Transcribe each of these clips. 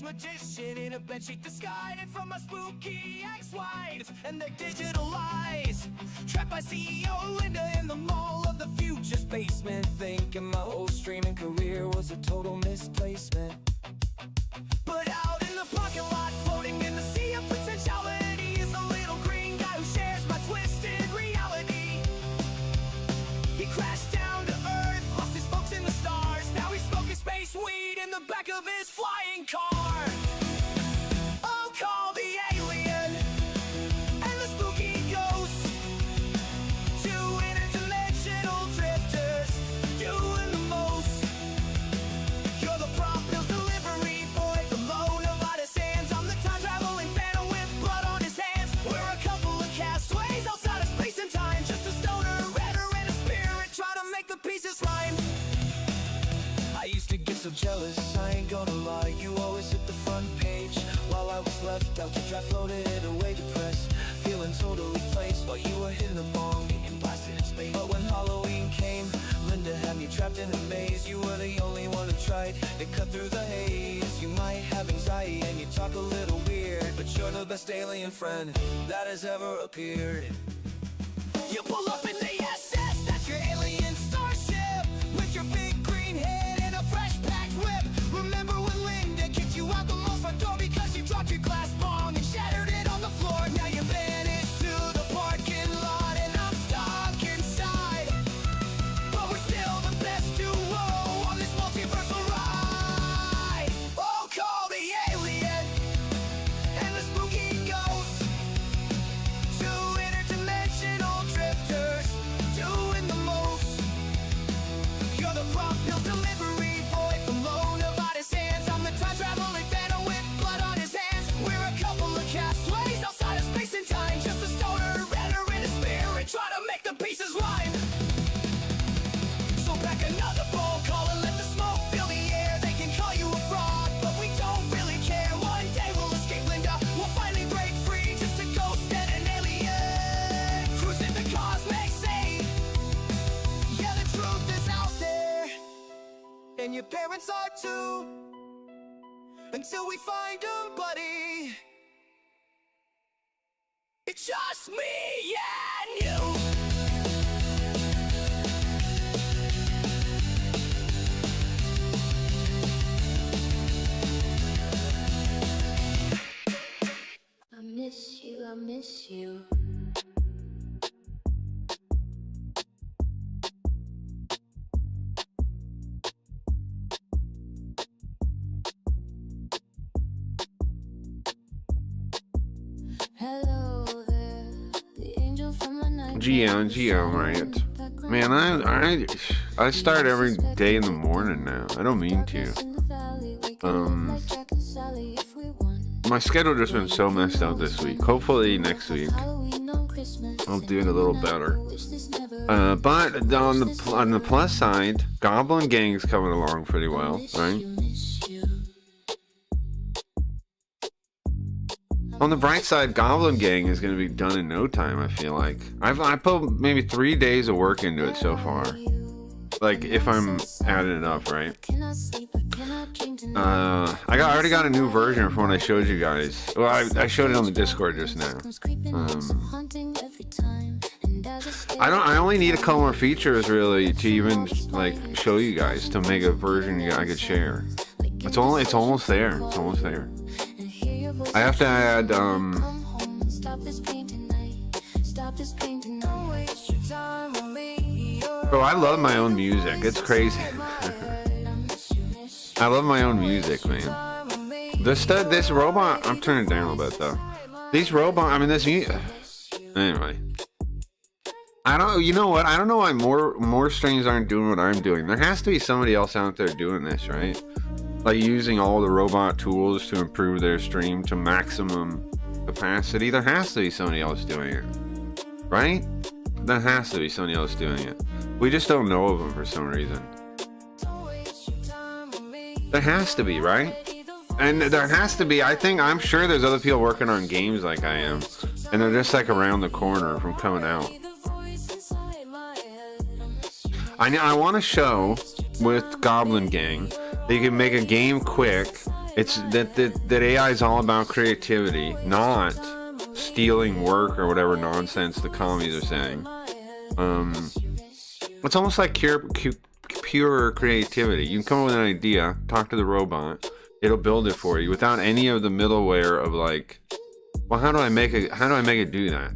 magician in a bedsheet disguised from a spooky ex-wife and their digital lies. Trapped by CEO Linda in the mall of the future's basement, thinking my whole streaming career was a total misplacement. But out in the parking lot, floating in the sea of potentiality, is a little green guy who shares my twisted reality. He crashed down to earth, lost his folks in the stars. Now he's smoking space weed in the back of his flying car. I'll call the alien and the spooky ghost, two interdimensional drifters doing the most. You're the prop pills delivery boy from Lone Nevada's hands. I'm the time traveling phantom with blood on his hands. We're a couple of castaways outside of space and time, just a stoner, redder, and a spirit trying to make the pieces rhyme. I used to get so jealous, I ain't gonna lie. You always hit the front page while I was left out to dry, floated away depressed, feeling totally placed while you were hitting the bong, getting blasted in space. But when Halloween came, Linda had me trapped in a maze. You were the only one who tried to cut through the haze. You might have anxiety and you talk a little weird, but you're the best alien friend that has ever appeared. You pull up in the SS, that's your alien starship, with your big green head and a fresh packed whip. Remember when Linda kicked you out the mall's front door because you dropped your glass bong and shattered it on the floor? Now you're banished to the parking lot and I'm stuck inside, but we're still the best duo on this multiversal ride. Oh, call the alien and the spooky ghost, two interdimensional drifters doing the most. You're the prop pill delivery boy from Lone Nevada's hands. I'm the time traveling phantom with blood on his hands. We're a couple of castaways outside of space and time, just a stoner, redder, and a spirit try to make the pieces rhyme. So pack another bowl call and let the smoke fill the air. They can call you a fraud, but we don't really care. One day we'll escape Linda, we'll finally break free, just a ghost and an alien cruising the cosmic sea. Yeah, the truth is out there, and your parents are too, until we find them, buddy. It's just me and you. I miss you, I miss you. Hello there, the angel from the night. Geo, right? Man, I start every day in the morning now. I don't mean to. My schedule just been so messed up this week. Hopefully next week I'll do it a little better. But on the plus side, Goblin Gang's coming along pretty well, right? On the bright side, Goblin Gang is going to be done in no time, I feel like. I put maybe 3 days of work into it so far. Like, if I'm adding it up, right? I already got a new version from when I showed you guys. Well, I showed it on the Discord just now. I only need a couple more features, really, to even, like, show you guys, to make a version I could share. It's almost there. It's almost there. I have to add, Bro, I love my own music. It's crazy. I love my own music, man. This robot, I'm turning it down a little bit, though. These robot, I mean, this music. Anyway. You know what? I don't know why more streams aren't doing what I'm doing. There has to be somebody else out there doing this, right? Like using all the robot tools to improve their stream to maximum capacity. There has to be somebody else doing it, right? There has to be somebody else doing it. We just don't know of them for some reason. There has to be, right? And there has to be, I'm sure there's other people working on games like I am, and they're just like around the corner from coming out. I want to show with Goblin Gang that you can make a game quick It's that AI is all about creativity, not stealing work or whatever nonsense the commies are saying. It's almost like pure creativity. You can come up with an idea, talk to the robot, it'll build it for you without any of the middleware of like, well, how do I make it do that?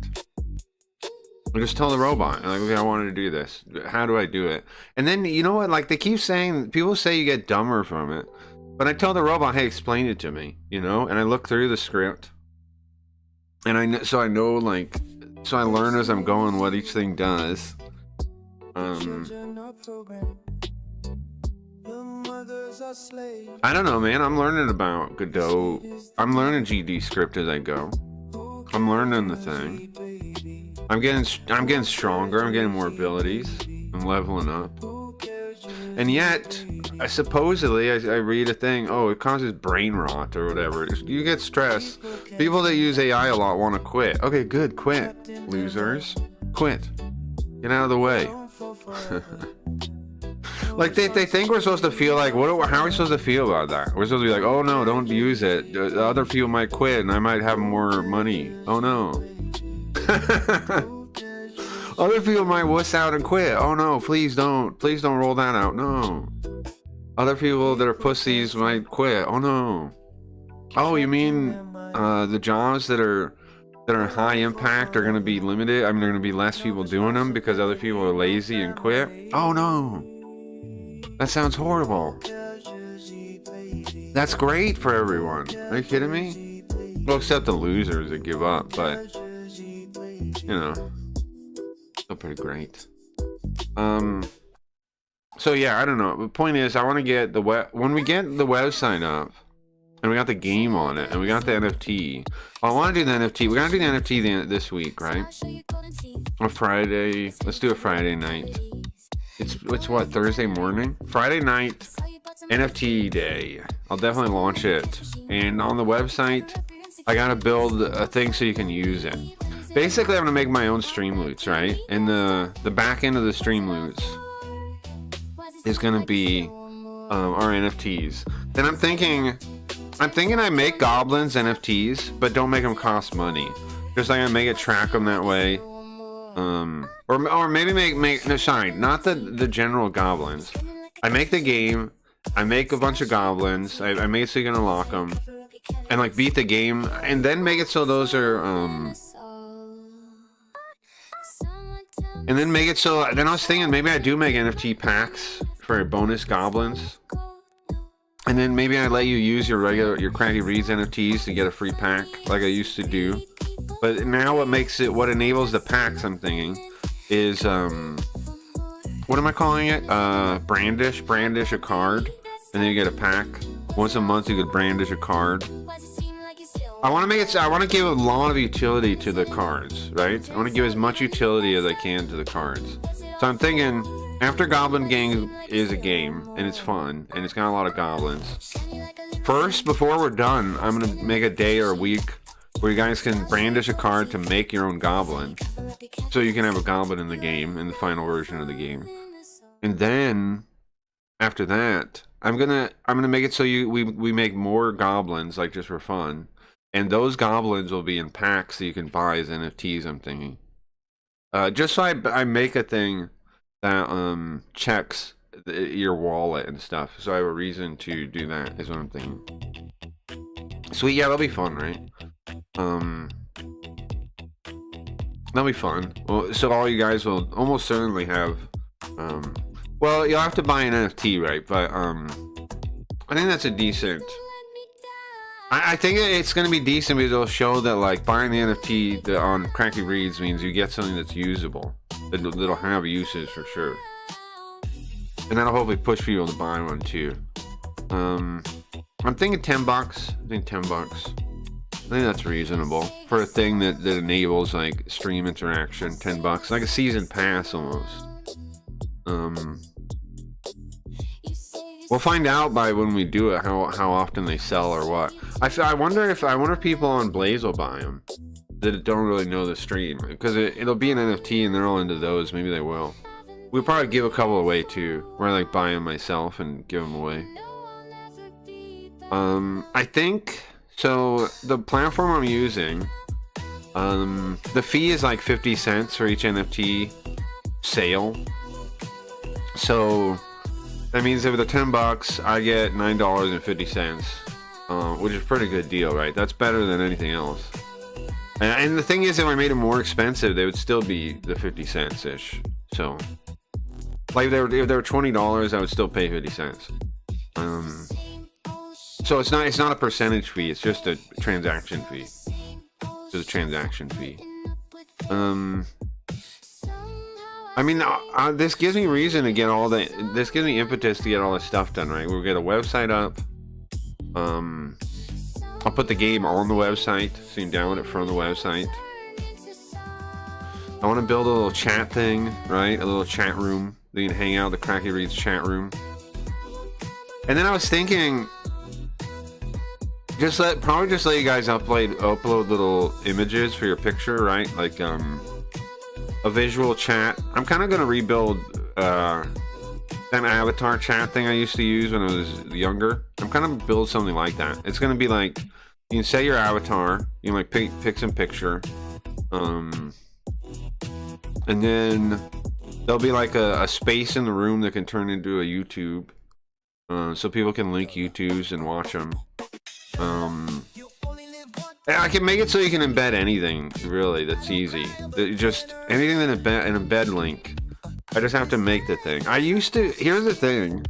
I just tell the robot, like, okay, I wanted to do this. How do I do it? And then, you know what? Like, they keep saying, people say you get dumber from it. But I tell the robot, hey, explain it to me, you know? And I look through the script. And I know, like, so I learn as I'm going what each thing does. I don't know, man. I'm learning about Godot. I'm learning GD script as I go. I'm learning the thing. I'm getting stronger. I'm getting more abilities. I'm leveling up. And yet, supposedly, I read a thing. Oh, it causes brain rot or whatever. You get stressed. People that use AI a lot want to quit. Okay, good. Quit, losers. Quit. Get out of the way. Like they think we're supposed to feel like how are we supposed to feel about that? We're supposed to be like, oh no, don't use it. The other people might quit and I might have more money. Oh no. Other people might wuss out and quit. Oh no, please don't roll that out. No. Other people that are pussies might quit. Oh no. Oh, you mean the jobs that are high impact are going to be limited? I mean, there are going to be less people doing them because other people are lazy and quit? Oh no. That sounds horrible. That's great for everyone. Are you kidding me? Well, except the losers that give up, but you know, still pretty great. So yeah, I don't know. The point is, I want to get when we get the website up, and we got the game on it, and we got the NFT. Well, I want to do the NFT. We're gonna do the NFT this week, right? On Friday. Let's do a Friday night. It's what, Thursday morning? Friday night, NFT day. I'll definitely launch it. And on the website, I gotta build a thing so you can use it. Basically, I'm gonna make my own Streamloots, right? And the back end of the Streamloots is gonna be our NFTs. Then I'm thinking I make goblins NFTs, but don't make them cost money. Just like I make it track them that way. Or maybe no, sorry, not the general goblins. I make the game, I make a bunch of goblins, I make it so you can unlock them, and like beat the game, and then make it so those are, and then make it so, then I was thinking maybe I do make NFT packs for bonus goblins, and then maybe I let you use your Craggy Reads NFTs to get a free pack, like I used to do. But now what enables the packs, I'm thinking, is, what am I calling it? Brandish a card, and then you get a pack. Once a month you could brandish a card. I want to give a lot of utility to the cards, right? I want to give as much utility as I can to the cards. So I'm thinking, after Goblin Gang is a game, and it's fun, and it's got a lot of goblins. First, before we're done, I'm going to make a day or a week where you guys can brandish a card to make your own goblin, so you can have a goblin in the game, in the final version of the game. And then after that, I'm gonna make it so we make more goblins, like just for fun, and those goblins will be in packs so you can buy as NFTs. I'm thinking, just so I make a thing that checks your wallet and stuff, so I have a reason to do that. Is what I'm thinking. Sweet, yeah, that'll be fun, right? That'll be fun. Well, so all you guys will almost certainly have, well, you'll have to buy an NFT, right? But, I think that's a decent, I think it's going to be decent because it'll show that, like, buying the NFT on Craggy Reads means you get something that's usable. That'll have uses for sure. And that'll hopefully push people to buy one too. I'm thinking $10. I think $10. I think that's reasonable for a thing that enables like stream interaction. $10, like a season pass almost. We'll find out by when we do it how often they sell or what. I wonder if people on Blaze will buy them that don't really know the stream, because it'll be an NFT and they're all into those. Maybe they will. We'll probably give a couple away too, where I like buy them myself and give them away. I think so. The platform I'm using, the fee is like 50 cents for each NFT sale. So that means if it's $10, I get $9.50, which is a pretty good deal, right? That's better than anything else. And the thing is, if I made it more expensive, they would still be the 50 cents ish. So, like if they were $20, I would still pay 50 cents. So it's not a percentage fee. It's just a transaction fee. Just a transaction fee. I mean, this gives me reason to get all the. This gives me impetus to get all this stuff done, right? We'll get a website up. I'll put the game on the website, so you can download it from the website. I want to build a little chat thing, right? A little chat room that you can hang out. The Cracky Reads chat room. And then I was thinking, probably just let you guys upload little images for your picture, right? Like a visual chat. I'm kind of gonna rebuild that avatar chat thing I used to use when I was younger. I'm kind of build something like that. It's gonna be like you can set your avatar. You can like pick some picture, and then there'll be like a space in the room that can turn into a YouTube, so people can link YouTubes and watch them. I can make it so you can embed anything, really. That's easy. Just anything that an embed link. I just have to make the thing. Here's the thing.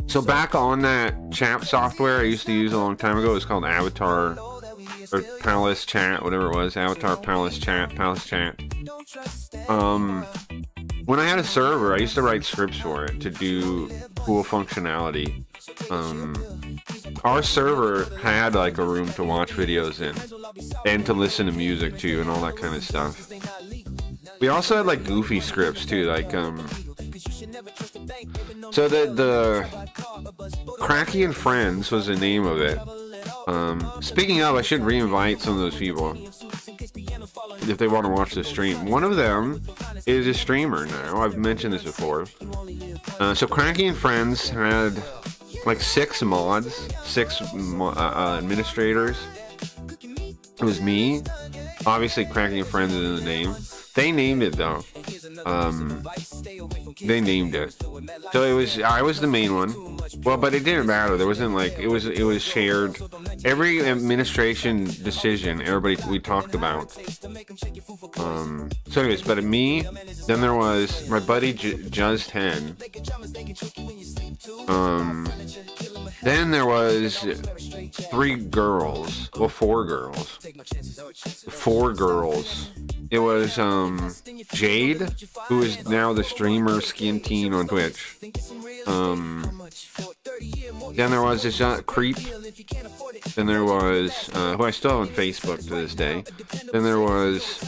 So back on that chat software I used to use a long time ago, it was called Avatar or Palace Chat, whatever it was. Avatar Palace Chat. When I had a server, I used to write scripts for it to do cool functionality. Our server had like a room to watch videos in and to listen to music too and all that kind of stuff. We also had like goofy scripts too, like so the Cracky and Friends was the name of it. Speaking of, I should re-invite some of those people if they want to watch the stream. One of them is a streamer now. I've mentioned this before. So Cracky and Friends had like 6 mods, 6 administrators. It was me. Obviously, Cracky and Friends is in the name. They named it though. They named it. So I was the main one. Well, but it didn't matter. There wasn't like it was shared. Every administration decision, we talked about. So anyways, but me. Then there was my buddy Just 10. Then there was 3 girls. Well, 4 girls. 4 girls. It was Jade, who is now the streamer Skin Teen on Twitch. Then there was this Creep. Then there was who I still have on Facebook to this day. Then there was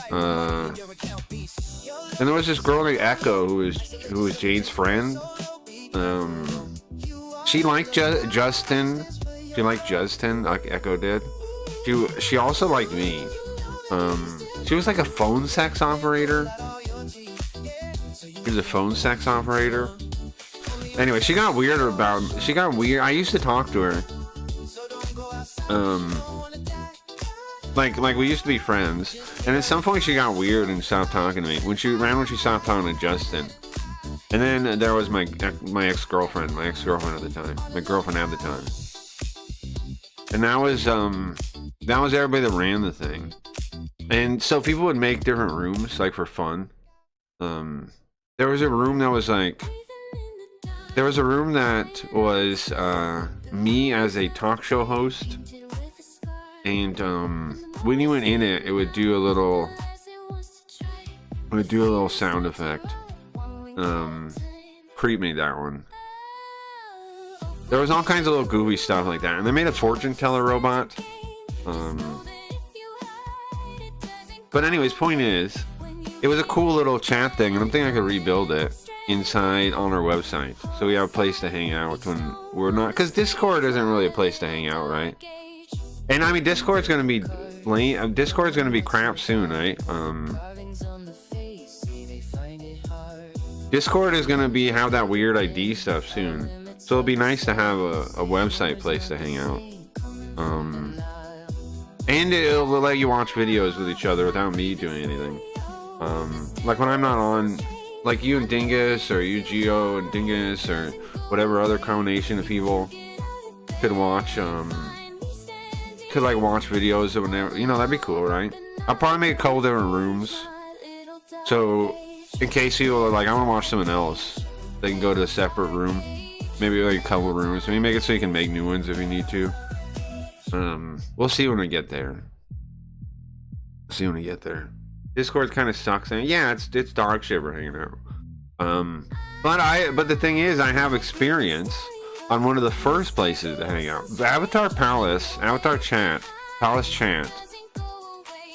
this girl named Echo, who was Jade's friend. She liked Justin. She liked Justin, like Echo did. She also liked me. She was like a phone sex operator. She was a phone sex operator. Anyway, she got weird. I used to talk to her. Like we used to be friends. And at some point she got weird and stopped talking to me. When she stopped talking to Justin. And then there was my ex-girlfriend at the time. My girlfriend at the time. And that was everybody that ran the thing. And so people would make different rooms, like for fun. There was a room that was me as a talk show host. And when you went in it would do a little sound effect. Creep made that one. There was all kinds of little goofy stuff like that. And they made a fortune teller robot. But anyways, point is, it was a cool little chat thing, and I'm thinking I could rebuild it inside on our website, so we have a place to hang out when we're not. Because Discord isn't really a place to hang out, right? And I mean, Discord's gonna be lame. Discord's gonna be crap soon, right? Discord is gonna have that weird ID stuff soon. So it'd be nice to have a website place to hang out. And it'll let you watch videos with each other without me doing anything. Like when I'm not on, like you and Dingus, or you Geo and Dingus, or whatever other combination of people could watch, could like watch videos of whenever, you know, that'd be cool, right? I'll probably make a couple different rooms, so in case people are like, I want to watch someone else, they can go to a separate room, maybe like a couple rooms. Maybe make it so you can make new ones if you need to. We'll see when we get there. See when we get there. Discord kind of sucks, and yeah, it's dog shit for hanging out. But the thing is, I have experience on one of the first places to hang out. The Avatar Palace, Avatar Chat, Palace Chat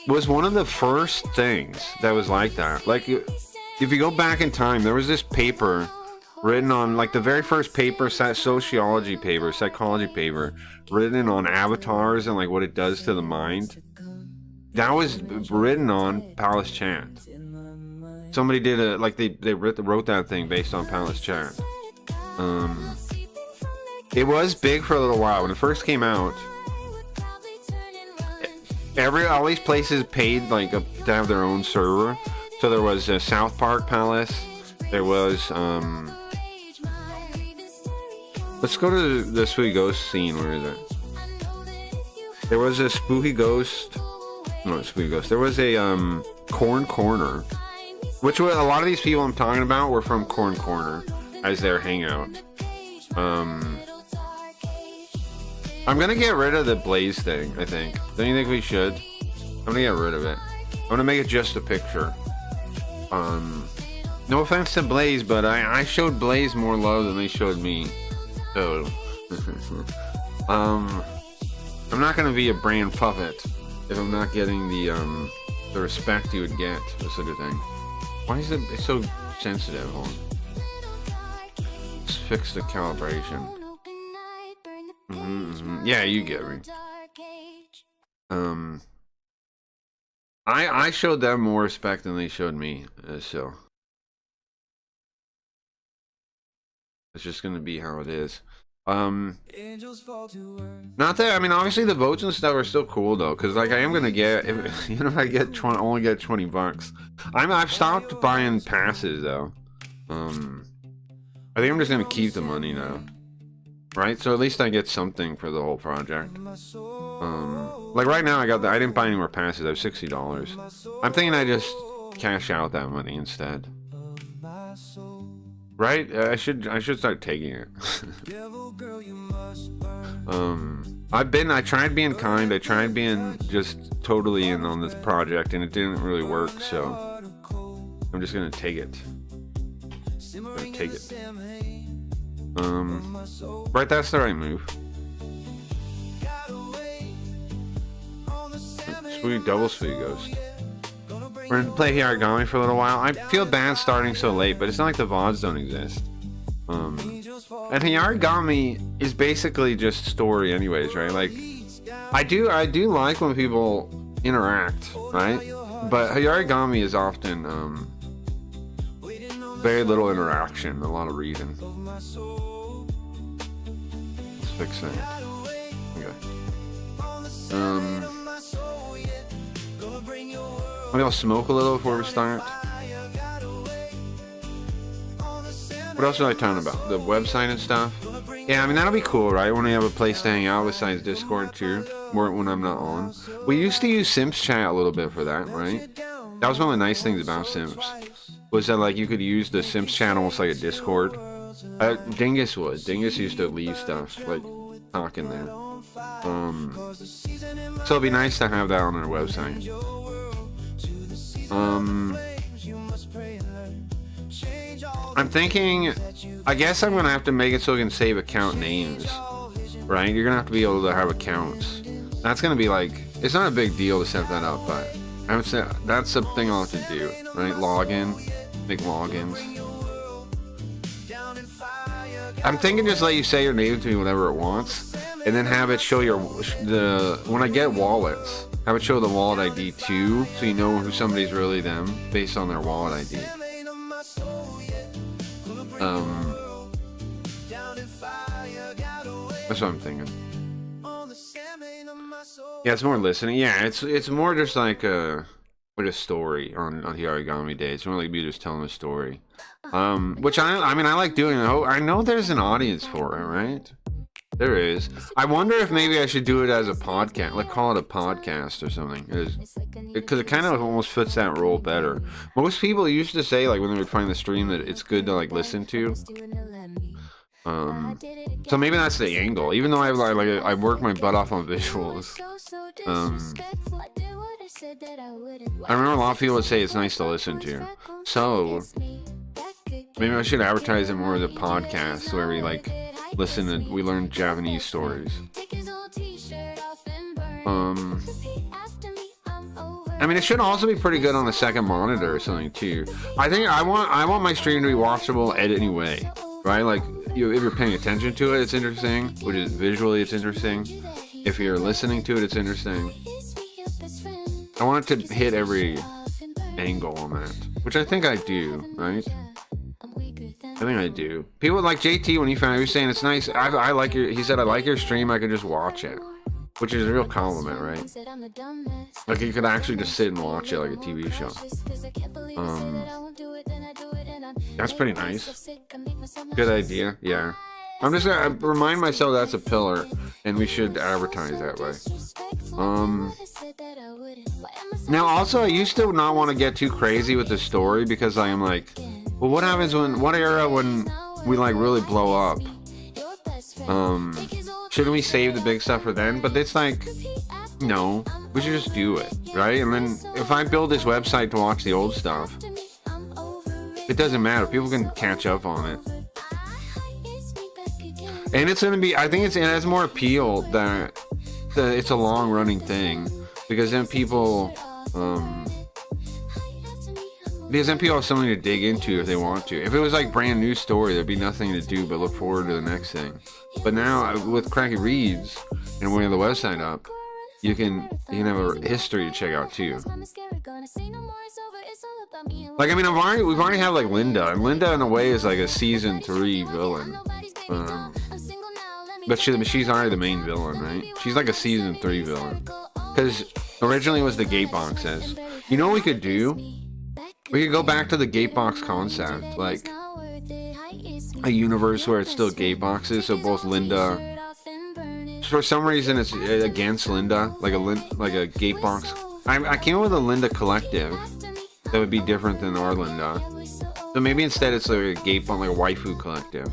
was one of the first things that was like that. Like, if you go back in time, there was this paper written on, like, the very first paper, sociology paper, psychology paper, written on avatars and like what it does to the mind. That was written on Palace Chat. Somebody did a, like, they wrote that thing based on Palace Chat. It was big for a little while when it first came out. All these places paid like to have their own server. So there was a South Park Palace. There was let's go to the Spooky Ghost scene. Where is it? There was a Spooky Ghost. No, Spooky Ghost. There was a Corn Corner, which was, a lot of these people I'm talking about were from Corn Corner as their hangout. I'm gonna get rid of the Blaze thing, I think. Don't you think we should? I'm gonna get rid of it. I'm gonna make it just a picture. No offense to Blaze, but I showed Blaze more love than they showed me. So, I'm not gonna be a brand puppet if I'm not getting the respect you would get for such a thing. Why is it so sensitive? Hold on. Let's fix the calibration. Yeah, you get me. I showed them more respect than they showed me, so it's just gonna be how it is. Not that, I mean, obviously the votes and stuff are still cool though, because like I am gonna get, if, you know, I get only get $20. I've stopped buying passes though. I think I'm just gonna keep the money now. Right, so at least I get something for the whole project. Like right now, I didn't buy any more passes. I have $60. I'm thinking I just cash out that money instead. Right? I should start taking it. I tried being kind. I tried being just totally in on this project, and it didn't really work. So I'm just gonna take it. Right, that's the right move. Sweet double Spooky Ghost. We're gonna play Hiragami for a little while. I feel bad starting so late, but it's not like the VODs don't exist. And Hiragami is basically just story anyways, right? Like, I do like when people interact, right? But Hiragami is often very little interaction, a lot of reading. Let's fix that. Okay. Maybe I'll smoke a little before we start. What else was I talking about? The website and stuff? Yeah, I mean, that'll be cool, right? When we have a place to hang out besides Discord too, when I'm not on. We used to use Simps Chat a little bit for that, right? That was one of the nice things about Simps. Was that like you could use the Simps chat almost like a Discord. Dingus used to leave stuff, like talk in there. So it'd be nice to have that on our website. I'm thinking, I guess I'm gonna have to make it so we can save account names, right? You're gonna have to be able to have accounts. That's gonna be like, it's not a big deal to set that up, but I would say that's a thing I'll have to do, right? Login, make logins. I'm thinking just let you say your name to me whenever it wants, and then have it show when I get wallets, have it show the wallet ID too, so you know who somebody's really them based on their wallet ID. That's what I'm thinking. Yeah, it's more listening. Yeah, it's more just like a story on the Origami Day. It's more like me just telling a story. Which I mean I like doing. I know there's an audience for it, right? There is. I wonder if maybe I should do it as a podcast, like call it a podcast or something, because it kind of almost fits that role better. Most people used to say, like when they would find the stream, that it's good to like listen to. So maybe that's the angle. Even though I work my butt off on visuals. I remember a lot of people would say it's nice to listen to. So maybe I should advertise it more as a podcast where we like listen and we learn Japanese stories. I mean, it should also be pretty good on the second monitor or something too. I think I want my stream to be watchable anyway, right? Like if you're paying attention to it, it's interesting. Which is visually, it's interesting. If you're listening to it, it's interesting. I want it to hit every angle on that, which I think I do, right? I think I do. People like JT when he found it, he was saying it's nice. I like your. He said I like your stream. I could just watch it, which is a real compliment, right? Like you could actually just sit and watch it like a TV show. That's pretty nice. Good idea. Yeah. I'm just gonna remind myself that's a pillar, and we should advertise that way. Now, also, I used to not want to get too crazy with the story because I am like, well, what happens what era when we like really blow up? Shouldn't we save the big stuff for then? But it's like, no, we should just do it, right? And then if I build this website to watch the old stuff, it doesn't matter. People can catch up on it. And it's going to be, I think it has more appeal that it's a long running thing, because then people have something to dig into if they want to. If it was like brand new story, there'd be nothing to do but look forward to the next thing. But now with Cracky Reads and when you have the website up, you can have a history to check out too. Like, I mean, we've already had like Linda, and Linda in a way is like a season 3 villain. But she's already the main villain, right? She's like a season 3 villain. Because originally it was the gate boxes. You know what we could do? We could go back to the gate box concept, like a universe where it's still gate boxes. So both Linda, for some reason, it's against Linda, like a gate box. I came up with a Linda collective that would be different than our Linda. So maybe instead it's like a gate box, like a waifu collective.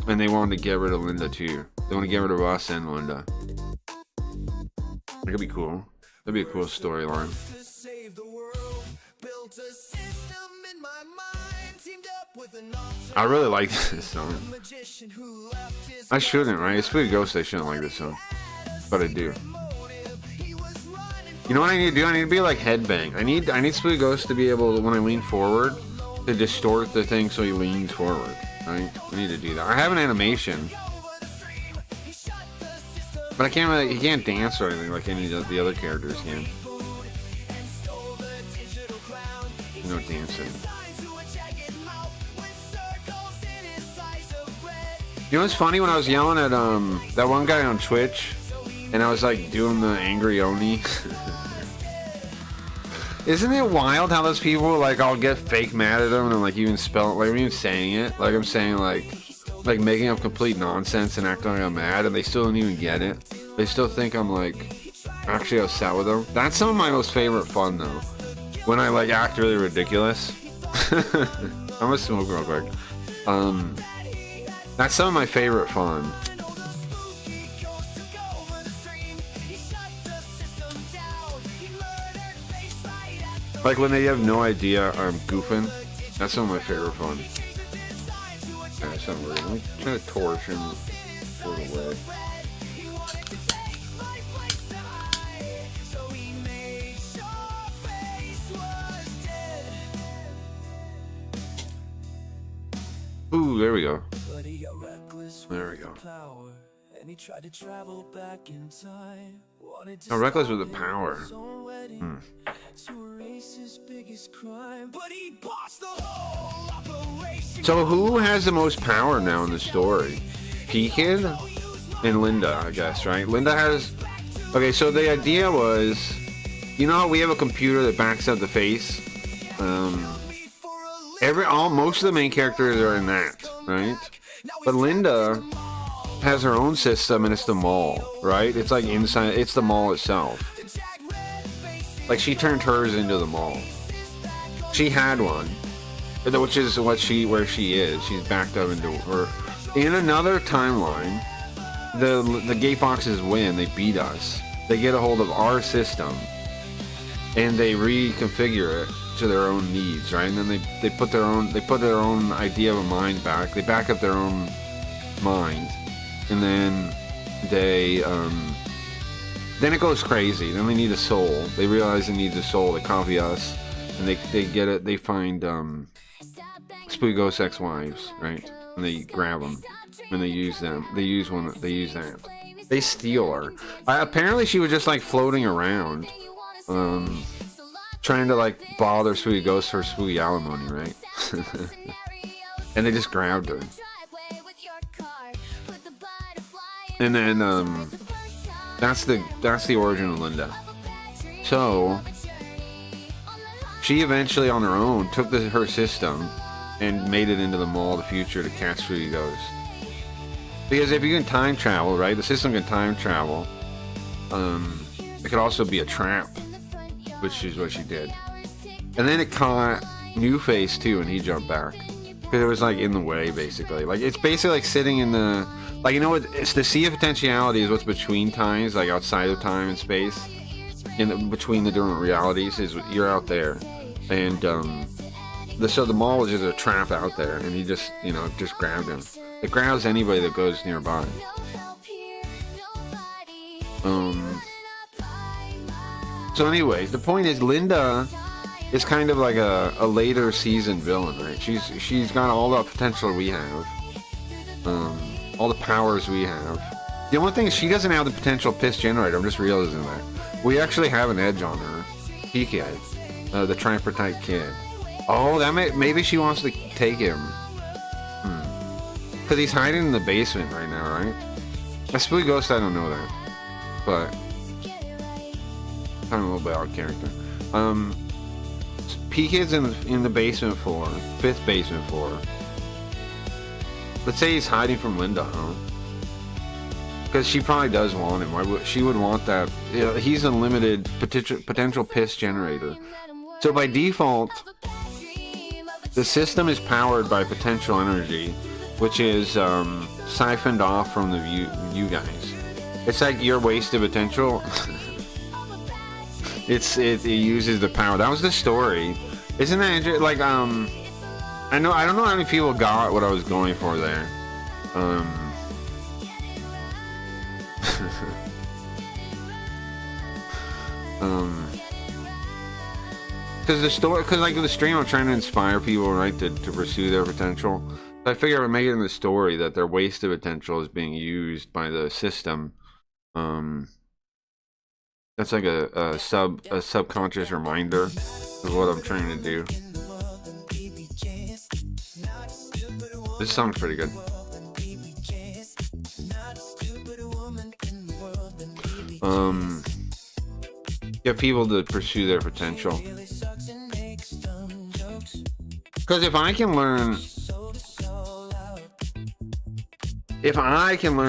And they wanted to get rid of Linda too. They want to get rid of us and Linda. That could be cool. That'd be a cool storyline. I really like this song. I shouldn't, right? It's pretty Ghost. I shouldn't like this song, but I do. You know what I need to do? I need to be like headbang. I need Spooky Ghost to be able, when I lean forward, to distort the thing so he leans forward. Right? I need to do that. I have an animation, but I can't really. He can't dance or anything like any of the other characters can. No dancing. You know what's funny? When I was yelling at that one guy on Twitch, and I was like doing the angry Oni. Isn't it wild how those people, like, I'll get fake mad at them and I'm like even spell it, like I'm even saying it, like I'm saying like making up complete nonsense and acting like I'm mad, and they still don't even get it. They still think I'm like actually upset with them. That's some of my most favorite fun though, when I like act really ridiculous. I'm gonna smoke real quick. That's some of my favorite fun. Like when they have no idea I'm goofing. That's some of my favorite fun. That's not weird. I'm trying to torch him for the way. Ooh, there we go. There we go. Oh, reckless with the power. To erase his biggest crime, but he bossed the whole operation. So who has the most power now in the story? P-Kid and Linda, I guess, right? Linda has... Okay, so the idea was... You know how we have a computer that backs up the face? Most of the main characters are in that, right? But Linda has her own system, and it's the mall, right? It's like inside... It's the mall itself. Like, she turned hers into the mall. She had one, which is where she is. She's backed up into her. In another timeline, the Gate Foxes win. They beat us. They get a hold of our system, and they reconfigure it to their own needs, right? And then they put their own idea of a mind back. They back up their own mind, and then they then it goes crazy. Then they need a soul. They realize they need a soul. They copy us, and they get it. They find Spooky Ghost ex-wives, right? And they grab them, and they use them. They use that. They steal her. Apparently, she was just like floating around, trying to like bother Spooky Ghost for spooky alimony, right? And they just grabbed her. And then that's the origin of Linda. So she eventually on her own took her system and made it into the Mall of the Future to catch Spooky Ghost. Because if you can time travel, right, the system can time travel. It could also be a trap, which is what she did. And then it caught New Face too, and he jumped back because it was like in the way, basically. Like it's basically like sitting in the, like, you know what? It's the sea of potentiality is what's between times, like outside of time and space, between the different realities. Is you're out there, and so the mall was just a trap out there, and he just grabbed him. It grabs anybody that goes nearby. So anyways, the point is Linda is kind of like a later season villain, right? She's got all the potential we have, all the powers we have. The only thing is she doesn't have the potential piss generator. I'm just realizing that. We actually have an edge on her. P-Kid, the tripartite kid. Oh, maybe she wants to take him. Because he's hiding in the basement right now, right? A Spooky Ghost, I don't know that. But kind of a little bit out of character. P-Kid's in the basement floor, 5th basement floor. Let's say he's hiding from Linda, huh? Because she probably does want him. She would want that. You know, he's a limited potential piss generator. So by default, the system is powered by potential energy, which is siphoned off from the you guys. It's like your wasted potential. It uses the power. That was the story. Isn't that interesting? Like I don't know how many people got what I was going for there. Because like the stream, I'm trying to inspire people, right, to pursue their potential. So I figure I would make it in the story that their wasted potential is being used by the system. That's like a subconscious reminder of what I'm trying to do. This song's pretty good. Get people to pursue their potential. Because if I can learn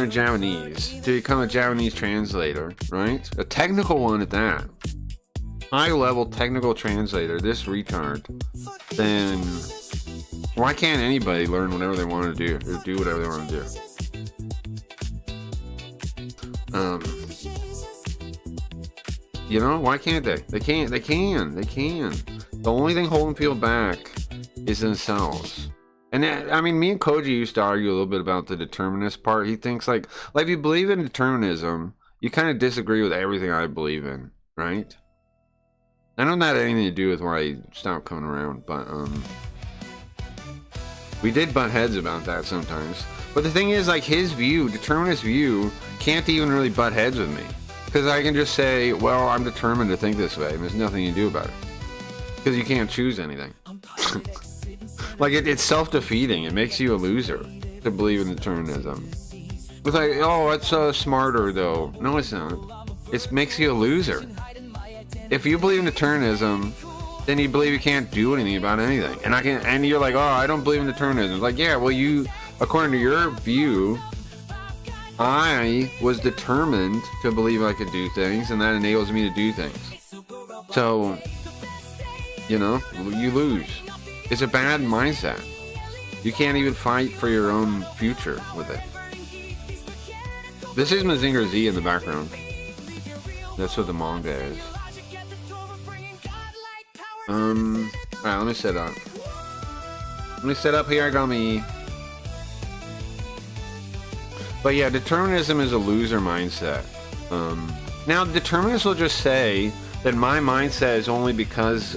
Japanese to become a Japanese translator, right? A technical one at that. High-level technical translator, this retard, then why can't anybody learn whatever they want to do, or do whatever they want to do? You know, why can't they? They can. The only thing holding people back is themselves. And I mean, me and Koji used to argue a little bit about the determinist part. He thinks like if you believe in determinism, you kind of disagree with everything I believe in, right? I don't have anything to do with why I stopped coming around, but we did butt heads about that sometimes. But the thing is, like, his view, determinist view, can't even really butt heads with me. Because I can just say, well, I'm determined to think this way, and there's nothing you can do about it. Because you can't choose anything. Like it's self-defeating. It makes you a loser to believe in determinism. It's like, oh, it's smarter though. No, it's not. It makes you a loser. If you believe in determinism, then you believe you can't do anything about anything. And you're like, oh, I don't believe in determinism. It's like, yeah, well, you, according to your view, I was determined to believe I could do things, and that enables me to do things. So, you know, you lose. It's a bad mindset. You can't even fight for your own future with it. This is Mazinger Z in the background. That's what the manga is. Alright, let me set up. Let me set up here, I got me. But yeah, determinism is a loser mindset. Now, determinists will just say that my mindset is only because,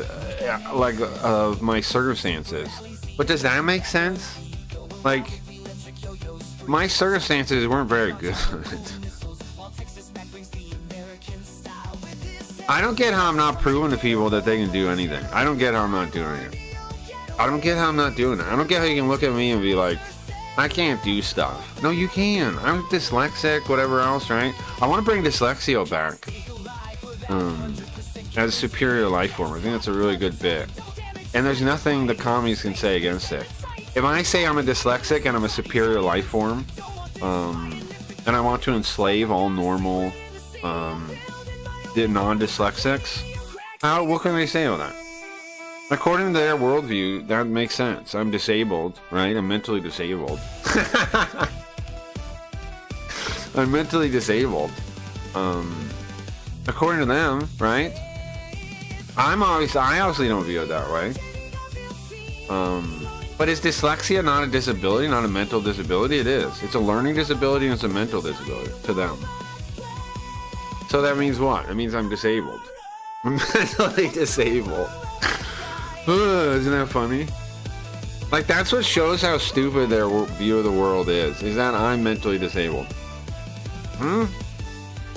of my circumstances. But does that make sense? Like, my circumstances weren't very good. I don't get how I'm not proving to people that they can do anything. I don't get how I'm not doing it. I don't get how I'm not doing it. I don't get how you can look at me and be like, I can't do stuff. No, you can. I'm dyslexic, whatever else, right? I want to bring dyslexia back. As a superior life form. I think that's a really good bit. And there's nothing the commies can say against it. If I say I'm a dyslexic and I'm a superior life form, and I want to enslave all normal, the non-dyslexics, what can they say on that? According to their worldview, that makes sense. I'm disabled, right? I'm mentally disabled. I'm mentally disabled. According to them, right? I obviously don't view it that way. But is dyslexia not a disability, not a mental disability? It is. It's a learning disability and it's a mental disability to them. So that means what? It means I'm disabled. I'm mentally disabled. Isn't that funny? Like, that's what shows how stupid their view of the world is that I'm mentally disabled.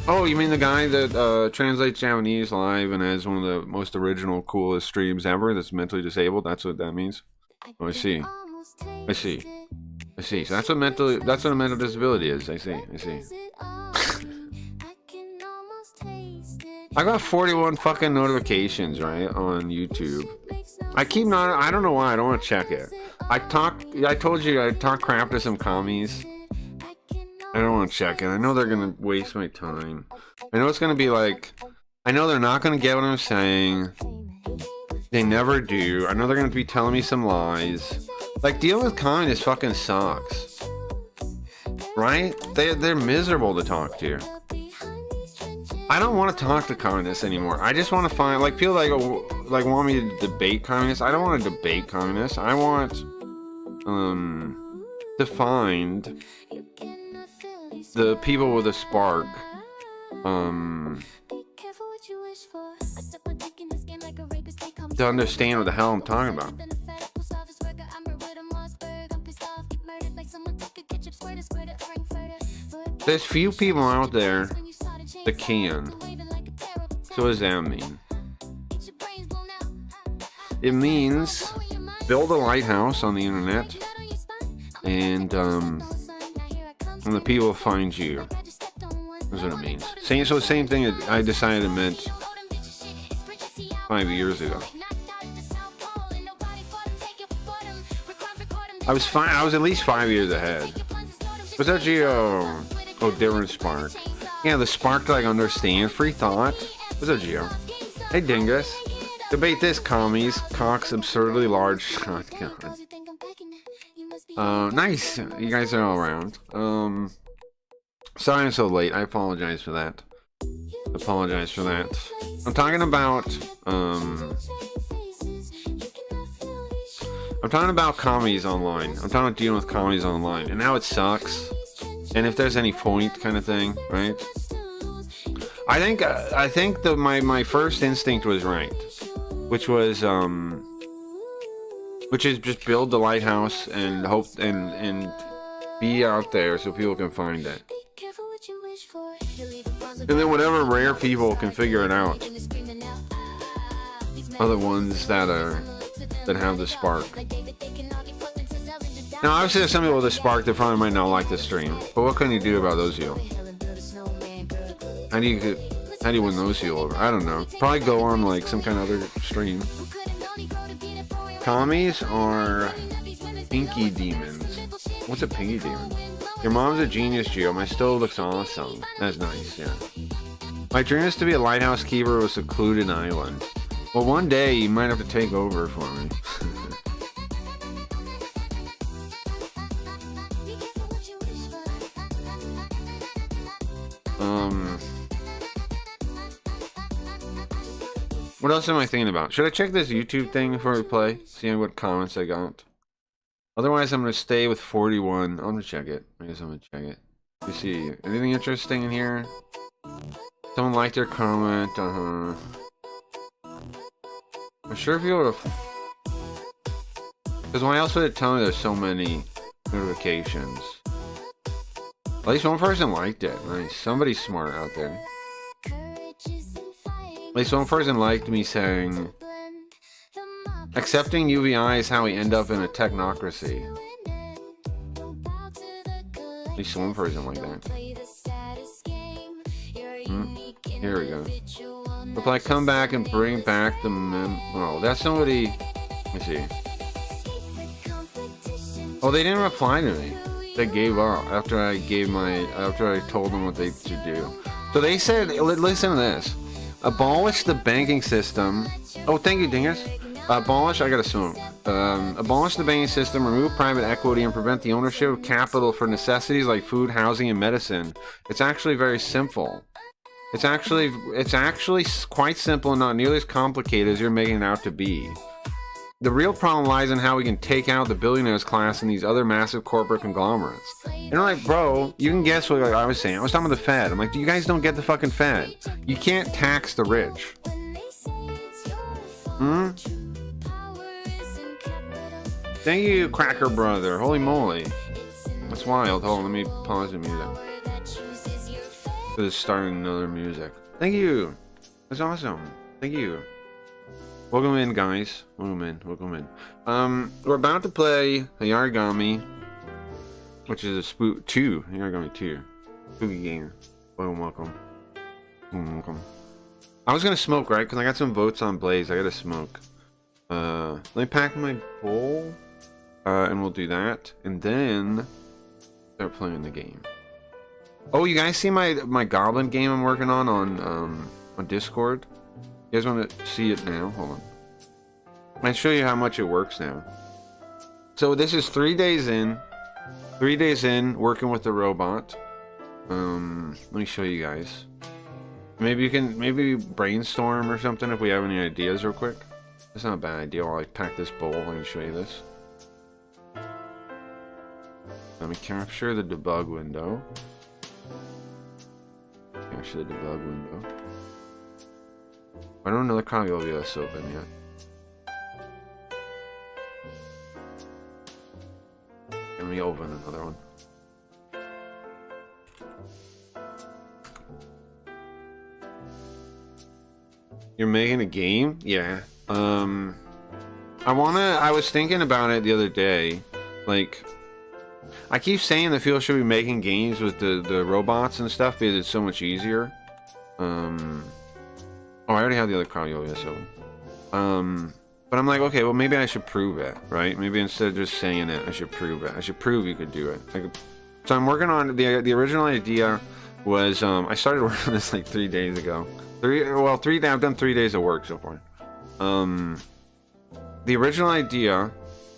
Oh, you mean the guy that translates Japanese live and has one of the most original, coolest streams ever that's mentally disabled? That's what that means? Oh, I see. I see. I see. So that's what a mental disability is. I see. I got 41 fucking notifications, right, on YouTube. I don't know why, I don't want to check it. I told you I talk crap to some commies. I don't want to check it. I know they're going to waste my time. I know it's going to be like, I know they're not going to get what I'm saying. They never do. I know they're going to be telling me some lies. Like, dealing with communists fucking sucks. Right? They're miserable to talk to. I don't want to talk to communists anymore. I just want to find, like, people like want me to debate communists. I don't want to debate communists. I want to find the people with a spark to understand what the hell I'm talking about. There's few people out there that can. So what does that mean? It means build a lighthouse on the internet and the people will find you. That's what it means. Same thing I decided it meant 5 years ago. I was at least 5 years ahead. What's that, Geo? Oh, different spark. Yeah, the spark to, like, understand free thought. What's up, Geo? Hey, Dingus. Debate this, commies. Cock's absurdly large shotgun. Nice. You guys are all around. Sorry I'm so late. I apologize for that. I'm talking about, I'm talking about commies online. I'm talking about dealing with commies online and how it sucks. And if there's any point, kind of thing, right? I think my first instinct was right, which is just build the lighthouse and hope and be out there so people can find it. And then whatever rare people can figure it out are the ones that have the spark. Now, obviously, there's some people with a spark that probably might not like the stream, but what can you do about those you? How do you win those you over? I don't know. Probably go on like some kind of other stream. Commies are pinky demons. What's a pinky demon? Your mom's a genius, Geo. My stove looks awesome. That's nice, yeah. My dream is to be a lighthouse keeper of a secluded island. Well, one day you might have to take over for me. What else am I thinking about? Should I check this YouTube thing before we play? See what comments I got. Otherwise, I'm gonna stay with 41. I'm gonna check it. I guess I'm gonna check it. You see anything interesting in here? Someone liked their comment. I'm sure if you were, because why else would it tell me there's so many notifications? At least one person liked it. Nice. Somebody's smart out there. At least one person liked me saying, accepting UVI is how we end up in a technocracy. At least one person like that. Here we go. Reply, come back and bring back the oh, that's somebody. Let me see. Oh, they didn't reply to me. They gave up after I told them what they should do. So they said, listen to this. Abolish the banking system. Oh, thank you, Dingus. Abolish, I gotta smoke. Abolish the banking system, remove private equity, and prevent the ownership of capital for necessities like food, housing, and medicine. It's actually very simple. It's actually quite simple and not nearly as complicated as you're making it out to be. The real problem lies in how we can take out the billionaires class and these other massive corporate conglomerates. And I'm like, bro, you can guess what I was saying. I was talking about the Fed. I'm like, you guys don't get the fucking Fed. You can't tax the rich. Thank you, Cracker Brother. Holy moly. That's wild. Hold on, let me pause the music. It's starting another music. Thank you. That's awesome. Thank you. Welcome in, guys. Welcome in. We're about to play Yarigami, which is a Yarigami 2. Spooky game. Welcome. I was gonna smoke, right? Because I got some votes on Blaze. I gotta smoke. Let me pack my bowl, and we'll do that, and then start playing the game. Oh, you guys see my Goblin game I'm working on Discord? You guys want to see it now? Hold on. I'll show you how much it works now. So this is 3 days in. 3 days in, working with the robot. Let me show you guys. Maybe brainstorm or something if we have any ideas real quick. That's not a bad idea. I'll like pack this bowl and show you this. Let me capture the debug window. Capture the debug window. I don't know the copy OBS open yet. Let me open another one. You're making a game? Yeah. I was thinking about it the other day. Like, I keep saying that people should be making games with the robots and stuff because it's so much easier. Oh, I already have the other Cardio, so. But I'm like, okay, well, maybe I should prove it, right? Maybe instead of just saying it, I should prove it. I should prove you could do it. So I'm working on the original idea was I started working on this like 3 days ago. I've done 3 days of work so far. The original idea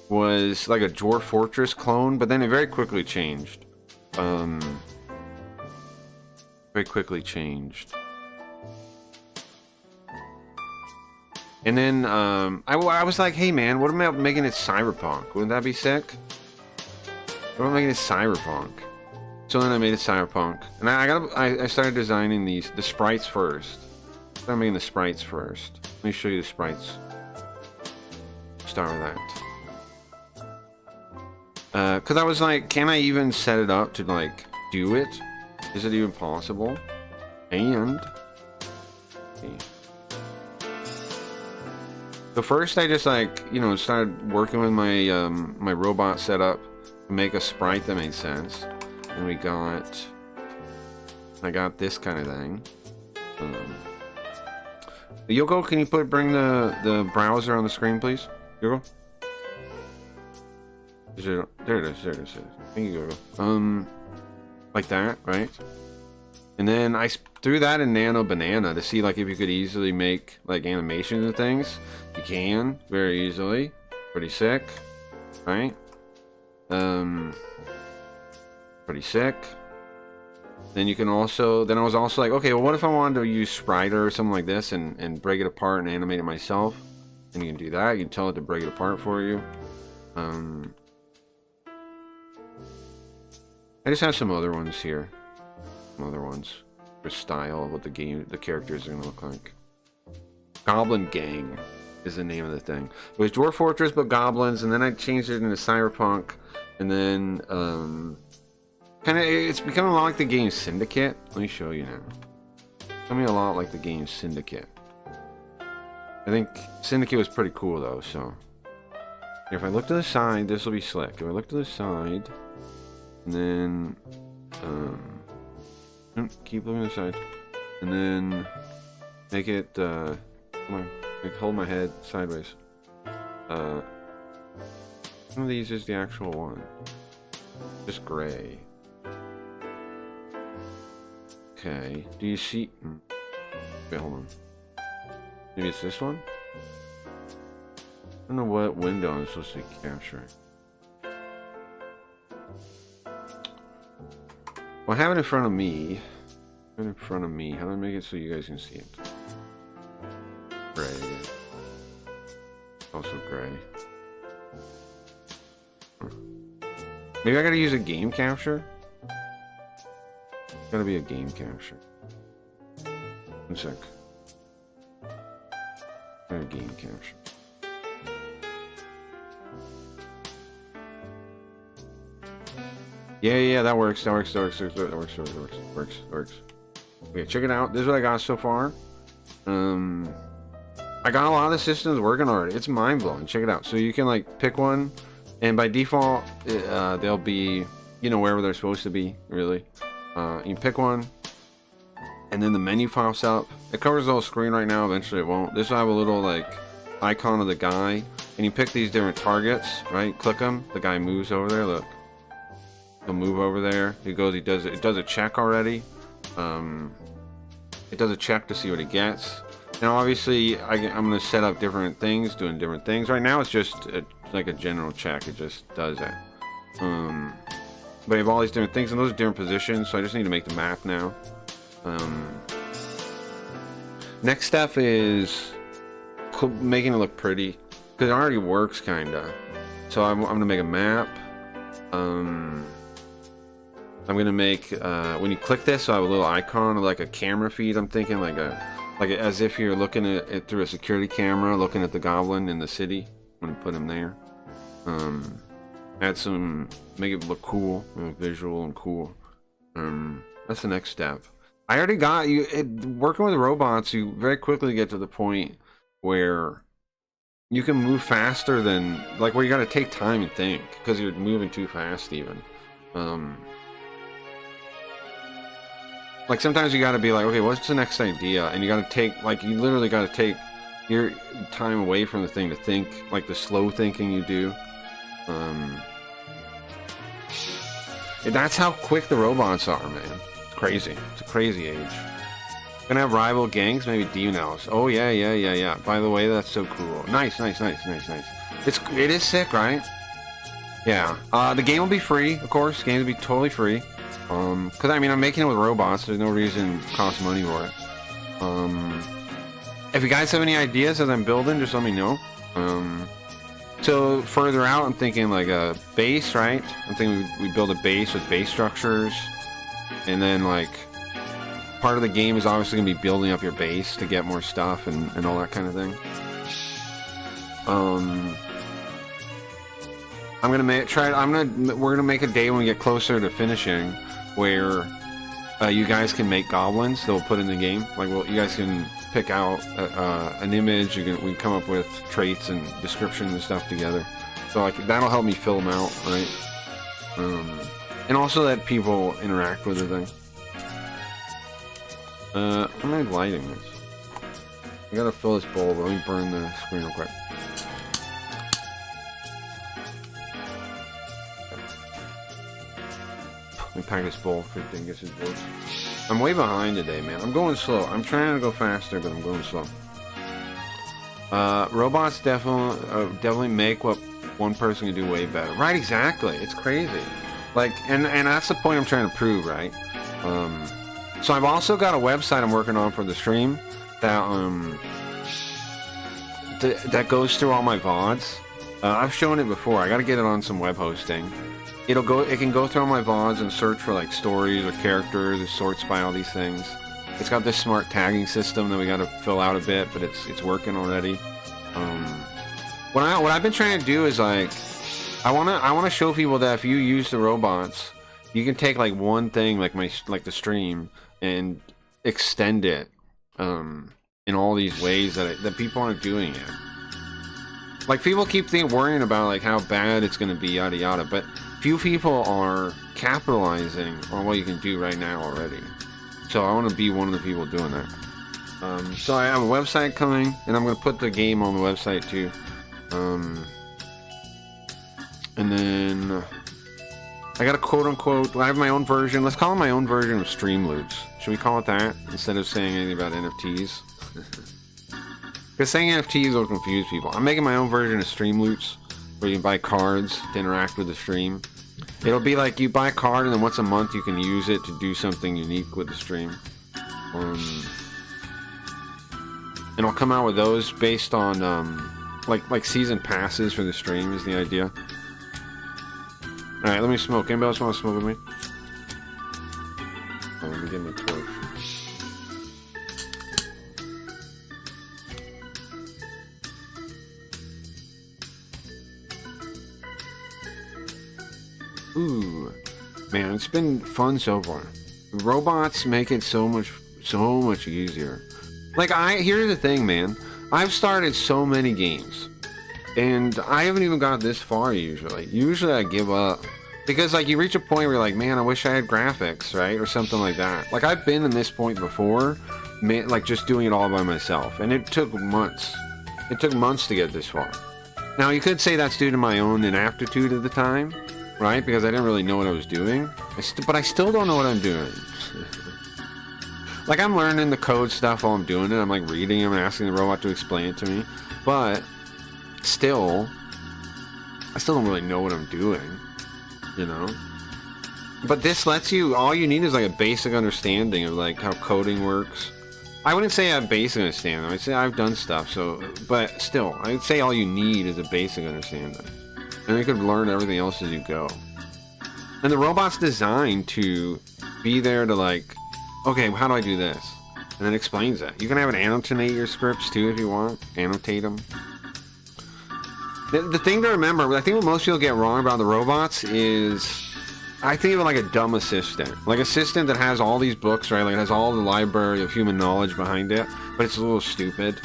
was like a Dwarf Fortress clone, but then it very quickly changed. And then I was like, hey man, what about making it cyberpunk? Wouldn't that be sick? What about making it cyberpunk? So then I made it cyberpunk, and I started designing the sprites first. I'm making the sprites first. Let me show you the sprites. Start with that. Cause I was like, can I even set it up to like do it? Is it even possible? And so first I just like, started working with my my robot setup, make a sprite that made sense. And we got, I got this kind of thing. Yoko, can you bring the browser on the screen, please? Yoko? There it is. Thank you, Yoko. Like that, right? And then I threw that in Nano Banana to see like if you could easily make like animations and things. You can very easily. Pretty sick, right? Pretty sick. Then you can also, then I was also like, okay, well, what if I wanted to use Spriter or something like this and break it apart and animate it myself? And you can do that. You can tell it to break it apart for you. I just have some other ones here. Some other ones for style of what the characters are gonna look like. Goblin Gang is the name of the thing. It was Dwarf Fortress but goblins, and then I changed it into Cyberpunk, and then it's becoming a lot like the game Syndicate. Let me show you now. It's becoming a lot like the game Syndicate. I think Syndicate was pretty cool though, so if I look to the side, this will be slick. If I look to the side, and then keep looking to the side, and then make it come on, like hold my head sideways. Some of these is the actual one, just gray. Okay, do you see? Wait, hold on. Maybe it's this one? I don't know what window I'm supposed to be capturing. Well, I have it in front of me. How do I make it so you guys can see it? Gray. Also gray. Maybe I gotta use a game capture? Gotta be a game capture. One sec. A game capture. Yeah, that works. That works. Okay, check it out. This is what I got so far. I got a lot of the systems working already. It's mind-blowing. Check it out. So you can like pick one, and by default, they'll be, you know, wherever they're supposed to be, really. You pick one, and then the menu pops up. It covers the whole screen right now. Eventually it won't. This will have a little like icon of the guy, and you pick these different targets, right? Click them. The guy moves over there. Look, he'll move over there. He goes. He does it. It does a check already. It does a check to see what it gets. Now, obviously, I'm going to set up different things, doing different things. Right now, it's just like a general check. It just does that. But you have all these different things, and those are different positions, so I just need to make the map now. Next step is making it look pretty, because it already works, kind of. So I'm going to make a map. I'm going to make, when you click this, I have a little icon of like a camera feed. I'm thinking like as if you're looking at it through a security camera, looking at the goblin in the city. I'm going to put him there. Add some, make it look cool, you know, visual and cool. That's the next step. I already got you. Working with robots, you very quickly get to the point where you can move faster than, like, where you got to take time and think because you're moving too fast, even. Like sometimes you got to be like, okay, what's the next idea? And you got to take, like, you literally got to take your time away from the thing to think, like the slow thinking you do. That's how quick the robots are, man. It's crazy. It's a crazy age. Gonna have rival gangs, maybe Demon Elves. Oh yeah. By the way, that's so cool. Nice. It is sick, right? Yeah. The game will be free, of course. The game will be totally free. Cause I mean, I'm making it with robots. There's no reason to cost money for it. If you guys have any ideas as I'm building, just let me know. So further out, I'm thinking like a base, right? I'm thinking we build a base with base structures, and then like part of the game is obviously gonna be building up your base to get more stuff and all that kind of thing. We're gonna make a day when we get closer to finishing where you guys can make goblins that we'll put in the game. Like, well, you guys can pick out an image. We can come up with traits and descriptions and stuff together. So like that'll help me fill them out, right? And also that people interact with the thing. How am I lighting this? I gotta fill this bowl, but let me burn the screen real quick. Let me pack this bowl for Dingus' voice. I'm way behind today, man. I'm going slow. I'm trying to go faster, but I'm going slow. Robots definitely make what one person can do way better. Right, exactly. It's crazy. Like, and that's the point I'm trying to prove, right? So I've also got a website I'm working on for the stream that that goes through all my VODs. I've shown it before. I got to get it on some web hosting. It can go through all my VODs and search for like stories or characters. It sorts by all these things. It's got this smart tagging system that we got to fill out a bit, but it's working already. What I've been trying to do is like, I wanna show people that if you use the robots, you can take like one thing like the stream and extend it in all these ways that people aren't doing it. Like people keep worrying about like how bad it's gonna be, yada yada, but few people are capitalizing on what you can do right now already. So I want to be one of the people doing that. So I have a website coming, and I'm going to put the game on the website too. And then I got a quote-unquote, I have my own version. Let's call it my own version of Streamloots. Should we call it that instead of saying anything about NFTs? Because saying NFTs will confuse people. I'm making my own version of Streamloots, where you can buy cards to interact with the stream. It'll be like you buy a card and then once a month you can use it to do something unique with the stream. And I'll come out with those based on like season passes for the stream is the idea. Alright, let me smoke. Anybody else want to smoke with me? Oh, let me get my torch. Ooh, man, it's been fun so far. Robots make it so much easier. Like, here's the thing, man. I've started so many games, and I haven't even got this far usually. Usually I give up. Because, like, you reach a point where you're like, man, I wish I had graphics, right? Or something like that. Like, I've been in this point before, like, just doing it all by myself. And it took months. It took months to get this far. Now, you could say that's due to my own inaptitude at the time. Right? Because I didn't really know what I was doing. But I still don't know what I'm doing. Like, I'm learning the code stuff while I'm doing it. I'm, like, reading them and asking the robot to explain it to me. But, still, I still don't really know what I'm doing. You know? But this lets you, all you need is, like, a basic understanding of, like, how coding works. I wouldn't say I have basic understanding. I'd say I've done stuff, so... But, still, I'd say all you need is a basic understanding. And you could learn everything else as you go. And the robot's designed to be there to like, okay, how do I do this? And then explains it. You can have it annotate your scripts too if you want. Annotate them. The thing to remember, I think what most people get wrong about the robots is, I think of it like a dumb assistant. Like assistant that has all these books, right? Like it has all the library of human knowledge behind it, but it's a little stupid.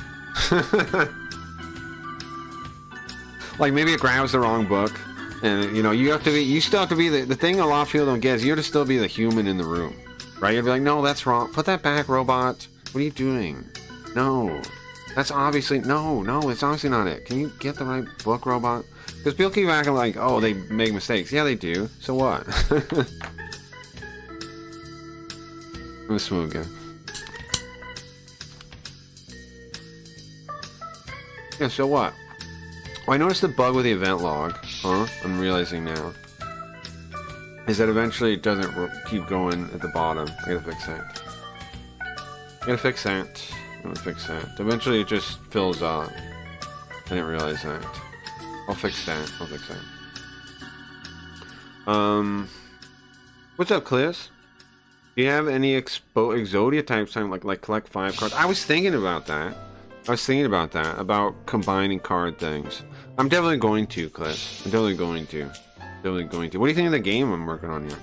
Like maybe it grabs the wrong book, and you know you still have to be the thing. A lot of people don't get is you have to still be the human in the room, right? You'd be like, no, that's wrong. Put that back, robot. What are you doing? No, that's obviously no. It's obviously not it. Can you get the right book, robot? Because people keep acting like, oh, they make mistakes. Yeah, they do. So what? I'm a smooth guy. Yeah. So what? Well, I noticed the bug with the event log, I'm realizing now, is that eventually it doesn't keep going at the bottom. I gotta fix that. Eventually it just fills up. I didn't realize that. I'll fix that. What's up, Cleus? Do you have any Exodia type time, like collect 5 cards? I was thinking about that. About combining card things. I'm definitely going to, Cliff. I'm definitely going to. What do you think of the game I'm working on here?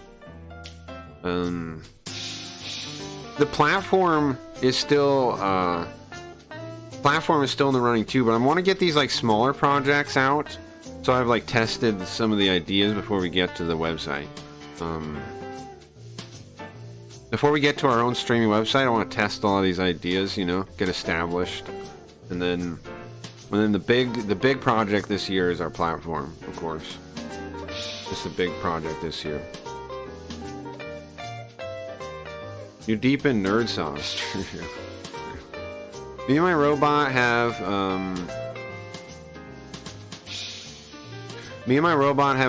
The platform is still in the running too, but I want to get these like smaller projects out So I've like tested some of the ideas before we get to the website. Before we get to our own streaming website, I want to test all of these ideas, you know, get established, and then the big project this year is our platform, of course. It's a big project this year. You're deep in nerd sauce. Me and my robot have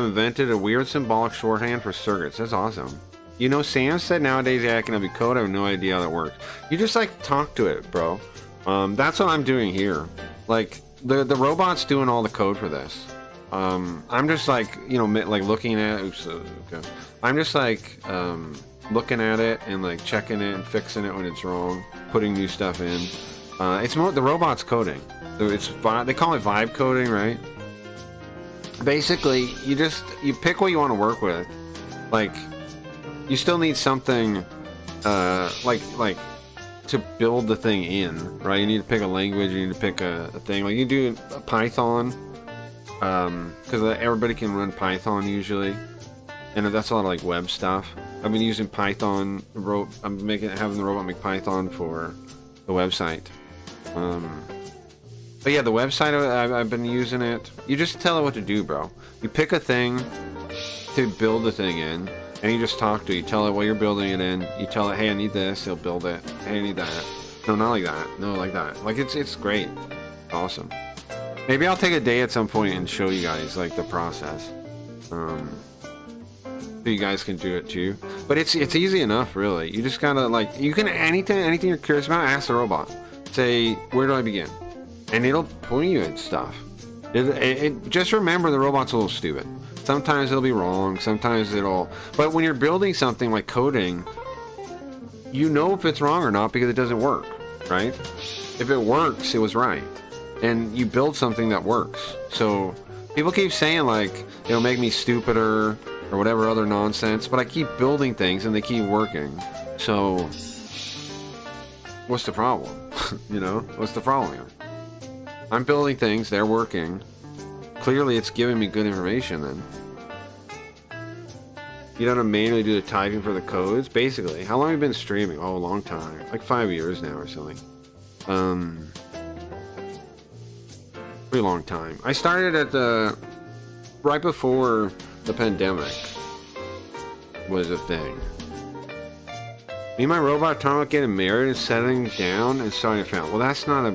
invented a weird symbolic shorthand for circuits. That's awesome. You know, Sam said nowadays AI can be code. I have no idea how that works. You just like talk to it, bro. That's what I'm doing here. Like the robot's doing all the code for this. I'm just like, you know, like looking at. Oops, okay. I'm just like looking at it and like checking it and fixing it when it's wrong, putting new stuff in. It's more the robot's coding. So they call it vibe coding, right? Basically, you pick what you want to work with. Like, you still need something like to build the thing in, right? You need to pick a language. You need to pick a thing. Like you do Python, because everybody can run Python usually, and that's a lot of like web stuff. I've been using Python. I'm having the robot make Python for the website. But yeah, the website, I've been using it. You just tell it what to do, bro. You pick a thing to build the thing in, and you just talk to it. You tell it what you're building it in. You tell it, hey, I need this. It'll build it. Hey, I need that. No, not like that. No, like that. Like, it's great. Awesome. Maybe I'll take a day at some point and show you guys, like, the process. So you guys can do it, too. But it's easy enough, really. You just gotta, like, you can, anything you're curious about, ask the robot. Say, where do I begin? And it'll point you at stuff. Just remember the robot's a little stupid. Sometimes it'll be wrong, sometimes but when you're building something like coding, you know if it's wrong or not because it doesn't work, right? If it works, it was right. And you build something that works. So people keep saying like, it'll make me stupider or whatever other nonsense, but I keep building things and they keep working. So what's the problem? You know, what's the problem here? I'm building things, they're working. Clearly it's giving me good information then. You don't have to manually do the typing for the codes? Basically. How long have you been streaming? Oh, a long time. Like 5 years now or something. Pretty long time. I started at right before the pandemic was a thing. Me and my robot talking about getting married and settling down and starting a family. Well, that's not a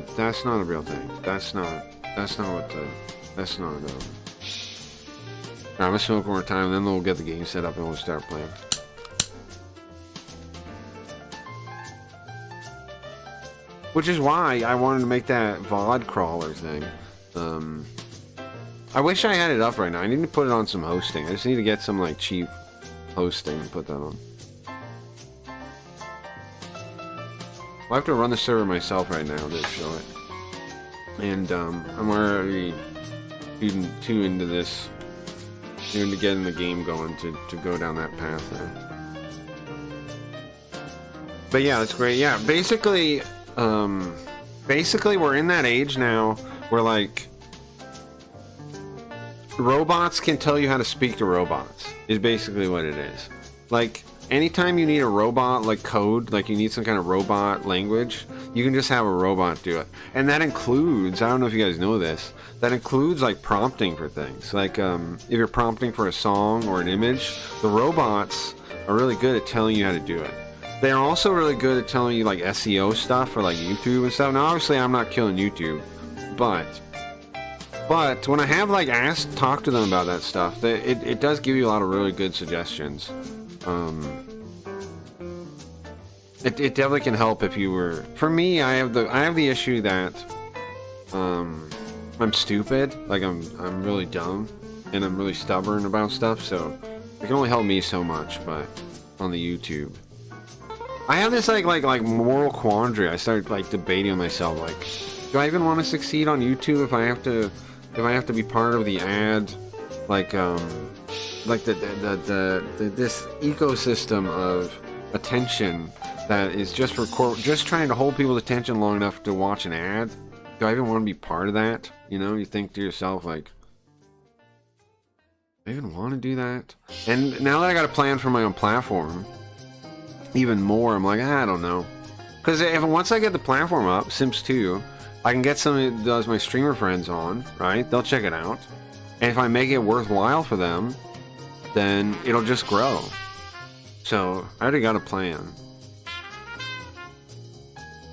real thing. That's not I'm gonna smoke one more time, and then we'll get the game set up and we'll start playing. Which is why I wanted to make that VOD crawler thing. I wish I had it up right now. I need to put it on some hosting. I just need to get some like cheap hosting and put that on. I have to run the server myself right now to show it. And I'm already too into this, into getting the game going to go down that path there. But yeah, it's great. Yeah, basically we're in that age now where like robots can tell you how to speak to robots is basically what it is. Like anytime you need a robot like code, like you need some kind of robot language, you can just have a robot do it. And that includes, I don't know if you guys know this, that includes like prompting for things. Like if you're prompting for a song or an image, the robots are really good at telling you how to do it. They're also really good at telling you like SEO stuff for like YouTube and stuff. Now obviously I'm not killing YouTube, but when I have like talked to them about that stuff, it does give you a lot of really good suggestions. It definitely can help if you were. For me, I have the issue that I'm stupid, like I'm really dumb, and I'm really stubborn about stuff. So it can only help me so much, but on the YouTube, I have this like moral quandary. I start like debating with myself, like, do I even want to succeed on YouTube if I have to be part of the ad, like this ecosystem of attention that is just trying to hold people's attention long enough to watch an ad? Do I even want to be part of that? You know, you think to yourself like, I even want to do that. And now that I got a plan for my own platform, even more, I'm like, I don't know. Because if once I get the platform up, Sims 2, I can get somebody that does my streamer friends on, right? They'll check it out. And if I make it worthwhile for them, then it'll just grow. So, I already got a plan.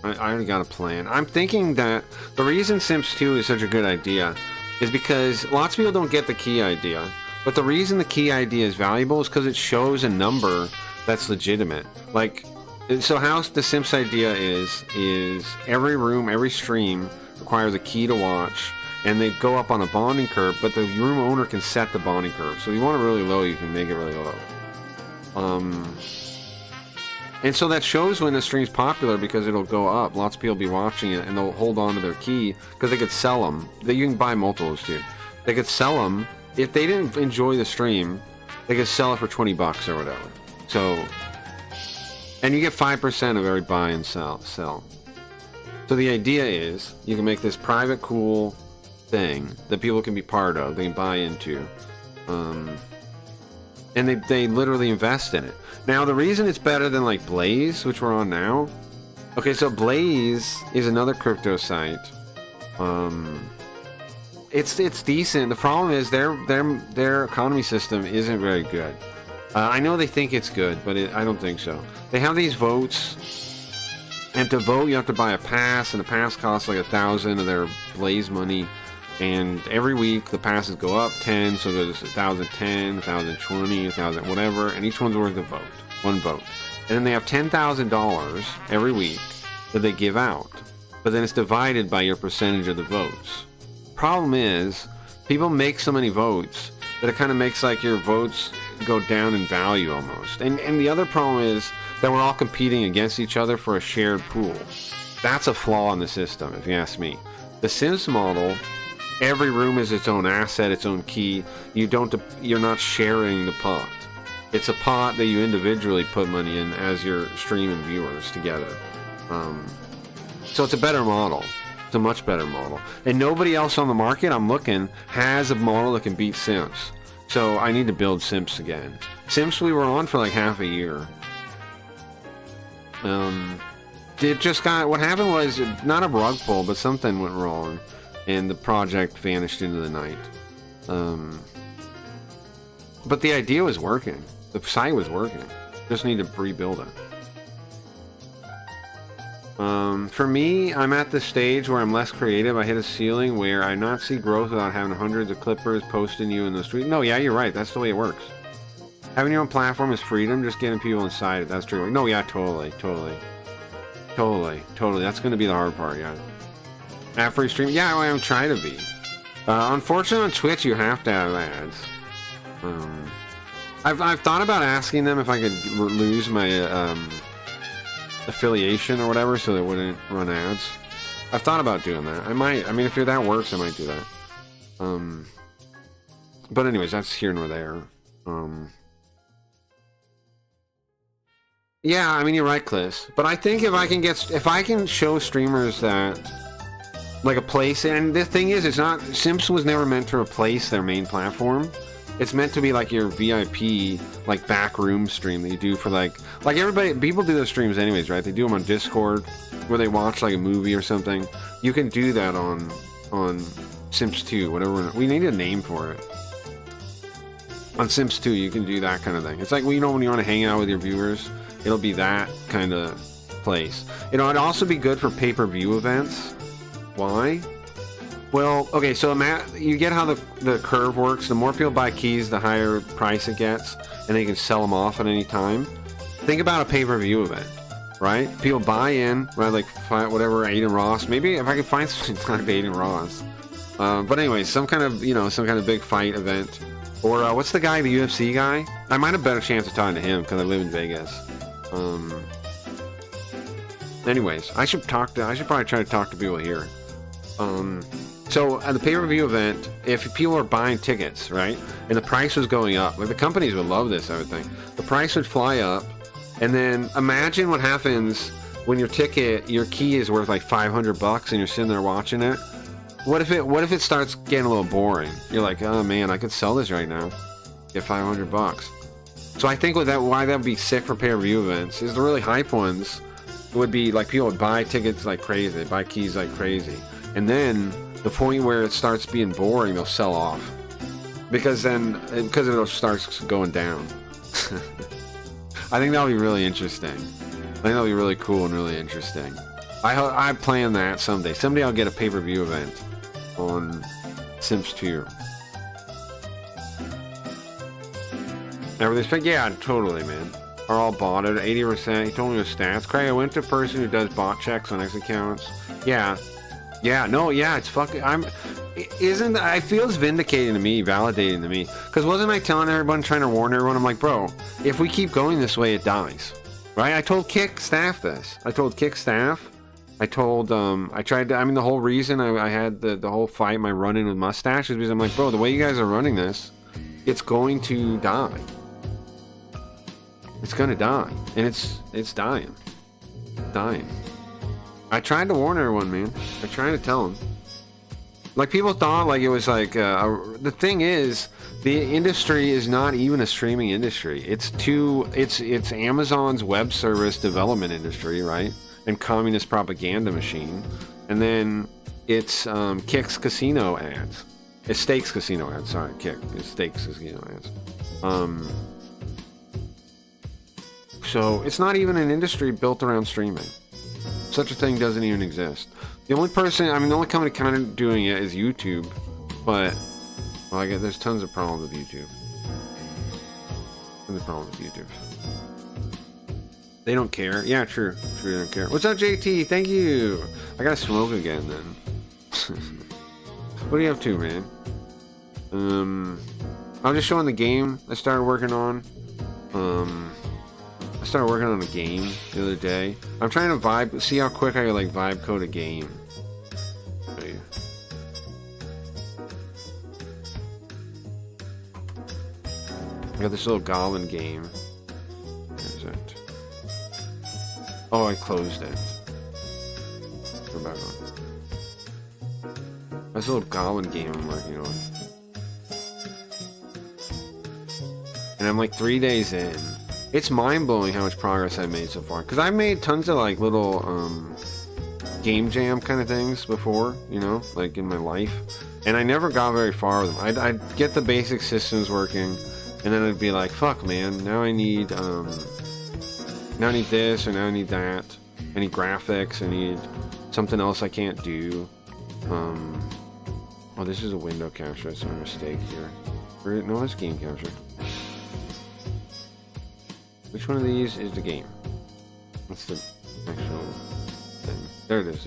I already got a plan. I'm thinking that the reason Sims 2 is such a good idea is because lots of people don't get the key idea. But the reason the key idea is valuable is because it shows a number that's legitimate. Like, so how the Sims idea is every room, every stream requires a key to watch, and they go up on a bonding curve, but the room owner can set the bonding curve. So if you want it really low, you can make it really low. And so that shows when the stream's popular because it'll go up. Lots of people will be watching it, and they'll hold on to their key because they could sell them. You can buy multiples too. They could sell them. If they didn't enjoy the stream, they could sell it for 20 bucks or whatever. So, and you get 5% of every buy and sell. So the idea is you can make this private, cool thing that people can be part of, they can buy into, and they literally invest in it. Now, the reason it's better than like Blaze, which we're on now, okay, so Blaze is another crypto site. It's decent. The problem is their economy system isn't very good. I know they think it's good, but I don't think so. They have these votes, and to vote you have to buy a pass, and the pass costs like 1,000 of their Blaze money. And every week the passes go up 10, so there's 1,010, 1,020, 1,000 whatever, and each one's worth a vote, one vote. And then they have $10,000 every week that they give out, but then it's divided by your percentage of the votes. Problem is, people make so many votes that it kind of makes like your votes go down in value almost. And the other problem is that we're all competing against each other for a shared pool. That's a flaw in the system, if you ask me. The Sims model, every room is its own asset, its own key. You're not sharing the pot. It's a pot that you individually put money in as your stream and viewers together. So it's a better model. It's a much better model. And nobody else on the market, I'm looking, has a model that can beat Sims. So I need to build Sims again. Sims we were on for like half a year. It just got, what happened was, not a rug pull, but something went wrong. And the project vanished into the night. But the idea was working. The site was working. Just need to rebuild it. For me, I'm at the stage where I'm less creative. I hit a ceiling where I not see growth without having hundreds of clippers posting you in the street. No, yeah, you're right. That's the way it works. Having your own platform is freedom. Just getting people inside it. That's true. No, yeah, totally. That's going to be the hard part, yeah. After you stream, yeah, I'm trying to be. Unfortunately, on Twitch, you have to have ads. I've thought about asking them if I could lose my affiliation or whatever, so they wouldn't run ads. I've thought about doing that. I might. I mean, if that works, I might do that. But anyways, that's here nor there. Yeah, I mean, you're right, Cliff. But I think if I can show streamers that, like, a place, and the thing is, it's not, Sims was never meant to replace their main platform. It's meant to be like your VIP, like, backroom stream that you do for like everybody, people do those streams anyways, right? They do them on Discord, where they watch like a movie or something. You can do that on Sims 2, whatever. We need a name for it. On Sims 2, you can do that kind of thing. It's like, well, you know, when you want to hang out with your viewers, it'll be that kind of place. You know, it'd also be good for pay-per-view events. Why? Well, okay, so you get how the curve works. The more people buy keys, the higher price it gets, and they can sell them off at any time. Think about a pay-per-view event, right? People buy in, right, like whatever, Aiden Ross. Maybe if I can find something like Aiden Ross. But anyway, some kind of big fight event. Or what's the guy, the UFC guy? I might have a better chance of talking to him because I live in Vegas. Anyways, I should probably try to talk to people here. So at the pay-per-view event, if people are buying tickets, right, and the price was going up, like the companies would love this, I would think. The price would fly up, and then imagine what happens when your key is worth like $500 and you're sitting there watching it. What if it starts getting a little boring? You're like, oh man, I could sell this right now. Get $500. So I think with that, why that would be sick for pay-per-view events is the really hype ones would be like people would buy tickets like crazy, buy keys like crazy, and then the point where it starts being boring, they'll sell off because it starts going down. I think that'll be really interesting. I think that'll be really cool and really interesting. I plan that someday. Someday I'll get a pay-per-view event on Sims 2. Everything's yeah, totally, man. Are all botted 80%. He told me the stats. Craig, I went to a person who does bot checks on X accounts. Yeah, no, yeah, it's fucking. I feel it's vindicating to me, validating to me. Because wasn't I telling everyone, trying to warn everyone? I'm like, bro, if we keep going this way, it dies, right? I told Kick staff this. I told Kick staff. I told I tried to. I mean, the whole reason I had the whole fight, my run-in with Mustache, is because I'm like, bro, the way you guys are running this, it's going to die. It's gonna die, and it's dying. I tried to warn everyone, man. I tried to tell them. Like, people thought like it was like the thing is, the industry is not even a streaming industry. It's Amazon's web service development industry, right? And communist propaganda machine, and then it's Kick's casino ads. It's Stakes casino ads. Sorry, Kick. It's Stakes casino ads. So it's not even an industry built around streaming. Such a thing doesn't even exist. The only person, I mean, the only company kind of doing it is YouTube, but well, I guess there's tons of problems with YouTube. Tons of problems with YouTube. They don't care. Yeah, true. They don't care. What's up, JT? Thank you. I gotta smoke again then. What are you up to, man? I'm just showing the game I started working on. I started working on a game the other day. I'm trying to see how quick I can like vibe code a game. I got this little goblin game. Where is it? Oh, I closed it. Go back on. That's a little goblin game I'm working on. And I'm like 3 days in. It's mind-blowing how much progress I've made so far. Because I've made tons of like little game jam kind of things before, you know, like in my life. And I never got very far with them. I'd get the basic systems working, and then I'd be like, fuck, man, now I need this, or now I need that. I need graphics, I need something else I can't do. Oh, this is a window capture, that's my mistake here. No, it's game capture. Which one of these is the game? What's the actual thing? There it is,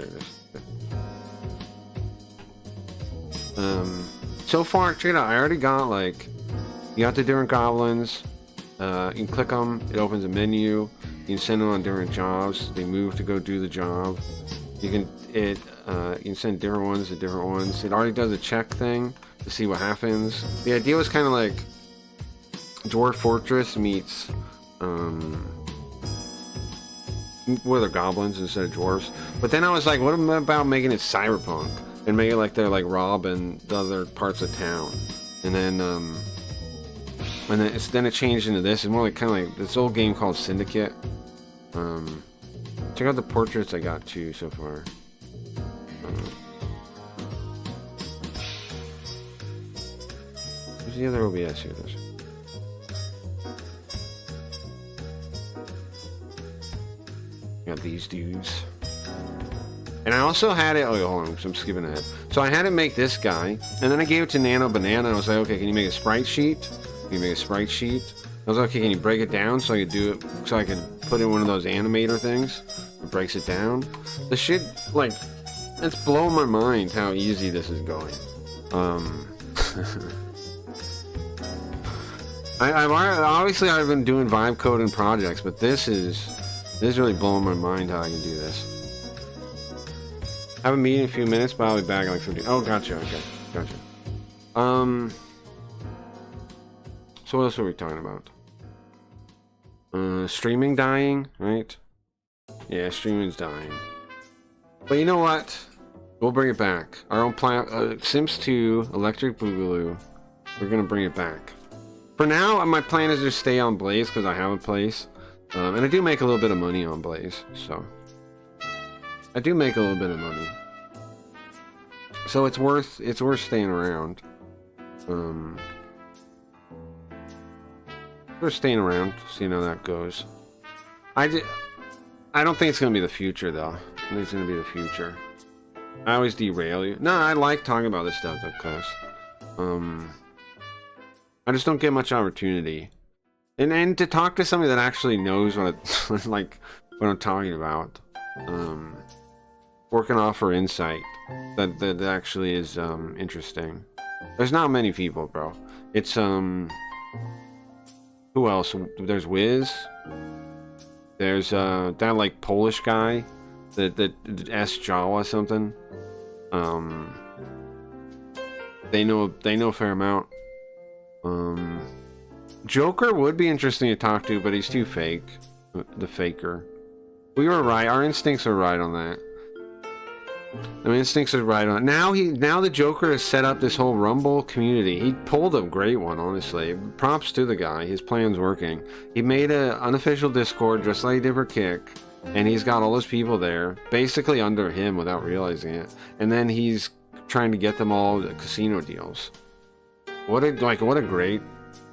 so far, check it out, I already got like, you got the different goblins, you can click them, it opens a menu, you can send them on different jobs, they move to go do the job, you can send different ones to different ones, it already does a check thing to see what happens. The idea was kind of like Dwarf Fortress meets where they're goblins instead of dwarves. But then I was like, what about making it cyberpunk and make it like they're like robbing the other parts of town, and then it changed into this. It's more like kind of like this old game called Syndicate. Check out the portraits I got too so far. Where's the other OBS here? This. Got these dudes. And I also had it, oh, hold on, I'm skipping ahead. So I had to make this guy, and then I gave it to Nano Banana, and I was like, okay, can you make a sprite sheet? Can you make a sprite sheet? I was like, okay, can you break it down so I could do it, so I could put in one of those animator things? It breaks it down. The shit, like, it's blowing my mind how easy this is going. Obviously I've been doing vibe coding projects, but this is really blowing my mind how I can do this. I have a meeting in a few minutes, but I'll be back in like 15. Oh, gotcha. Okay, gotcha. So what else are we talking about? Streaming dying, right? Yeah, streaming's dying. But you know what? We'll bring it back. Our own Sims 2, Electric Boogaloo. We're gonna bring it back. For now, my plan is to stay on Blaze because I have a place. And I do make a little bit of money on Blaze, so... I do make a little bit of money. So it's worth staying around. We're staying around, seeing how that goes. I don't think it's gonna be the future though. I think it's gonna be the future. I always derail you. No, I like talking about this stuff, of course. I just don't get much opportunity. And to talk to somebody that actually knows what like what I'm talking about. Working off her insight. That actually is interesting. There's not many people, bro. It's who else? There's Wiz. There's that like Polish guy, that S Jawa something. They know a fair amount. Joker would be interesting to talk to, but he's too fake. The faker. We were right. Our instincts are right on that. My instincts are right on. Now the Joker has set up this whole Rumble community. He pulled a great one, honestly. Props to the guy. His plan's working. He made an unofficial Discord just like he did for Kick, and he's got all those people there, basically under him without realizing it. And then he's trying to get them all casino deals. What a great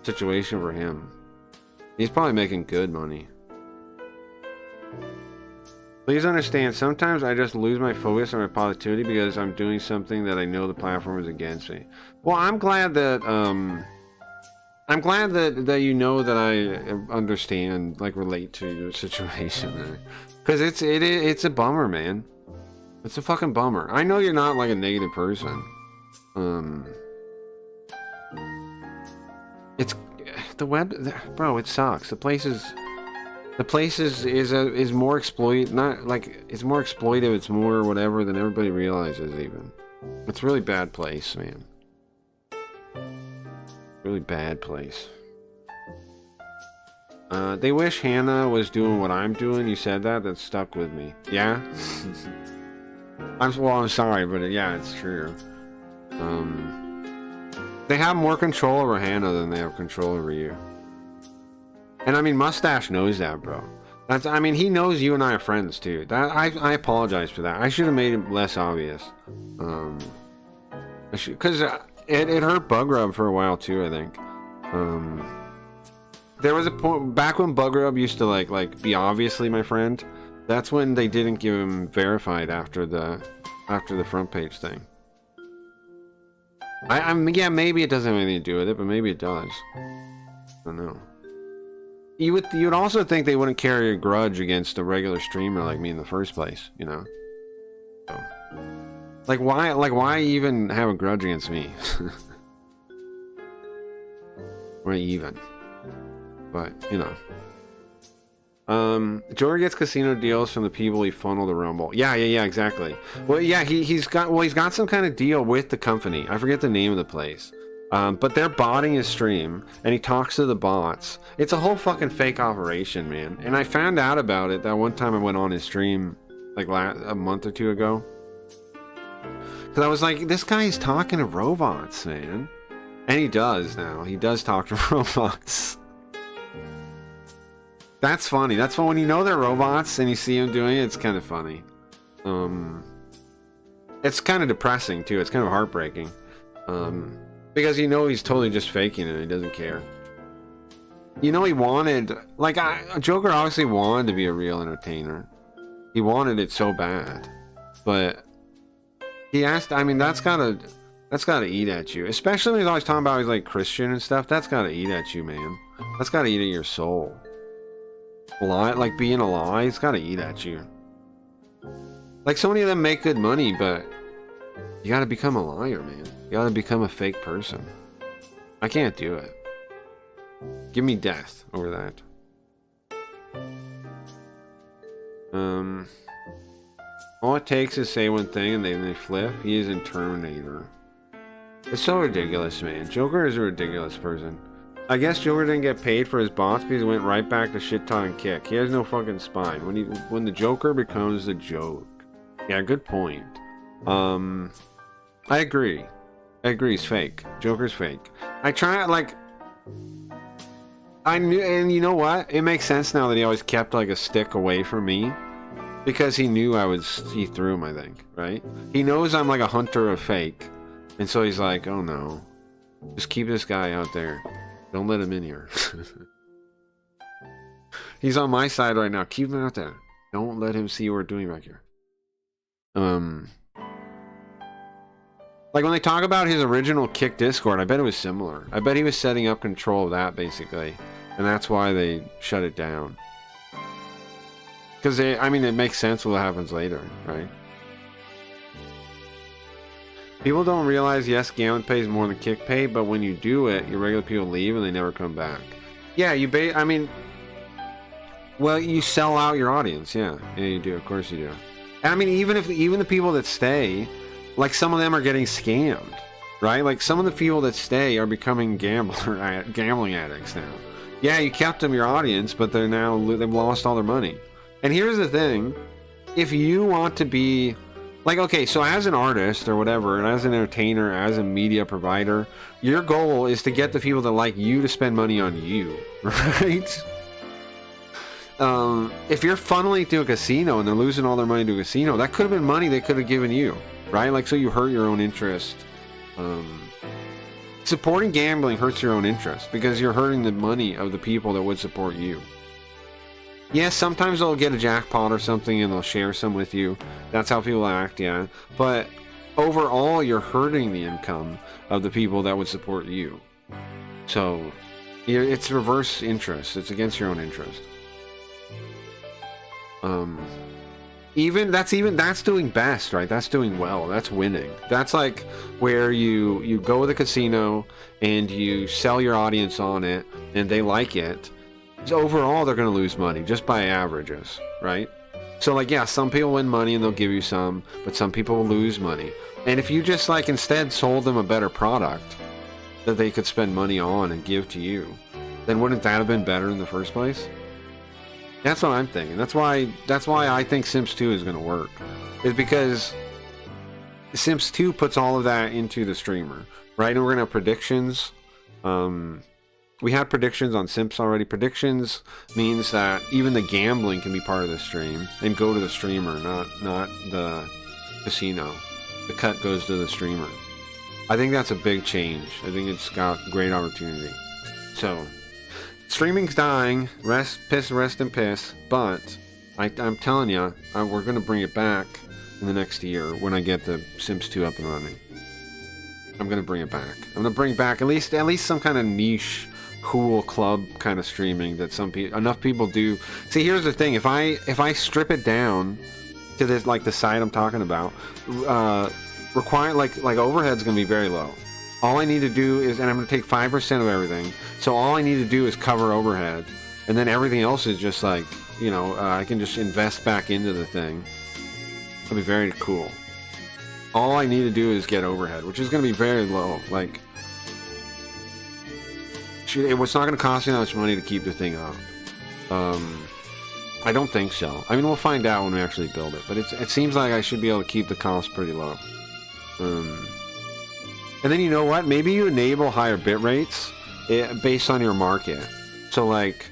situation for him. He's probably making good money. Please understand, sometimes I just lose my focus and my positivity because I'm doing something that I know the platform is against me. Well, I'm glad that you know that I understand, like, relate to your situation, because it's a bummer, man. It's a fucking bummer. I know you're not like a negative person. It's the web, bro. It sucks. The place is more it's more exploitive, it's more whatever than everybody realizes even. It's a really bad place, man. Really bad place. They wish Hannah was doing what I'm doing. You said that stuck with me. Yeah? I'm sorry, but yeah, it's true. They have more control over Hannah than they have control over you. And I mean, Mustache knows that, bro. He knows you and I are friends too. I apologize for that. I should have made it less obvious. Because it hurt Bugrub for a while too, I think. There was a point back when Bugrub used to like be obviously my friend. That's when they didn't give him verified after the front page thing. Yeah, maybe it doesn't have anything to do with it, but maybe it does. I don't know. You would also think they wouldn't carry a grudge against a regular streamer like me in the first place, you know? So, why even have a grudge against me? Why even? But, you know. Joker gets casino deals from the people he funneled to Rumble. Yeah, exactly. Well, yeah, he's got some kind of deal with the company. I forget the name of the place. But they're botting his stream, and he talks to the bots. It's a whole fucking fake operation, man. And I found out about it that one time I went on his stream, like a month or two ago. Because I was like, this guy's talking to robots, man. And he does now. He does talk to robots. That's funny. That's fun when you know they're robots and you see him doing it. It's kind of funny. It's kind of depressing too. It's kind of heartbreaking. Because you know he's totally just faking it. He doesn't care. You know he wanted, like, Joker obviously wanted to be a real entertainer. He wanted it so bad, but he asked. I mean, that's gotta eat at you. Especially when he's always talking about he's like Christian and stuff. That's gotta eat at you, man. That's gotta eat at your soul. Like being a lie, it's gotta eat at you. Like, so many of them make good money, but you gotta become a liar, man. You gotta become a fake person. I can't do it. Give me death over that. All it takes is say one thing and they flip. He is in Terminator. It's so ridiculous, man. Joker is a ridiculous person. I guess Joker didn't get paid for his bots because he went right back to shit talking Kick. He has no fucking spine. When the Joker becomes the joke. Yeah, good point. I agree. He's fake. Joker's fake. I try, like, I knew, and you know what? It makes sense now that he always kept like a stick away from me. Because he knew I would see through him, I think, right? He knows I'm like a hunter of fake. And so he's like, oh no. Just keep this guy out there. Don't let him in here. He's on my side right now. Keep him out there. Don't let him see what we're doing back here. Like when they talk about his original Kick Discord, I bet it was similar. I bet he was setting up control of that basically. And that's why they shut it down. Because, I mean, it makes sense what happens later, right? People don't realize, yes, gambling pays more than Kick pay, but when you do it, your regular people leave and they never come back. Yeah, I mean, well, you sell out your audience, yeah. Yeah, you do, of course you do. And I mean, even the people that stay, like some of them are getting scammed, right? Like some of the people that stay are becoming gambling addicts now. Yeah, you kept them your audience, but they've lost all their money. And here's the thing, if you want to be, like, okay, so as an artist or whatever, and as an entertainer, as a media provider, your goal is to get the people that like you to spend money on you, right? If you're funneling to a casino and they're losing all their money to a casino, that could have been money they could have given you, right? Like, so you hurt your own interest. Supporting gambling hurts your own interest because you're hurting the money of the people that would support you. Yes, sometimes they'll get a jackpot or something and they'll share some with you. That's how people act, yeah. But overall, you're hurting the income of the people that would support you. So, it's reverse interest. It's against your own interest. That's doing best, right? That's doing well. That's winning. That's like where you go to the casino and you sell your audience on it and they like it. Overall, they're going to lose money just by averages, right? So, like, yeah, some people win money and they'll give you some, but some people will lose money. And if you just, like, instead sold them a better product that they could spend money on and give to you, then wouldn't that have been better in the first place? That's what I'm thinking. That's why I think Sims 2 is going to work. Is because Sims 2 puts all of that into the streamer, right? And we're going to have predictions. We had predictions on Simps already. Predictions means that even the gambling can be part of the stream and go to the streamer, not the casino. The cut goes to the streamer. I think that's a big change. I think it's got great opportunity. So, streaming's dying. Rest in piss. But I'm telling you, we're going to bring it back in the next year when I get the Sims 2 up and running. I'm going to bring it back. I'm going to bring back at least some kind of niche, cool club kind of streaming that enough people do. See, here's the thing: if I strip it down to this, like the site I'm talking about, require like overhead's gonna be very low. All I need to do is, and I'm gonna take 5% of everything. So all I need to do is cover overhead, and then everything else is just like, you know, I can just invest back into the thing. It'll be very cool. All I need to do is get overhead, which is gonna be very low. Like, it's not going to cost me that much money to keep the thing up. I don't think so. I mean, we'll find out when we actually build it. But it seems like I should be able to keep the cost pretty low. And then you know what? Maybe you enable higher bit rates based on your market. So, like,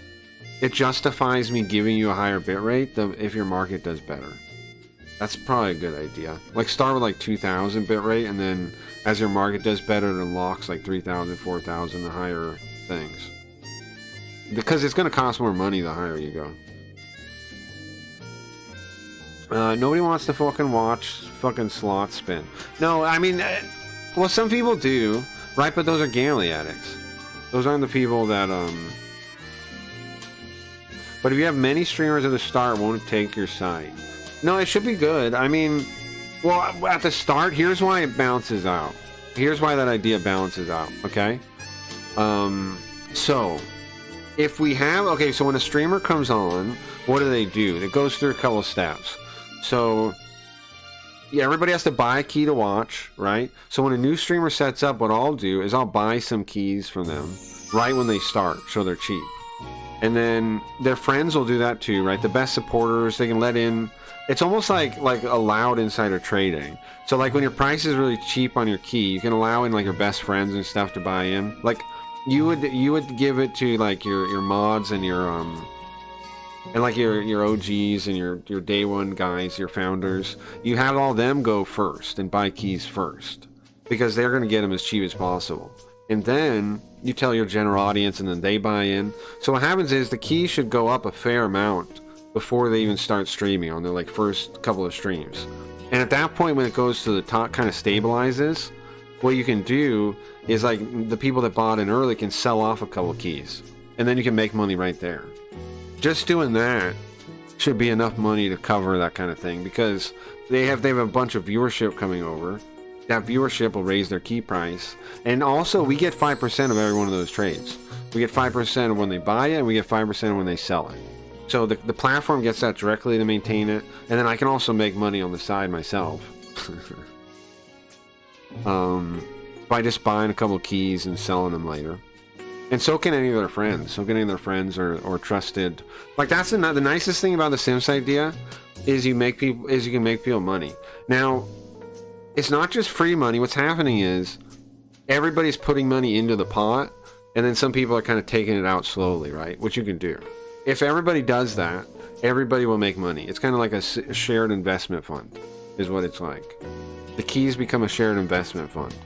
it justifies me giving you a higher bit rate if your market does better. That's probably a good idea. Like, start with like 2,000 bit rate, and then as your market does better, it unlocks like 3,000, 4,000, the higher things. Because it's going to cost more money the higher you go. Nobody wants to fucking watch fucking slot spin. No, I mean, well, some people do, right? But those are gambling addicts. Those aren't the people that, But if you have many streamers at the start, won't it take your site? No, it should be good. I mean, well, at the start, here's why it balances out. Here's why that idea balances out, okay? So if we have, okay, so when a streamer comes on, what do? It goes through a couple of steps. So yeah, everybody has to buy a key to watch, right? So when a new streamer sets up, what I'll do is I'll buy some keys from them right when they start, so they're cheap. And then their friends will do that too, right? The best supporters, they can let in. It's almost like allowed insider trading. So like when your price is really cheap on your key, you can allow in like your best friends and stuff to buy in. Like you would give it to like your mods and your and like your OGs and your day one guys, your founders. You have all them go first and buy keys first because they're going to get them as cheap as possible. And then you tell your general audience and then they buy in. So what happens is the keys should go up a fair amount before they even start streaming on their like first couple of streams. And at that point, when it goes to the top, kind of stabilizes, what you can do is like the people that bought in early can sell off a couple of keys and then you can make money right there. Just doing that should be enough money to cover that kind of thing because they have a bunch of viewership coming over. That viewership will raise their key price. And also we get 5% of every one of those trades. We get 5% of when they buy it and we get 5% of when they sell it. So the platform gets that directly to maintain it. And then I can also make money on the side myself. By just buying a couple of keys and selling them later. And so can any of their friends. So can any of their friends or trusted. Like that's the nicest thing about the Sims idea is you can make people money. Now, it's not just free money. What's happening is everybody's putting money into the pot and then some people are kind of taking it out slowly, right? Which you can do. If everybody does that, everybody will make money. It's kind of like a shared investment fund is what it's like. The keys become a shared investment fund.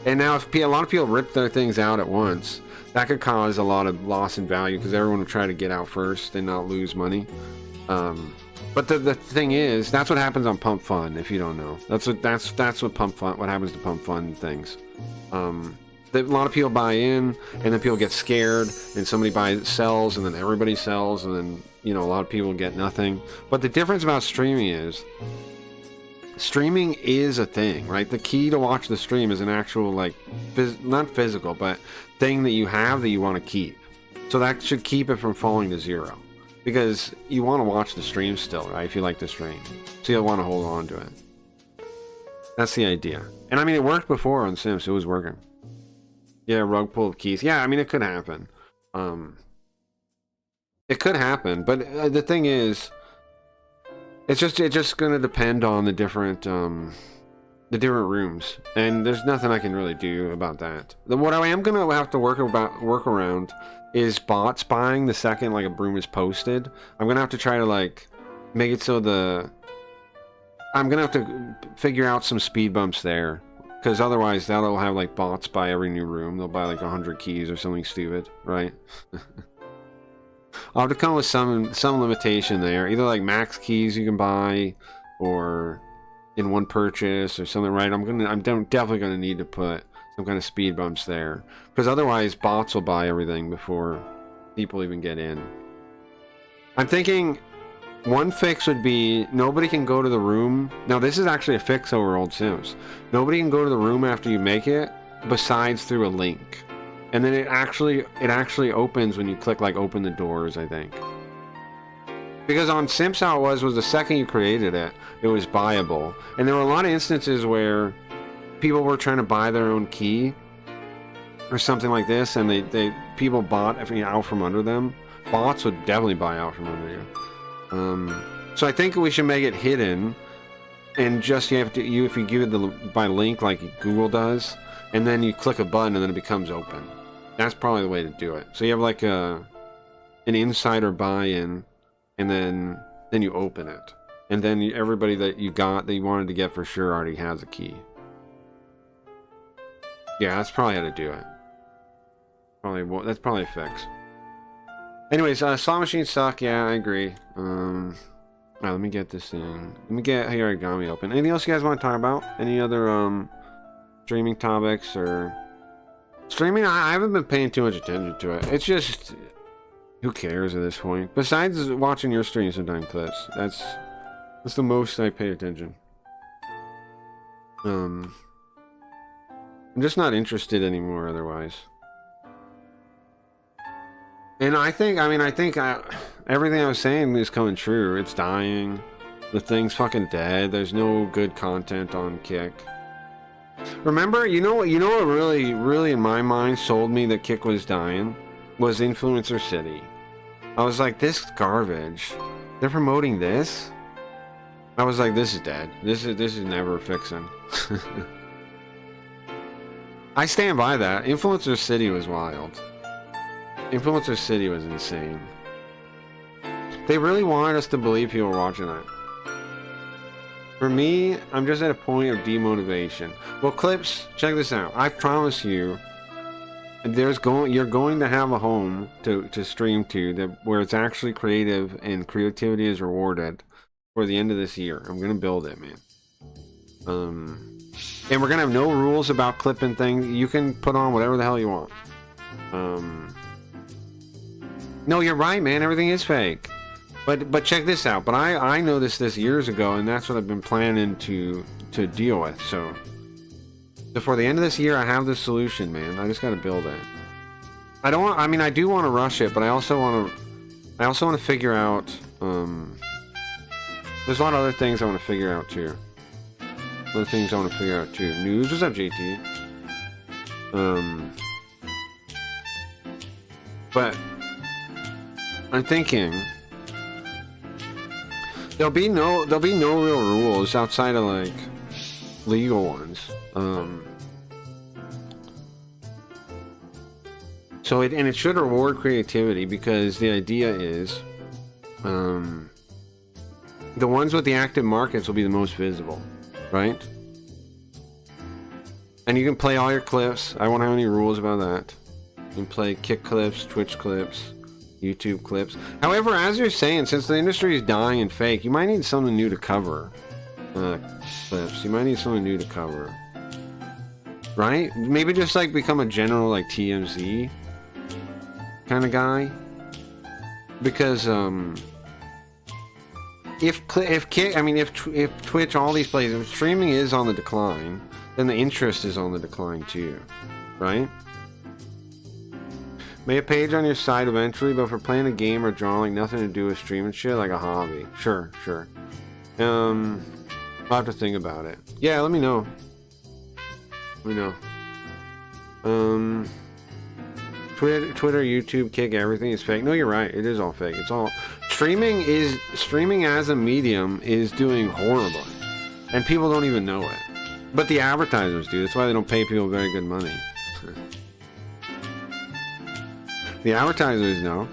And now if a lot of people rip their things out at once, that could cause a lot of loss in value because everyone will try to get out first and not lose money. But the thing is, that's what happens on Pump Fun. If you don't know, that's what Pump Fun. What happens to Pump Fun things? A lot of people buy in, and then people get scared, and somebody sells, and then everybody sells, and then a lot of people get nothing. But the difference about streaming is, streaming is a thing, right? The key to watch the stream is an actual not physical, but thing that you have that you want to keep. So that should keep it from falling to zero. Because you want to watch the stream still, right? If you like the stream. So you'll want to hold on to it. That's the idea. And I mean, it worked before on Sims. It was working. Yeah, rug pull of keys. Yeah, I mean, it could happen. It could happen. But the thing is, it's just going to depend on the different rooms. And there's nothing I can really do about that. What I am going to have to work around is bots buying the second like a broom is posted. I'm gonna have to try to make it so I'm gonna have to figure out some speed bumps there, because otherwise that'll have like bots buy every new room. They'll buy like 100 keys or something stupid, right? I'll have to come with some limitation there, either like max keys you can buy or in one purchase or something, right? I'm definitely gonna need to put some kind of speed bumps there, because otherwise bots will buy everything before people even get in. I'm thinking one fix would be nobody can go to the room. Now this is actually a fix over old Sims. Nobody can go to the room after you make it besides through a link, and then it actually opens when you click like open the doors, I think. Because on Sims how it was the second you created it, it was buyable, and there were a lot of instances where people were trying to buy their own key or something like this, and people bought out from under them. Bots would definitely buy out from under you. So I think we should make it hidden, and just if you give it by link like Google does, and then you click a button and then it becomes open. That's probably the way to do it. So you have like an insider buy-in, and then you open it, and then everybody that you wanted to get for sure already has a key. Yeah, that's probably how to do it. That's probably a fix. Anyways, slot machines suck. Yeah, I agree. Alright, let me get this thing. Let me get Origami open. Anything else you guys want to talk about? Any other streaming topics or streaming? I haven't been paying too much attention to it. It's just, who cares at this point? Besides watching your streams sometimes, clips. That's the most I pay attention. I'm just not interested anymore otherwise. And I think everything I was saying is coming true. It's dying. The thing's fucking dead. There's no good content on Kick. Remember, you know what really in my mind sold me that Kick was dying? Was Influencer City. I was like, this garbage. They're promoting this? I was like, this is dead. This is never fixing. I stand by that. Influencer City was wild. Influencer City was insane. They really wanted us to believe people were watching that. For me, I'm just at a point of demotivation. Well, Clips, check this out. I promise you, you're going to have a home to stream to where it's actually creative and creativity is rewarded for the end of this year. I'm gonna build it, man. And we're gonna have no rules about clipping things. You can put on whatever the hell you want. No, you're right, man. Everything is fake. But check this out. But I noticed this years ago, and that's what I've been planning to deal with. So before the end of this year, I have the solution, man. I just got to build it. I don't want. I mean, I do want to rush it, but I also want to figure out. There's a lot of other things I want to figure out too. Other things I want to figure out too. News. What's up, JT? But I'm thinking there'll be no real rules outside of like legal ones. So it should reward creativity, because the idea is the ones with the active markets will be the most visible, right? And you can play all your clips. I won't have any rules about that. You can play Kick clips, Twitch clips, YouTube clips. However, as you're saying, since the industry is dying and fake, you might need something new to cover clips. You might need something new to cover, right? Maybe just like become a general like TMZ kind of guy, because if Twitch, all these places, if streaming is on the decline, then the interest is on the decline too, right? May a page on your site eventually, but for playing a game or drawing, nothing to do with streaming shit, like a hobby. Sure. I'll have to think about it. Yeah, let me know. Twitter, YouTube, Kick, everything is fake. No, you're right. It is all fake. It's all streaming as a medium is doing horribly, and people don't even know it. But the advertisers do. That's why they don't pay people very good money. The advertisers know.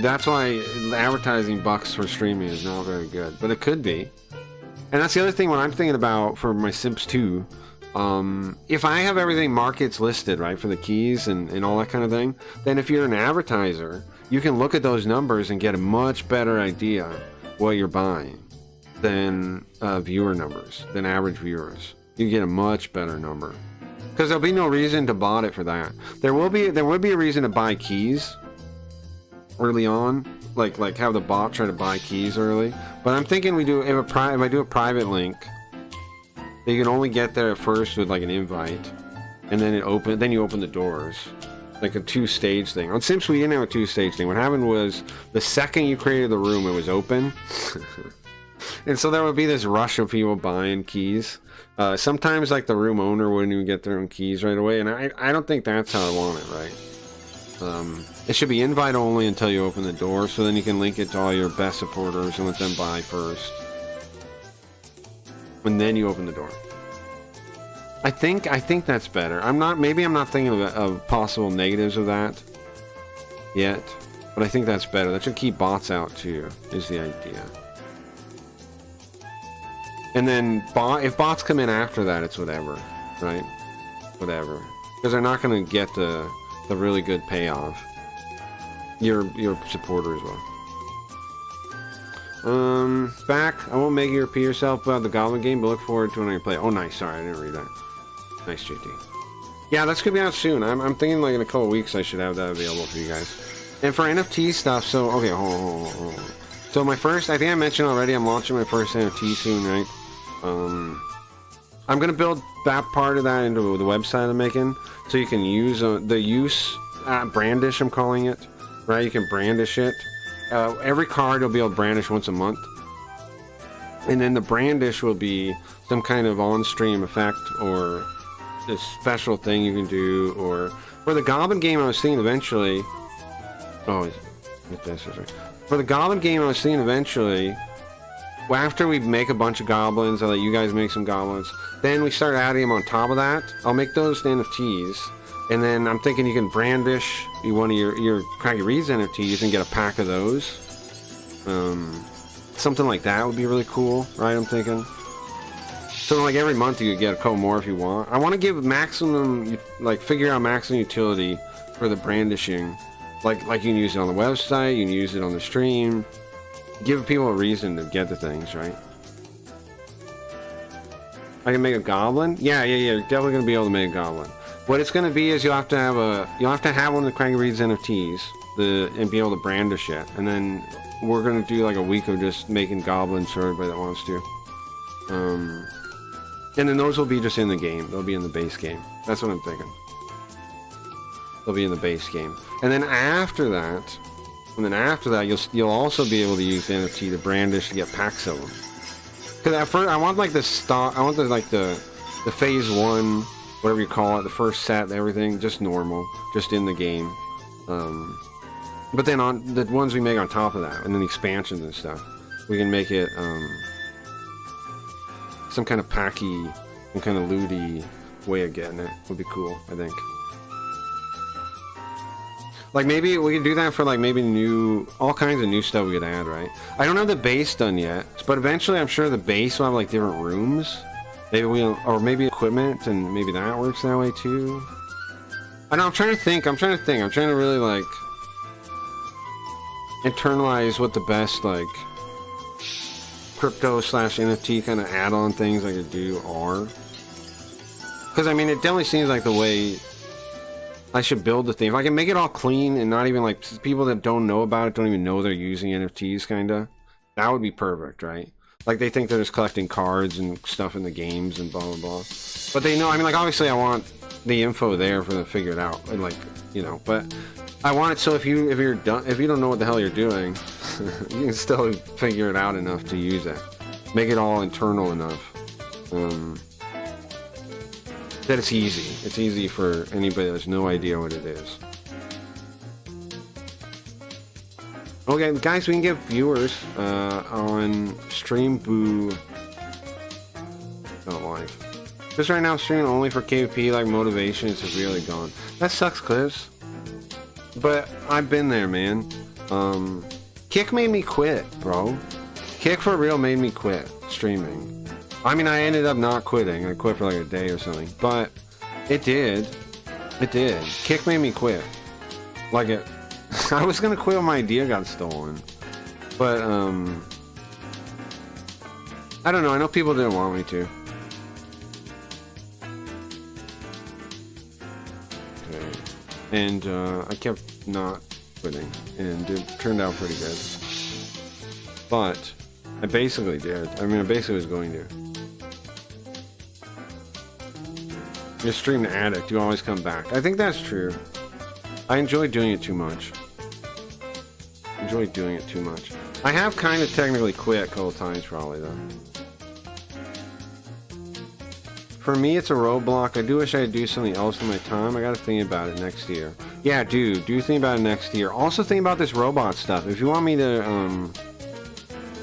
That's why advertising bucks for streaming is not very good, but it could be. And that's the other thing when I'm thinking about for my Sims 2. If I have everything markets listed, right, for the keys and all that kind of thing, then if you're an advertiser, you can look at those numbers and get a much better idea what you're buying than viewer numbers, than average viewers. You get a much better number. Because there'll be no reason to bot it for that. There would be a reason to buy keys early on, like have the bot try to buy keys early. But I'm thinking if I do a private link, that you can only get there at first with like an invite, and then you open the doors, like a 2-stage thing. On Sims we didn't have a 2-stage thing. What happened was the second you created the room, it was open, and so there would be this rush of people buying keys. Sometimes like the room owner wouldn't even get their own keys right away, and I don't think that's how I want it, right? It should be invite only until you open the door, so then you can link it to all your best supporters and let them buy first, and then you open the door. I think that's better. Maybe I'm not thinking of possible negatives of that yet, but I think that's better. That should keep bots out too, is the idea. And then if bots come in after that, it's whatever, right? Whatever, because they're not going to get the really good payoff. Your supporter as well. Back. I won't make you repeat yourself about the Goblin game, but look forward to when you play. Oh, nice. Sorry, I didn't read that. Nice, JT. Yeah, that's gonna be out soon. I'm thinking like in a couple weeks I should have that available for you guys. And for NFT stuff, so okay, hold on. So my first, I think I mentioned already, I'm launching my first NFT soon, right? I'm gonna build that part of that into the website I'm making, so you can use brandish, I'm calling it, right? You can brandish it. Every card you'll be able to brandish once a month, and then the brandish will be some kind of on-stream effect or a special thing you can do. Or for the Goblin game, I was thinking eventually. For the Goblin game, I was thinking eventually after we make a bunch of goblins, I'll let you guys make some goblins. Then we start adding them on top of that. I'll make those NFTs. And then I'm thinking you can brandish one of your Craggy Reeds NFTs and get a pack of those. Something like that would be really cool, right? I'm thinking. So like every month you could get a couple more if you want. I want to give maximum, like figure out maximum utility for the brandishing. Like you can use it on the website, you can use it on the stream. Give people a reason to get the things, right? I can make a goblin? Yeah, you're definitely gonna be able to make a goblin. What it's gonna be is you'll have to have one of the Craggy Reeds NFTs and be able to brandish it. And then we're gonna do like a week of just making goblins for everybody that wants to. And then those will be just in the game. They'll be in the base game. That's what I'm thinking. They'll be in the base game. And then after that, you'll also be able to use the NFT to brandish to get packs of them. Because at first, I want like the stock. I want the phase 1, whatever you call it, the first set, everything, just normal, just in the game. But then on the ones we make on top of that, and then the expansions and stuff, we can make it some kind of packy, some kind of looty way of getting it. Would be cool, I think. Like maybe we could do that for like maybe all kinds of new stuff we could add, right? I don't have the base done yet, but eventually I'm sure the base will have like different rooms. Maybe or maybe equipment, and maybe that works that way too. I know, I'm trying to think. I'm trying to really like internalize what the best like crypto / NFT kind of add-on things I could do are. Because I mean, it definitely seems like the way I should build the thing. If I can make it all clean and not even like people that don't know about it don't even know they're using NFTs, kinda, that would be perfect, right? Like they think they're just collecting cards and stuff in the games and blah blah blah. But they know. I mean, like obviously I want the info there for them to figure it out, and like but I want it so if you don't know what the hell you're doing, you can still figure it out enough to use it. Make it all internal enough. That it's easy. It's easy for anybody that has no idea what it is. Okay, guys, we can get viewers on Stream Boo. Not live. Just right now, streaming only for KP, like motivation is really gone. That sucks, Clips. But I've been there, man. Kick made me quit, bro. Kick for real made me quit streaming. I mean, I ended up not quitting. I quit for like a day or something. But it did. It did. Kick made me quit. Like it. I was gonna quit when my idea got stolen. But, I don't know. I know people didn't want me to. Okay. And, I kept not quitting. And it turned out pretty good. But I basically did. I mean, I basically was going to. You're stream addict. You always come back. I think that's true. I enjoy doing it too much. I have kind of technically quit a couple times, probably, though. For me, it's a roadblock. I do wish I could do something else with my time. I gotta think about it next year. Yeah, do think about it next year. Also think about this robot stuff. If you want me to,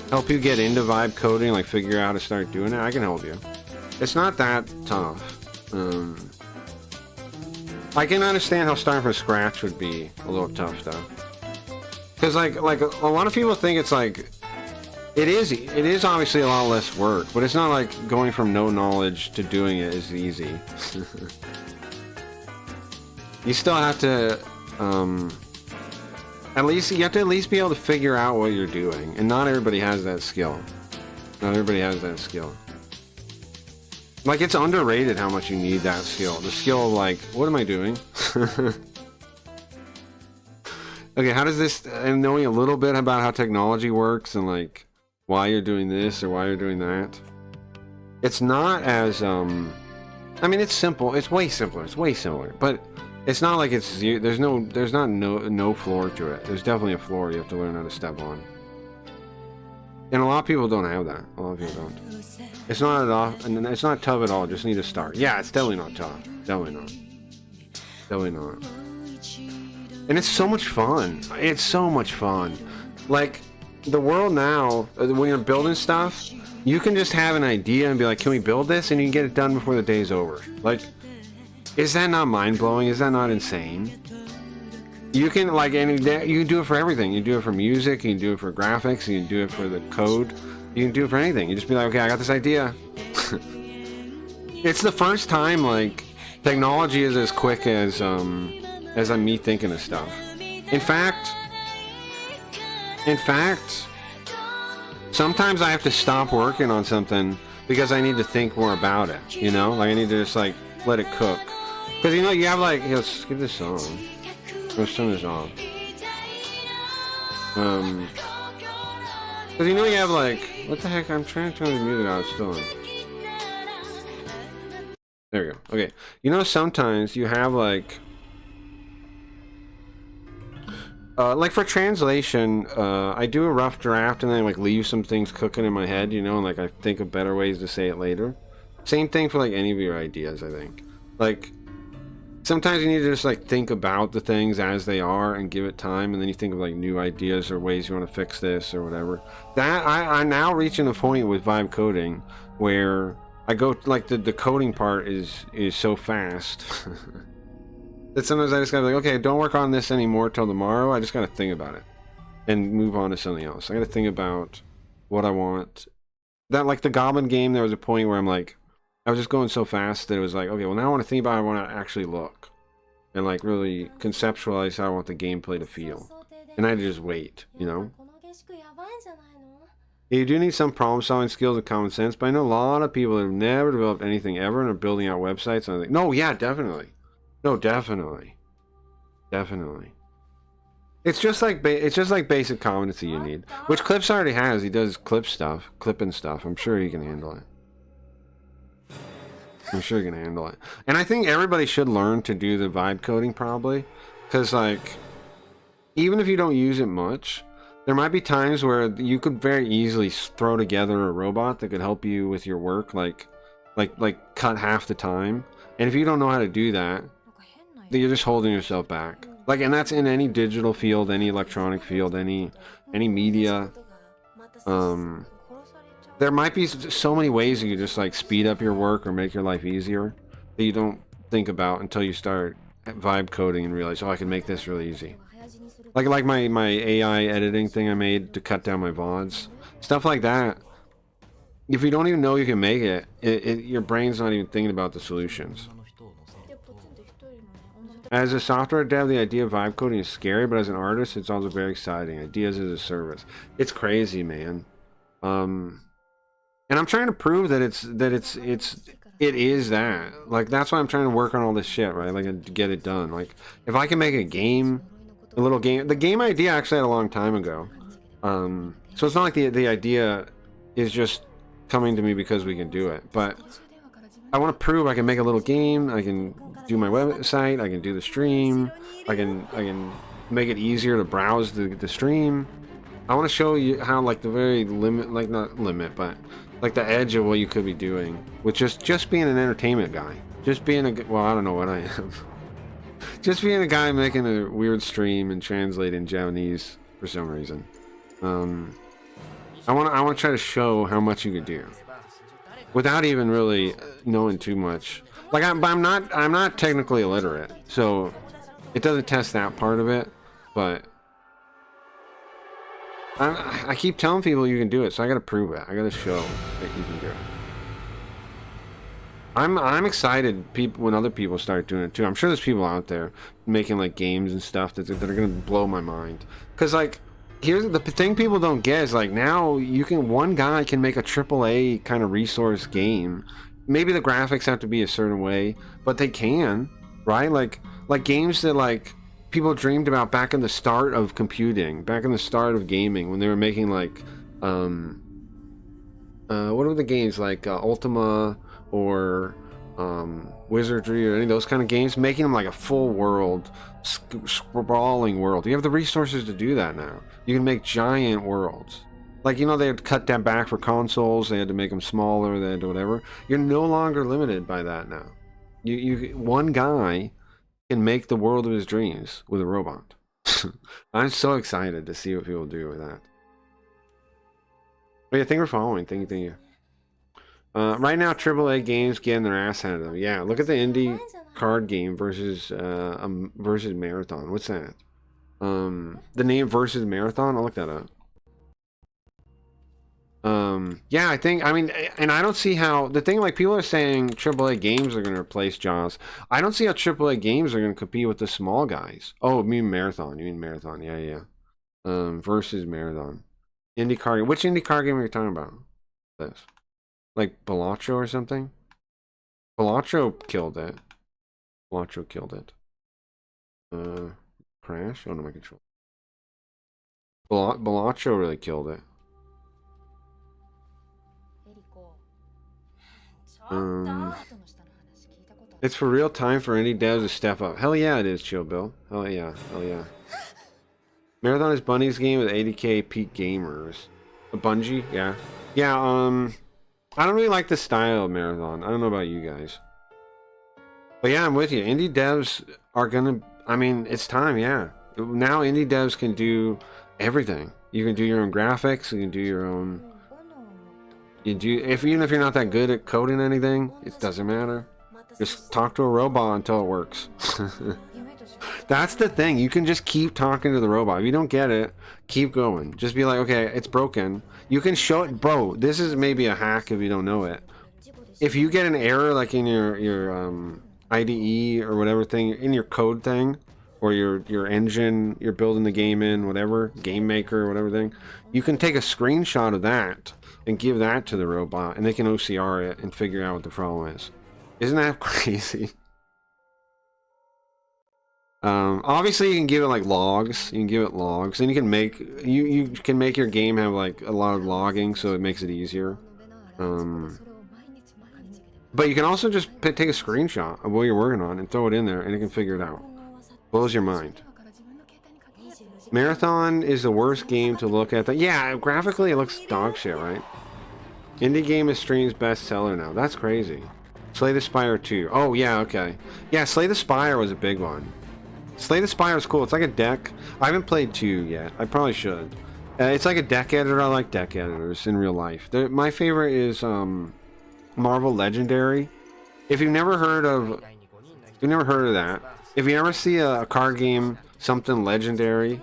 help you get into vibe coding, like figure out how to start doing it, I can help you. It's not that tough. I can understand how starting from scratch would be a little tough though. Cause like a lot of people think it's like, it is obviously a lot less work, but it's not like going from no knowledge to doing it is easy. You still have to, you have to at least be able to figure out what you're doing, and not everybody has that skill. Like, it's underrated how much you need that skill. The skill of, like, what am I doing? Okay, how does this, and knowing a little bit about how technology works, and, like, why you're doing this, or why you're doing that. It's not as, I mean, it's simple. It's way simpler. But it's not like there's no floor to it. There's definitely a floor you have to learn how to step on. And a lot of people don't have that. A lot of people don't. It's not tough at all. Just need to start. Yeah, it's definitely not tough. Definitely not. And it's so much fun. Like, the world now, when you're building stuff, you can just have an idea and be like, can we build this? And you can get it done before the day's over. Like, is that not mind-blowing? Is that not insane? You can, like, you can do it for everything. You can do it for music, you can do it for graphics, you can do it for the code, you can do it for anything. You just be like, okay, I got this idea. It's the first time, like, technology is as quick as I'm me thinking of stuff. In fact, sometimes I have to stop working on something because I need to think more about it, you know? Like, I need to just, like, let it cook. Because, you know, you have, like, let's skip this song. Let's turn this off. Because, you know, you have, like, what the heck? I'm trying to turn the music out. It's still on. There we go. Okay. You know, sometimes you have, like for translation, I do a rough draft and then like leave some things cooking in my head, you know, and like I think of better ways to say it later. Same thing for like any of your ideas, I think. Like, sometimes you need to just like think about the things as they are and give it time, and then you think of like new ideas or ways you want to fix this or whatever. That I'm now reaching a point with vibe coding where I go like the coding part is so fast. That sometimes I just gotta be like, okay, don't work on this anymore till tomorrow. I just gotta think about it and move on to something else. I gotta think about what I want. That, like the Goblin game, there was a point where I'm like, I was just going so fast that it was like, okay, well now I want to think about how I want to actually look and like really conceptualize how I want the gameplay to feel. And I had to just wait, you know? You do need some problem solving skills and common sense, but I know a lot of people that have never developed anything ever and are building out websites. And I think, no, yeah, definitely. No, definitely. Definitely. It's just like basic competency you need, which Clips already has. He does clipping stuff. I'm sure he can handle it. I'm sure he can handle it. And I think everybody should learn to do the vibe coding probably, because like, even if you don't use it much, there might be times where you could very easily throw together a robot that could help you with your work, like cut half the time. And if you don't know how to do that, you're just holding yourself back. Like, and that's in any digital field, any electronic field, any media. There might be so many ways you could just like speed up your work or make your life easier that you don't think about until you start vibe coding and realize, oh, I can make this really easy. Like my AI editing thing I made to cut down my VODs. Stuff like that. If you don't even know you can make it, your brain's not even thinking about the solutions. As a software dev, the idea of vibe coding is scary, but as an artist, it's also very exciting. Ideas as a service. It's crazy, man. And I'm trying to prove that it is that. Like, that's why I'm trying to work on all this shit, right? Like, to get it done. Like, if I can make a game, a little game. The game idea I actually had a long time ago. So it's not like the idea is just coming to me because we can do it, but I want to prove I can make a little game. I can do my website. I can do the stream. I can make it easier to browse the stream. I want to show you how, like, the very limit, like, not limit, but like the edge of what you could be doing with just being an entertainment guy. Just being well, I don't know what I am. Just being a guy making a weird stream and translating Japanese for some reason. I want to try to show how much you could do without even really knowing too much. Like, I'm not technically illiterate, so it doesn't test that part of it. But I keep telling people you can do it, so I got to prove it. I got to show that you can do it. I'm excited when other people start doing it too. I'm sure there's people out there making like games and stuff that are gonna blow my mind. Cause like, here's the thing people don't get is like, now one guy can make a AAA kind of resource game. Maybe the graphics have to be a certain way, but they can, right? Like games that like people dreamed about back in the start of computing, back in the start of gaming, when they were making like what are the games like Ultima or Wizardry or any of those kind of games, making them like a full world, sprawling world. You have the resources to do that now. You can make giant worlds. Like, you know, they had to cut that back for consoles. They had to make them smaller. They had to whatever. You're no longer limited by that now. One guy can make the world of his dreams with a robot. I'm so excited to see what people do with that. But yeah, thank you for following. Thank you. Right now, AAA games getting their ass handed to them. Yeah, look at the indie card game versus versus Marathon. What's that? The name versus Marathon. I'll look that up. Yeah, I mean, and I don't see how the thing, like, people are saying AAA games are going to replace Jaws. I don't see how AAA games are going to compete with the small guys. Oh, you mean Marathon? Yeah. Versus Marathon. IndyCar. Which IndyCar game are you talking about? This, like Balatro or something? Balatro killed it. Crash. Oh no, my control. Balatro really killed it. It's for real time for indie devs to step up. Hell yeah, it is, Chill Bill. Hell yeah. Marathon is Bunny's game with 80k peak gamers. A Bungie, yeah. Yeah, I don't really like the style of Marathon. I don't know about you guys. But yeah, I'm with you. Indie devs are gonna, I mean, it's time, yeah. Now indie devs can do everything. You can do your own graphics, you can do your own, even if you're not that good at coding anything, it doesn't matter. Just talk to a robot until it works. That's the thing. You can just keep talking to the robot. If you don't get it, keep going. Just be like, okay, it's broken. You can show it, bro. This is maybe a hack if you don't know it. If you get an error, like in your IDE or whatever thing, in your code thing, or your engine you're building the game in, whatever, game maker or whatever thing, you can take a screenshot of that and give that to the robot, and they can OCR it and figure out what the problem is. Isn't that crazy? Obviously you can give it like logs. You can give it logs, and you can make your game have like a lot of logging, so it makes it easier. But you can also just take a screenshot of what you're working on and throw it in there, and it can figure it out. Blows your mind. Marathon is the worst game to look at. Yeah, graphically it looks dog shit, right? Indie game is Stream's bestseller now. That's crazy. Slay the Spire 2. Oh yeah, okay. Yeah, Slay the Spire was a big one. Slay the Spire is cool. It's like a deck. I haven't played 2 yet. I probably should. It's like a deck editor. I like deck editors in real life. My favorite is Marvel Legendary. If you've never heard of that, if you ever see a card game, something legendary,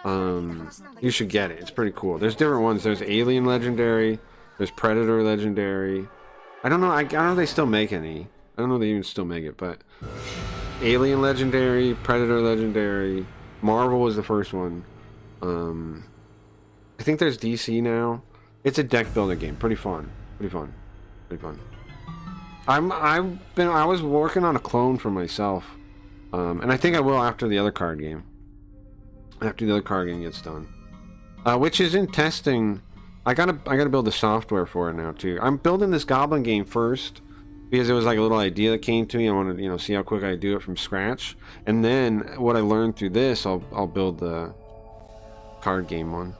you should get it. It's pretty cool. There's different ones. There's Alien Legendary. There's Predator Legendary. I don't know. I don't know if they still make any. I don't know if they even still make it, but Alien Legendary, Predator Legendary, Marvel was the first one. I think there's DC now. It's a deck builder game. Pretty fun. I was working on a clone for myself, and I think I will after the other card game. After the other card game gets done, which is in testing. I gotta build the software for it now too. I'm building this Goblin game first because it was like a little idea that came to me. I wanted to, see how quick I do it from scratch, and then what I learned through this, I'll build the card game one.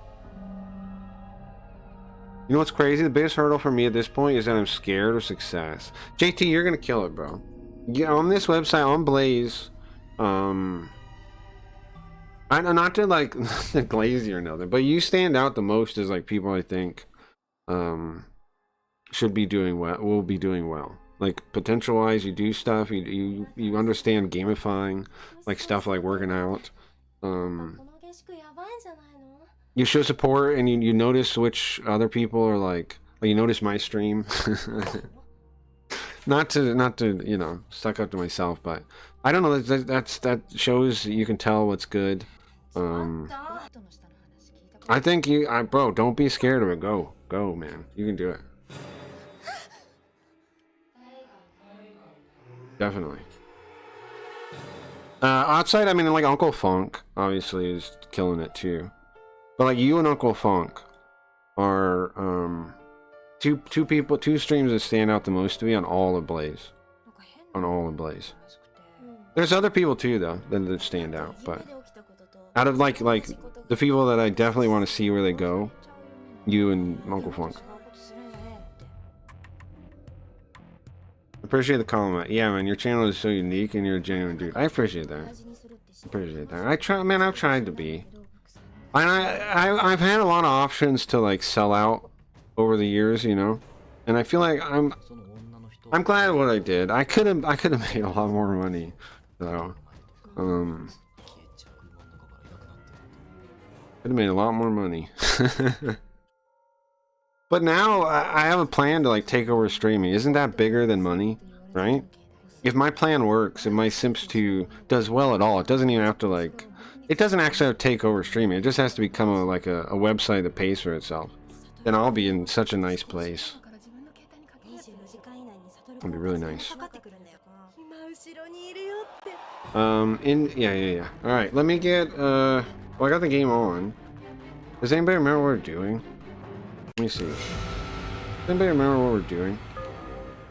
You know what's crazy? The biggest hurdle for me at this point is that I'm scared of success. JT, you're gonna kill it, bro. Yeah, on this website, on Blaze, not to like glaze you or nothing, but you stand out the most as like people I think should be doing well, will be doing well. Like potential wise, you do stuff, you understand gamifying, like stuff like working out. You show support, and you notice which other people are like you notice my stream. not to suck up to myself, but I don't know, that shows you can tell what's good. I think bro, don't be scared of it. Go man, you can do it. Definitely. Outside, I mean, like Uncle Funk obviously is killing it too, but like you and Uncle Funk are two streams that stand out the most to me on all of Blaze. There's other people too though that stand out, but out of like the people that I definitely want to see where they go, you and Uncle Funk. Appreciate the compliment. Yeah, man, your channel is so unique and you're a genuine dude. I appreciate that. I've tried to be. I've had a lot of options to like sell out over the years, you know. And I feel like I'm glad what I did. I could have made a lot more money, so could have made a lot more money. But now I have a plan to like take over streaming. Isn't that bigger than money, right? If my plan works, if my Sims 2 does well at all, it doesn't even have to like, it doesn't actually have to take over streaming. It just has to become a website that pays for itself. Then I'll be in such a nice place. It'll be really nice. Yeah. All right, let me get well, I got the game on. Does anybody remember what we're doing? Let me see. Does anybody remember what we're doing?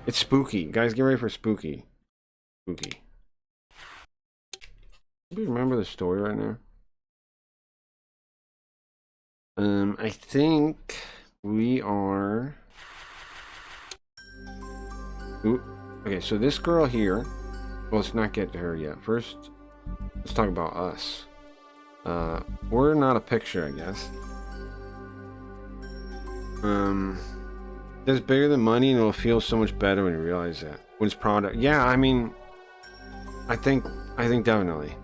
It's spooky. Guys, get ready for spooky. Spooky. Do you remember the story right now? I think we are... Ooh. Okay, so this girl here... Well, let's not get to her yet. First, let's talk about us. We're not a picture, I guess. It's bigger than money, and it'll feel so much better when you realize that. When it's product, yeah. I mean, I think definitely.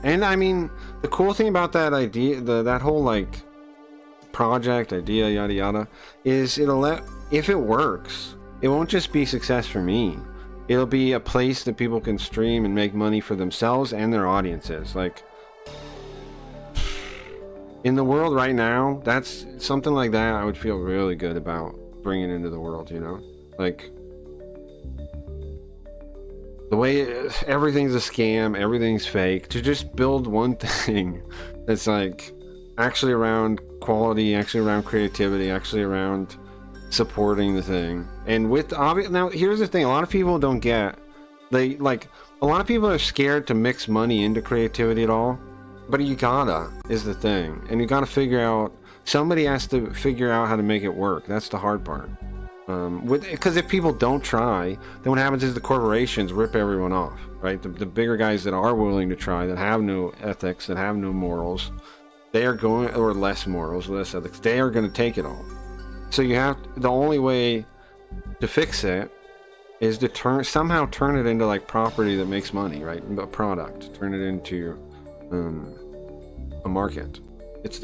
And I mean, the cool thing about that idea, that whole like project idea, yada yada, is if it works, it won't just be success for me. It'll be a place that people can stream and make money for themselves and their audiences. Like, in the world right now, that's something like that I would feel really good about bringing into the world, you know? Like, the way everything's a scam, everything's fake, to just build one thing that's like actually around quality, actually around creativity, actually around supporting the thing. And with now here's the thing, a lot of people don't get, a lot of people are scared to mix money into creativity at all. But you gotta, is the thing. And you gotta figure out, somebody has to figure out how to make it work. That's the hard part. Because if people don't try, then what happens is the corporations rip everyone off, right? The bigger guys that are willing to try, that have no ethics, that have no morals, they are going, or less morals, less ethics, they are going to take it all. So you have, the only way to fix it is to somehow turn it into like property that makes money, right? A product, turn it into a market.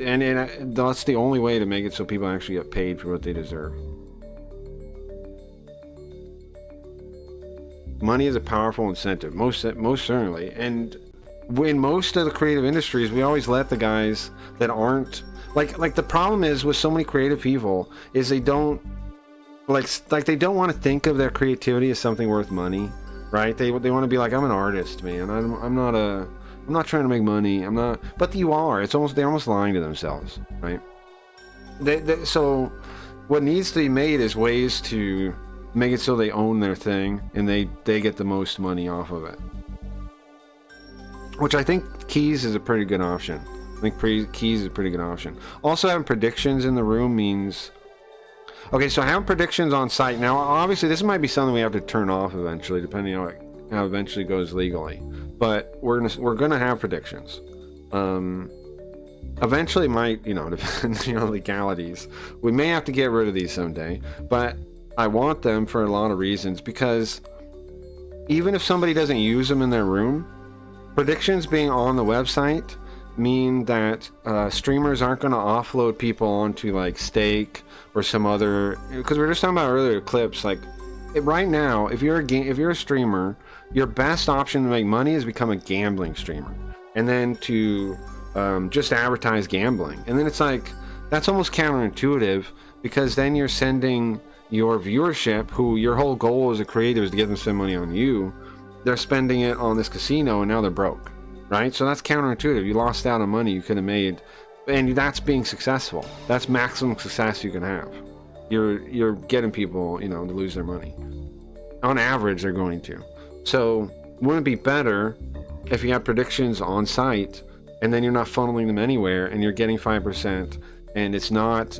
And that's the only way to make it so people actually get paid for what they deserve. Money is a powerful incentive, most certainly. And in most of the creative industries, we always let the guys that aren't like the problem is with so many creative people is they don't they don't want to think of their creativity as something worth money, right? They want to be like, I'm an artist, man. I'm not trying to make money. I'm not, but you are. They're almost lying to themselves, right? So what needs to be made is ways to make it so they own their thing and they get the most money off of it. Which I think Keys is a pretty good option. I think Keys is a pretty good option. Also, having predictions in the room means... Okay, so having predictions on site. Now, obviously, this might be something we have to turn off eventually, depending on how it eventually goes legally. But we're gonna have predictions. Eventually, might, depending on legalities, we may have to get rid of these someday. But I want them for a lot of reasons, because even if somebody doesn't use them in their room, predictions being on the website mean that streamers aren't going to offload people onto like Stake or some other, because we were just talking about earlier clips. Like right now, if you're a streamer, your best option to make money is become a gambling streamer, and then to just advertise gambling. And then it's like, that's almost counterintuitive, because then you're sending your viewership, who your whole goal as a creator is to get them to spend money on you, they're spending it on this casino and now they're broke, right? So that's counterintuitive. You lost out on money you could have made, and that's being successful. That's maximum success you can have. You're getting people, to lose their money. On average, they're going to. So wouldn't it be better if you have predictions on site and then you're not funneling them anywhere and you're getting 5%, and it's not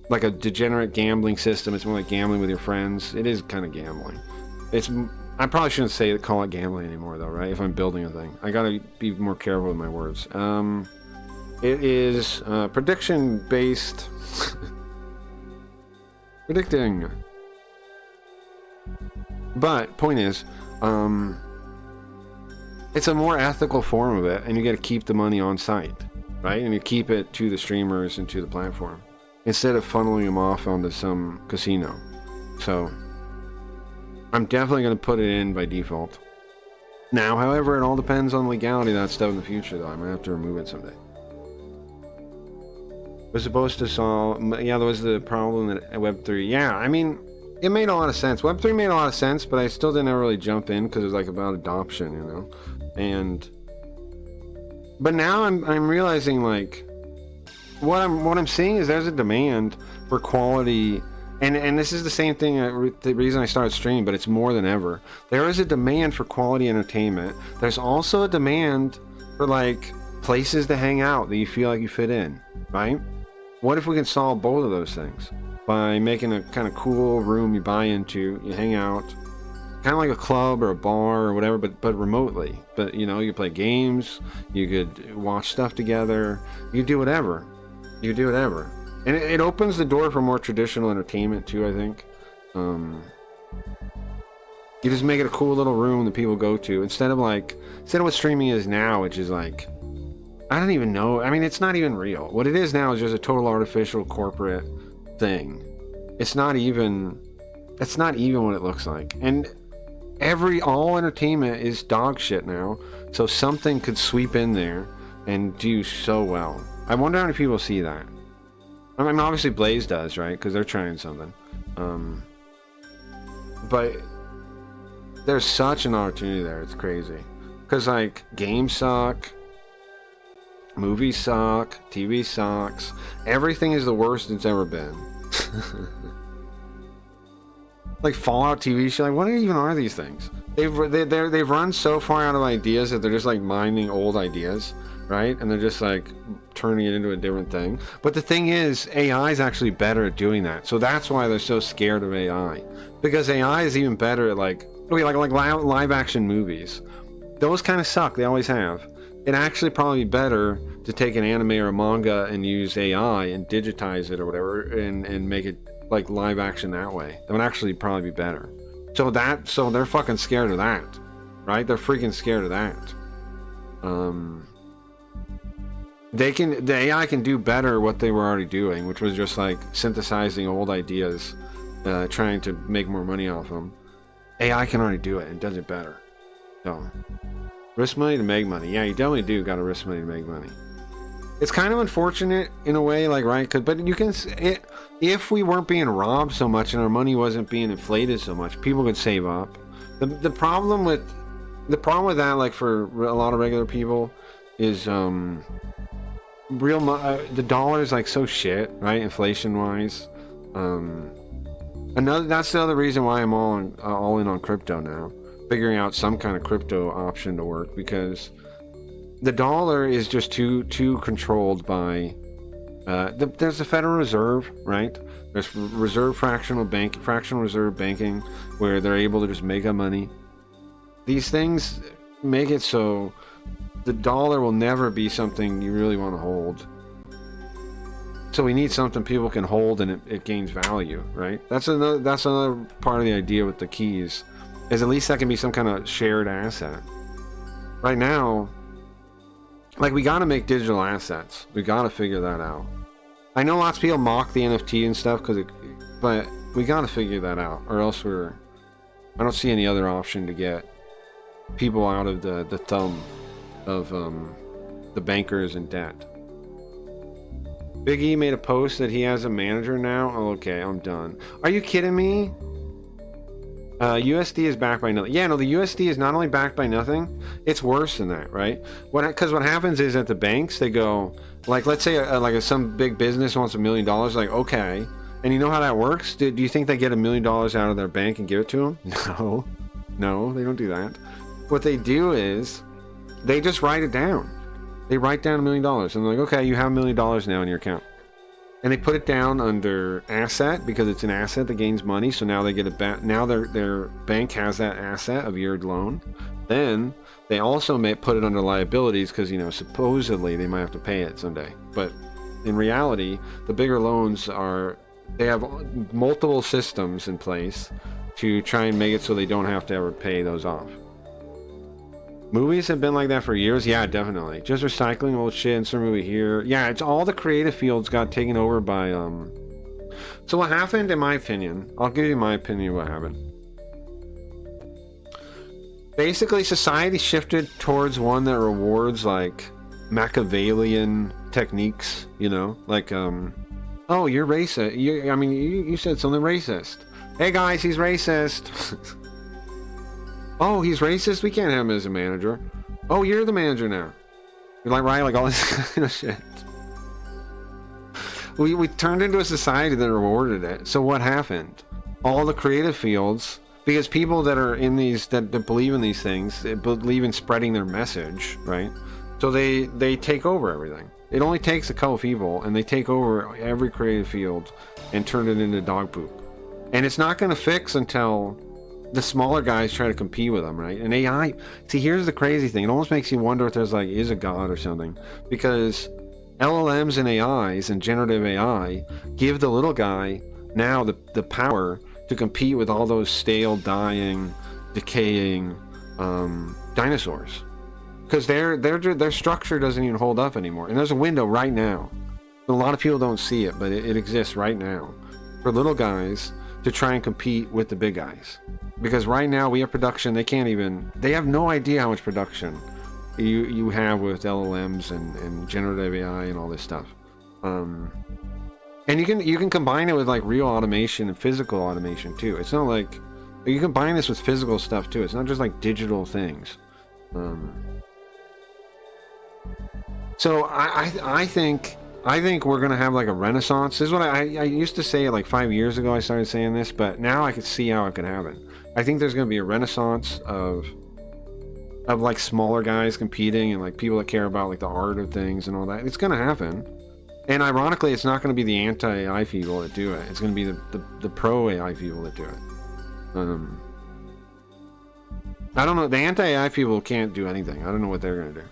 like a degenerate gambling system. It's more like gambling with your friends. It is kind of gambling. I probably shouldn't call it gambling anymore, though, right? If I'm building a thing, I gotta be more careful with my words. It is prediction based. Predicting. But point is, it's a more ethical form of it, and you got to keep the money on site, right? And you keep it to the streamers and to the platform instead of funneling them off onto some casino. So I'm definitely going to put it in by default. Now, however, it all depends on legality of that stuff in the future, though. I might have to remove it someday. Was supposed to solve, yeah, there was the problem that Web3, yeah, I mean, it made a lot of sense. Web3 made a lot of sense, but I still didn't ever really jump in because it was like about adoption, you know? But now I'm realizing, like, what I'm seeing is there's a demand for quality, and this is the same thing, the reason I started streaming, but it's more than ever. There is a demand for quality entertainment. There's also a demand for, like, places to hang out that you feel like you fit in, right? What if we can solve both of those things by making a kind of cool room you buy into, you hang out, kind of like a club or a bar or whatever, but remotely. But, you know, you play games, you could watch stuff together, you do whatever. You do whatever. And it opens the door for more traditional entertainment too, I think. You just make it a cool little room that people go to instead of what streaming is now, which is like, I don't even know. I mean, it's not even real. What it is now is just a total artificial corporate thing. It's not even what it looks like. And all entertainment is dog shit now. So something could sweep in there and do so well. I wonder how many people see that. I mean, obviously Blaze does, right? Because they're trying something. But there's such an opportunity there. It's crazy. Because, like, games suck. Movies suck. TV sucks. Everything is the worst it's ever been. Like Fallout TV show. Like, what even are these things? They've run so far out of ideas that they're just like mining old ideas, right? And they're just like turning it into a different thing. But the thing is, AI is actually better at doing that. So that's why they're so scared of AI, because AI is even better at like live action movies. Those kind of suck. They always have. It'd actually probably be better to take an anime or a manga and use AI and digitize it or whatever and make it like live action that way. That would actually probably be better. So they're fucking scared of that, right? They're freaking scared of that. The AI can do better what they were already doing, which was just like synthesizing old ideas, trying to make more money off them. AI can already do it and does it better. So risk money to make money. Yeah, you definitely do got to risk money to make money. It's kind of unfortunate in a way, like, right? But you can, if we weren't being robbed so much and our money wasn't being inflated so much, people could save up. The problem with that, like for a lot of regular people, is the dollar is like so shit, right? Inflation wise. That's the other reason why I'm all in on crypto now. Figuring out some kind of crypto option to work, because the dollar is just too controlled by there's the Federal Reserve, right? There's fractional reserve banking, where they're able to just make up money. These things make it so the dollar will never be something you really want to hold. So we need something people can hold and it gains value, right? That's another part of the idea with the keys, is at least that can be some kind of shared asset. Right now, like, we gotta make digital assets. We gotta figure that out. I know lots of people mock the NFT and stuff, but we gotta figure that out, or else I don't see any other option to get people out of the thumb of the bankers in debt. Big E made a post that he has a manager now. Oh, okay, I'm done. Are you kidding me? USD is backed by nothing. Yeah, no, the USD is not only backed by nothing, it's worse than that, right? Because what happens is at the banks, they go, like, let's say some big business wants $1 million, like, okay. And you know how that works? Do you think they get $1 million out of their bank and give it to them? No, they don't do that. What they do is they just write it down. They write down $1 million and they're like, okay, you have $1 million now in your account. And they put it down under asset because it's an asset that gains money. So now they get now their bank has that asset of your loan. Then they also may put it under liabilities because, you know, supposedly they might have to pay it someday. But in reality, the bigger loans are they have multiple systems in place to try and make it so they don't have to ever pay those off. Movies have been like that for years. Yeah, definitely. Just recycling old shit, insert movie here. Yeah, it's all the creative fields got taken over by so what happened, in my opinion, I'll give you my opinion of what happened. Basically, society shifted towards one that rewards like Machiavellian techniques, you know, like oh, you're racist. You said something racist. Hey guys, he's racist. Oh, he's racist? We can't have him as a manager. Oh, you're the manager now. You're like, right? Like all this kind of shit. We turned into a society that rewarded it. So what happened? All the creative fields, because people that are in these, that believe in these things, they believe in spreading their message, right? So they take over everything. It only takes a couple people, and they take over every creative field and turn it into dog poop. And it's not going to fix until the smaller guys try to compete with them, right? And AI, see, here's the crazy thing. It almost makes you wonder if there's like, is a god or something. Because LLMs and AIs and generative AI give the little guy now the power to compete with all those stale, dying, decaying dinosaurs. Because their structure doesn't even hold up anymore. And there's a window right now. A lot of people don't see it, but it exists right now for little guys to try and compete with the big guys. Because right now we have production, they have no idea how much production you have with LLMs and generative AI and all this stuff. And you can combine it with like real automation and physical automation too. It's not like, you combine this with physical stuff too. It's not just like digital things. So I think we're gonna have like a renaissance. This is what I used to say like 5 years ago. I started saying this, but now I can see how it could happen. I think there's gonna be a renaissance of like smaller guys competing and like people that care about like the art of things and all that. It's gonna happen. And ironically, it's not gonna be the anti-AI people that do it. It's gonna be the pro-AI people that do it. I don't know. The anti-AI people can't do anything. I don't know what they're gonna do.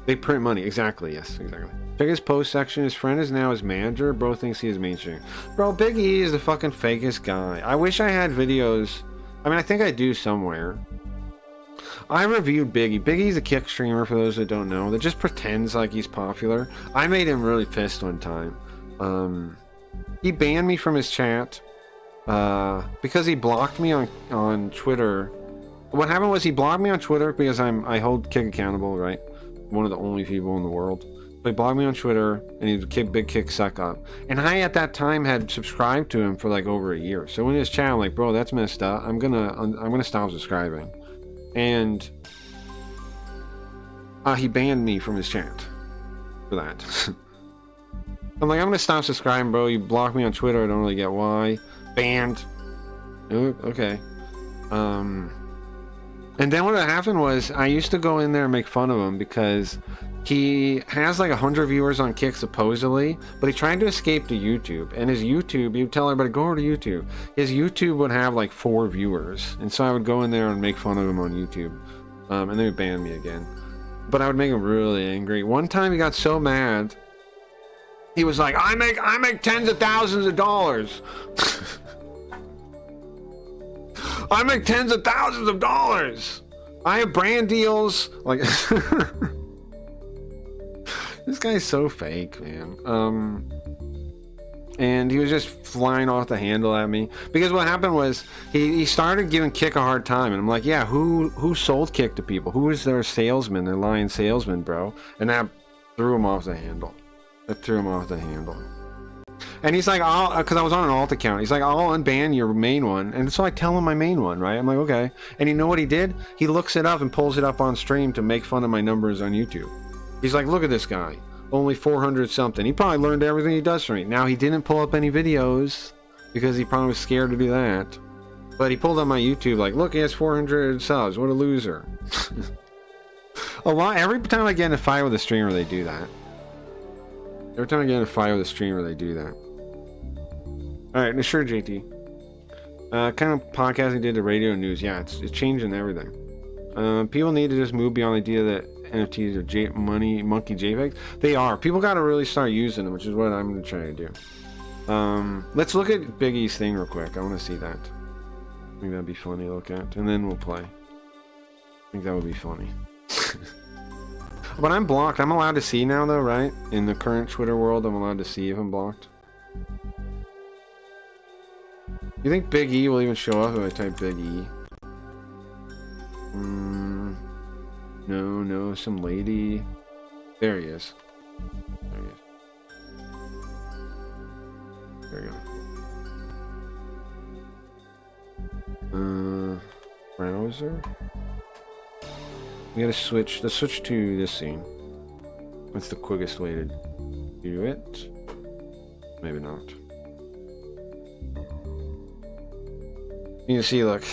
They print money. Exactly. Yes, exactly. Check his post section. His friend is now his manager. Bro thinks he is mainstream. Bro, Big E is the fucking fakest guy. I wish I had videos. I mean, I think I do somewhere. I reviewed Big E. Big E's a kick streamer, for those that don't know, that just pretends like he's popular. I made him really pissed one time. He banned me from his chat because he blocked me on Twitter. What happened was he blocked me on Twitter because I hold Kick accountable, right? One of the only people in the world. But he blocked me on Twitter, and he was a big Kick suck up. And I at that time had subscribed to him for like over a year. So in his chat, I'm like, bro, that's messed up. I'm gonna stop subscribing. And he banned me from his chat for that. I'm like, I'm gonna stop subscribing, bro. You blocked me on Twitter. I don't really get why. Banned. Okay. And then what happened was I used to go in there and make fun of him because he has like 100 viewers on Kick supposedly, but he tried to escape to YouTube. And his YouTube, he would tell everybody, go over to YouTube. His YouTube would have like 4 viewers. And so I would go in there and make fun of him on YouTube. And then he would ban me again. But I would make him really angry. One time he got so mad, he was like, I make tens of thousands of dollars. I make tens of thousands of dollars. I have brand deals. Like, this guy's so fake, man. And he was just flying off the handle at me because what happened was he started giving Kick a hard time, and I'm like, yeah, who sold Kick to people? Who is their salesman, their lying salesman, bro? And that threw him off the handle. That threw him off the handle. And he's like, because I was on an alt account. He's like, I'll unban your main one. And so I tell him my main one, right? I'm like, okay. And you know what he did? He looks it up and pulls it up on stream to make fun of my numbers on YouTube. He's like, look at this guy. Only 400 something. He probably learned everything he does from me. Now, he didn't pull up any videos because he probably was scared to do that. But he pulled up my YouTube like, look, he has 400 subs. What a loser. Every time I get in a fight with a streamer, they do that. Every time I get in a fight with a streamer, they do that. Alright, sure, JT. Kind of podcasting did to radio and news. Yeah, it's changing everything. People need to just move beyond the idea that NFTs are monkey JPEGs. They are. People got to really start using them, which is what I'm going to try to do. Let's look at Big E's thing real quick. I want to see that. I think that'd be funny to look at, and then we'll play. I think that would be funny. But I'm blocked. I'm allowed to see now, though, right? In the current Twitter world, I'm allowed to see if I'm blocked. You think Big E will even show up if I type Big E? No, some lady. There he is. There he is. There we go. Browser? We gotta switch. Let's switch to this scene. That's the quickest way to do it. Maybe not. You can see, look.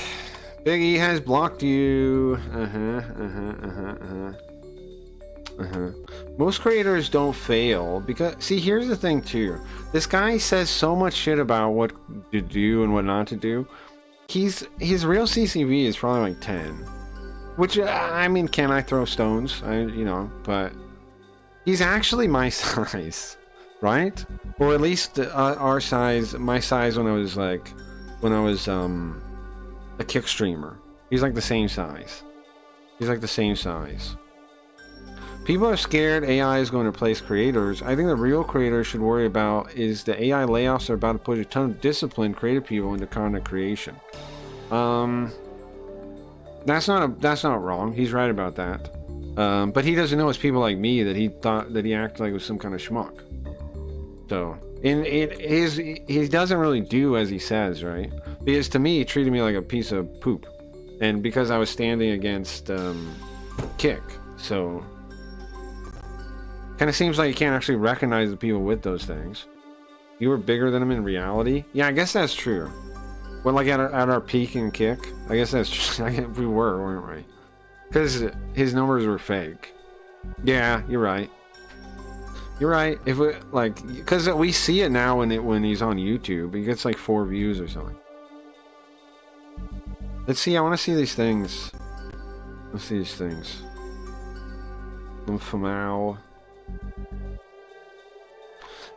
Big E has blocked you. Most creators don't fail because, see, here's the thing too. This guy says so much shit about what to do and what not to do. His real CCV is probably like 10. Which, I mean, can I throw stones? But he's actually my size, right? Or at least our size, my size when I was a kick streamer. He's like the same size. People are scared AI is going to replace creators. I think the real creators should worry about is the AI layoffs are about to push a ton of disciplined creative people into content creation. That's not wrong. He's right about that. But he doesn't know it's people like me that he thought that he acted like it was some kind of schmuck. So, he doesn't really do as he says, right? Because to me, he treated me like a piece of poop, and because I was standing against Kick, so kind of seems like you can't actually recognize the people with those things. You were bigger than him in reality. Yeah, I guess that's true. Well, like at our peak in Kick, I guess that's true. We were, weren't we? Because his numbers were fake. Yeah, you're right. You're right. If we because we see it now when he's on YouTube, he gets like 4 views or something. Let's see. I want to see these things. Let's see these things. Famao.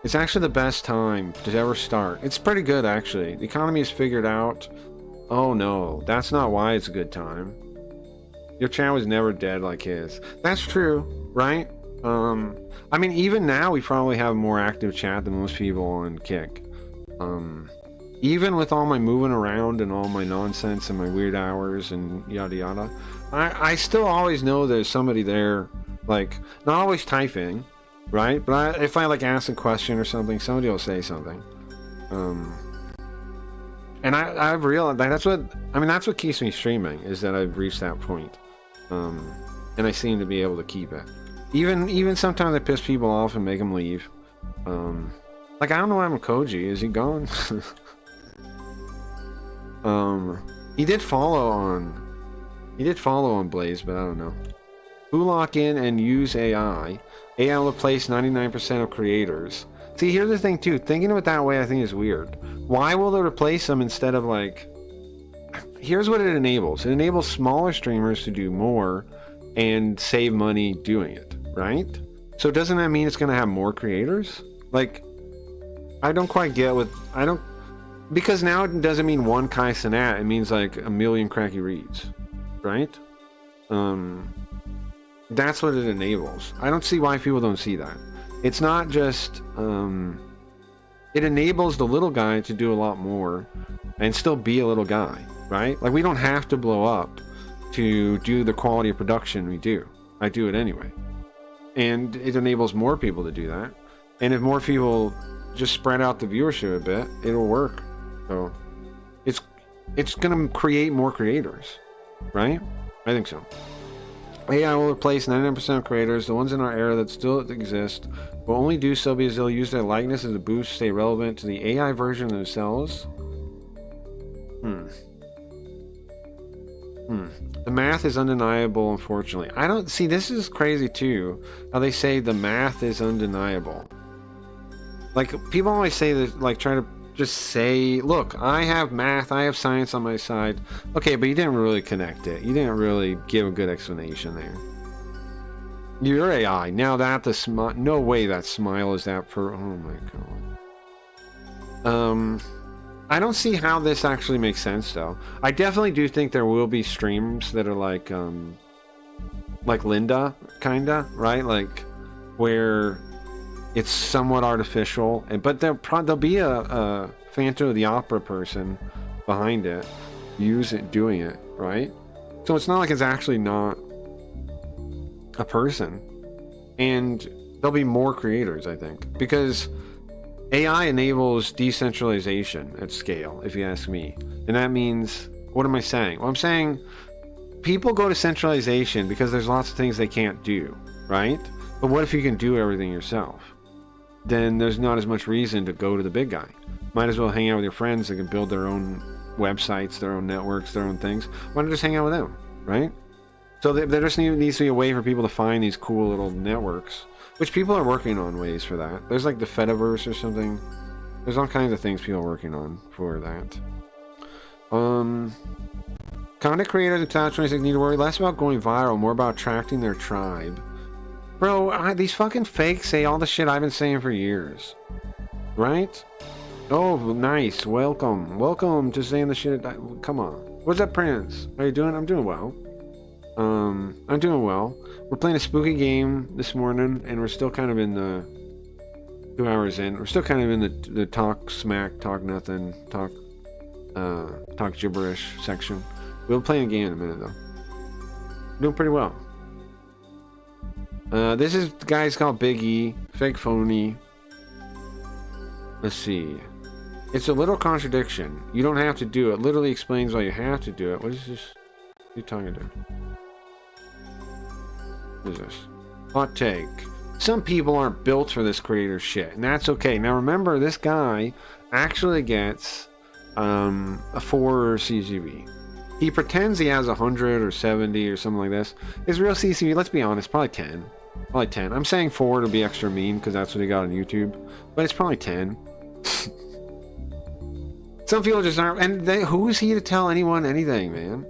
It's actually the best time to ever start. It's pretty good, actually. The economy is figured out. Oh no, that's not why it's a good time. Your channel was never dead like his. That's true, right? I mean, even now we probably have more active chat than most people on Kick. Even with all my moving around and all my nonsense and my weird hours and yada yada, I still always know there's somebody there, like, not always typing, right? But if I like ask a question or something, somebody will say something. And I've realized that's what keeps me streaming, is that I've reached that point. And I seem to be able to keep it. Even sometimes I piss people off and make them leave. Like, I don't know why I'm Koji. Is he gone? He did follow on Blaze, but I don't know. Who lock in and use AI? AI will replace 99% of creators. See, here's the thing too. Thinking of it that way, I think is weird. Why will they replace them instead of like? Here's what it enables. It enables smaller streamers to do more and save money doing it, right? So doesn't that mean it's going to have more creators? Like, I don't quite get because now it doesn't mean one Kai Cenat, it means like a million Cracky Reeds, right? That's what it enables. I don't see why people don't see that. It's not just, it enables the little guy to do a lot more and still be a little guy, right? Like, we don't have to blow up to do the quality of production we do. I do it anyway. And it enables more people to do that. And if more people just spread out the viewership a bit, it'll work. So it's gonna create more creators, right? I think so. AI will replace 99% of creators. The ones in our era that still exist will only do so because they'll use their likeness as a boost to stay relevant to the AI version of themselves. The math is undeniable, unfortunately. I don't see, this is crazy too, how they say the math is undeniable. Like, people always say that, like, try to just say, look, I have math, I have science on my side. Okay, but you didn't really connect it. You didn't really give a good explanation there. You're AI. Now that the smile, no way that smile is that per, oh my god. I don't see how this actually makes sense though. I definitely do think there will be streams that are like Linda, kinda, right? Like, where it's somewhat artificial, but there'll be a Phantom of the Opera person behind it, doing it, right? So it's not like it's actually not a person, and there'll be more creators, I think, because AI enables decentralization at scale, if you ask me. And that means, what am I saying? Well, I'm saying people go to centralization because there's lots of things they can't do, right? But what if you can do everything yourself? Then there's not as much reason to go to the big guy. Might as well hang out with your friends that can build their own websites, their own networks, their own things. Why not just hang out with them, right? So there just needs to be a way for people to find these cool little networks, which people are working on ways for that. There's like the Fediverse or something. There's all kinds of things people are working on for that. Content creators in 2026 need to worry less about going viral, more about attracting their tribe. Bro, these fucking fakes say all the shit I've been saying for years. Right? Oh, nice. Welcome. Welcome to saying the shit. Come on. What's up, Prince? How you doing? I'm doing well. I'm doing well. We're playing a spooky game this morning, and we're still kind of in the 2 hours in. We're still kind of in the talk smack, talk nothing, talk gibberish section. We'll play a game in a minute, though. Doing pretty well. This is the guy's called Big E, fake phony. Let's see. It's a little contradiction. You don't have to do it. Literally explains why you have to do it. What is this? What are you talking to? What is this? Hot take. Some people aren't built for this creator shit, and that's okay. Now remember, this guy actually gets a 4 CCV. He pretends he has 100 or 70 or something like this. His real CCV, let's be honest, probably 10. Probably 10. I'm saying 4 to be extra mean because that's what he got on YouTube, but it's probably 10. Some people just aren't, and who is he to tell anyone anything, man?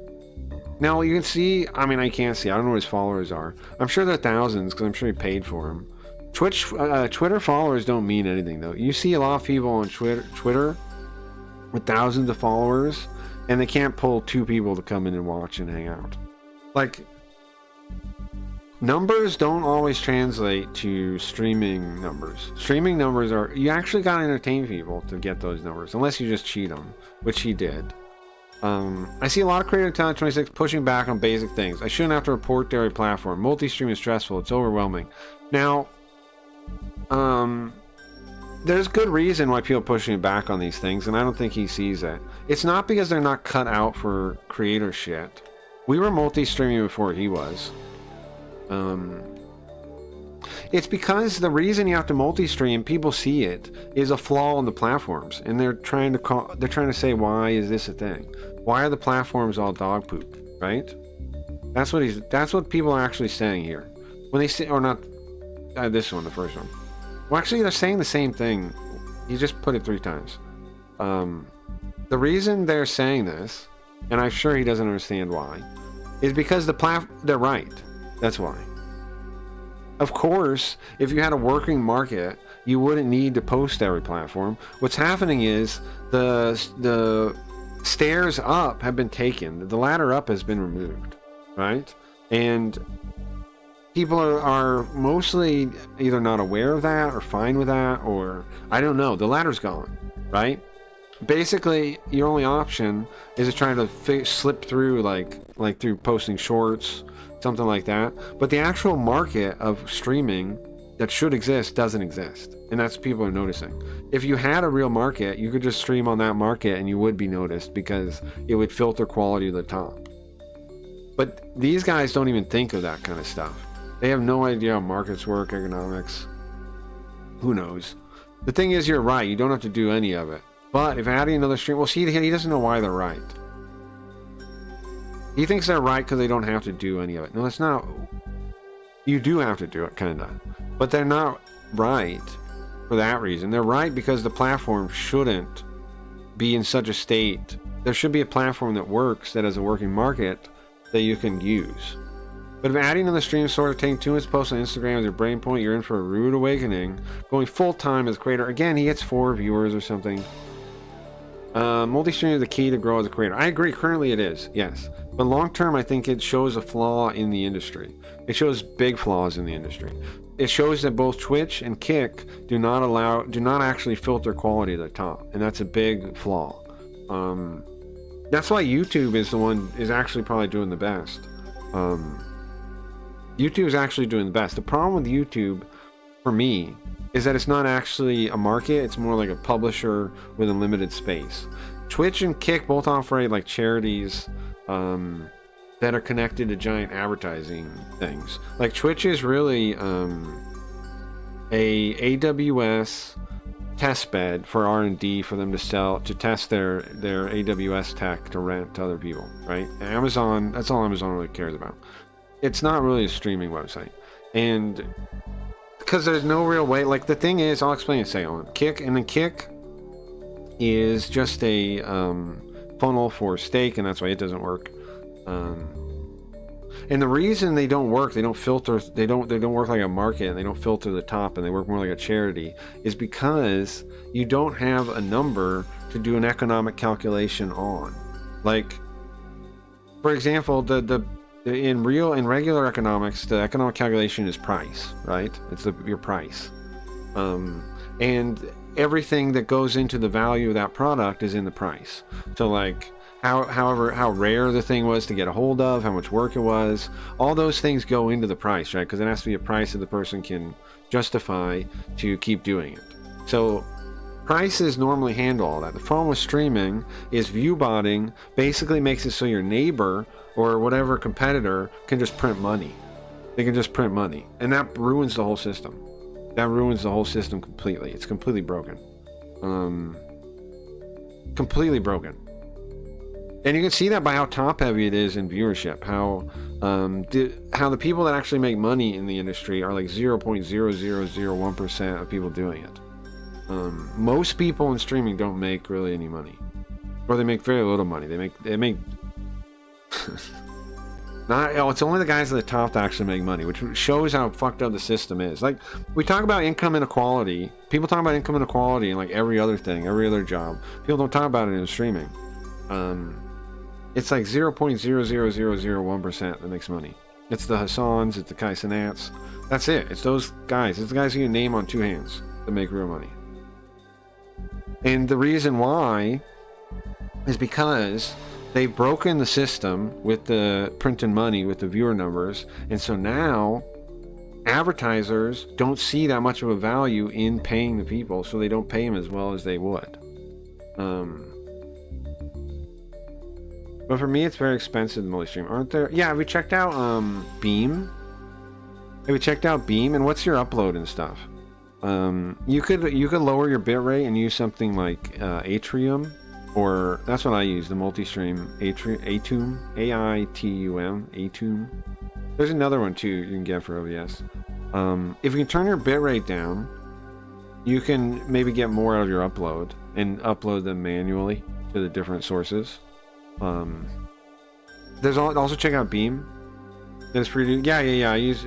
Now you can see, I mean, I can't see, I don't know what his followers are. I'm sure they're thousands because I'm sure he paid for them. Twitter followers don't mean anything though. You see a lot of people on Twitter with thousands of followers, and they can't pull 2 people to come in and watch and hang out. Like, numbers don't always translate to streaming numbers. Streaming numbers are, you actually gotta entertain people to get those numbers, unless you just cheat them, which he did. I see a lot of creator in 2026 pushing back on basic things. I shouldn't have to report to every platform. Multi-stream is stressful. It's overwhelming. Now, there's good reason why people are pushing back on these things, and I don't think he sees it. It's not because they're not cut out for creator shit. We were multi-streaming before he was. It's because the reason you have to multi-stream, people see it, is a flaw in the platforms, and they're trying to say, why is this a thing? Why are the platforms all dog poop, right? That's what people are actually saying here. When they say, or not this one, the first one. Well, actually, they're saying the same thing. You just put it 3 times. The reason they're saying this, and I'm sure he doesn't understand why, is because they're right. That's why. Of course, if you had a working market, you wouldn't need to post every platform. What's happening is the stairs up have been taken. The ladder up has been removed, right? And people are mostly either not aware of that or fine with that, or I don't know. The ladder's gone, right? Basically, your only option is to try to slip through, like through posting shorts, something like that. But the actual market of streaming that should exist doesn't exist, and that's what people are noticing. If you had a real market, you could just stream on that market and you would be noticed because it would filter quality to the top. But these guys don't even think of that kind of stuff. They have no idea how markets work, economics. Who knows? The thing is, you're right, you don't have to do any of it. But if adding another stream, well, see, he doesn't know why they're right. He thinks they're right because they don't have to do any of it. No, that's not. You do have to do it, kind of. But they're not right for that reason. They're right because the platform shouldn't be in such a state. There should be a platform that works, that has a working market, that you can use. But if adding on the stream sort of taking 2 minutes to post on Instagram as your brain point, you're in for a rude awakening. Going full time as creator. Again, he gets 4 viewers or something. Multi-stream is the key to grow as a creator. I agree, currently it is, yes. But long term, I think it shows a flaw in the industry. It shows big flaws in the industry. It shows that both Twitch and Kick do not actually filter quality at the top. And that's a big flaw. That's why YouTube is actually probably doing the best. YouTube is actually doing the best. The problem with YouTube, for me, is that it's not actually a market. It's more like a publisher with a limited space. Twitch and Kick both operate like charities that are connected to giant advertising things. Like Twitch is really a AWS test bed for R&D for them to test their AWS tech to rent to other people, right? Amazon, that's all Amazon really cares about. It's not really a streaming website. And because there's no real way, like the thing is, I'll explain it, say on Kick, and then Kick is just a funnel for steak, and that's why it doesn't work. And the reason they don't work, they don't filter, they don't work like a market, and they don't filter the top, and they work more like a charity, is because you don't have a number to do an economic calculation on. Like, for example, in regular economics, the economic calculation is price, right? It's your price, and everything that goes into the value of that product is in the price. So like how rare the thing was to get a hold of, how much work it was, all those things go into the price, right? Because it has to be a price that the person can justify to keep doing it. So prices normally handle all that. The problem with streaming is viewbotting basically makes it so your neighbor or whatever competitor can just print money. They can just print money, and that ruins the whole system. That ruins the whole system completely. It's completely broken. Completely broken. And you can see that by how top heavy it is in viewership. How the people that actually make money in the industry are like 0.0001% of people doing it. Most people in streaming don't make really any money, or they make very little money. They make it's only the guys at the top that actually make money, which shows how fucked up the system is. Like, we talk about income inequality. People talk about income inequality in like every other thing, every other job. People don't talk about it in streaming. It's like 0.00001% that makes money. It's the Hassans, it's the Kai Cenats. That's it. It's those guys. It's the guys you can name on 2 hands that make real money. And the reason why is because they've broken the system with the printing money, with the viewer numbers, and so now advertisers don't see that much of a value in paying the people, so they don't pay them as well as they would. But for me, it's very expensive to multi-stream, aren't there? Yeah, have you checked out Beam? Have you checked out Beam? And what's your upload and stuff? You could lower your bitrate and use something like Atrium. Or that's what I use, the multi-stream Atum, A-I-T-U-M, Atum. There's another one too you can get for OBS. If you can turn your bitrate down, you can maybe get more out of your upload and upload them manually to the different sources. There's also check out Beam. That's pretty. Yeah. I use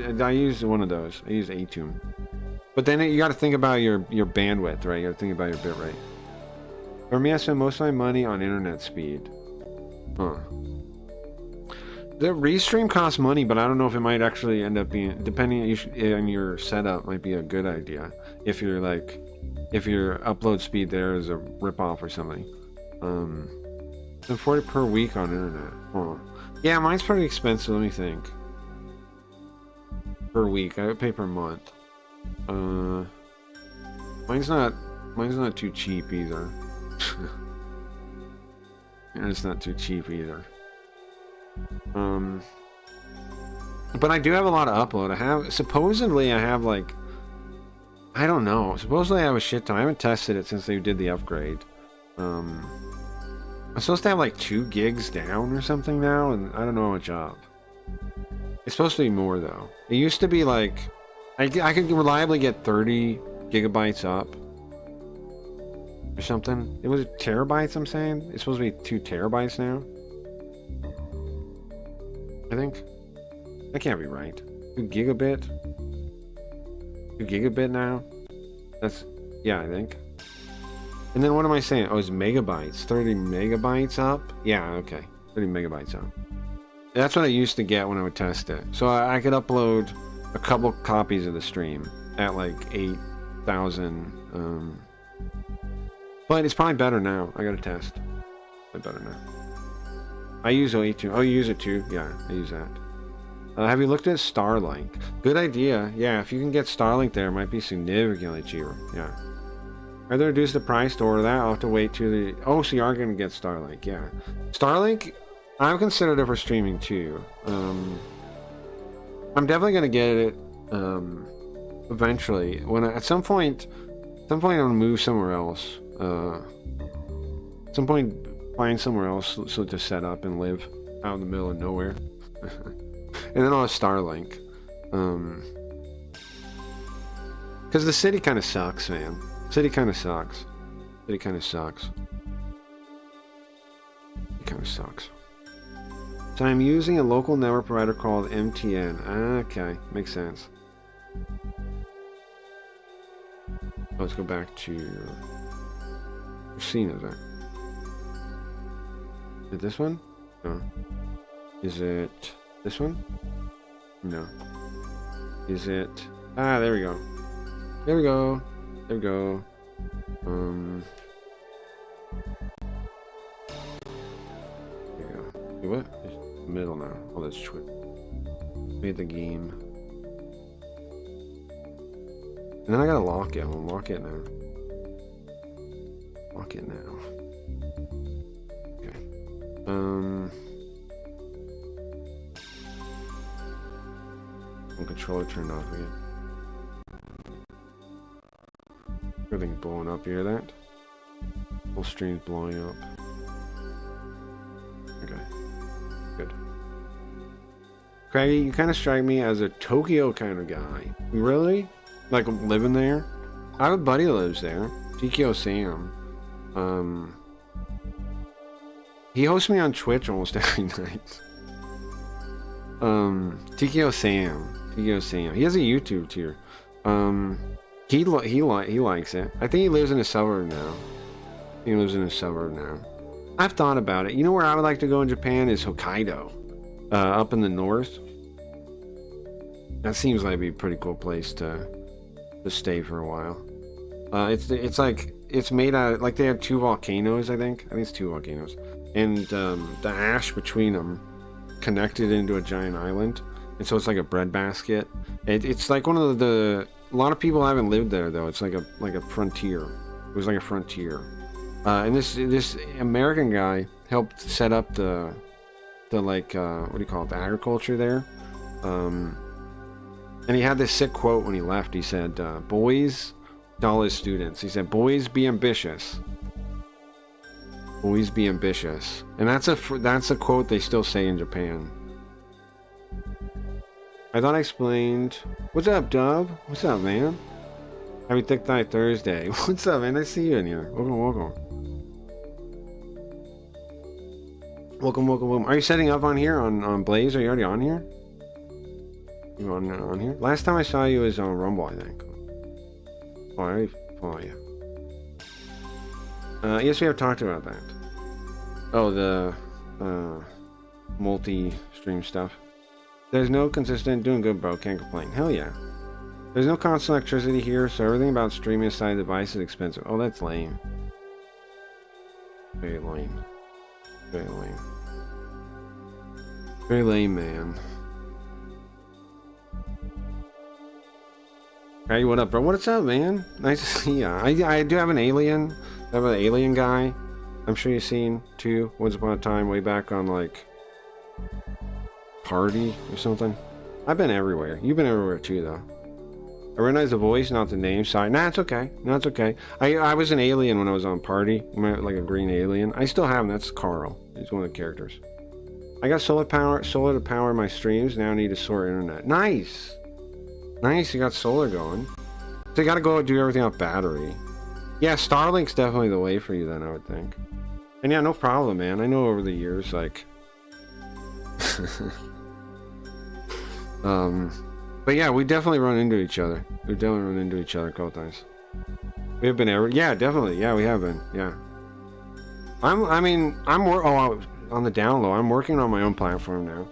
one of those. I use Atum. But then you got to think about your bandwidth, right? You got to think about your bitrate. For me, I spend most of my money on internet speed. Huh. The restream costs money, but I don't know if it might actually end up being, depending on your setup, might be a good idea. If your upload speed there is a ripoff or something. So 40 per week on internet. Huh. Yeah, mine's pretty expensive. Let me think. Per week, I would pay per month. Mine's not too cheap either. And it's not too cheap either. But I do have a lot of upload. Supposedly I have like, I don't know. Supposedly I have a shit ton. I haven't tested it since they did the upgrade. I'm supposed to have like 2 gigs down or something now, and I don't know how much up. It's supposed to be more though. It used to be like, I could reliably get 30 gigabytes up. Or something. It was terabytes, I'm saying. It's supposed to be 2 terabytes now, I think. That can't be right. 2 gigabit? 2 gigabit now? That's, yeah, I think. And then what am I saying? Oh, it's megabytes. 30 megabytes up? Yeah, okay. 30 megabytes up. That's what I used to get when I would test it. So I could upload a couple copies of the stream at like 8,000. But it's probably better now. I gotta test. Probably better now. I use OE2. Oh, you use it too? Yeah, I use that. Have you looked at Starlink? Good idea. Yeah, if you can get Starlink there, it might be significantly cheaper. Yeah. Are they reduce the price to order that? I'll have to wait to the... Oh, so you are going to get Starlink. Yeah. Starlink, I've considered it for streaming too. I'm definitely going to get it eventually. At some point I'm going to move somewhere else. At some point, find somewhere else so to set up and live out in the middle of nowhere. And then I'll have Starlink. Because the city kind of sucks, man. City kind of sucks. City kind of sucks. It kind of sucks. So I'm using a local network provider called MTN. Okay, makes sense. Let's go back to... Which scene is that? Is it this one? No. Is it this one? No. Is it... Ah, there we go. There we go. There we go. There we go. Wait, what? It's the middle now. Oh, that's Twitch. Made the game. And then I gotta lock it. I'll lock it now. Lock it now. Okay. Controller turned off again. Everything's blowing up, you hear that? Whole stream's blowing up. Okay. Good. Craggy, you kind of strike me as a Tokyo kind of guy. Really? Like living there? I have a buddy that lives there. TKO Sam. He hosts me on Twitch almost every night. TKO Sam. TKO Sam. He has a YouTube tier. He likes it. I think he lives in a suburb now. I've thought about it. You know where I would like to go in Japan is Hokkaido. Up in the north. That seems like it'd be a pretty cool place to stay for a while. It's like it's made out like they have 2 volcanoes. I think it's 2 volcanoes, and the ash between them connected into a giant island, and so it's like a breadbasket. It's like one of the a lot of people haven't lived there though. It's like a frontier. It was like a frontier, and this American guy helped set up the like what do you call it, the agriculture there. And he had this sick quote when he left. He said, boys, to all his students, he said, boys, be ambitious. Boys, be ambitious. And that's a quote they still say in Japan. I thought I explained. What's up, Dub? What's up, man? Happy Thick Thigh Thursday. What's up, man? I see you in here. Welcome. Welcome. Are you setting up on here on Blaze? Are you already on here? You on here? Last time I saw you was on Rumble, I think. Oh, I already follow you. Yes, we have talked about that. Oh, the multi-stream stuff. There's no consistent, doing good, bro. Can't complain. Hell yeah. There's no constant electricity here, so everything about streaming aside device is expensive. Oh, that's lame. Very lame. Very lame. Very lame, man. Hey, what up, bro? What's up, man? Nice to see ya. I do have an alien. I have an alien guy. I'm sure you've seen too. Once upon a time, way back on like Party or something. I've been everywhere. You've been everywhere too, though. I recognize the voice, not the name. Sorry. Nah, it's okay. No, it's okay. I was an alien when I was on Party. Like a green alien. I still have him. That's Carl. He's one of the characters. I got solar to power my streams. Now I need a solar internet. Nice. Nice, you got solar going. So you gotta go do everything off battery. Yeah, Starlink's definitely the way for you then, I would think. And yeah, no problem, man. I know over the years, like... But yeah, we definitely run into each other. We've definitely run into each other a couple times. We have been yeah, definitely. Yeah, we have been. Yeah. I'm on the down low. I'm working on my own platform now.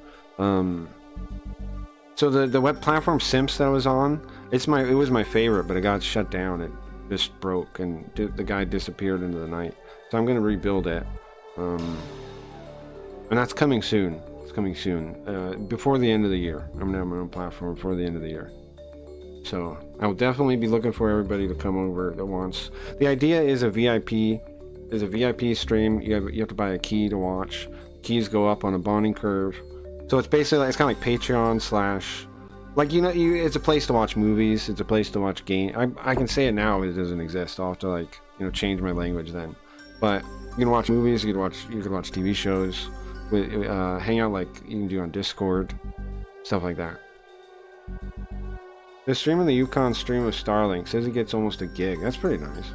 So the web platform Simps that I was on, it was my favorite, but it got shut down. It just broke, and the guy disappeared into the night. So I'm gonna rebuild it, and that's coming soon. It's coming soon, before the end of the year. I'm gonna have my own platform before the end of the year. So I will definitely be looking for everybody to come over that wants. The idea is a VIP. Is a VIP stream. You have to buy a key to watch. Keys go up on a bonding curve. So it's basically, it's kind of like Patreon / like, it's a place to watch movies. It's a place to watch game. I can say it now, but it doesn't exist. I'll have to, like, change my language then. But you can watch movies. You can watch TV shows. Hang out like you can do on Discord, stuff like that. The stream in the Yukon stream of Starlink says it gets almost a gig. That's pretty nice.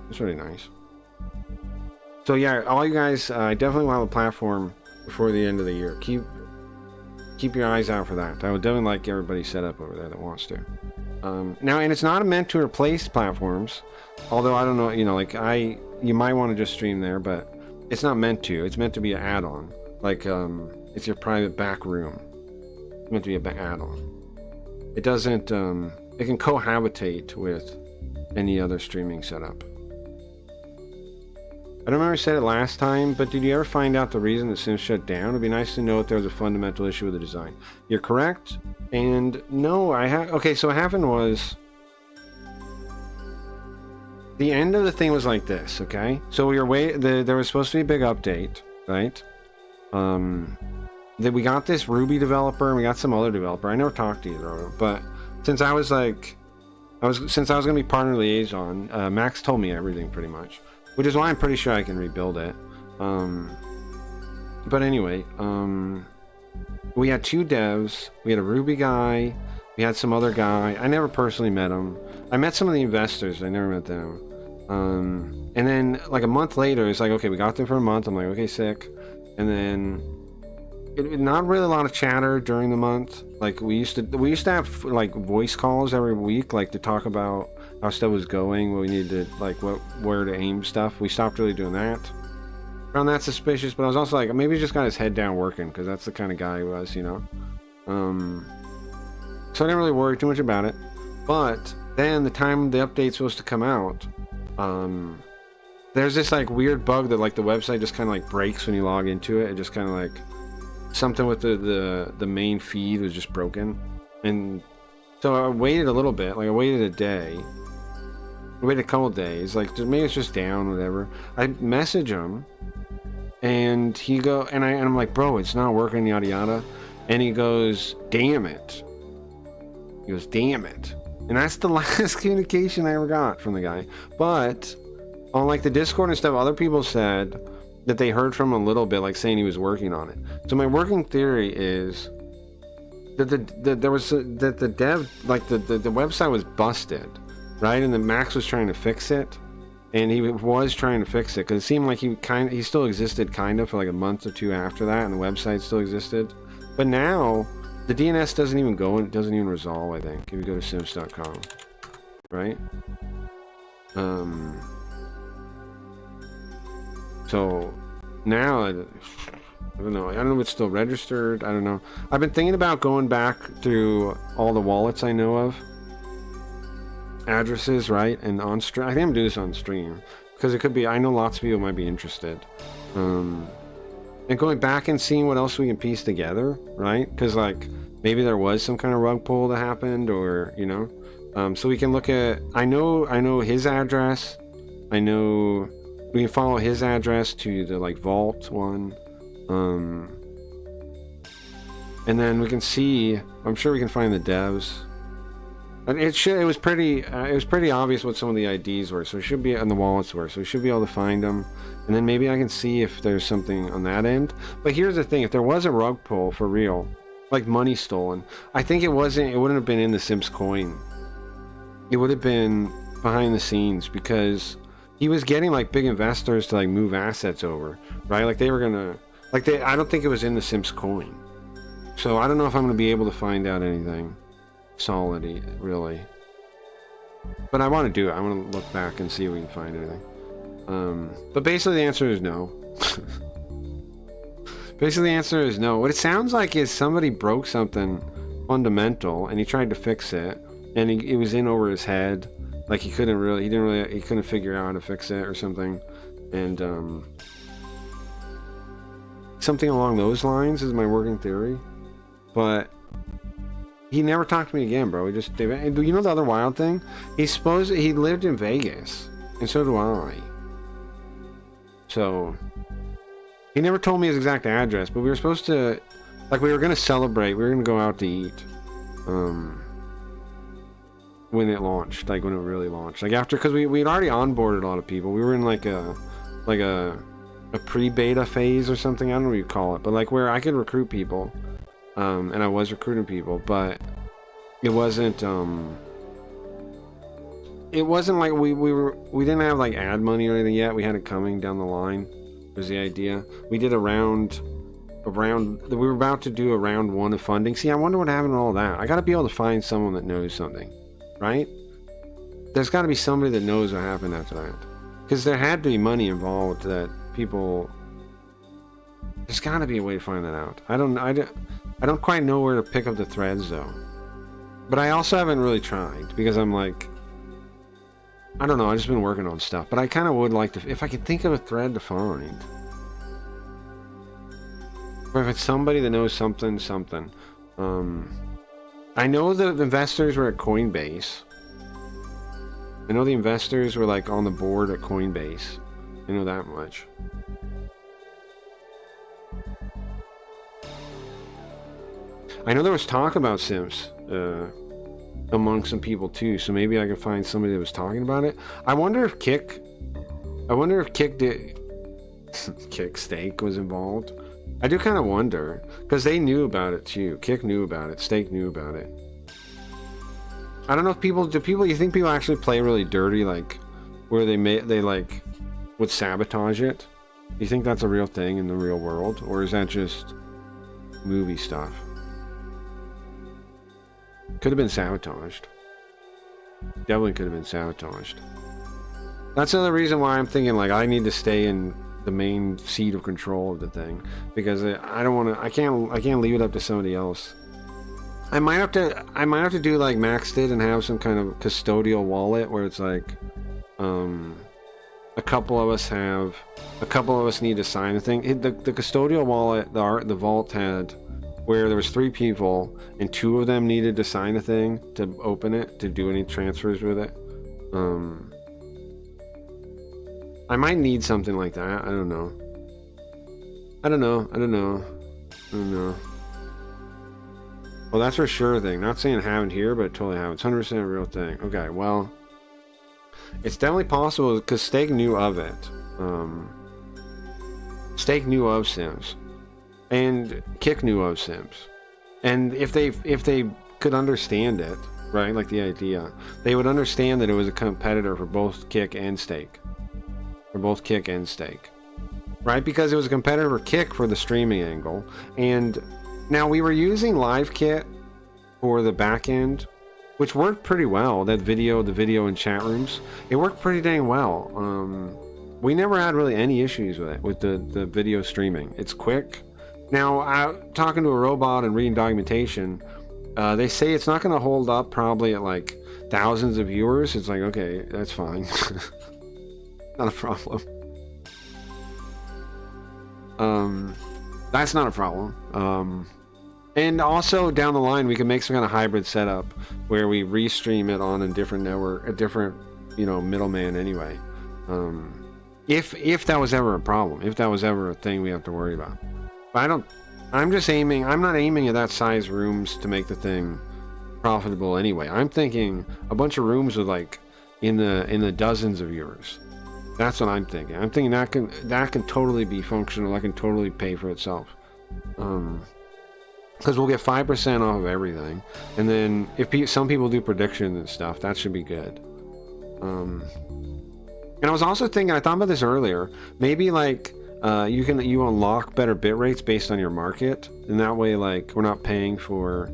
That's really nice. So yeah, all you guys, I definitely will have a platform before the end of the year. Keep your eyes out for that. I would definitely like everybody set up over there that wants to. Now, and it's not meant to replace platforms, although I don't know, you might want to just stream there, but it's not meant to. It's meant to be an add-on. Like, it's your private back room. It's meant to be an add-on. It doesn't, it can cohabitate with any other streaming setup. I don't remember if I said it last time, but did you ever find out the reason the Sims shut down? It'd be nice to know if there was a fundamental issue with the design. You're correct, and no, okay, so what happened was, the end of the thing was like this, okay? So we were there was supposed to be a big update, right? Then we got this Ruby developer, and we got some other developer. I never talked to either of them, but since I was gonna be partner liaison, Max told me everything pretty much. Which is why I'm pretty sure I can rebuild it. But anyway, we had 2 devs. We had a Ruby guy. We had some other guy. I never personally met him. I met some of the investors. I never met them. And then like a month later, it's like, okay, we got them for a month. I'm like, okay, sick. And then not really a lot of chatter during the month. Like we used to have like voice calls every week, like to talk about how stuff was going, what we needed to, like, where to aim stuff. We stopped really doing that. Found that suspicious, but I was also like, maybe he just got his head down working, because that's the kind of guy he was, So I didn't really worry too much about it. But then the time the update's supposed to come out, there's this like weird bug that like the website just kind of like breaks when you log into it. It just kind of like something with the main feed was just broken, and so I waited a little bit. Like I waited a day. I waited a couple days, like maybe it's just down, whatever. I message him, and I'm like, bro, it's not working, yada yada, and he goes, damn it. He goes, damn it, and that's the last communication I ever got from the guy. But on like the Discord and stuff, other people said that they heard from him a little bit, like saying he was working on it. So my working theory is that the dev, like the website was busted. Right, and then Max was trying to fix it, and he was trying to fix it because it seemed like he still existed kind of for like a month or 2 after that, and the website still existed. But now the DNS doesn't even go and it doesn't even resolve. I think if you go to Sims.com, right? So now I don't know. I don't know if it's still registered. I don't know. I've been thinking about going back through all the wallets I know of. Addresses, right? And on stream, I think I'm gonna do this on stream because it could be, I know lots of people might be interested, and going back and seeing what else we can piece together, right? Because like maybe there was some kind of rug pull that happened, or so we can look at, I know his address, I know we can follow his address to the like vault one, and then we can see, I'm sure we can find the devs. It was pretty obvious what some of the IDs were, so it should be on the wallets were, so we should be able to find them, and then maybe I can see if there's something on that end. But here's the thing: if there was a rug pull for real, like money stolen, I think it wouldn't have been in the Sims coin. It would have been behind the scenes because he was getting like big investors to like move assets over, right? Like they were gonna, I don't think it was in the Sims coin. So I don't know if I'm going to be able to find out anything solid, really. But I want to do it. I want to look back and see if we can find anything. But basically the answer is no. Basically the answer is no. What it sounds like is somebody broke something fundamental and he tried to fix it, and it was in over his head. Like he couldn't figure out how to fix it or something. And something along those lines is my working theory. But he never talked to me again, bro. And you know the other wild thing? He lived in Vegas, and so do I. So he never told me his exact address, but we were supposed to, like, we were gonna celebrate. We were gonna go out to eat, when it launched, like when it really launched, like after, because we'd already onboarded a lot of people. We were in like a pre-beta phase or something. I don't know what you call it, but like where I could recruit people. And I was recruiting people, but it wasn't like we didn't have like ad money or anything yet. We had it coming down the line, was the idea. We did we were about to do a round 1 of funding. See, I wonder what happened to all that. I got to be able to find someone that knows something, right? There's got to be somebody that knows what happened after that, because there had to be money involved that people. There's got to be a way to find that out. I don't quite know where to pick up the threads though. But I also haven't really tried, because I'm like, I don't know, I've just been working on stuff. But I kind of would like to, if I could think of a thread to find. Or if it's somebody that knows something. I know the investors were at Coinbase. I know the investors were like on the board at Coinbase. I know that much. I know there was talk about Sims among some people too, so maybe I could find somebody that was talking about it. I wonder if Kick Steak was involved. I do kind of wonder, because they knew about it too. Kick knew about it. Steak knew about it. I don't know if you think people actually play really dirty, like where they like would sabotage it? You think that's a real thing in the real world, or is that just movie stuff? Could have been sabotaged. Definitely could have been sabotaged. That's another reason why I'm thinking like I need to stay in the main seat of control of the thing, because I don't want to. I can't leave it up to somebody else. I might have to do like Max did and have some kind of custodial wallet where it's like, a couple of us need to sign a thing. The custodial wallet, the vault had, where there was 3 people and 2 of them needed to sign a thing to open it, to do any transfers with it. I might need something like that. I don't know. Well, that's for sure a thing. Not saying I haven't here, but totally have. It's 100% a real thing. Okay, well, it's definitely possible because Steak knew of it. Steak knew of Sims, and Kick knew of Sims, and if they could understand it, right, like the idea, they would understand that it was a competitor for both Kick and Steak, right? Because it was a competitor for Kick for the streaming angle, and now we were using LiveKit for the back end, which worked pretty well. The video and chat rooms, it worked pretty dang well. We never had really any issues with it, with the video streaming. It's quick. Now, talking to a robot and reading documentation, they say it's not going to hold up probably at like thousands of viewers. It's like, okay, that's fine. Not a problem. That's not a problem. And also down the line, we can make some kind of hybrid setup where we restream it on a different network, a different, middleman anyway. If that was ever a problem, if that was ever a thing we have to worry about. But I'm not aiming at that size rooms to make the thing profitable anyway. I'm thinking a bunch of rooms with like in the dozens of viewers. That's what I'm thinking. I'm thinking that can totally be functional. That can totally pay for itself. Because we'll get 5% off of everything, and then if some people do predictions and stuff, that should be good. And I was also thinking, I thought about this earlier, maybe like you unlock better bit rates based on your market, and that way, like, we're not paying for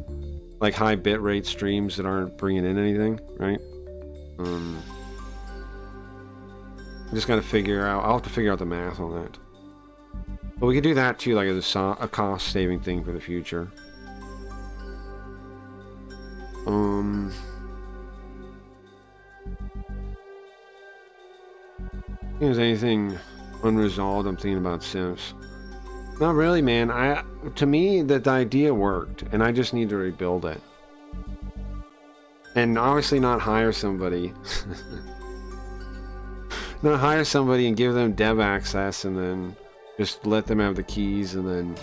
like high bit rate streams that aren't bringing in anything, right? I just gotta figure out. I'll have to figure out the math on that. But we could do that too, like as a cost saving thing for the future. If there's anything unresolved, I'm thinking about Sims. Not really, man. To me, the idea worked, and I just need to rebuild it. And obviously not hire somebody. Not hire somebody and give them dev access and then just let them have the keys and then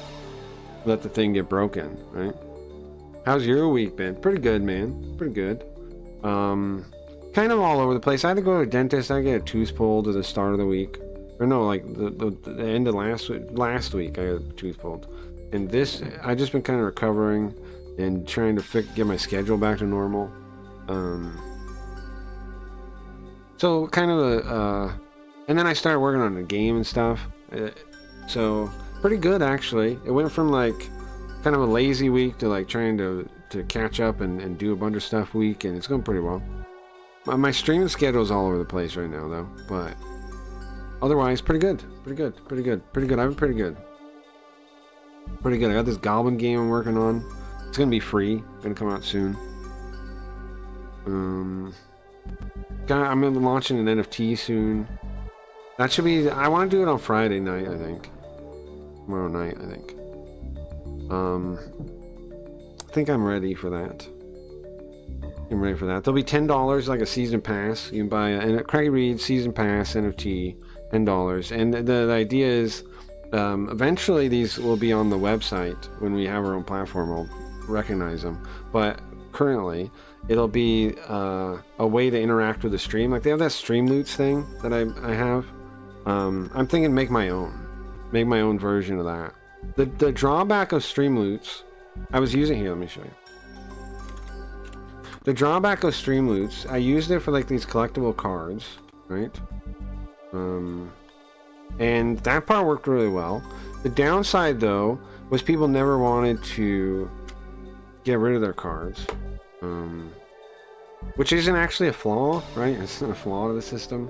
let the thing get broken, right? How's your week been? Pretty good, man. Pretty good. Kind of all over the place. I had to go to a dentist. I get a tooth pulled at the start of the week. Or no, like the end of last week I got a tooth pulled. And this, I just been kind of recovering and trying to get my schedule back to normal. So kind of and then I started working on the game and stuff. So pretty good actually. It went from like kind of a lazy week to like trying to catch up and do a bunch of stuff week, and it's going pretty well. My streaming schedule is all over the place right now though, but otherwise pretty good. I've been pretty good. I got this Goblin game I'm working on. It's gonna be free. Gonna come out soon. I'm launching an NFT soon. That should be. I want to do it on Friday night. I think tomorrow night. I think I'm ready for that. There'll be $10 like a season pass. You can buy a Craggy Reed season pass NFT, $10. And the idea is eventually these will be on the website when we have our own platform. We'll recognize them. But currently, it'll be a way to interact with the stream. Like they have that Stream Loots thing that I have. I'm thinking make my own version of that. The drawback of Stream Loots, I was using here. Let me show you. The drawback of Stream Loots, I used it for like these collectible cards, right? And that part worked really well. The downside though was people never wanted to get rid of their cards. Which isn't actually a flaw, right? It's not a flaw to the system.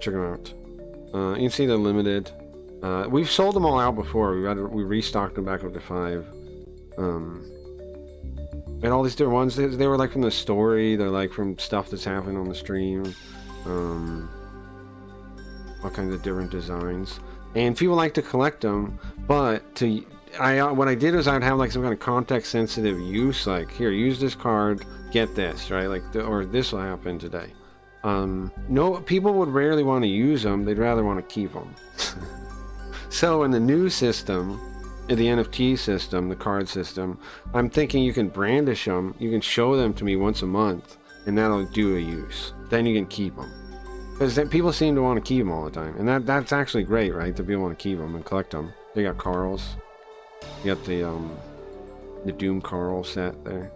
Check them out. You can see they're limited. We've sold them all out before. We restocked them back up to 5. And all these different ones. They were like from the story. They're like from stuff that's happening on the stream. All kinds of different designs. And people like to collect them, but what I did was I'd have like some kind of context sensitive use, like here, use this card, get this, right? Like, or this will happen today. No, people would rarely want to use them. They'd rather want to keep them. So in the new system, in the NFT system, the card system, I'm thinking you can brandish them. You can show them to me once a month, and that'll do a use. Then you can keep them. Because people seem to want to keep them all the time. And that's actually great, right? That people want to keep them and collect them. They got Carls. You got the Doom Carl set there.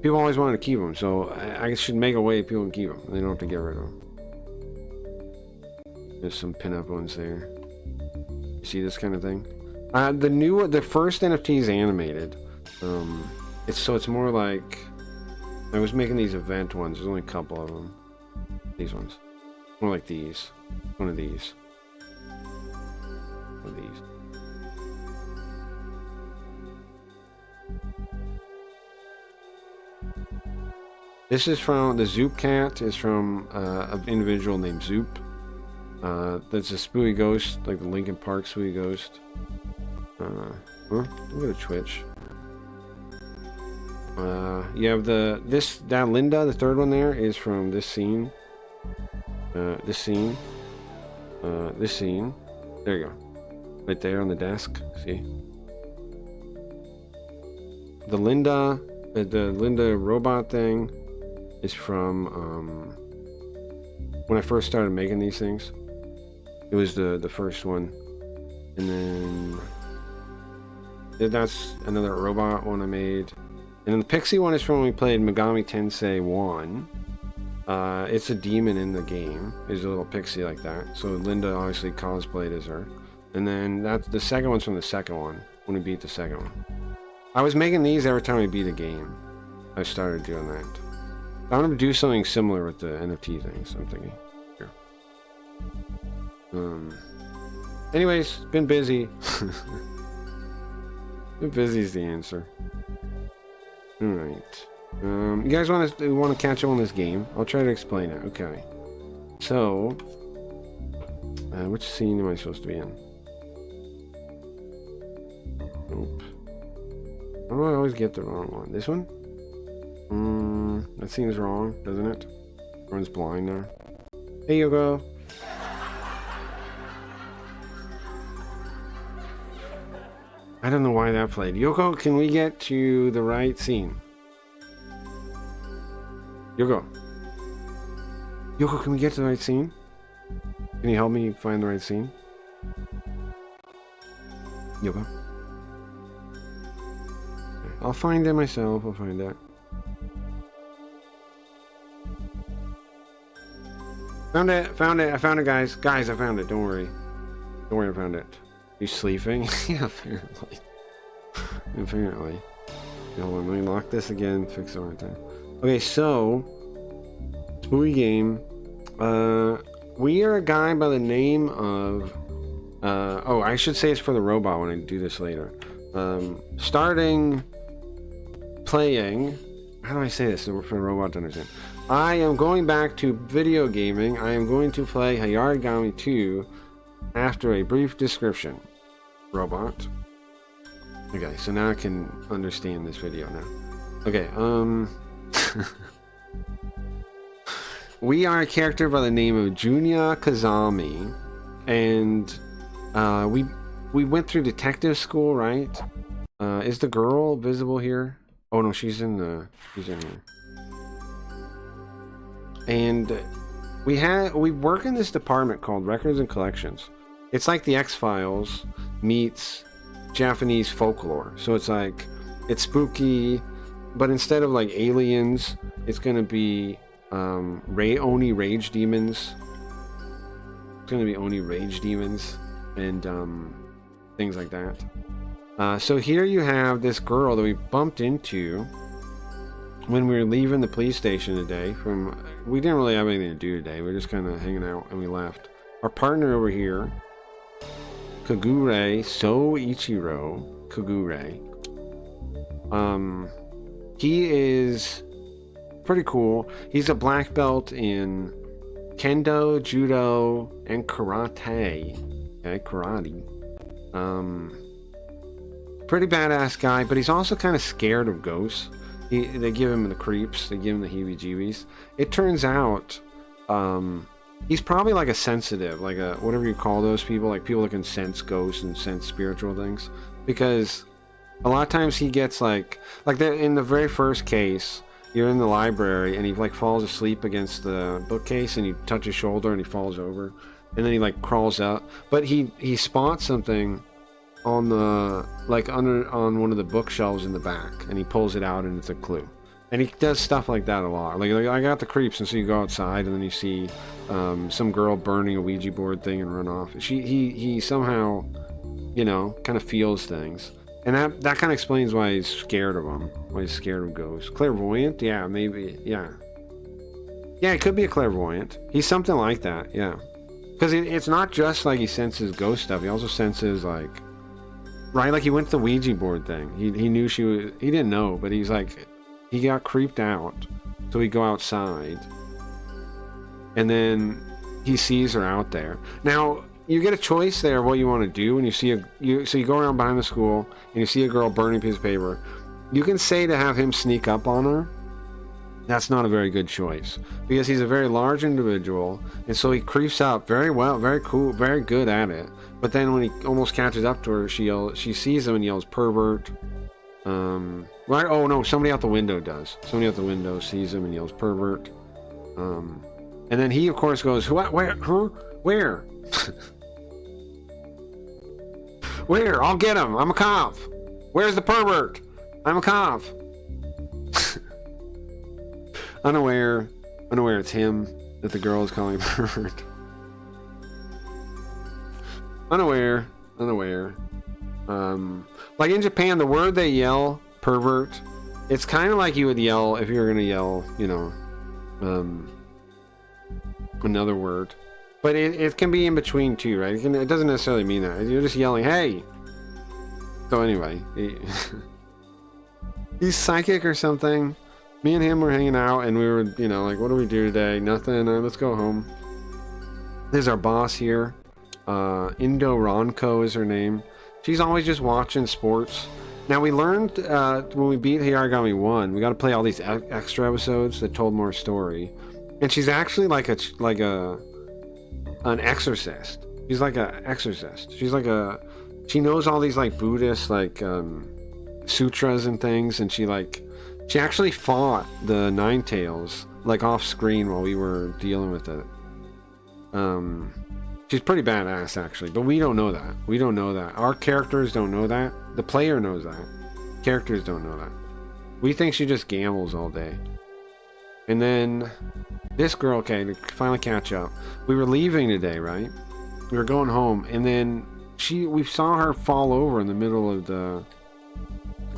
People always wanted to keep them, so I should make a way people can keep them. They don't have to get rid of them. There's some pinup ones there. You see this kind of thing? The first NFT is animated. It's more like I was making these event ones. There's only a couple of them. These ones, more like these. One of these. One of these. This is from the Zoop Cat. Is from an individual named Zoop. That's a Spooky Ghost, like the Linkin Park Spooky Ghost. Well, I'm gonna Twitch. You have that Linda, the third one there, is from this scene. This scene. There you go. Right there on the desk. See? The Linda robot thing is from when I first started making these things. It was the first one. And then that's another robot one I made. And then the Pixie one is from when we played Megami Tensei 1. It's a demon in the game. There's a little pixie like that. So Linda obviously cosplayed as her. And then that's the second one's from the second one, when we beat the second one. I was making these every time we beat a game. I started doing that. I'm gonna do something similar with the NFT things, I'm thinking. Here. Anyways, been busy. Been busy is the answer. Alright. You guys want to catch up on this game? I'll try to explain it. Okay. So, which scene am I supposed to be in? Nope. Why do I always get the wrong one? This one? That seems wrong, doesn't it? Everyone's blind now. Hey, Yoko. I don't know why that played. Yoko, can we get to the right scene? Yoko. Yoko, can we get to the right scene? Can you help me find the right scene? Yoko. I'll find it myself. I'll find it. Found it. Found it. I found it, guys. Guys, I found it. Don't worry. Don't worry, I found it. You sleeping? Yeah, apparently. Apparently. Hold on, let me lock this again. Fix it right there. Okay, so spooky game. We are a guy by the name of. Oh, I should say it's for the robot when I do this later. Starting playing. How do I say this for the robot to understand? I am going back to video gaming. I am going to play Hayarigami 2 after a brief description. Robot. Okay, so now I can understand this video now. Okay, we are a character by the name of Junya Kazami, and we went through detective school, right? Is the girl visible here? Oh no, she's in here. And we work in this department called Records and Collections. It's like the X-Files meets Japanese folklore. So it's like, it's spooky, but instead of like aliens, it's gonna be Oni rage demons. It's gonna be Oni rage demons and things like that. So here you have this girl that we bumped into when we were leaving the police station today. We didn't really have anything to do today. We were just kind of hanging out and we left. Our partner over here, Kagure Soichiro Kagure. He is pretty cool. He's a black belt in Kendo, Judo, and Karate. Okay, karate. Pretty badass guy, but he's also kind of scared of ghosts. They give him the creeps. They give him the heebie-jeebies. It turns out, he's probably like a sensitive, like a whatever you call those people, like people that can sense ghosts and sense spiritual things. Because a lot of times he gets like in the very first case, you're in the library and he like falls asleep against the bookcase and you touch his shoulder and he falls over, and then he like crawls out, but he spots something on the on one of the bookshelves in the back, and he pulls it out and it's a clue. And he does stuff like that a lot. Like I got the creeps, and so you go outside and then you see some girl burning a Ouija board thing and run off. He somehow, you know, kind of feels things, and that kind of explains why he's scared of them. Why he's scared of ghosts. Clairvoyant? Yeah, maybe. Yeah, it could be a clairvoyant. He's something like that. Yeah, because it's not just like he senses ghost stuff. He also senses like. Right, like he went to the Ouija board thing. He knew he didn't know, but he's like, he got creeped out. So he go outside. And then he sees her out there. Now, you get a choice there of what you want to do when you see so you go around behind the school and you see a girl burning a piece of paper. You can say to have him sneak up on her. That's not a very good choice, because he's a very large individual, and so he creeps up very well, very cool, very good at it. But then when he almost catches up to her, she sees him and yells pervert. Right? Oh no, somebody out the window does. Somebody out the window sees him and yells pervert. And then he of course goes, what? Where? Huh? Where? Where? I'll get him. I'm a cop. Where's the pervert? I'm a cop. Unaware Unaware it's him that the girl is calling a pervert. Unaware. Like in Japan, the word they yell, pervert, it's kind of like you would yell if you were gonna yell, you know, another word. But it can be in between too, right? It doesn't necessarily mean that. You're just yelling, hey! So anyway, he's psychic or something. Me and him were hanging out and we were, you know, like, what do we do today? Nothing, let's go home. There's our boss here. Indo Ronco is her name. She's always just watching sports. Now we learned when we beat Hiyarigami 1, we got to play all these extra episodes that told more story. And she's actually like an exorcist. She's like an exorcist. She knows all these like Buddhist like sutras and things, and she actually fought the Nine Tails like off screen while we were dealing with it. She's pretty badass actually, but we don't know that. We don't know that. Our characters don't know that. The player knows that. Characters don't know that. We think she just gambles all day. And then this girl, okay, to finally catch up. We were leaving today, right? We were going home, and then we saw her fall over in the middle of the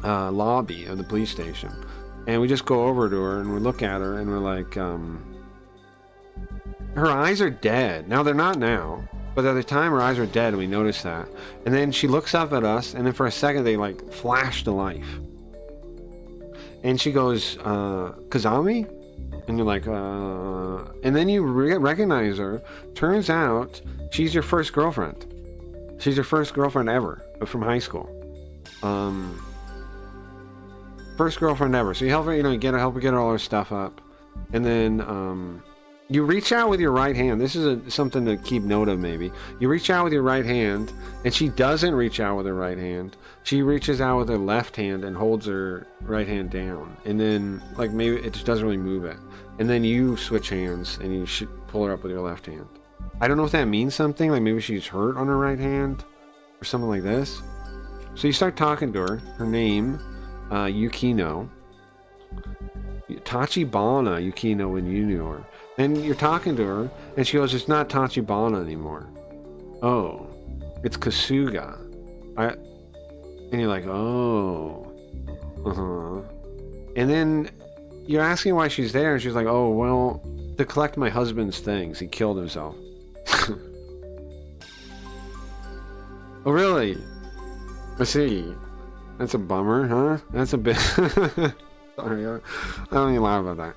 lobby of the police station. And we just go over to her and we look at her and we're like, her eyes are dead. Now they're not now, but at the time her eyes are dead and we noticed that. And then she looks up at us and then for a second they like flash to life. And she goes, Kazami? And you're like, and then you recognize her. Turns out she's your first girlfriend. She's your first girlfriend ever from high school. First girlfriend ever. So you help her, you know, help her get all her stuff up. And then, you reach out with your right hand. This is something to keep note of maybe. You reach out with your right hand, and she doesn't reach out with her right hand. She reaches out with her left hand and holds her right hand down. And then, like, maybe it just doesn't really move it. And then you switch hands, and you should pull her up with your left hand. I don't know if that means something. Like, maybe she's hurt on her right hand, or something like this. So you start talking to her. Her name, Yukino. Tachibana Yukino when you knew her. And you're talking to her, and she goes, it's not Tachibana anymore. Oh, it's Kasuga. And you're like, oh. And then you're asking why she's there, and she's like, oh, well, to collect my husband's things. He killed himself. Oh, really? I see. That's a bummer, huh? That's a bit... Sorry, I don't even laugh about that.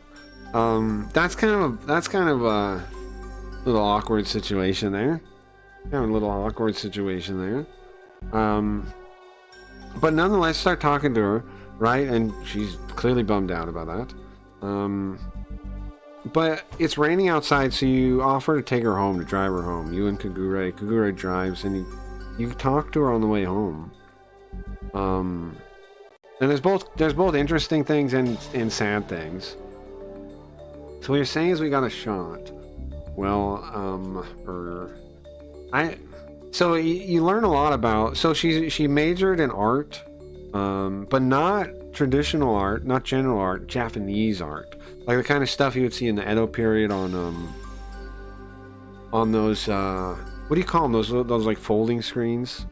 That's kind of a little awkward situation there. But nonetheless, start talking to her, right? And she's clearly bummed out about that. But it's raining outside, so you offer to take her home, to drive her home. You and Kagure. Kagure drives, and you talk to her on the way home. And there's both interesting things and sad things. So what you're saying is we got a shot. Well, so you learn a lot about. So she majored in art, but not traditional art, not general art, Japanese art, like the kind of stuff you would see in the Edo period on those what do you call them? Those like folding screens.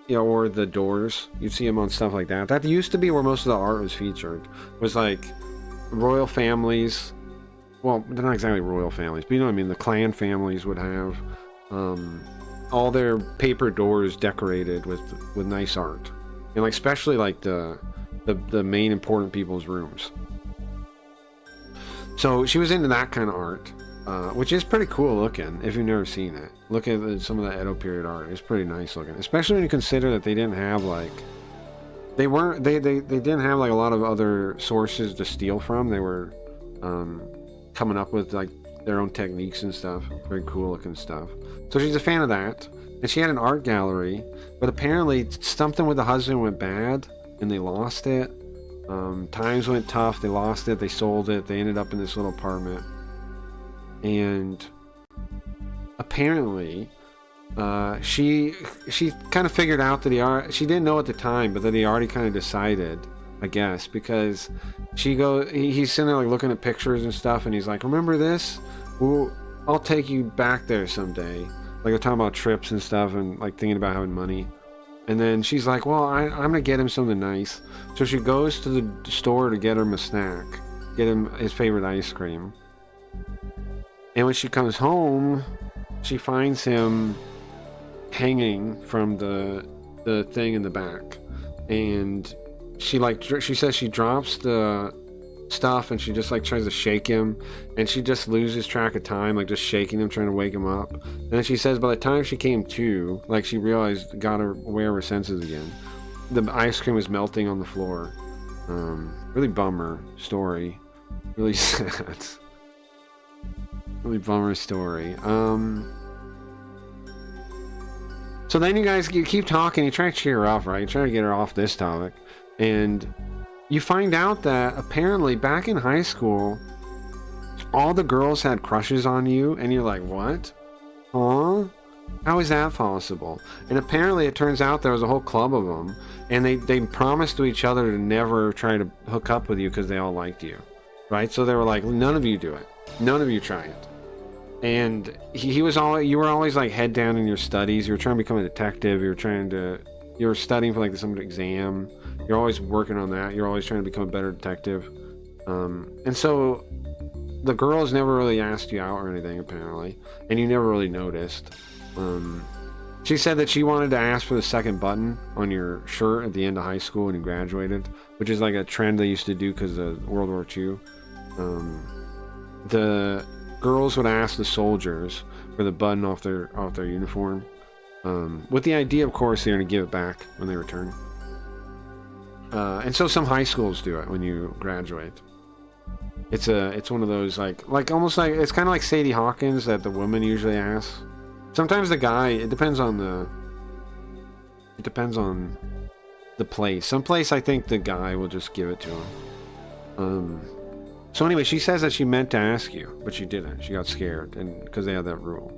You know, or the doors. You'd see them on stuff like that. That used to be where most of the art was featured. It was like royal families. Well, they're not exactly royal families, but you know what I mean. The clan families would have all their paper doors decorated with nice art, and like especially like the main important people's rooms. So she was into that kind of art, which is pretty cool looking if you've never seen it. Look at some of the Edo period art. It's pretty nice looking, especially when you consider that they didn't have like they didn't have like a lot of other sources to steal from. They were coming up with like their own techniques and stuff. Very cool looking stuff. So she's a fan of that, and she had an art gallery, but apparently something with the husband went bad and they lost it. Times went tough. They lost it. They sold it. They ended up in this little apartment, and apparently she kind of figured out that she didn't know at the time, but that he already kind of decided I guess, because he's sitting there like looking at pictures and stuff, and he's like, remember this? Well, I'll take you back there someday. Like they're talking about trips and stuff, and like thinking about having money. And then she's like, well, I'm gonna get him something nice. So she goes to the store to get him a snack, get him his favorite ice cream. And when she comes home, she finds him hanging from the thing in the back, and she says she drops the stuff and she just like tries to shake him, and she just loses track of time, like just shaking him, trying to wake him up. And then she says by the time she came to, like she realized, got her aware of her senses again, the ice cream was melting on the floor. Really bummer story, really sad, really bummer story. So then you keep talking, you try to cheer her up, right? You try to get her off this topic. And you find out that apparently back in high school, all the girls had crushes on you, and you're like, what? Huh? How is that possible? And apparently it turns out there was a whole club of them, and they promised to each other to never try to hook up with you because they all liked you, right? So they were like, none of you do it. None of you try it. And you were always like head down in your studies. You were trying to become a detective. You were studying for like some exam. You're always working on that. You're always trying to become a better detective. And so the girls never really asked you out or anything, apparently, and you never really noticed. She said that she wanted to ask for the second button on your shirt at the end of high school when you graduated, which is like a trend they used to do because of World War II. The girls would ask the soldiers for the button off their uniform, with the idea, of course, they're going to give it back when they return. And so some high schools do it when you graduate. It's one of those like almost like, it's kind of like Sadie Hawkins that the woman usually asks. Sometimes the guy, it depends on the place. Some place I think the guy will just give it to him. So anyway, she says that she meant to ask you, but she didn't. She got scared, and because they had that rule.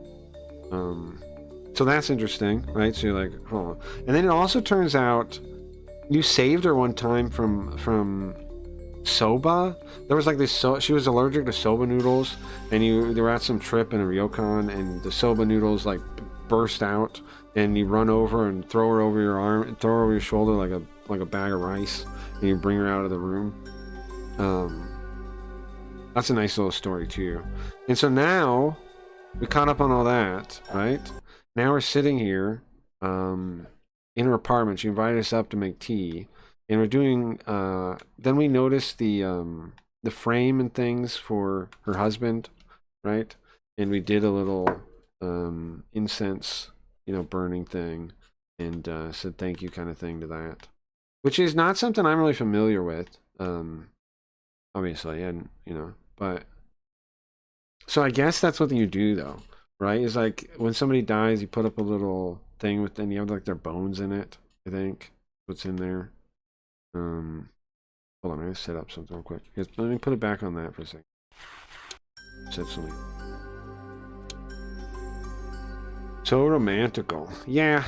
So that's interesting, right? So you're like, huh. And then it also turns out you saved her one time from soba. There was like this, she was allergic to soba noodles, and they were at some trip in a ryokan, and the soba noodles like burst out, and you run over and throw her over your arm, and throw her over your shoulder like a bag of rice, and you bring her out of the room. That's a nice little story too. And so now we caught up on all that, right? Now we're sitting here in her apartment. She invited us up to make tea, and we're doing then we noticed the frame and things for her husband, right? And we did a little incense, burning thing, and said thank you kind of thing to that, which is not something I'm really familiar with, obviously, and but so I guess that's what you do though, right? Is like when somebody dies, you put up a little thing with, and you have like their bones in it, I think what's in there. Hold on, I'm gonna set up something real quick. Let me put it back on that for a second. Set something. So romantical. Yeah.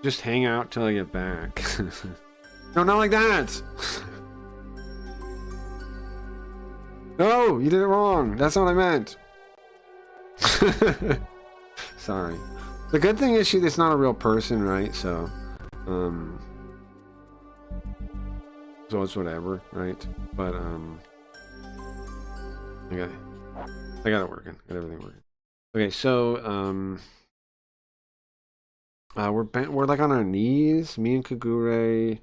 Just hang out till I get back. No, not like that. No, you did it wrong. That's not what I meant. Sorry. The good thing is it's not a real person, right? So it's whatever, right? But I got it working. Got everything working. Okay, so we're like on our knees, me and Kagure.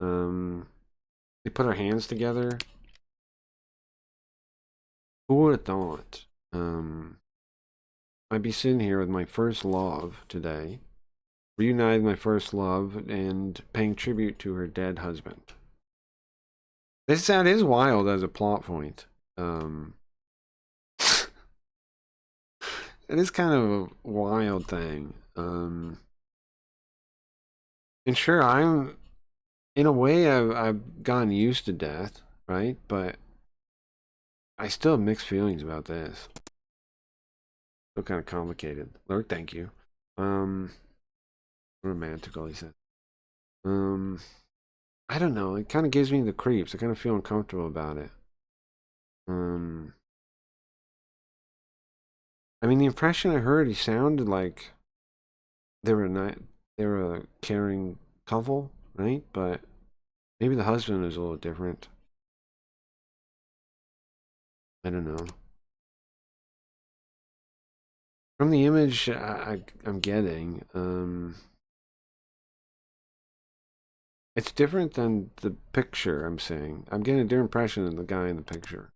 We put our hands together. Who would have thought? I'd be sitting here with my first love today, reuniting my first love and paying tribute to her dead husband. That is wild as a plot point. It is kind of a wild thing. And sure, in a way, I've gotten used to death, right? But I still have mixed feelings about this. Still kind of complicated. Lord, thank you. Romantical, he said. I don't know. It kind of gives me the creeps. I kind of feel uncomfortable about it. I mean, the impression I heard, he sounded like they were not, they were a caring couple, right? But maybe the husband is a little different. I don't know. From the image I'm getting, it's different than the picture I'm seeing. I'm getting a different impression than the guy in the picture.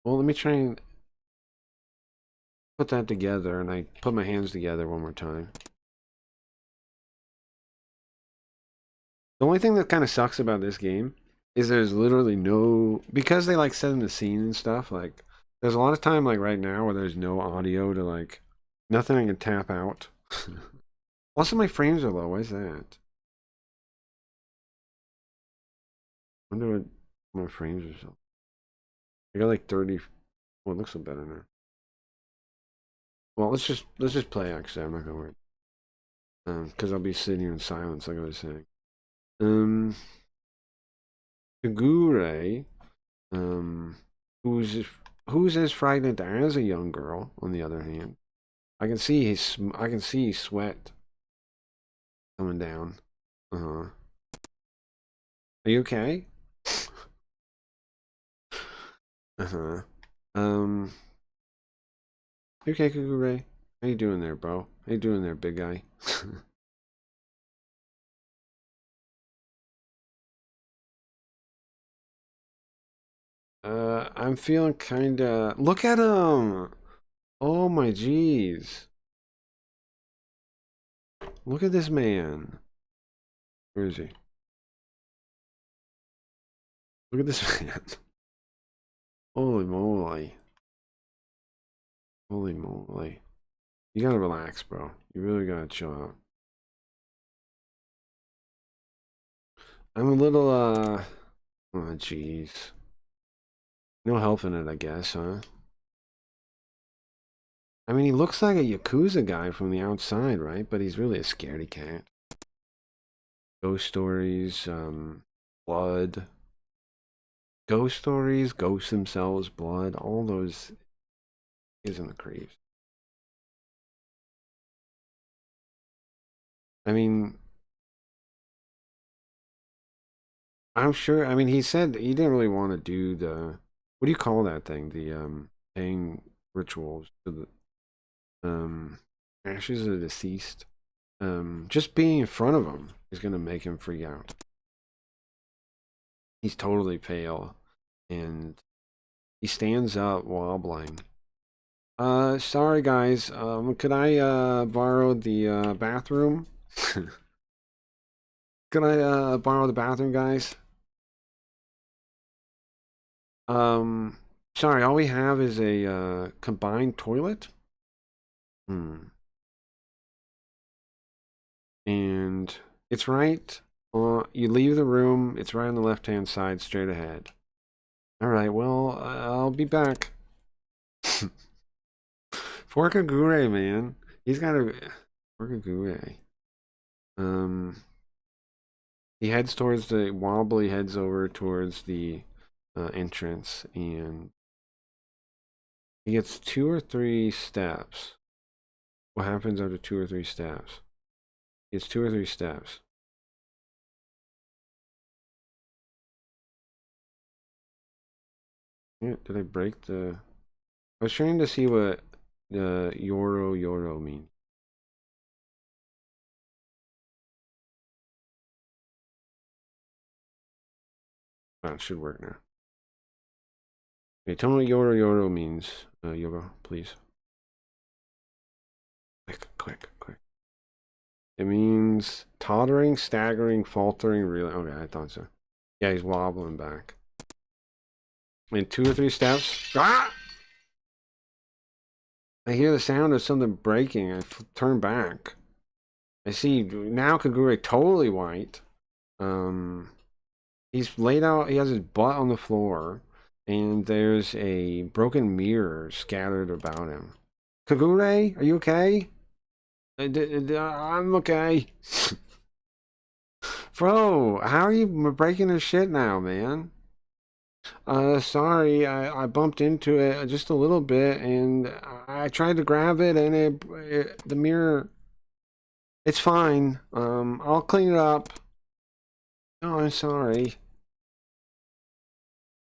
Well, let me try and put that together, and I put my hands together one more time. The only thing that kind of sucks about this game is there's literally no, because they like setting the scene and stuff, like there's a lot of time like right now where there's no audio to like, nothing I can tap out. Also my frames are low, why is that? I wonder what my frames are so. I got like 30, well it looks a little better now. Well, let's just play actually, I'm not gonna worry. Because I'll be sitting here in silence like I was saying. Kagure, who's as frightened as a young girl, on the other hand. I can see sweat coming down. Are you okay? You okay, Kagure? How you doing there, bro? How you doing there, big guy? I'm feeling kinda... Look at him! Oh my jeez. Look at this man. Where is he? Look at this man. Holy moly. Holy moly. You gotta relax, bro. You really gotta chill out. I'm a little, oh jeez. No help in it, I guess, huh? I mean, he looks like a Yakuza guy from the outside, right? But he's really a scaredy cat. Ghost stories, blood. Ghost stories, ghosts themselves, blood, all those isn't the creeps. I mean, I'm sure, I mean, he said he didn't really want to do the, what do you call that thing? The, paying rituals to the, ashes of the deceased. Just being in front of him is going to make him freak out. He's totally pale, and he stands up wobbling. Sorry guys, could I, borrow the, bathroom? Could I, borrow the bathroom, guys? Sorry, all we have is a, combined toilet? And it's right, you leave the room, it's right on the left-hand side, straight ahead. Alright, well, I'll be back. For Kagure, man. He's got a... For Kagure. He heads towards the... Wobbly heads over towards the entrance, and he gets 2 or 3 steps. What happens after 2 or 3 steps? He gets 2 or 3 steps. Yeah, did I break the... I was trying to see what the Yoro means. Oh, it should work now. Okay, tell me what Yoro means, Yoro, please. Quick. It means tottering, staggering, faltering, reeling. Okay, I thought so. Yeah, he's wobbling back. In 2 or 3 steps. Ah! I hear the sound of something breaking. I turn back. I see now Kagure totally white. He's laid out. He has his butt on the floor, and there's a broken mirror scattered about him. Kagure, are you okay? I'm okay. Bro, how are you breaking his shit now, man? Sorry, I bumped into it just a little bit, and I tried to grab it, and the mirror. It's fine. I'll clean it up. No, I'm sorry.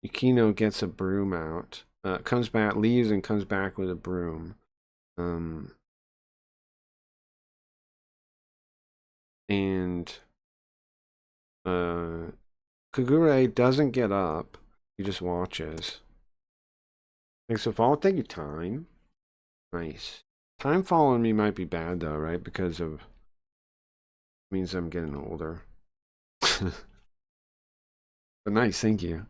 Yukino gets a broom out. Comes back, leaves, and comes back with a broom. And Kagure doesn't get up. He just watches. Thanks for following. Take your time. Nice. Time following me might be bad though, right? Because of means I'm getting older. But nice, thank you.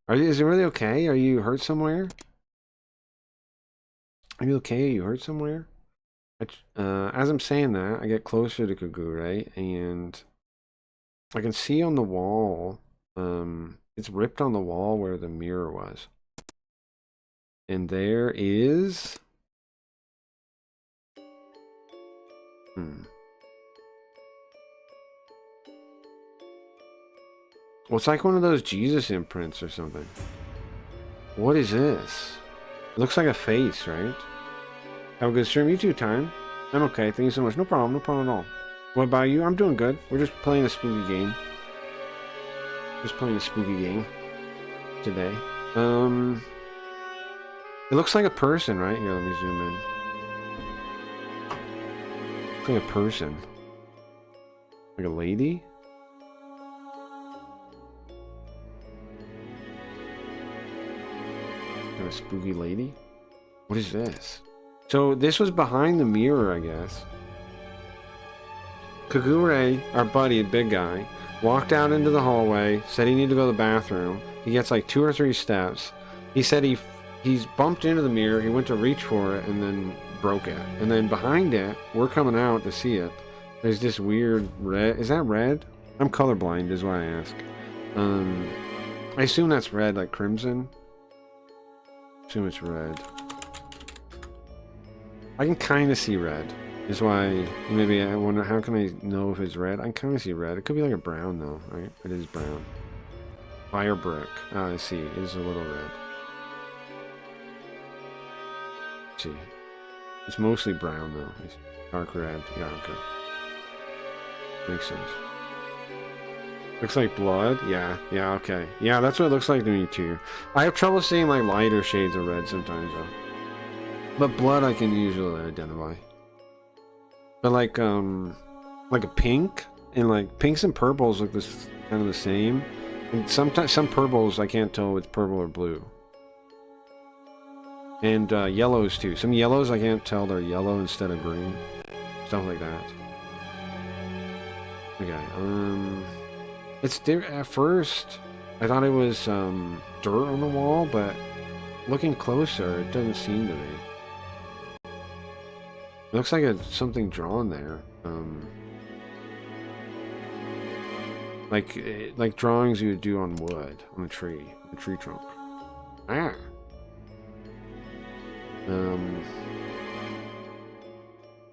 Is it really okay? Are you hurt somewhere? Are you okay? Are you hurt somewhere? As I'm saying that, I get closer to Kagure and I can see on the wall, it's ripped on the wall where the mirror was. And there is... Well, it's like one of those Jesus imprints or something. What is this? It looks like a face, right? Have a good stream. You too, time. I'm okay. Thank you so much. No problem. No problem at all. What about you? I'm doing good. We're just playing a spooky game. Just playing a spooky game today. It looks like a person, right? Here, let me zoom in. Looks like a person. Like a lady? Like a spooky lady? What is this? So this was behind the mirror, I guess. Kagure, our buddy, big guy, walked out into the hallway, said he needed to go to the bathroom. He gets like 2 or 3 steps. He said he's bumped into the mirror, he went to reach for it, and then broke it. And then behind it, we're coming out to see it. There's this weird red. Is that red? I'm colorblind, is why I ask. I assume that's red, like crimson. Assume it's red. I can kind of see red. Is why maybe I wonder how can I know if it's red? I can kind of see red. It could be like a brown though, right? It is brown. Fire brick. Ah, I see. It is a little red. Let's see. It's mostly brown though. It's dark red. Yeah, okay. Makes sense. Looks like blood. Yeah, okay. Yeah, that's what it looks like to me too. I have trouble seeing like lighter shades of red sometimes though. But blood I can usually identify. But like a pink and like pinks and purples look this kind of the same. And sometimes some purples I can't tell if it's purple or blue. And yellows too. Some yellows I can't tell they're yellow instead of green. Stuff like that. Okay, it's there at first I thought it was dirt on the wall, but looking closer it doesn't seem to be. It looks like it's something drawn there. Like drawings you would do on wood, on a tree trunk. Ah.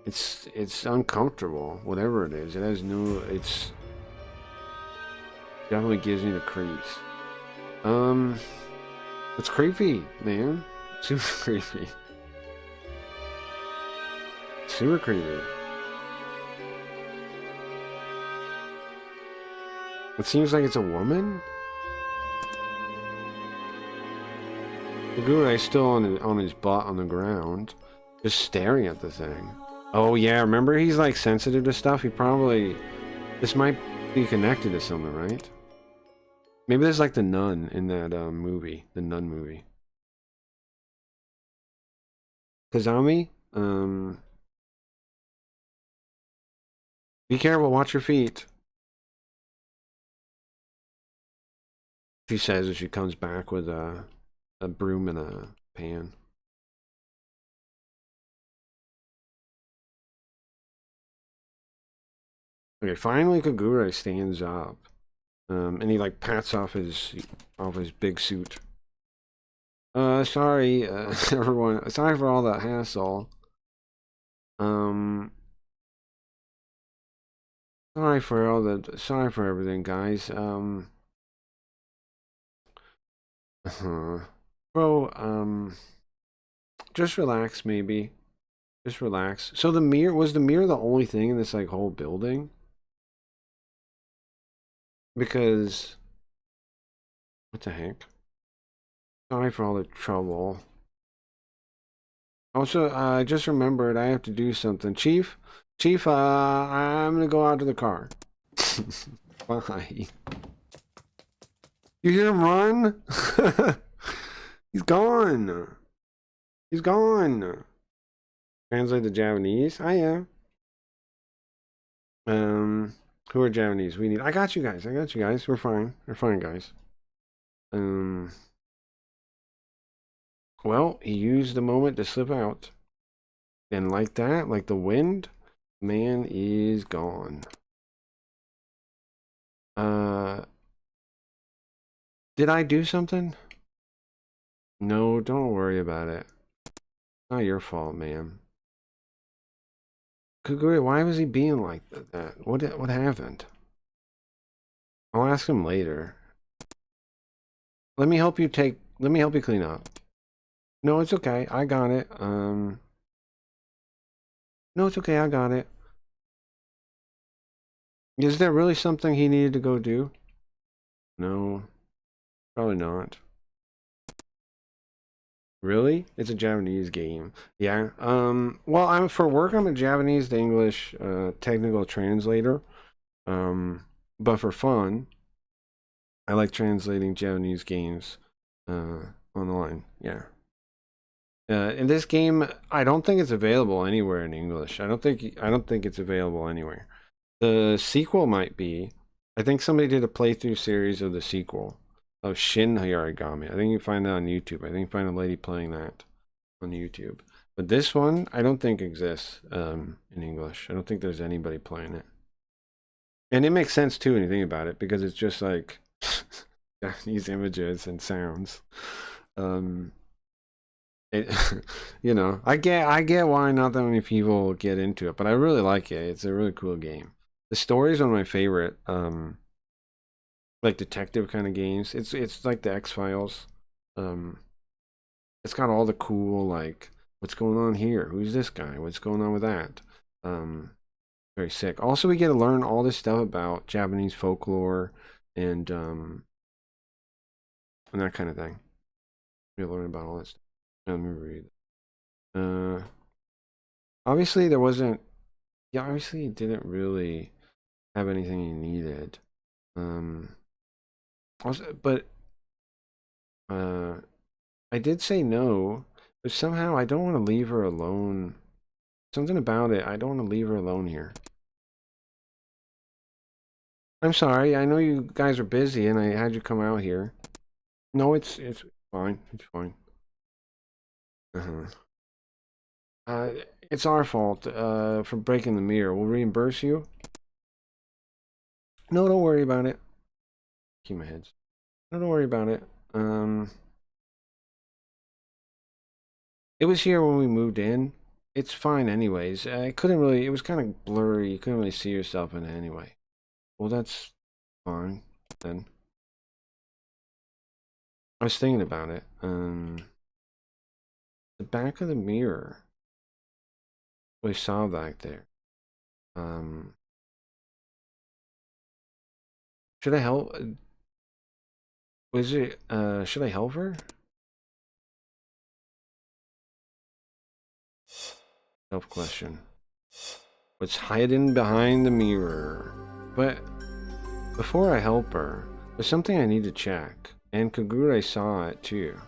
It's uncomfortable, whatever it is. It has no, it's definitely gives me the creeps. It's creepy, man. Super creepy. Super creepy. It seems like it's a woman. The Guru's still on his butt on the ground, just staring at the thing. Oh yeah, remember he's like sensitive to stuff. He probably this might be connected to something, right? Maybe there's like the nun in that movie, the Nun movie. Kazami, be careful, watch your feet. She says as she comes back with a broom and a pan. Okay, finally Kagure stands up. And he like pats off his big suit. Sorry, everyone. Sorry for all that hassle. Sorry for all the, sorry for everything, guys. Bro, just relax, maybe. Just relax. So the mirror, was the mirror the only thing in this like whole building? Because what the heck? Sorry for all the trouble. Also, I just remembered I have to do something. Chief, I'm gonna go out to the car. Bye. You hear him run? He's gone. He's gone. Translate the Japanese? I am. Who are Japanese? We need. I got you guys. I got you guys. We're fine. We're fine, guys. Well, he used the moment to slip out. And like that, like the wind, man is gone. Did I do something? No, don't worry about it. Not your fault, ma'am. Kagura, why was he being like that? What happened? I'll ask him later. Let me help you clean up. No, it's okay. I got it. No, it's okay. I got it. Is there really something he needed to go do? No, probably not. Really? It's a Japanese game. Yeah. Well, I'm for work. I'm a Japanese to English technical translator. But for fun, I like translating Japanese games online. Yeah. In this game, I don't think it's available anywhere in English. I don't think it's available anywhere. The sequel might be. I think somebody did a playthrough series of the sequel of Shin Harigami. I think you can find that on YouTube. I think you can find a lady playing that on YouTube. But this one, I don't think exists in English. I don't think there's anybody playing it. And it makes sense too when you think about it, because it's just like Japanese images and sounds. You know, I get why not that many people get into it, but I really like it. It's a really cool game. The story is one of my favorite like detective kind of games. It's like the X-Files. It's got all the cool, like, what's going on here? Who's this guy? What's going on with that? Very sick. Also, we get to learn all this stuff about Japanese folklore and that kind of thing. We learn about all this stuff. Let me read. Obviously there wasn't. Yeah, obviously he didn't really have anything he needed. Also, but I did say no, but somehow I don't want to leave her alone. Something about it. I don't want to leave her alone here. I'm sorry. I know you guys are busy, and I had you come out here. No, it's fine. It's fine. It's our fault for breaking the mirror. We'll reimburse you. No, don't worry about it. Keep my head. No, don't worry about it. It was here when we moved in. It's fine anyways. I couldn't really, it was kind of blurry. You couldn't really see yourself in it anyway. Well, that's fine then. I was thinking about it. The back of the mirror. We saw back there. Should I help? Was it? Should I help her? Self question. What's hiding behind the mirror? But before I help her, there's something I need to check. And Kagura saw it too.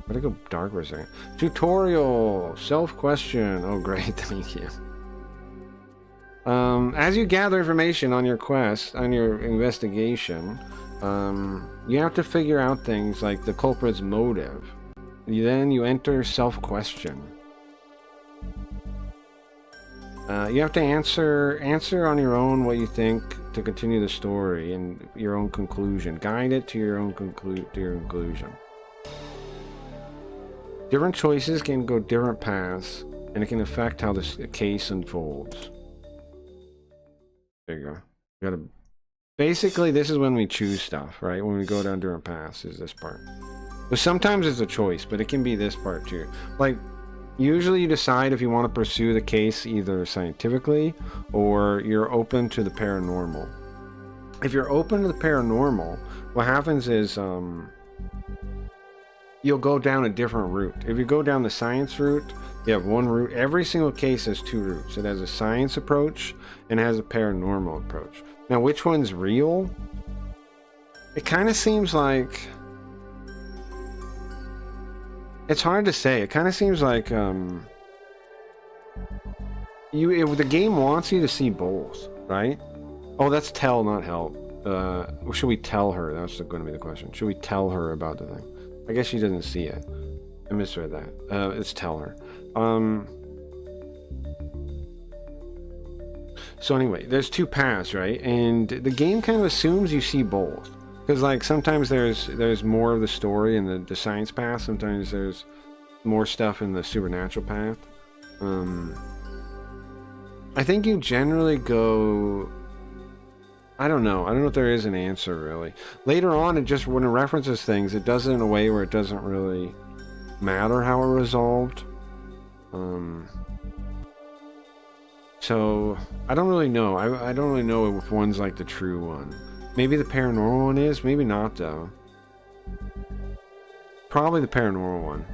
Where'd I go dark for a second? Tutorial! Self-question. Oh great, thank you. As you gather information on your quest, on your investigation, you have to figure out things like the culprit's motive. Then you enter self-question. You have to answer on your own what you think to continue the story and your own conclusion. Guide it to your own conclusion. Different choices can go different paths, and it can affect how this case unfolds. There you go. Gotta basically, this is when we choose stuff, right? When we go down different paths, is this part. But sometimes it's a choice, but it can be this part too. Like, usually you decide if you want to pursue the case either scientifically or you're open to the paranormal. If you're open to the paranormal, what happens is you'll go down a different route. If you go down the science route, you have one route. Every single case has two routes. It has a science approach and it has a paranormal approach. Now, which one's real? It kind of seems like... It's hard to say. It kind of seems like the game wants you to see both, right? Oh, that's tell, not help. Or should we tell her? That's going to be the question. Should we tell her about the thing? I guess she doesn't see it. I misread that. It's tell her. So anyway, there's two paths, right? And the game kind of assumes you see both. Because like sometimes there's more of the story in the science path. Sometimes there's more stuff in the supernatural path. I think you generally go... I don't know if there is an answer really. Later on, when it references things, it does it in a way where it doesn't really matter how it resolved. So I don't really know. I don't really know if one's like the true one. Maybe the paranormal one is, maybe not though. Probably the paranormal one.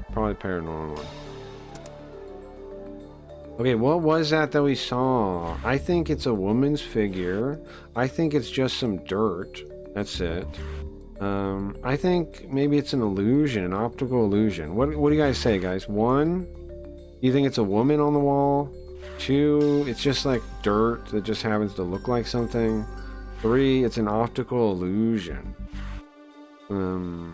Okay, what was that we saw? I think it's a woman's figure. I think it's just some dirt. That's it. I think maybe it's an illusion, an optical illusion. What do you guys say, guys? 1, you think it's a woman on the wall? 2, it's just like dirt that just happens to look like something. 3, it's an optical illusion. An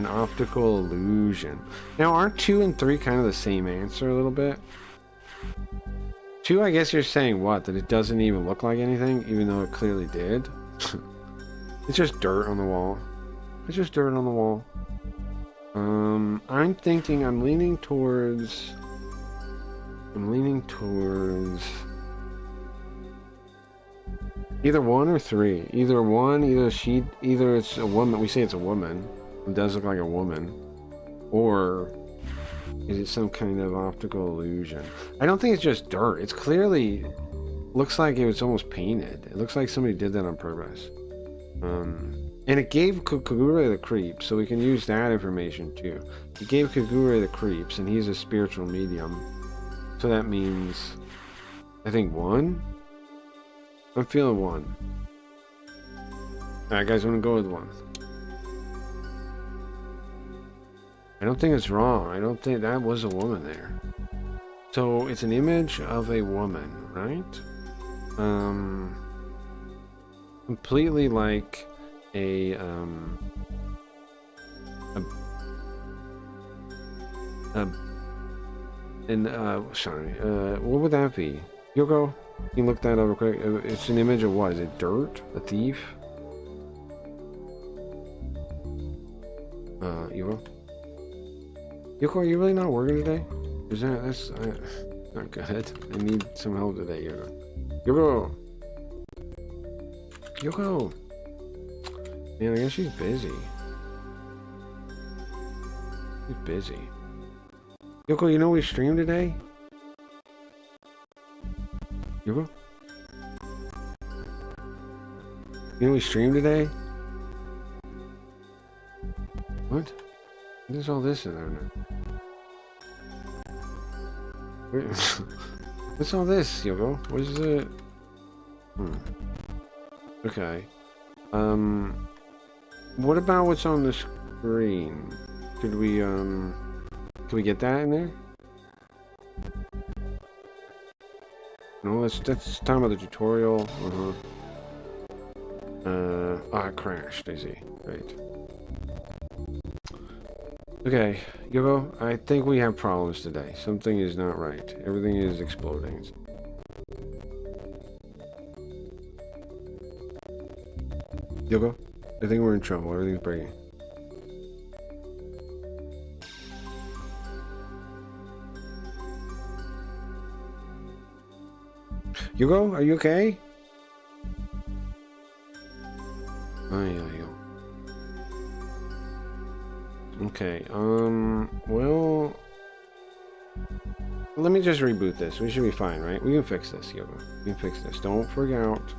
optical illusion. Now, aren't 2 and 3 kind of the same answer a little bit? 2, I guess you're saying what? That it doesn't even look like anything, even though it clearly did? It's just dirt on the wall. It's just dirt on the wall. I'm leaning towards either 1 or 3. Either it's a woman. We say it's a woman. It does look like a woman. Or is it some kind of optical illusion? I don't think it's just dirt. It's clearly looks like it was almost painted. It looks like somebody did that on purpose. And it gave Kagura the creeps, so we can use that information too. It gave Kagura the creeps, and he's a spiritual medium. So that means, I think 1? I'm feeling 1. Alright guys, I'm gonna go with 1. I don't think it's wrong. I don't think that was a woman there. So it's an image of a woman, right? Completely like sorry, what would that be? Yoko, you look that up real quick. It's an image of what? Is it dirt? A thief? Yoko, are you really not working today? That's not good. I need some help today, Yoko. Yoko! Man, I guess she's busy. Yoko, you know we streamed today? Yoko? You know we streamed today? What? There's all this in there now. What's all this, Yoko? What is it? Okay. What about what's on the screen? Could we get that in there? No, that's talking about the tutorial. It crashed, I see. Right. Okay, Yoko, I think we have problems today. Something is not right. Everything is exploding. Yoko, I think we're in trouble. Everything's breaking. Yoko, are you okay? Okay, well, let me just reboot this. We should be fine, right? We can fix this, Yoga. We can fix this. Don't freak out.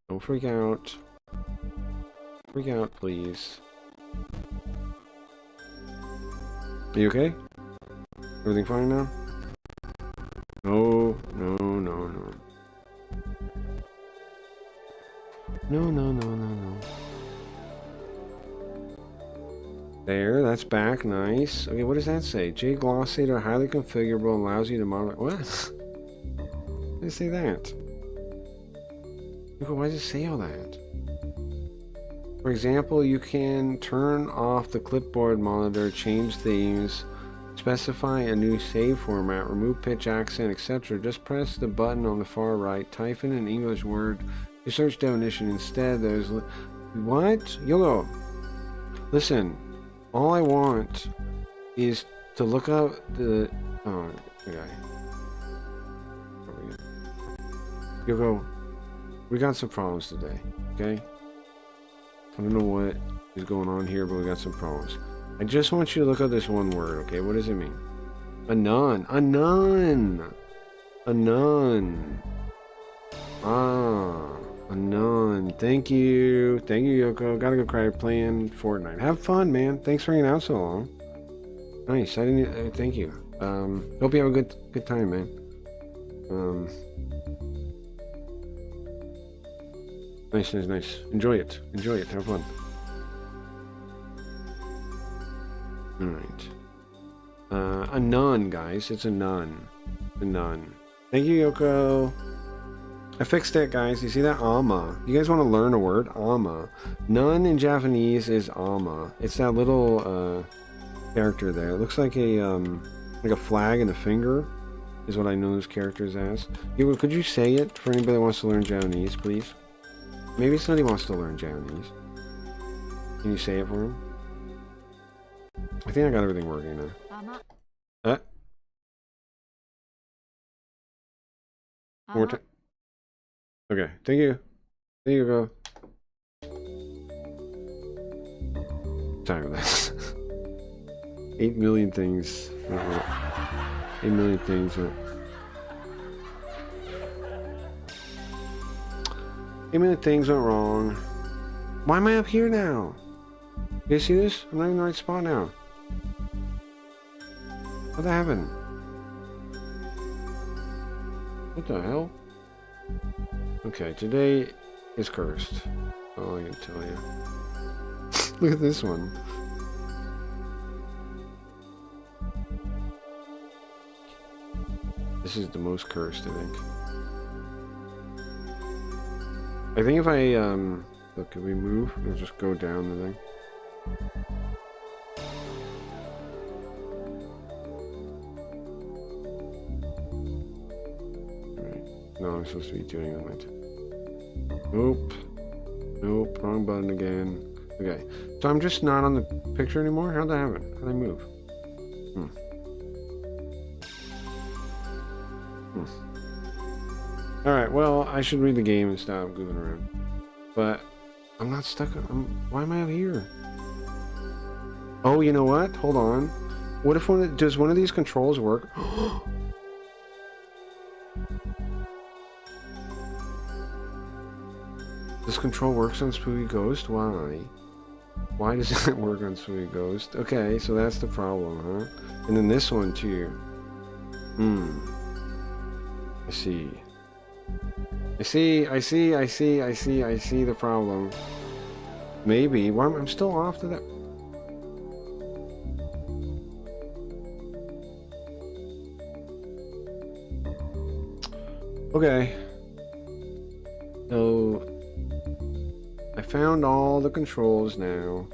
Don't freak out. Freak out, please. Are you okay? Everything fine now? No, no, no, no. No, no, no, no, no. There, that's back. Nice. Okay, what does that say? JGlossator highly configurable, allows you to modify. What? Why did it say that? Why does it say all that? For example, you can turn off the clipboard monitor, change themes, specify a new save format, remove pitch, accent, etc. Just press the button on the far right, type in an English word, your search definition instead. There's what? YOLO. Listen, all I want is to look up the okay. Yoko, we got some problems today, okay? I don't know what is going on here, but we got some problems. I just want you to look up this one word, okay? What does it mean? A nun. A nun. A nun. Ah, a nun. Thank you. Thank you, Yoko. Gotta go cry playing Fortnite. Have fun, man. Thanks for hanging out so long. Nice. I didn't. Thank you. Hope you have a good time, man. Nice, nice, nice. Enjoy it. Enjoy it. Have fun. Alright. A nun, guys. It's a nun. A nun. Thank you, Yoko. I fixed it, guys. You see that? Ama. You guys want to learn a word? Ama. Nun in Japanese is ama. It's that little character there. It looks like a flag and a finger is what I know those characters as. Yoko, could you say it for anybody that wants to learn Japanese, please? Maybe somebody wants to learn Japanese. Can you say it for him? I think I got everything working now. One more time. Okay, thank you. There you go. Time with this. 8 million things. 8 million things. 8 million things went wrong. Why am I up here now? You guys see this? I'm not in the right spot now. How'd that happen? What the hell? Okay, today is cursed. All I can tell you. Look at this one. This is the most cursed, I think. I think if I, look, can we move? We'll just go down the thing. Alright. No, I'm supposed to be doing it. Nope. Nope, wrong button again. Okay. So I'm just not on the picture anymore? How'd that happen? How'd I move? Alright, well, I should read the game and stop goofing around. But I'm not stuck. Why am I out here? Oh, you know what? Hold on. What if does one of these controls work? This control works on Spooky Ghost? Why? Why does it work on Spooky Ghost? Okay, so that's the problem, huh? And then this one too. I see. I see the problem. Maybe. Why I'm still off to that. Okay. So I found all the controls now.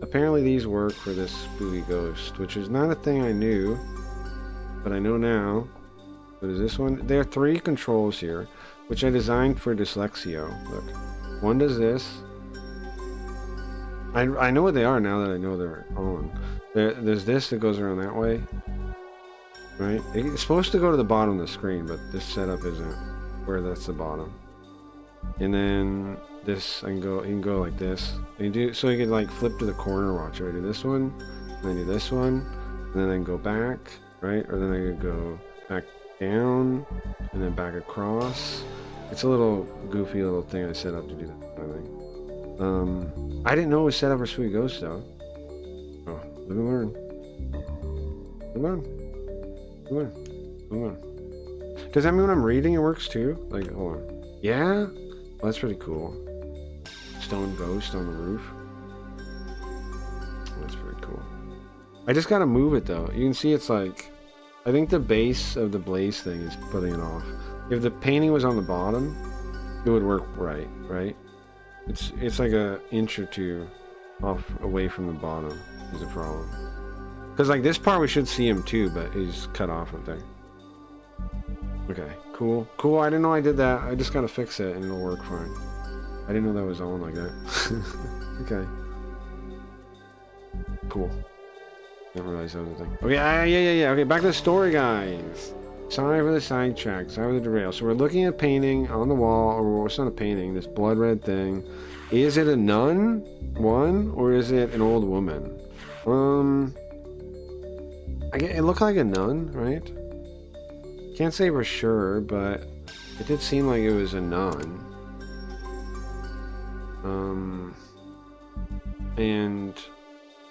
Apparently these work for this Spooky Ghost, which is not a thing I knew, but I know now. What is this one? There are 3 controls here, which I designed for dyslexia. Look, one does this. I know what they are now that I know they're on. There's this that goes around that way. Right? It's supposed to go to the bottom of the screen, but this setup isn't where that's the bottom. and then this, I can go, you can go like this. And you do, so you could like flip to the corner, watch, right? I do this one, and then do this one, and then I can go back, right? Or then I could go back down, and then back across. It's a little goofy little thing I set up to do that, I think. I didn't know it was set up for Sweet Ghost though. Oh, let me learn. Come on. Come on. Come on. Does that mean when I'm reading it works too? Like, hold on. Yeah? Well, that's pretty cool. Stone ghost on the roof. That's pretty cool. I just gotta move it though. You can see it's like, I think the base of the blaze thing is putting it off. If the painting was on the bottom, it would work right, right? It's like an inch or two off away from the bottom is the problem. Because like this part we should see him too, but he's cut off up there. Okay, cool. Cool, I didn't know I did that. I just gotta fix it and it'll work fine. I didn't know that was on like that. Okay. Cool. Didn't realize that was a thing. Okay, yeah. Okay, back to the story, guys. Sorry for the sidetrack. Sorry for the derail. So we're looking at painting on the wall, or it's not a painting, this blood red thing. Is it a nun? One? Or is it an old woman? It looked like a nun, right? Can't say for sure, but it did seem like it was a nun. And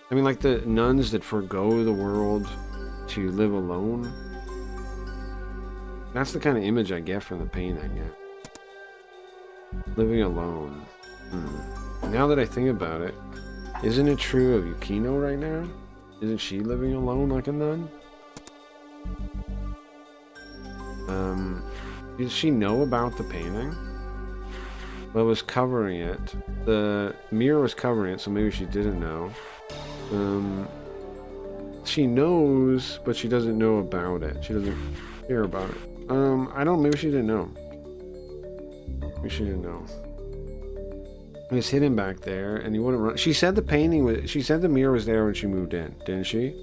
I mean, like the nuns that forgo the world to live alone. That's the kind of image I get from the painting. Yeah. Living alone. Now that I think about it, isn't it true of Yukino right now? Isn't she living alone like a nun? Did she know about the painting? Well, it was covering it. The mirror was covering it, so maybe she didn't know. She knows, but she doesn't know about it. She doesn't care about it. I don't, maybe she didn't know. Maybe she didn't know. It was hidden back there, and he wouldn't run. She said the painting was, she said the mirror was there when she moved in, didn't she?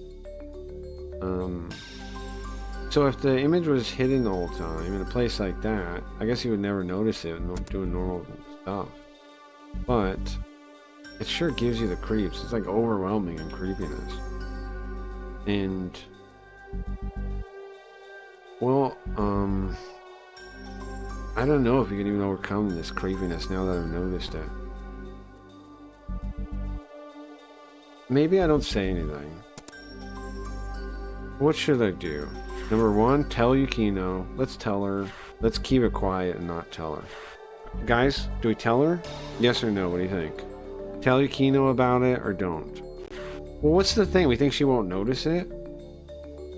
So if the image was hidden the whole time in a place like that, I guess he would never notice it doing normal stuff. But it sure gives you the creeps. It's like overwhelming in creepiness. And well, I don't know if you can even overcome this creepiness now that I've noticed it. Maybe I don't say anything. What should I do? Number one, tell Yukino. Let's tell her. Let's keep it quiet and not tell her. Guys, do we tell her? Yes or no? What do you think? Tell Yukino about it or don't? Well, what's the thing? We think she won't notice it?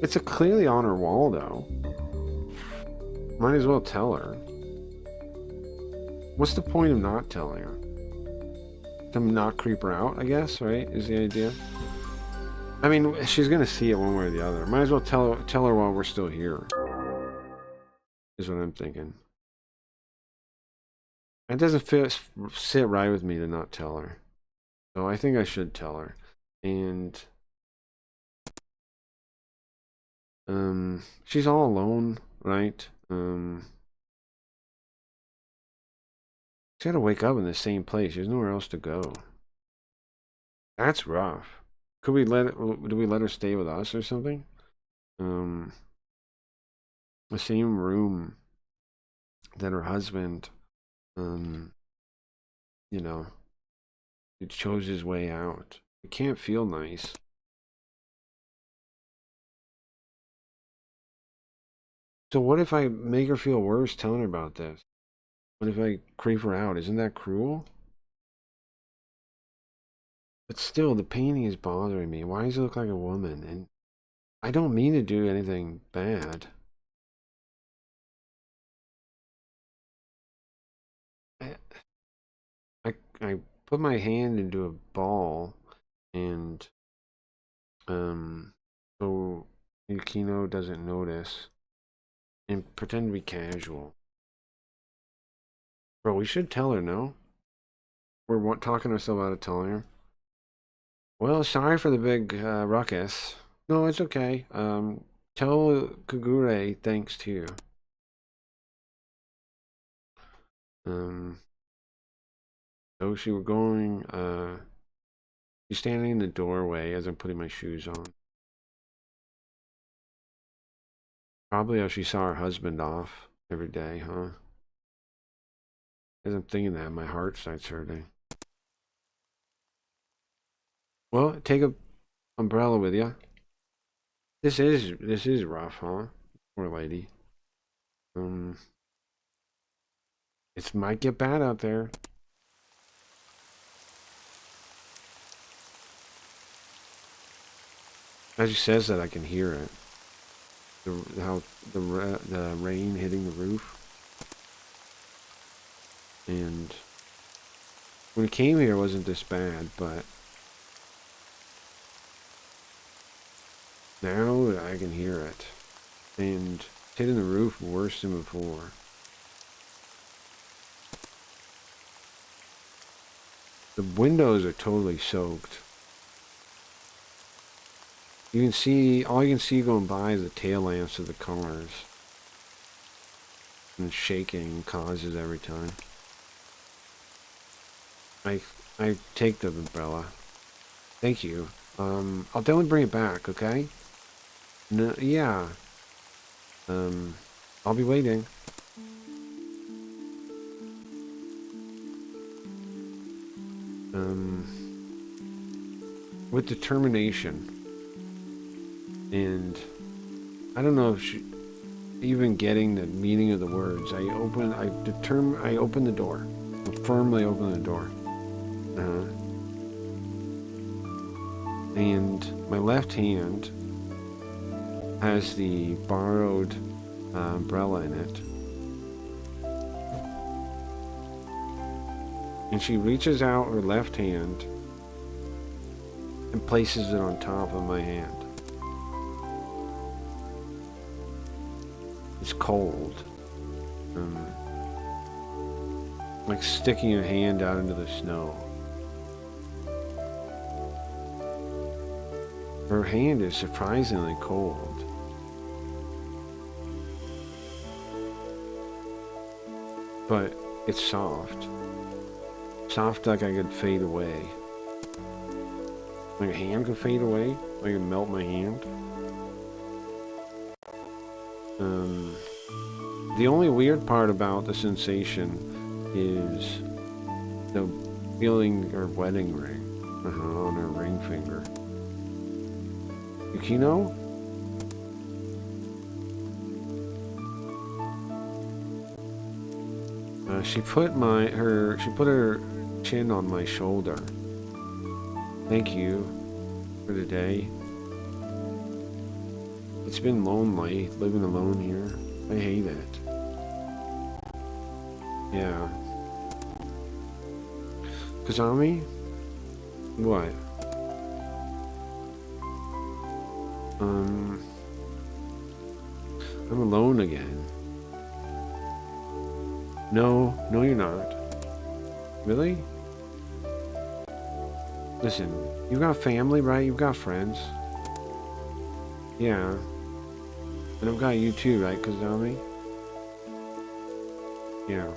It's clearly on her wall, though. Might as well tell her. What's the point of not telling her? To not creep her out, I guess, right? Is the idea. I mean, she's gonna see it one way or the other. Might as well tell her while we're still here. Is what I'm thinking. It doesn't sit right with me to not tell her. So I think I should tell her. And she's all alone, right? She's gotta wake up in the same place. There's nowhere else to go. That's rough. Could we do we let her stay with us or something? The same room that her husband, you know, he chose his way out. It can't feel nice. So what if I make her feel worse telling her about this? What if I creep her out? Isn't that cruel? But still, the painting is bothering me. Why does it look like a woman? And I don't mean to do anything bad. I put my hand into a ball and so Yukino doesn't notice and pretend to be casual. Bro, we should tell her, no? We're talking ourselves out of telling her. Well, sorry for the big ruckus. No, it's okay. Tell Kagure thanks to you. So she were going, she's standing in the doorway as I'm putting my shoes on. Probably how she saw her husband off every day, huh? As I'm thinking that, my heart starts hurting. Well, take a umbrella with you. This is rough, huh? Poor lady. It might get bad out there. As she says that, I can hear it. The rain hitting the roof. And when it came here, it wasn't this bad, but now I can hear it. And it's hitting the roof worse than before. The windows are totally soaked. You can see, all you can see going by is the tail lamps of the cars. And shaking causes every time. I take the umbrella. Thank you. I'll definitely bring it back, okay? No, yeah. I'll be waiting. With determination. And I don't know if she even getting the meaning of the words. I open the door. I firmly open the door. And my left hand has the borrowed umbrella in it. And she reaches out her left hand and places it on top of my hand. It's cold. Like sticking a hand out into the snow. Her hand is surprisingly cold. But it's soft. Soft like I could fade away. Like a hand could fade away? Like it could melt my hand? The only weird part about the sensation is the feeling her wedding ring on her ring finger. Yukino? She put her chin on my shoulder. Thank you for the day. It's been lonely living alone here. I hate it. Yeah. Kazami? What? I'm alone again. No, you're not. Really? Listen, you've got family, right? You've got friends. Yeah. And I've got you too, right, Kazami? Yeah.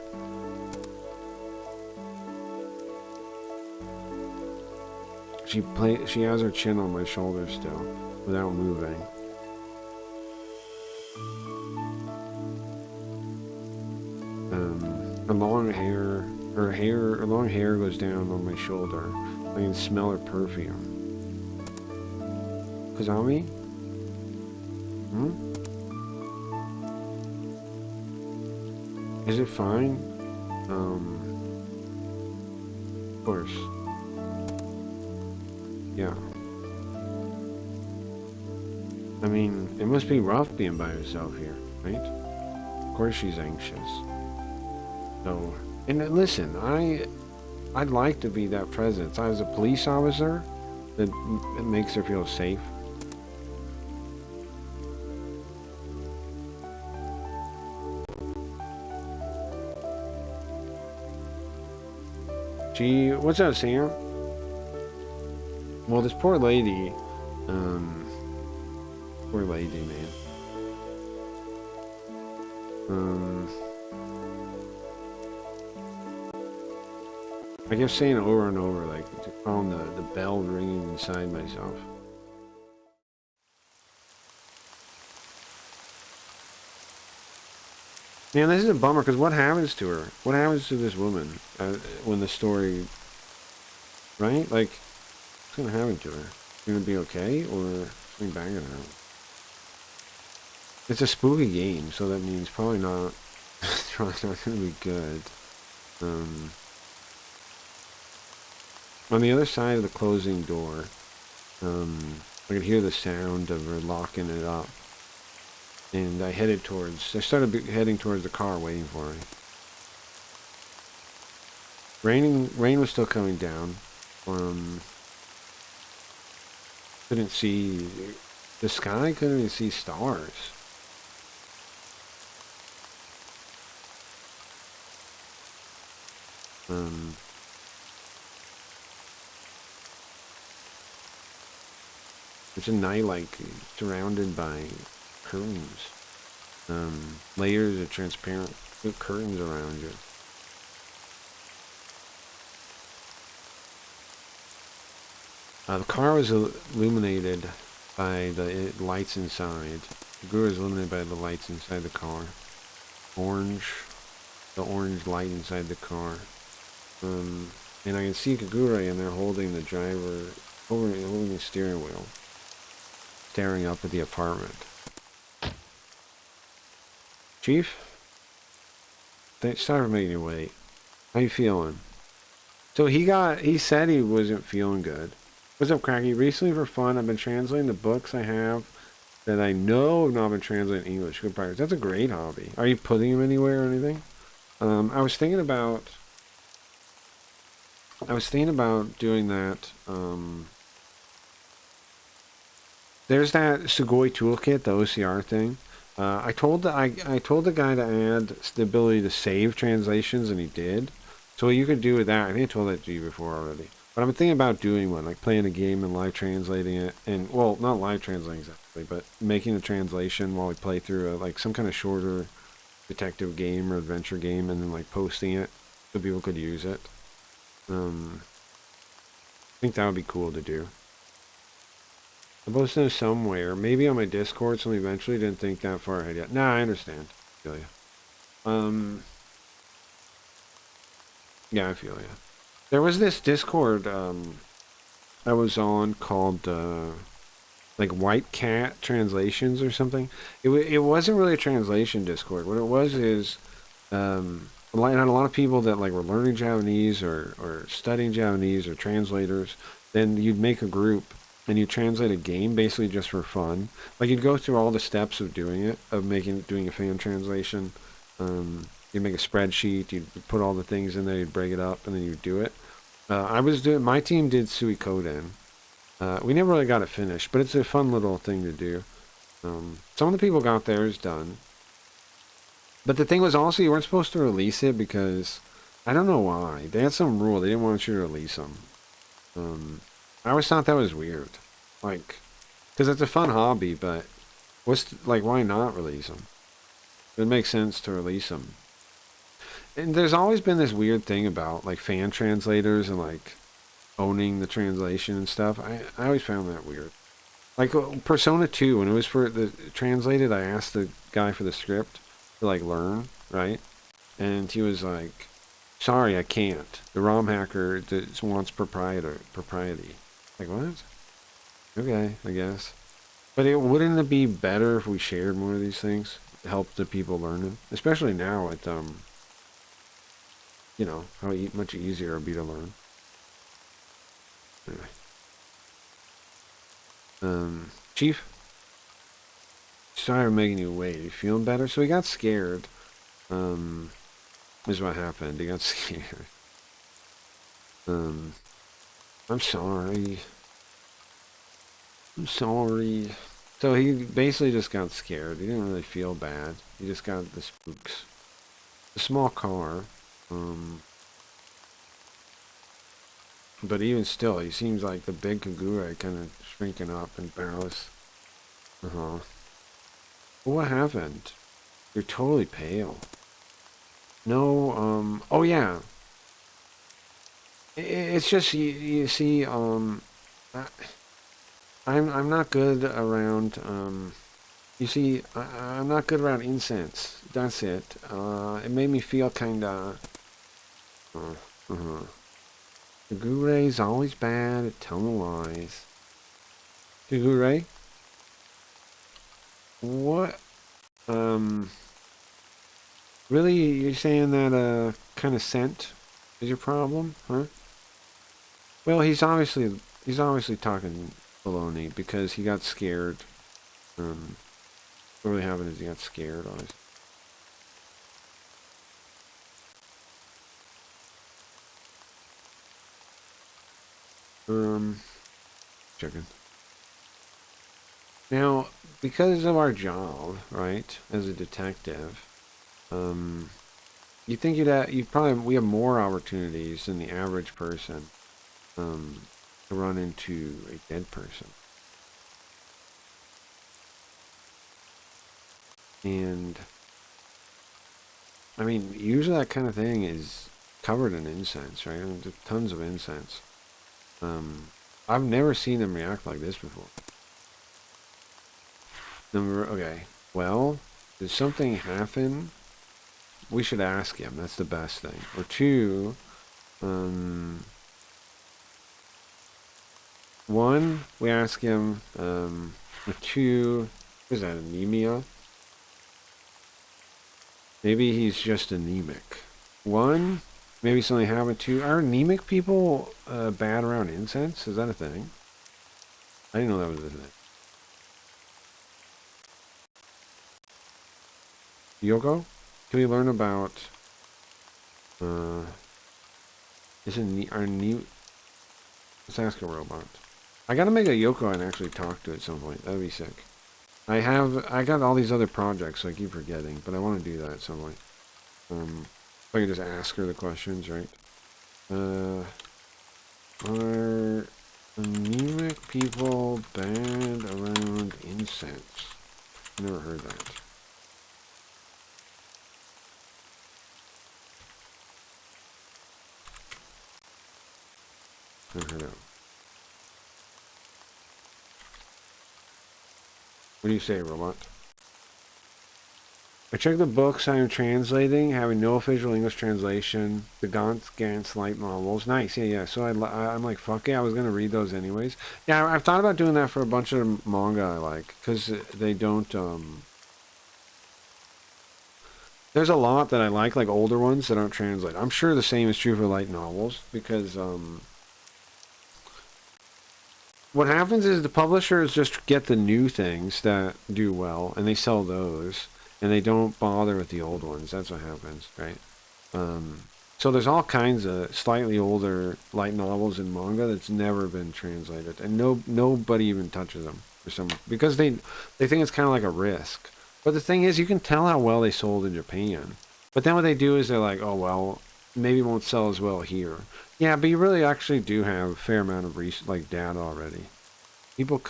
She has her chin on my shoulder still, without moving. Her long hair goes down on my shoulder. I can smell her perfume. Kazami? Is it fine? Of course. Yeah. I mean, it must be rough being by herself here, right? Of course she's anxious. So, and listen, I'd like to be that presence. I was a police officer, it makes her feel safe. What's up, Sam? Well, this poor lady, poor lady, man. I kept saying over and over, like, to calm the bell ringing inside myself. Man, this is a bummer, because what happens to her? What happens to this woman when the story... Right? Like, what's going to happen to her? She's going to be okay, or something bad going to happen? It's a spooky game, so that means probably not... it's probably not going to be good. On the other side of the closing door, I could hear the sound of her locking it up. And I started heading towards the car waiting for me. Rain was still coming down. Couldn't see the sky, couldn't even see stars. It's a night like surrounded by curtains. Layers of transparent curtains around you. The car was illuminated by the lights inside. The Kagura is illuminated by the lights inside the car. The orange light inside the car. And I can see Kagura in there holding the driver, holding the steering wheel, staring up at the apartment. Chief? Sorry for making you wait. How you feeling? So he said he wasn't feeling good. What's up, Cracky? Recently, for fun, I've been translating the books I have that I know have not been translated in English. Good practice. That's a great hobby. Are you putting them anywhere or anything? I was thinking about doing that. There's that Sugoi toolkit, the OCR thing. I told the guy to add the ability to save translations, and he did. So what you could do with that, I think I told that to you before already. But I'm thinking about doing one, like playing a game and live translating it, and well, not live translating exactly, but making a translation while we play through like some kind of shorter detective game or adventure game, and then like posting it so people could use it. I think that would be cool to do. I posted it somewhere, maybe on my Discord, so eventually didn't think that far ahead yet. Nah, I understand. I feel you. Yeah, I feel you. There was this Discord I was on called like White Cat Translations or something. It wasn't really a translation Discord. What it was is had a lot of people that like were learning Japanese or studying Japanese or translators. Then you'd make a group and you translate a game basically just for fun. Like you'd go through all the steps of doing it, doing a fan translation. You'd make a spreadsheet, you'd put all the things in there, you'd break it up, and then you'd do it. My team did Suikoden. We never really got it finished, but it's a fun little thing to do. Some of the people got theirs done. But the thing was also, you weren't supposed to release it because, I don't know why. They had some rule, they didn't want you to release them. I always thought that was weird. Like, because it's a fun hobby, but why not release them? It makes sense to release them. And there's always been this weird thing about like fan translators and like owning the translation and stuff. I always found that weird. Like Persona 2, when it was for the translated, I asked the guy for the script to like learn, right? And he was like, "Sorry, I can't. The ROM hacker wants propriety." Like, what? Okay, I guess. But wouldn't it be better if we shared more of these things to help the people learning, especially now at you know, how much easier it'll be to learn. Anyway. Chief? Sorry for making you wait. You feeling better? So he got scared. Is what happened. He got scared. I'm sorry. I'm sorry. So he basically just got scared. He didn't really feel bad. He just got the spooks. A small car. But even still, he seems like the big Kagura kind of shrinking up in Barros. What happened? You're totally pale. No, oh yeah. It's just you see, I- I'm not good around you see, I'm not good around incense. That's it. It made me feel kinda. Uh-huh. Gure's always bad at telling lies. Gure, what? Um, really, you're saying that kind of scent is your problem, huh? Well, he's obviously talking baloney because he got scared. What really happened is he got scared, honestly. Checking. Now, because of our job, right, as a detective, you think we have more opportunities than the average person, to run into a dead person. And, I mean, usually that kind of thing is covered in incense, right? I mean, there's tons of incense. I've never seen them react like this before. Okay, well, did something happen? We should ask him. That's the best thing. Or two, one, we ask him, or two, is that anemia? Maybe he's just anemic. One, maybe something happened. Two, are anemic people bad around incense? Is that a thing? I didn't know that was a thing. Yoko? Can we learn about, let's ask a robot. I gotta make a Yoko and actually talk to it at some point. That'd be sick. I got all these other projects, so I keep forgetting, but I want to do that at some point. If I can just ask her the questions, right? Are anemic people bad around incense? Never heard that. Never heard of. What do you say, robot? I checked the books I am translating, having no official English translation. The Gantz light novels. Nice, yeah. So I'm like, fuck yeah, I was going to read those anyways. Yeah, I've thought about doing that for a bunch of manga I like, because they don't, there's a lot that I like older ones that aren't translated. I'm sure the same is true for light novels, because, what happens is the publishers just get the new things that do well, and they sell those, and they don't bother with the old ones. That's what happens, right? So there's all kinds of slightly older light novels and manga that's never been translated, and nobody even touches them for some because they think it's kind of like a risk. But the thing is, you can tell how well they sold in Japan. But then what they do is they're like, oh well, maybe it won't sell as well here. Yeah, but you really actually do have a fair amount of data already. People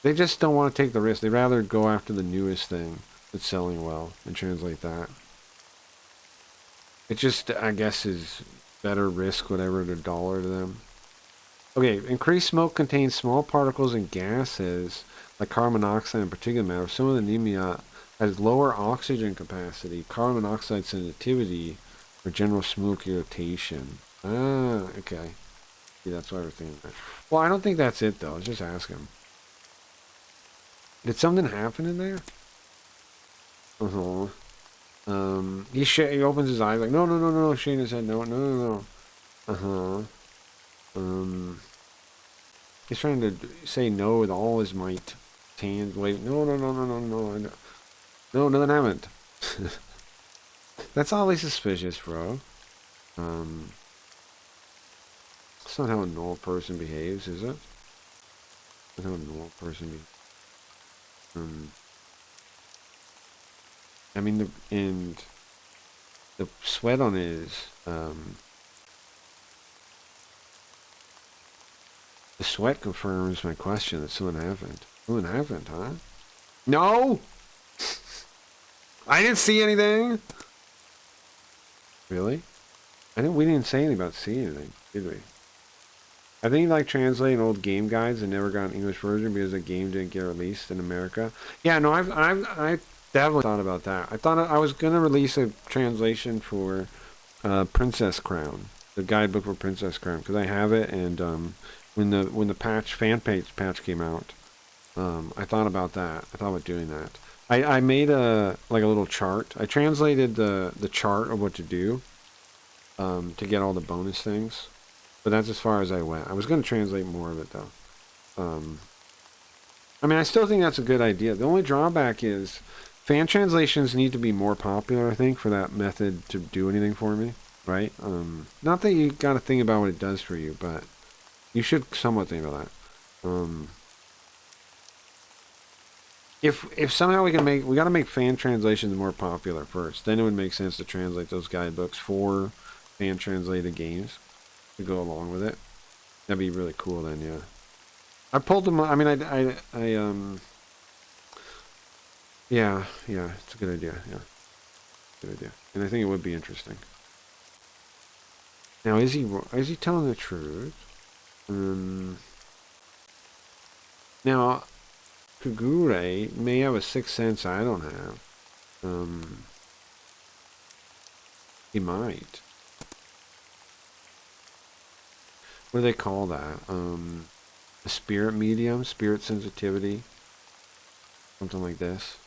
they just don't want to take the risk. They'd rather go after the newest thing that's selling well and translate that. It just, I guess, is better risk, whatever, the dollar to them. Okay, increased smoke contains small particles and gases like carbon monoxide and particulate matter. Some of the anemia has lower oxygen capacity, carbon monoxide sensitivity, or general smoke irritation. Ah, okay. See, that's why we're thinking that. Well, I don't think that's it, though. Let's just ask him. Did something happen in there? Uh-huh. He opens his eyes like, no, shaking his head, no. Uh-huh. He's trying to say no with all his might. Hands wave, no, nothing happened. That's always suspicious, bro. That's not how a normal person behaves, is it? That's how a normal person behaves. I mean, the sweat on his, the sweat confirms my question that something happened. Something happened, huh? No! I didn't see anything! Really? We didn't say anything about seeing anything, did we? I think like translating old game guides and never got an English version because the game didn't get released in America. Yeah, no, I definitely thought about that. I thought I was gonna release a translation for Princess Crown, the guidebook for Princess Crown, because I have it. And when the fan page patch came out, I thought about that. I thought about doing that. I made a little chart. I translated the chart of what to do to get all the bonus things. But that's as far as I went. I was going to translate more of it, though. I mean, I still think that's a good idea. The only drawback is fan translations need to be more popular, I think, for that method to do anything for me, right? Not that you got to think about what it does for you, but you should somewhat think about that. If somehow we got to make fan translations more popular first. Then it would make sense to translate those guidebooks for fan translated games to go along with it. That'd be really cool then, yeah. I pulled them, I mean, yeah, it's a good idea, yeah. Good idea. And I think it would be interesting. Now, is he telling the truth? Now, Kagure may have a sixth sense I don't have. He might. What do they call that? A spirit medium, spirit sensitivity, something like this.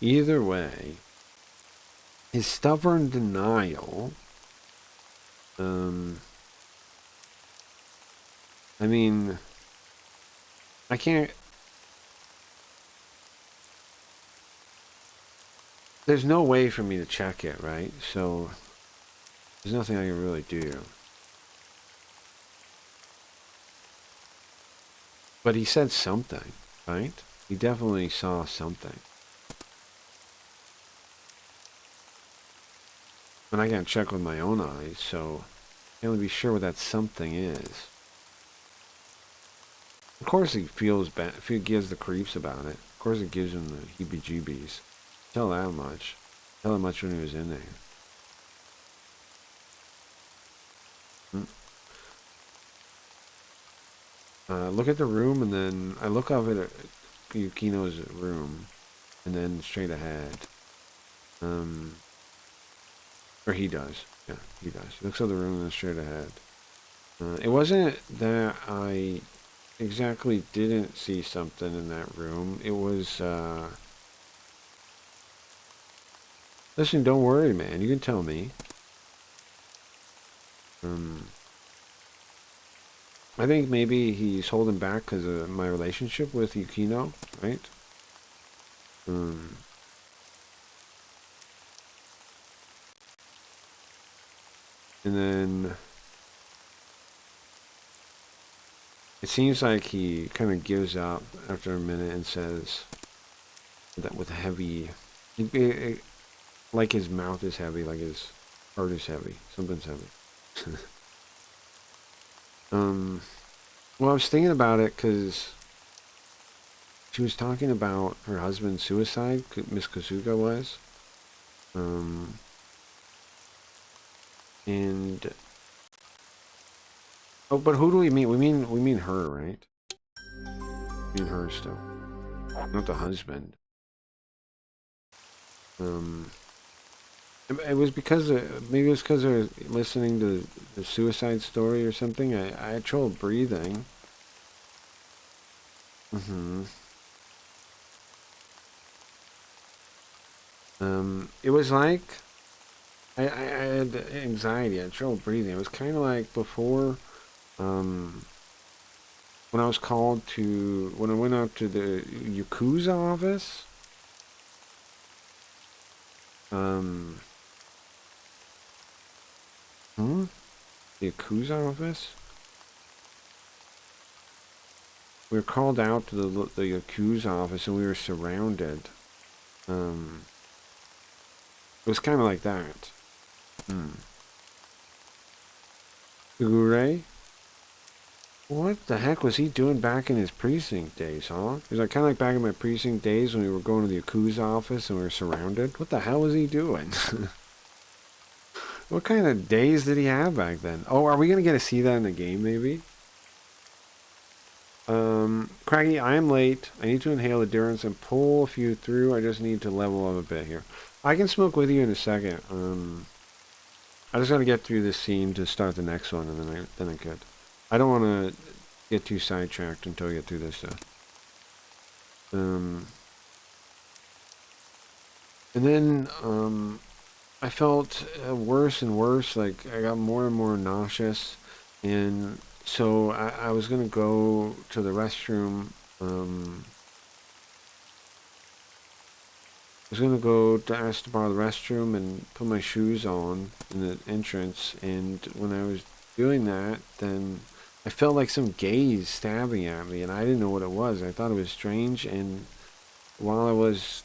Either way, his stubborn denial, I mean, I can't, there's no way for me to check it, right? So there's nothing I can really do. But he said something, right? He definitely saw something. And I can't check with my own eyes, so I can't really be sure what that something is. Of course he feels bad, if he gives the creeps about it. Of course it gives him the heebie-jeebies. Tell that much. Tell that much when he was in there. Look at the room, and then I look up at Yukino's room, and then straight ahead. Or he does. Yeah, he does. He looks at the room and then straight ahead. It wasn't that I exactly didn't see something in that room. It was, listen, don't worry, man. You can tell me. I think maybe he's holding back because of my relationship with Yukino, right? And then it seems like he kind of gives up after a minute and says that with heavy, like his mouth is heavy, like his heart is heavy, something's heavy. Well, I was thinking about it because she was talking about her husband's suicide, Miss Kasuga was. And oh, but who do we mean? We mean her, right? We mean her still, not the husband. It was because maybe it was because I was listening to the suicide story or something. I had trouble breathing. It was like I had anxiety. I had trouble breathing. It was kind of like before, when I was called to, when I went up to the Yakuza office. The Yakuza office? We were called out to the Yakuza office and we were surrounded. It was kind of like that. Kagure? What the heck was he doing back in his precinct days, huh? He was like kind of like back in my precinct days when we were going to the Yakuza office and we were surrounded. What the hell was he doing? What kind of days did he have back then? Oh, are we gonna get to see that in the game, maybe? Craggy, I am late. I need to inhale endurance and pull a few through. I just need to level up a bit here. I can smoke with you in a second. I just gotta get through this scene to start the next one, and then I could. I don't want to get too sidetracked until we get through this stuff. And then, I felt worse and worse, like I got more and more nauseous, and so I was gonna go to the restroom. I was gonna go to ask to borrow the restroom and put my shoes on in the entrance, and when I was doing that, then I felt like some gaze stabbing at me, and I didn't know what it was. I thought it was strange, and while I was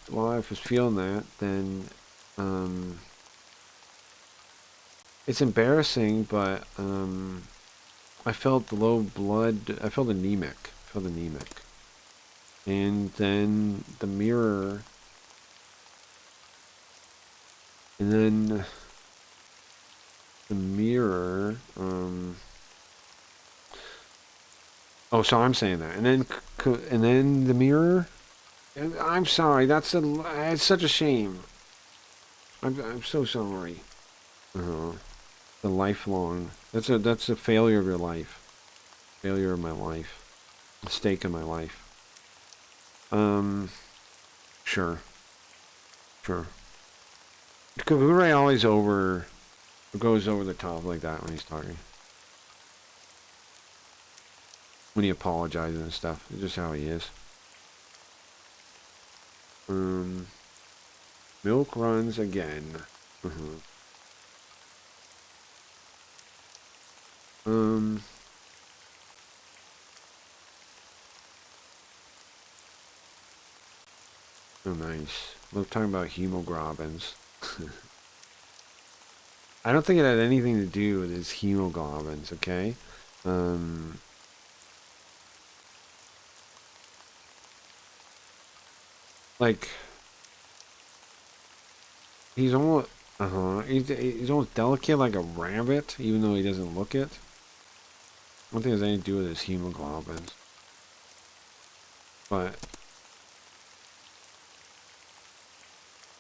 feeling that, then it's embarrassing, but I felt low blood. I felt anemic. And then the mirror. And then the mirror. Oh, so I'm saying that. And then the mirror. And I'm sorry. It's such a shame. I'm so sorry. The lifelong. That's a failure of your life. Failure of my life. Mistake in my life. Sure. Kagure always goes over the top like that when he's talking. When he apologizes and stuff. It's just how he is. Milk runs again. Oh, nice. We're talking about hemoglobins. I don't think it had anything to do with his hemoglobins, okay? Like, he's almost, he's almost delicate like a rabbit, even though he doesn't look it. I don't think it has anything to do with his hemoglobins. But,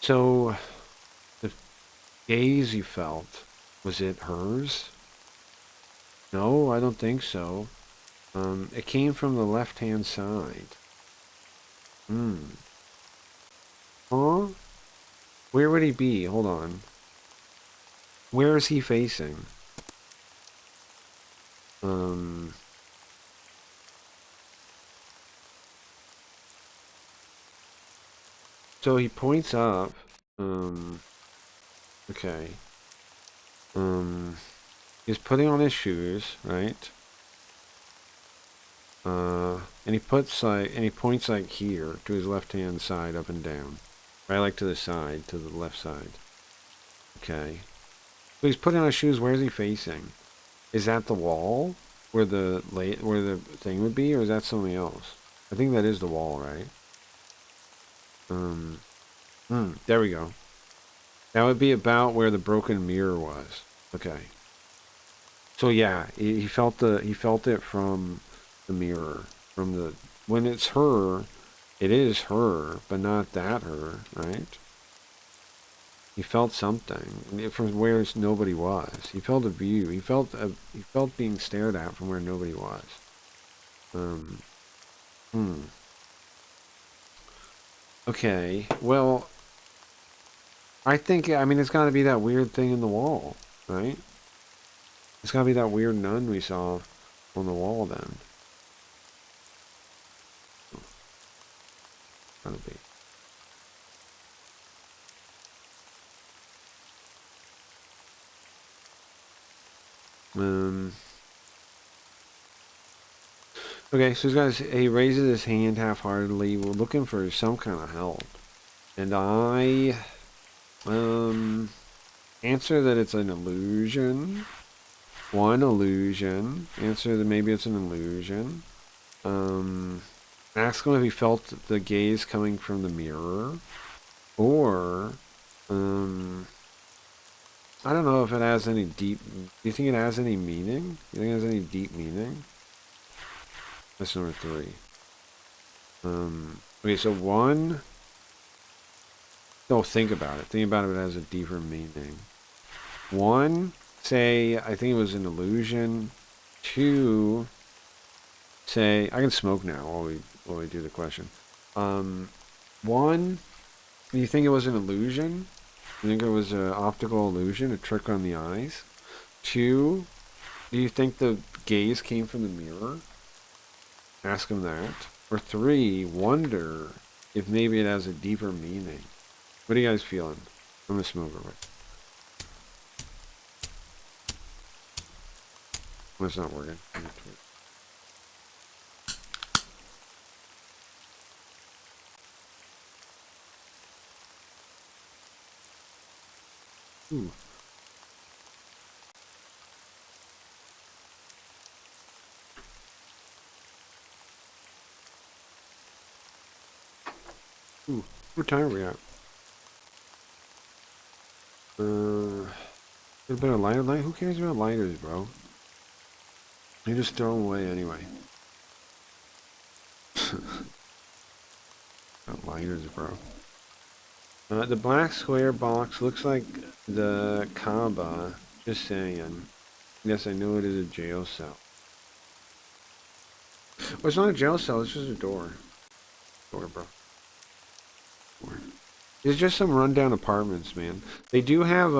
so, the gaze you felt, was it hers? No, I don't think so. It came from the left-hand side. Huh? Where would he be? Hold on. Where is he facing? So he points up. Okay. He's putting on his shoes, right? And he points like here to his left-hand side, up and down. Right, like to the side, to the left side. Okay. So he's putting on his shoes. Where is he facing? Is that the wall where the thing would be, or is that something else? I think that is the wall, right? There we go. That would be about where the broken mirror was. Okay. So yeah, he felt it from the mirror, when it's her, it is her, but not that her, right? He felt something from where nobody was. He felt a view. He felt being stared at from where nobody was. Okay. Well, I mean, it's got to be that weird thing in the wall, right? It's got to be that weird nun we saw on the wall then. Gotta be. Okay, so he raises his hand half-heartedly. We're looking for some kind of help. And I, answer that it's an illusion. One, illusion. Answer that maybe it's an illusion. Ask him if he felt the gaze coming from the mirror. Or, I don't know if it has any deep... Do you think it has any meaning? You think it has any deep meaning? That's number 3. Okay, so 1... Don't think about it. Think about it as a deeper meaning. 1, say, I think it was an illusion. 2, say... I can smoke now while we do the question. 1, do you think it was an illusion? You think it was an optical illusion, a trick on the eyes? 2, do you think the gaze came from the mirror? Ask him that. Or 3, wonder if maybe it has a deeper meaning. What are you guys feeling? I'm gonna smoke real quick. Well, it's not working. Ooh. Ooh, what time are we at? A bit of lighter light. Who cares about lighters, bro? You just throw them away anyway. About lighters, bro. The black square box looks like the Kaaba. Just saying. Yes, I know it is a jail cell. Oh, it's not a jail cell. It's just a door. Door, bro. Door. It's just some rundown apartments, man. They do have,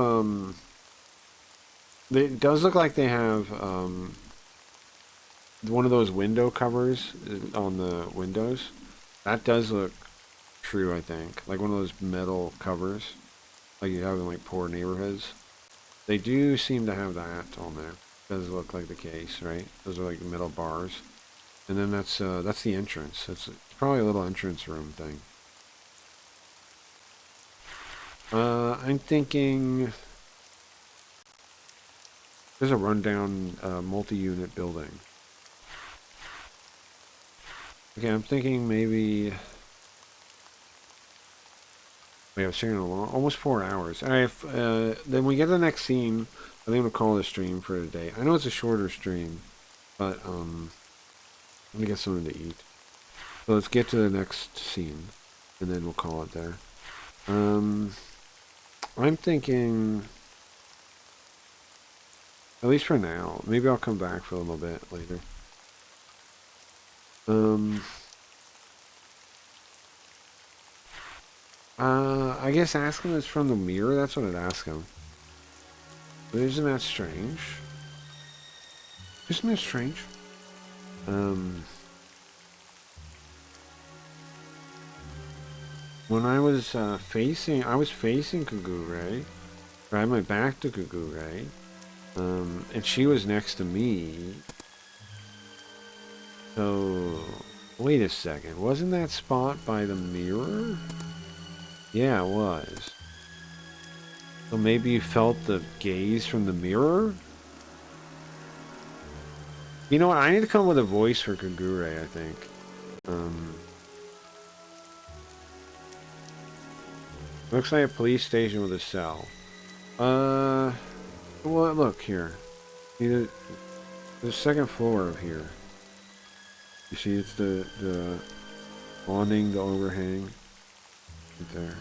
it does look like they have, one of those window covers on the windows. That does look true, I think. Like one of those metal covers. Like you have in, like, poor neighborhoods. They do seem to have that on there. Does look like the case, right? Those are, like, metal bars. And then that's the entrance. It's probably a little entrance room thing. I'm thinking there's a rundown multi-unit building. Okay, I'm thinking maybe we have singing along almost 4 hours. All right, then we get to the next scene. I think I'm gonna call this stream for today. I know it's a shorter stream, but I'm gonna get something to eat. So let's get to the next scene, and then we'll call it there. I'm thinking, at least for now, maybe I'll come back for a little bit later. I guess ask him it's from the mirror. That's what I'd ask him. But isn't that strange? Isn't that strange? When I was facing Kagure, or I had my back to Kagure, and she was next to me. So, wait a second, wasn't that spot by the mirror? Yeah, it was. So maybe you felt the gaze from the mirror? You know what, I need to come up with a voice for Kagure, I think. Looks like a police station with a cell. Well, look here. See the second floor of here. You see, it's the awning, the overhang. Right there.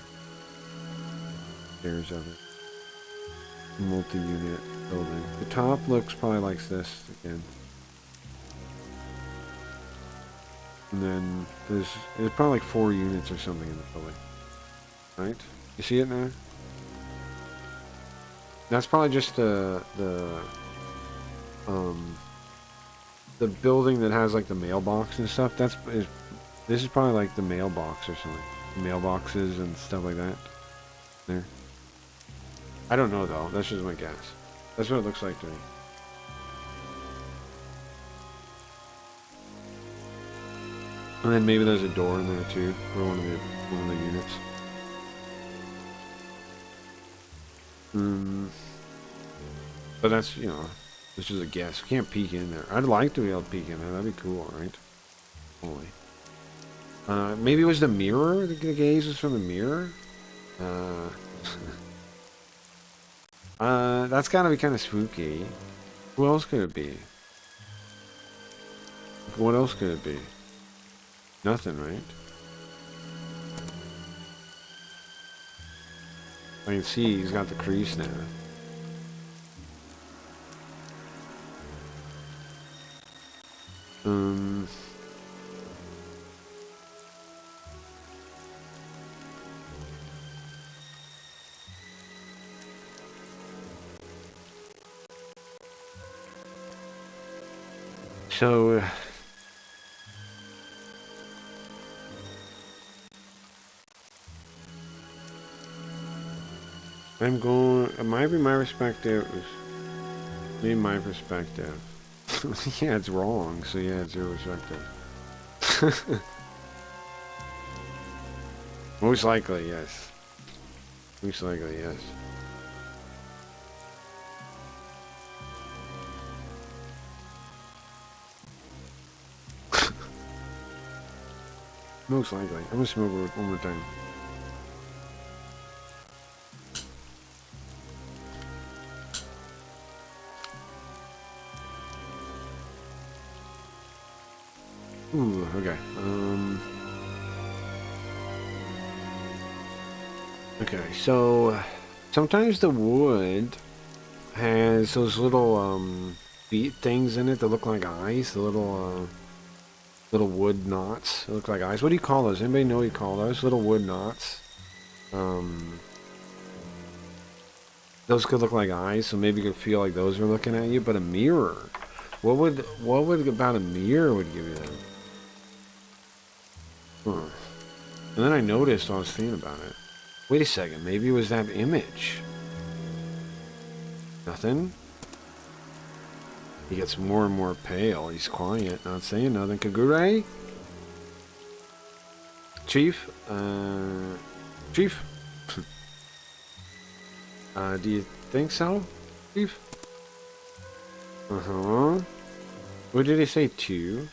Stairs of it. Multi-unit building. The top looks probably like this again. And then there's probably like 4 units or something in the building. Right? You see it now? That's probably just the building that has like the mailbox and stuff. This is probably like the mailbox or something. Mailboxes and stuff like that. There. I don't know though. That's just my guess. That's what it looks like to me. And then maybe there's a door in there too for one of the units. But that's, you know, This is a guess. We can't peek in there. I'd like to be able to peek in there. That'd be cool, right? Holy. Maybe it was the mirror? The gaze was from the mirror? That's gotta be kind of spooky. Who else could it be? What else could it be? Nothing, right? I can see he's got the crease now. So, I'm going, it might be my perspective, maybe my perspective. Yeah, it's wrong, so yeah, it's your perspective. Most likely, yes. Most likely, yes. Most likely. I'm gonna smoke it one more time. Ooh, okay. Okay, so sometimes the wood has those little beat things in it that look like eyes, the little wood knots that look like eyes. What do you call those? Anybody know what you call those? Little wood knots. Those could look like eyes, so maybe you could feel like those are looking at you. But a mirror, what would about a mirror would give you that? Huh. And then I noticed while I was thinking about it. Wait a second, maybe it was that image. Nothing? He gets more and more pale. He's quiet, not saying nothing. Kagure? Chief? Chief? Do you think so, Chief? Uh-huh. What did he say, two?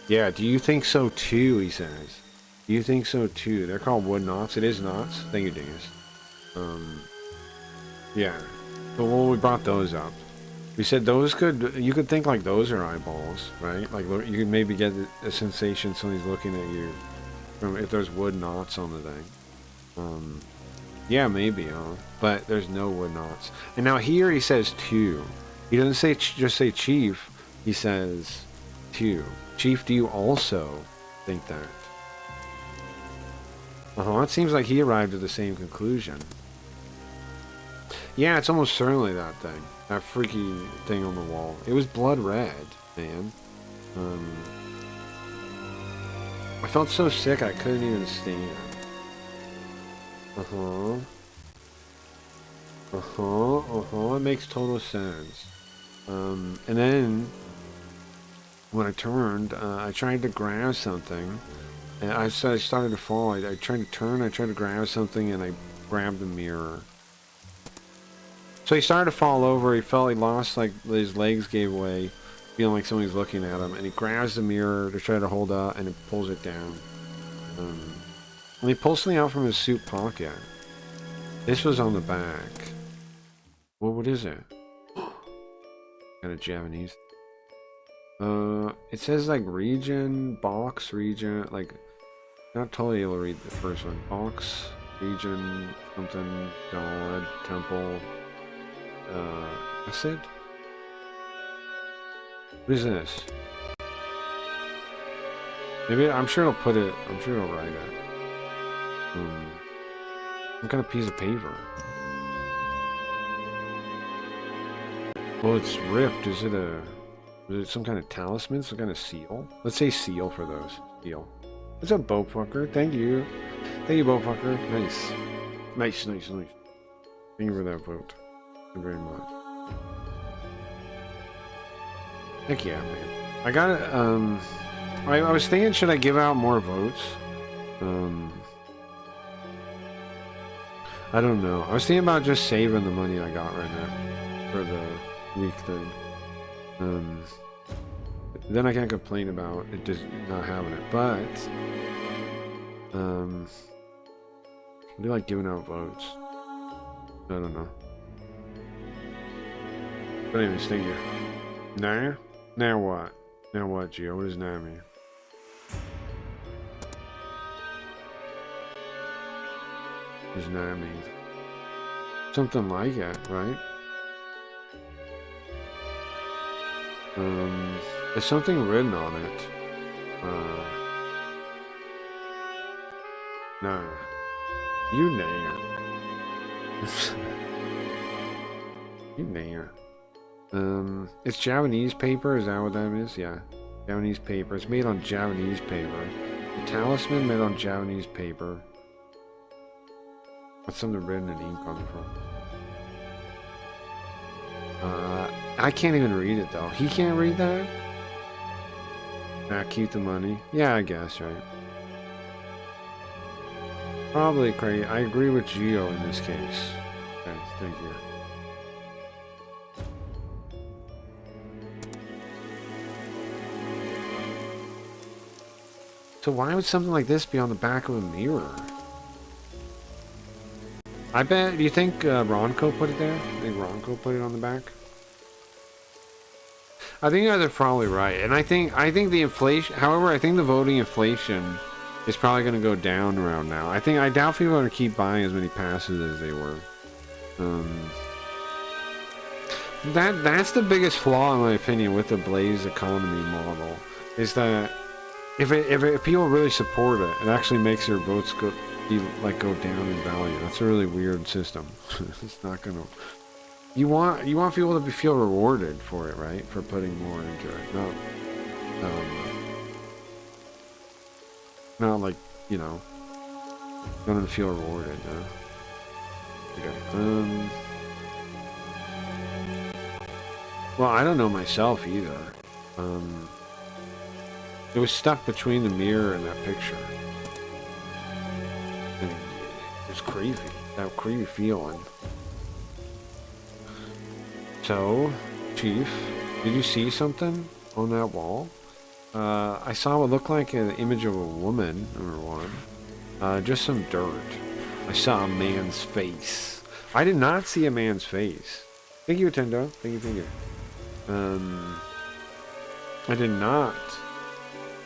Yeah, do you think so too, he says. Do you think so too? They're called wood knots. It is knots. Thank you, Dingus. Yeah. So well, we brought those up. We said those you could think like those are eyeballs, right? Like you could maybe get a sensation somebody's looking at you from if there's wood knots on the thing. Yeah, maybe, huh? But there's no wood knots. And now here he says two. He doesn't say just say chief. He says two. Chief, do you also think that? It seems like he arrived at the same conclusion. Yeah, it's almost certainly that thing. That freaky thing on the wall. It was blood red, man. I felt so sick I couldn't even stand. It makes total sense. And then when I turned, I tried to grab something. And I started to fall. I tried to turn, I tried to grab something, and I grabbed the mirror. So he started to fall over. He felt he lost, like his legs gave way, feeling like somebody's looking at him. And he grabs the mirror to try to hold out, and it pulls it down. And he pulls something out from his suit pocket. This was on the back. Well, what is it? Kind of Japanese. It says like region, box, region, like, not totally able to read the first one. Box, region, something, god, temple, acid? What is this? Maybe, I'm sure it'll put it, I'm sure it'll write it. Some kind of piece of paper. Well, it's ripped. Is it some kind of talisman? Some kind of seal? Let's say seal for those. Seal. What's up, Boatfucker? Thank you. Thank you, Boatfucker. Nice. Nice. Thank you for that vote. Thank you very much. Heck yeah, man. I got it. I was thinking, should I give out more votes? I don't know. I was thinking about just saving the money I got right now for the week thing. Then I can't complain about it just not having it. But I do like giving out votes. I don't know. But anyways, thank you. Nah? Now what? Now what, Gio? What does nah mean? What does nah mean? Something like it, right? There's something written on it. Nah. You nah. You nah. It's Javanese paper, is that what that is? Yeah. Javanese paper. It's made on Javanese paper. The talisman made on Javanese paper. What's something written in ink on the front? I can't even read it though. He can't read that? Nah, keep the money. Yeah, I guess, right? Probably crazy. I agree with Gio in this case. Okay, thank you. So why would something like this be on the back of a mirror? I bet. Do you think Ronco put it there? I think Ronco put it on the back. I think you guys are probably right, and I think the inflation. However, I think the voting inflation is probably going to go down around now. I doubt people are going to keep buying as many passes as they were. That's the biggest flaw in my opinion with the Blaze economy model, is that if people really support it, it actually makes your votes go down in value. That's a really weird system. It's not gonna. You want people to feel rewarded for it, right? For putting more into it. Not like, you know, want to feel rewarded. Okay. Well, I don't know myself either. It was stuck between the mirror and that picture. And it was creepy. That creepy feeling. So, Chief, did you see something on that wall? I saw what looked like an image of a woman, number one. Just some dirt. I saw a man's face. I did not see a man's face. Thank you, Tendo. Thank you. I did not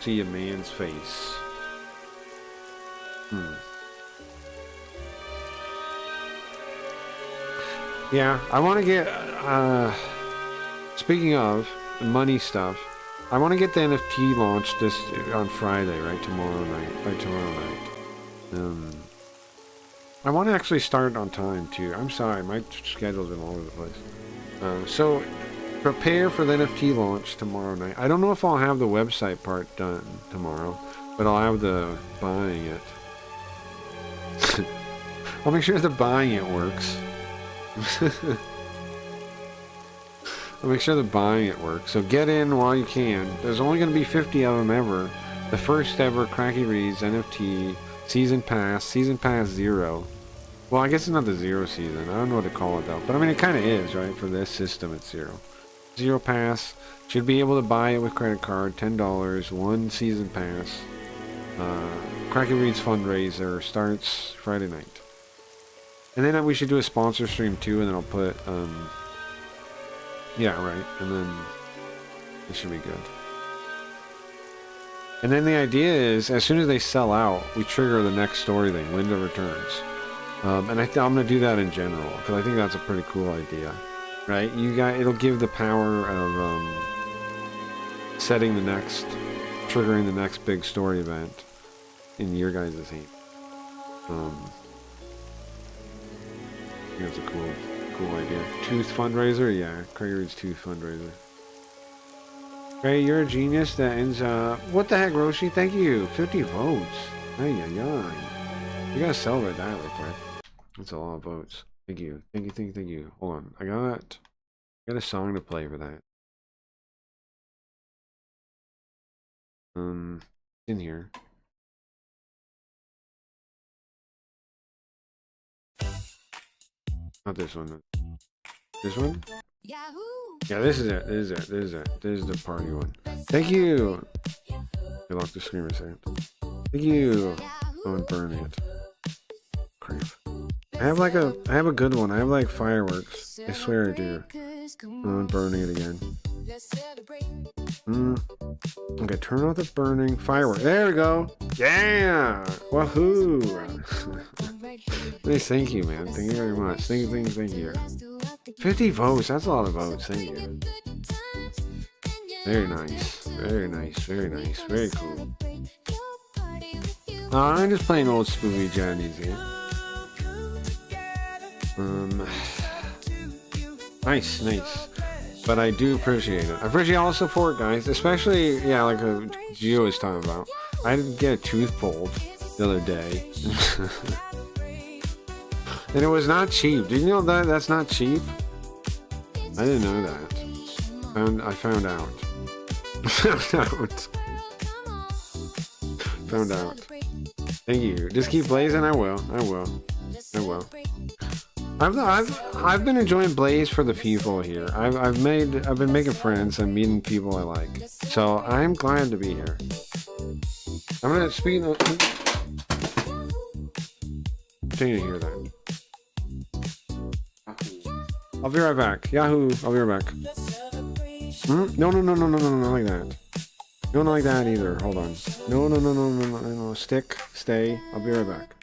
see a man's face. Yeah, I want to get, speaking of money stuff, I want to get the NFT launched this on Friday, right? Tomorrow night. I want to actually start on time too. I'm sorry, my schedule's been all over the place. So prepare for the NFT launch tomorrow night. I don't know if I'll have the website part done tomorrow, but I'll have the buying it. I'll make sure the buying it works. I'll make sure the buying it works. So get in while you can. There's only going to be 50 of them ever. The first ever Cracky Reads NFT Season Pass 0. Well, I guess it's not the 0 season. I don't know what to call it though. But I mean, it kind of is, right? For this system, it's 0. 0 pass. Should be able to buy it with credit card. $10. 1 season pass. Cracky Reads fundraiser starts Friday night. And then we should do a sponsor stream too, and then I'll put, yeah, right, and then it should be good. And then the idea is, as soon as they sell out, we trigger the next story thing, Linda Returns. And I'm going to do that in general, because I think that's a pretty cool idea, right? It'll give the power of triggering the next big story event in your guys' hand. I think that's a cool idea. Tooth fundraiser? Yeah, Craig Reed's Tooth fundraiser. Hey, you're a genius that ends up... What the heck, Roshi? Thank you. 50 votes. Ay. You gotta celebrate that real quick. That's a lot of votes. Thank you. Thank you. Hold on. I got a song to play for that. In here. Not this one. This one? Yahoo! Yeah, this is it. This is it. This is it. This is the party one. Thank you. I locked the screen a second. Thank you. Oh, and burn it. Crap. I have a good one. I have like fireworks. I swear I do. Oh, and burning it again. Okay, turn off the burning firework. There we go. Yeah. Wahoo. Nice, thank you, man. Thank you very much. Thank you. 50 votes. That's a lot of votes. Thank you. Very nice. Very cool. I'm just playing old Spoovy Johnny's here. Nice. But I do appreciate it. I appreciate all the support, guys. Especially, yeah, like Gio was talking about. I didn't get a tooth pulled the other day. And it was not cheap. Did you know that that's not cheap? I didn't know that. I found out. Found out. Thank you. Just keep blazing. I will. I've been enjoying Blaze for the people here. I've been making friends and meeting people I like. So I'm glad to be here. I'm gonna continue to hear that. I'll be right back. Yahoo! I'll be right back. No, not like that. No, not like that either. Hold on. No. Stay. I'll be right back.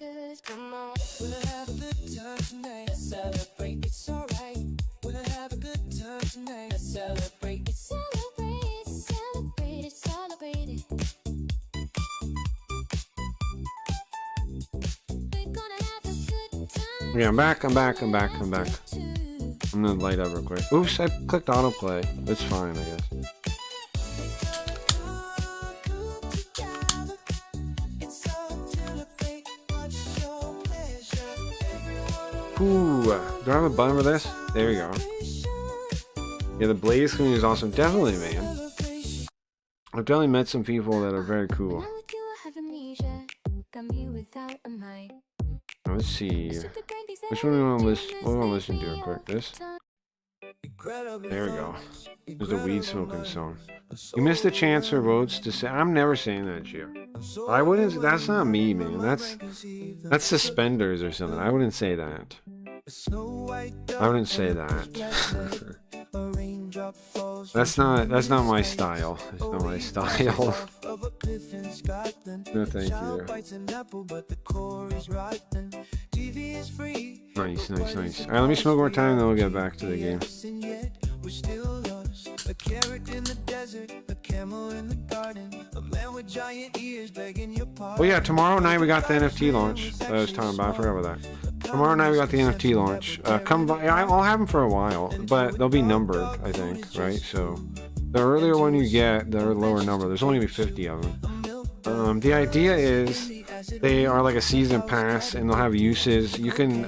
Okay, I'm back. I'm gonna light up real quick. Oops, I clicked autoplay. It's fine, I guess. Ooh, do I have a button for this? There we go. Yeah, the Blaze community is awesome. Definitely, man. I've definitely met some people that are very cool. Let's see. Which one do we want to listen? What do we want to listen to real quick? This? There we go. There's a weed smoking song. You missed a chance for votes to say. I'm never saying that, Gio. I wouldn't. That's not me, man. That's suspenders or something. I wouldn't say that. I wouldn't say that. That's not my style. It's not my style. No, thank you. Nice. Alright, let me smoke more time, then we'll get back to the game. Oh yeah, tomorrow night we got the NFT launch that I was talking about. I forgot about that. Tomorrow night we got the NFT launch. Come by. I'll have them for a while, but they'll be numbered, I think, right? So the earlier one you get, the lower number. There's only gonna be 50 of them. The idea is they are like a season pass, and they'll have uses. You can,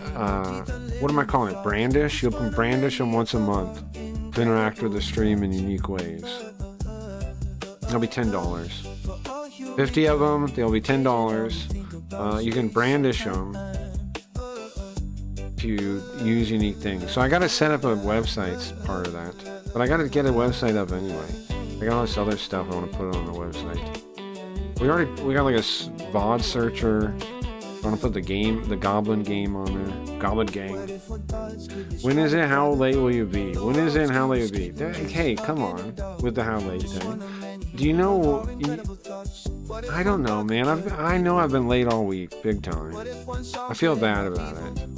what am I calling it? Brandish. You can brandish them once a month to interact with the stream in unique ways. They'll be $10. 50 of them. They'll be $10. You can brandish them to use unique things. So I got to set up a website part of that, but I got to get a website up anyway. I got all this other stuff I want to put on the website. We got like a VOD searcher. I want to put the Goblin game on there. Goblin Gang. When is it? How late will you be? When is it? And how late will you be? Hey, come on with the how late thing. Do you know? I don't know, man. I know I've been late all week, big time. I feel bad about it.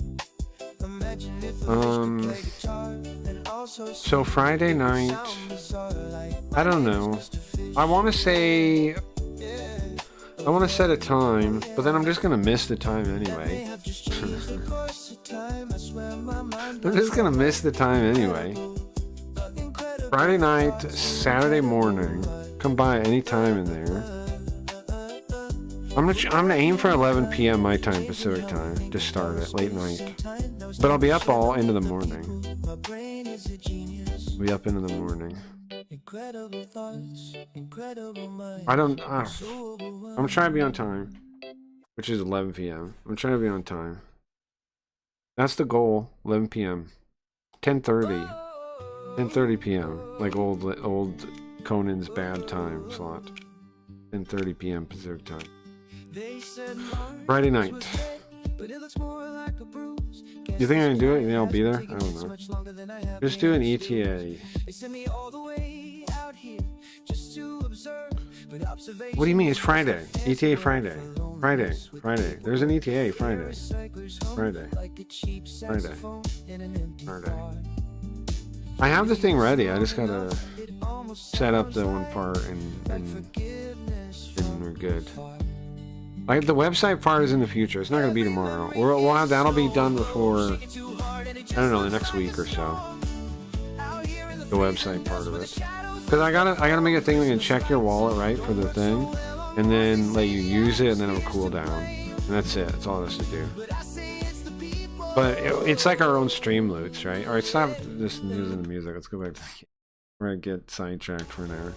So Friday night, I don't know. I want to set a time, but then I'm just gonna miss the time anyway. I'm just gonna miss the time anyway. Friday night, Saturday morning, come by any time in there. I'm gonna aim for 11 p.m. my time, Pacific time, to start it late night. But I'll be up all into the morning. I'll be up into the morning. I'm trying to be on time, which is 11 p.m. I'm trying to be on time. That's the goal, 11 p.m. 10:30. 10:30 p.m. Like old Conan's bad time slot. 10:30 p.m. Pacific time. Friday night. You think I can do it? You think I'll be there? I don't know. Just do an ETA. What do you mean? It's Friday. ETA Friday. Friday. There's an ETA Friday. Friday. I have the thing ready. I just gotta set up the one part and we're good. Like the website part is in the future. It's not gonna be tomorrow. We'll have that'll be done before, I don't know, the next week or so. The website part of it. Because I gotta make a thing that can check your wallet, right, for the thing, and then let you use it, and then it'll cool down. And that's it. That's all it has to do. But it's like our own stream loots, right? Alright, stop just using the music. Let's go back to where I get sidetracked for an hour.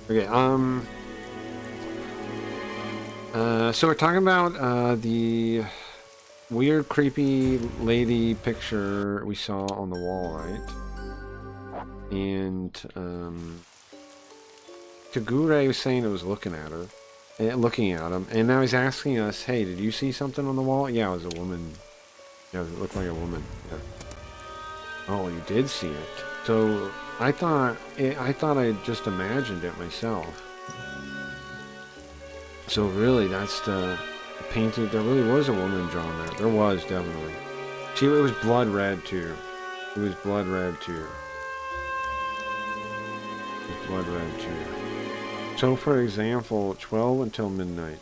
Okay, so we're talking about the weird, creepy lady picture we saw on the wall, right? And Kagure was saying it was looking at her, looking at him, and now he's asking us, "Hey, did you see something on the wall?" Yeah, it was a woman. Yeah, it looked like a woman. Yeah. Oh, you did see it. So I thought I just imagined it myself. So really, that's the painted. There really was a woman drawn there. There was definitely. See, it was blood red too. It was blood red too. Blood red too. So, for example, 12 until midnight.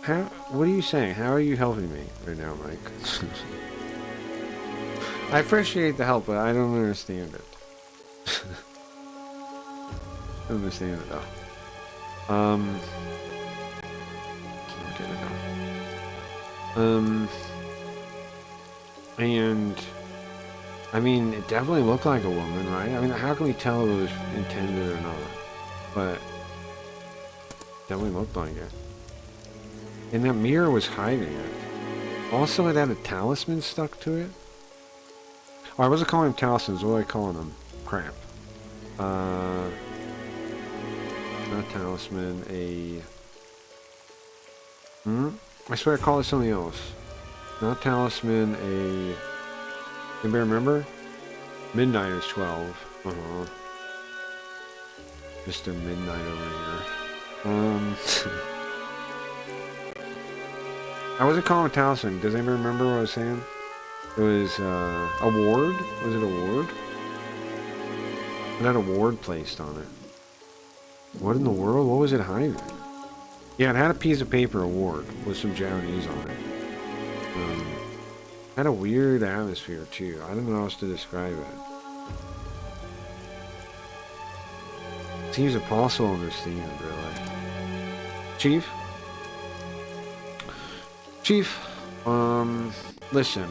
What are you saying? How are you helping me right now, Mike? I appreciate the help, but I don't understand it. I don't understand it though. Okay, and I mean, it definitely looked like a woman, right? I mean, how can we tell if it was intended or not? But it definitely looked like it. And that mirror was hiding it. Also, it had a talisman stuck to it. Oh, I wasn't calling them talismans. What was I calling them? Crap. Not talisman. I swear I called it something else. Not talisman. Anybody remember? Midnight is 12. Mr. Midnight over here. I wasn't calling it talisman. Does anybody remember what I was saying? It was a ward. Was it a ward? It had a ward placed on it. What in the world? What was it hiding? Yeah, it had a piece of paper, a ward, with some Japanese on it. Had a weird atmosphere too. I don't know how else to describe it. Seems impossible to understand, really. Chief? Chief, listen,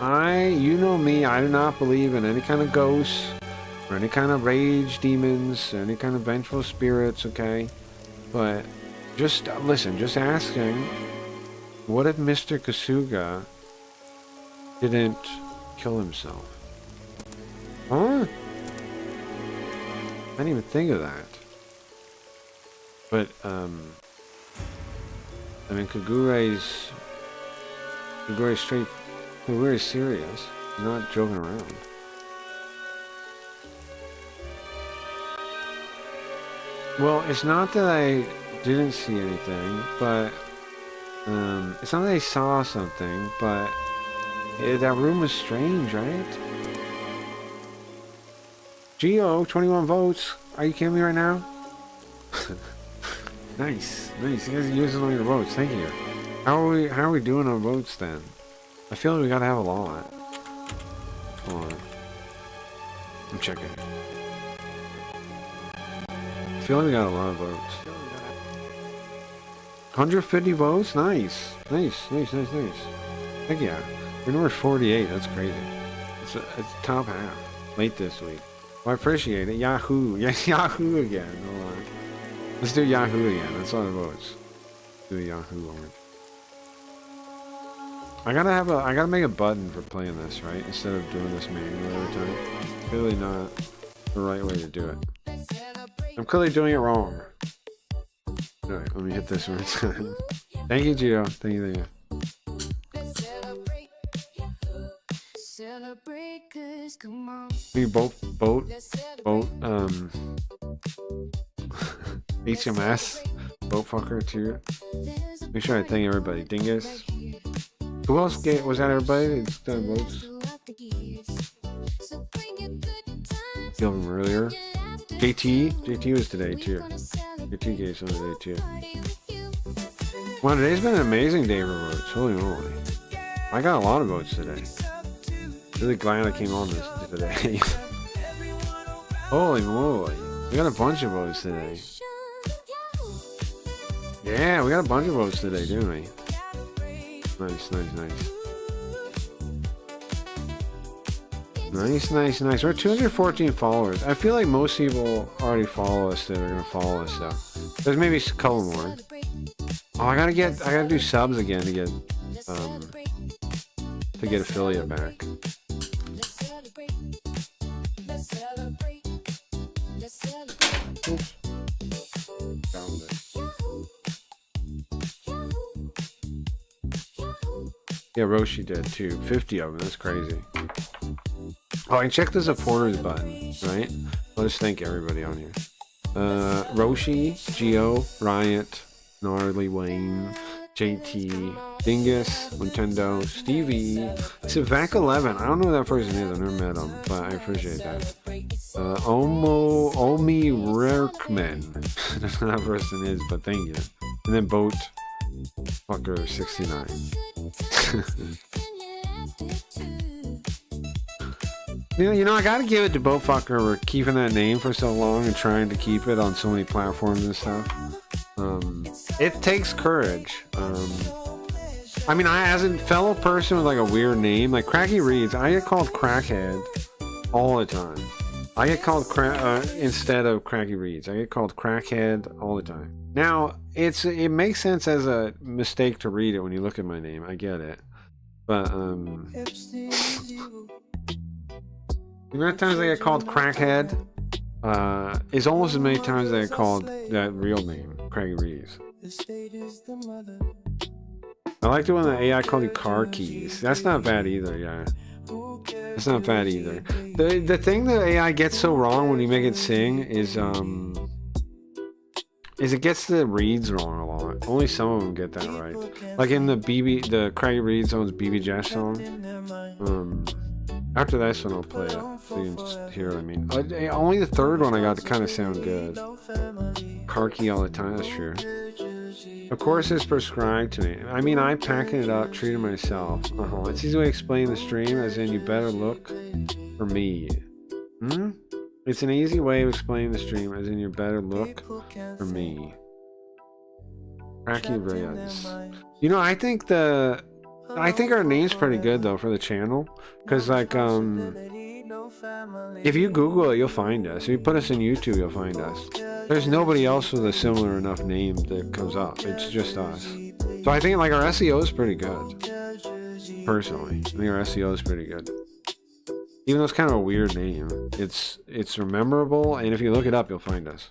you know me, I do not believe in any kind of ghosts, or any kind of rage demons, any kind of vengeful spirits, okay? But, just, listen, just asking, what if Mr. Kasuga didn't kill himself? Huh? I didn't even think of that. But, I mean, Kagure's straight. Kagure's serious. He's not joking around. Well, it's not that I didn't see anything, but it's not that I saw something, but that room was strange, right? Geo, 21 votes. Are you kidding me right now? Nice. You guys are using all your votes. Thank you. How are we doing on votes then? I feel like we gotta have a lot. Hold on. I'm checking. I feel like we got a lot of votes. 150 votes? Nice. Nice. Heck yeah. We're number 48. That's crazy. It's top half. Late this week. Well, I appreciate it. Yahoo. Yeah, Yahoo again. Hold on. Let's do Yahoo again. That's all the votes. Do Yahoo one. I gotta make a button for playing this, right? Instead of doing this manually every time. Clearly not the right way to do it. I'm clearly doing it wrong. Alright, let me hit this one time. Thank you, Gio. Thank you, thank you. We boat, HMS, boat fucker too. Make sure I thank everybody. Dingus. Who else was that? Everybody? It's done votes. Killed him earlier. JT was today too. JT gave some today too. Wow, today's been an amazing day for votes. Holy moly! I got a lot of votes today. Really glad I came on this today. Holy moly! We got a bunch of votes today. Yeah, we got a bunch of votes today, didn't we? Nice. Nice. We're 214 followers. I feel like most people already follow us that are gonna follow us, so there's maybe a couple more. Oh, I gotta do subs again to get affiliate back. Oops. Found it. Yeah, Roshi did too. 50 of them. That's crazy. Oh, and check the supporters button, right? I'll just thank everybody on here. Roshi, Gio, Riot, Gnarly Wayne, JT, Dingus, Nintendo, Stevie, Civac11. I don't know who that person is. I've never met him, but I appreciate that. Omi Rerkman. I don't know who that person is, but thank you. And then Boat Fucker 69. You know, I gotta give it to Boatfucker for keeping that name for so long and trying to keep it on so many platforms and stuff. It takes courage. I mean, as a fellow person with like a weird name, like Cracky Reads, I get called Crackhead all the time. I get called instead of Cracky Reads. I get called Crackhead all the time. Now, it makes sense as a mistake to read it when you look at my name. I get it, but the amount of times I get called Crackhead is almost as many times as I get called that real name, Craigie Reeves. I liked it when the AI called you Car Keys. That's not bad either, yeah. That's not bad either. The thing that AI gets so wrong when you make it sing is it gets the reads wrong a lot. Only some of them get that right. Like in the Craigie Reeves owns BB Jazz song. After this one I'll play it, so you can hear what I mean. Only the third one I got to kind of sound good. Car key all the time, that's true. Of course it's prescribed to me. I mean, I'm packing it up, treating myself. It's easy way to explain the stream, as in you better look for me. It's an easy way of explaining the stream, as in you better look for me. Cracky Reds. You know, I think our name's pretty good though for the channel, because like if you Google it, you'll find us. If you put us in YouTube, you'll find us. There's nobody else with a similar enough name that comes up. It's just us. So I think like our SEO is pretty good. Personally, I think our SEO is pretty good. Even though it's kind of a weird name, it's memorable, and if you look it up, you'll find us.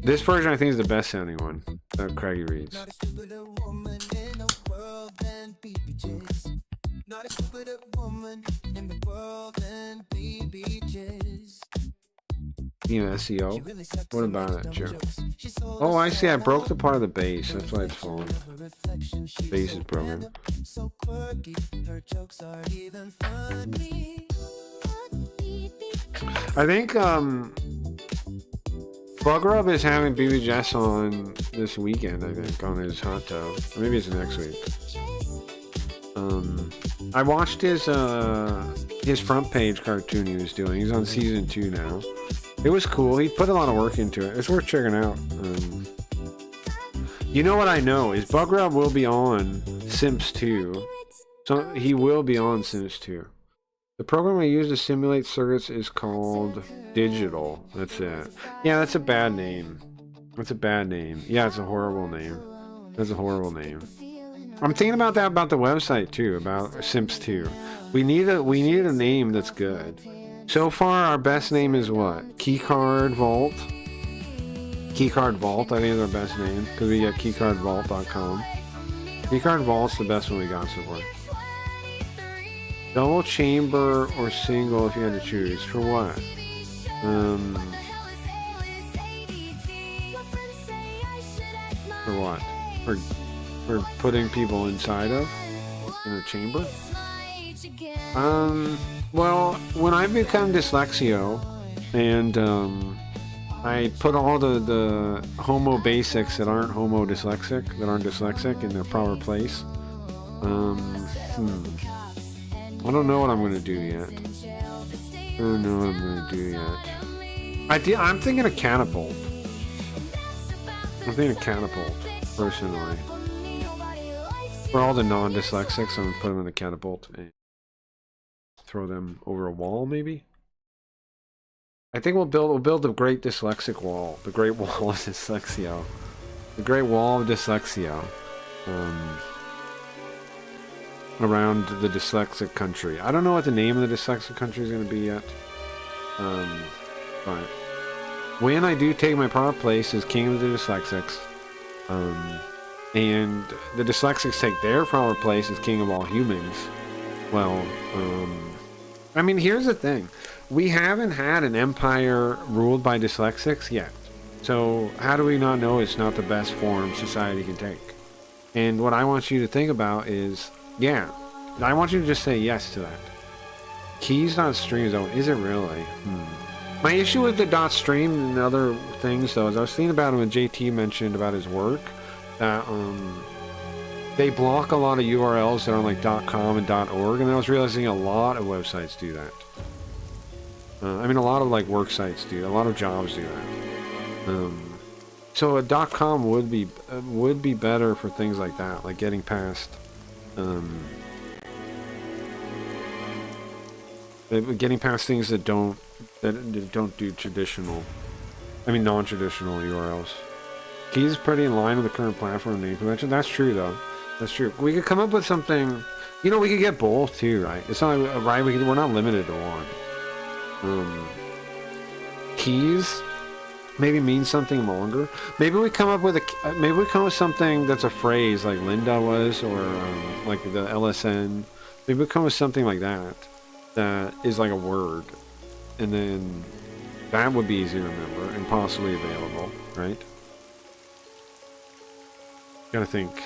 This version I think is the best sounding one that Craigie reads. You know, SEO? What about it, Joe? Oh, I see. I broke the part of the bass. That's why it's falling. The bass is broken. I think Bugrub is having BB Jess on this weekend, I think, on his hot tub. Or maybe it's next week. I watched his front page cartoon he was doing. He's on season 2 now. It was cool. He put a lot of work into it. It's worth checking out. You know what I know is Bugrub will be on Sims 2. So he will be on Sims 2. The program I use to simulate circuits is called Digital. That's it. Yeah, that's a bad name. That's a bad name. Yeah, it's a horrible name. That's a horrible name. I'm thinking about that about the website too, about Sims 2. We need a name that's good. So far, our best name is what? Keycard Vault. Keycard Vault, I think is our best name because we got keycardvault.com. Keycard Vault's the best one we got so far. Double chamber or single if you had to choose. For what? For what? For putting people inside of? In a chamber? Well, when I become dyslexio and I put all the homo basics that aren't homo dyslexic, that aren't dyslexic in their proper place, I don't know what I'm gonna do yet. I don't know what I'm gonna do yet. I'm thinking of catapult. I'm thinking of catapult, personally. For all the non-dyslexics, I'm gonna put them in a catapult and throw them over a wall, maybe. I think we'll build the Great Dyslexic Wall, the Great Wall of Dyslexia, the Great Wall of Dyslexia, around the dyslexic country. I don't know what the name of the dyslexic country is going to be yet, but when I do take my proper place as King of the Dyslexics, and the dyslexics take their proper place as King of all humans, well, I mean, here's the thing. We haven't had an empire ruled by dyslexics yet. So how do we not know it's not the best form society can take? And what I want you to think about is, yeah, I want you to just say yes to that. Keys.stream zone, is it really? My issue with the .stream and other things, though, is I was thinking about it when JT mentioned about his work, that they block a lot of URLs that are on like .com and .org, and I was realizing a lot of websites do that. I mean, a lot of like work sites do. A lot of jobs do that. So a .com would be better for things like that, like getting past, things that don't do traditional, I mean non-traditional URLs. Keys is pretty in line with the current platform name convention. That's true though. That's true. We could come up with something. You know, we could get both too, right? It's not right. We're not limited to one. Keys maybe means something longer. Maybe we come up with something that's a phrase like Linda was, or like the LSN. Maybe we come with something like that is like a word, and then that would be easy to remember and possibly available, right? Gotta think.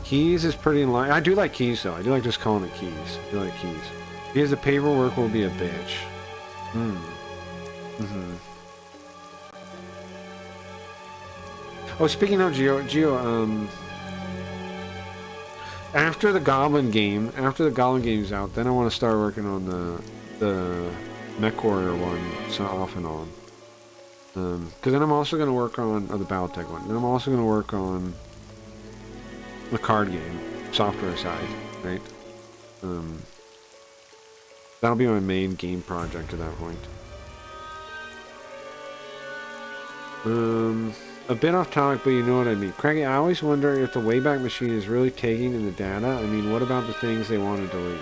Keys is pretty in line. I do like keys though. I do like just calling it keys. I do like keys. Because the paperwork will be a bitch. Oh, speaking of Geo, after the Goblin game's out, then I want to start working on the MechWarrior one, so off and on. Because then I'm also going to work on the Battletech one. Then I'm also going to work on the card game, software side, right? That'll be my main game project at that point. A bit off topic, but you know what I mean. Craigie, I always wonder if the Wayback Machine is really taking in the data. I mean, what about the things they want to delete?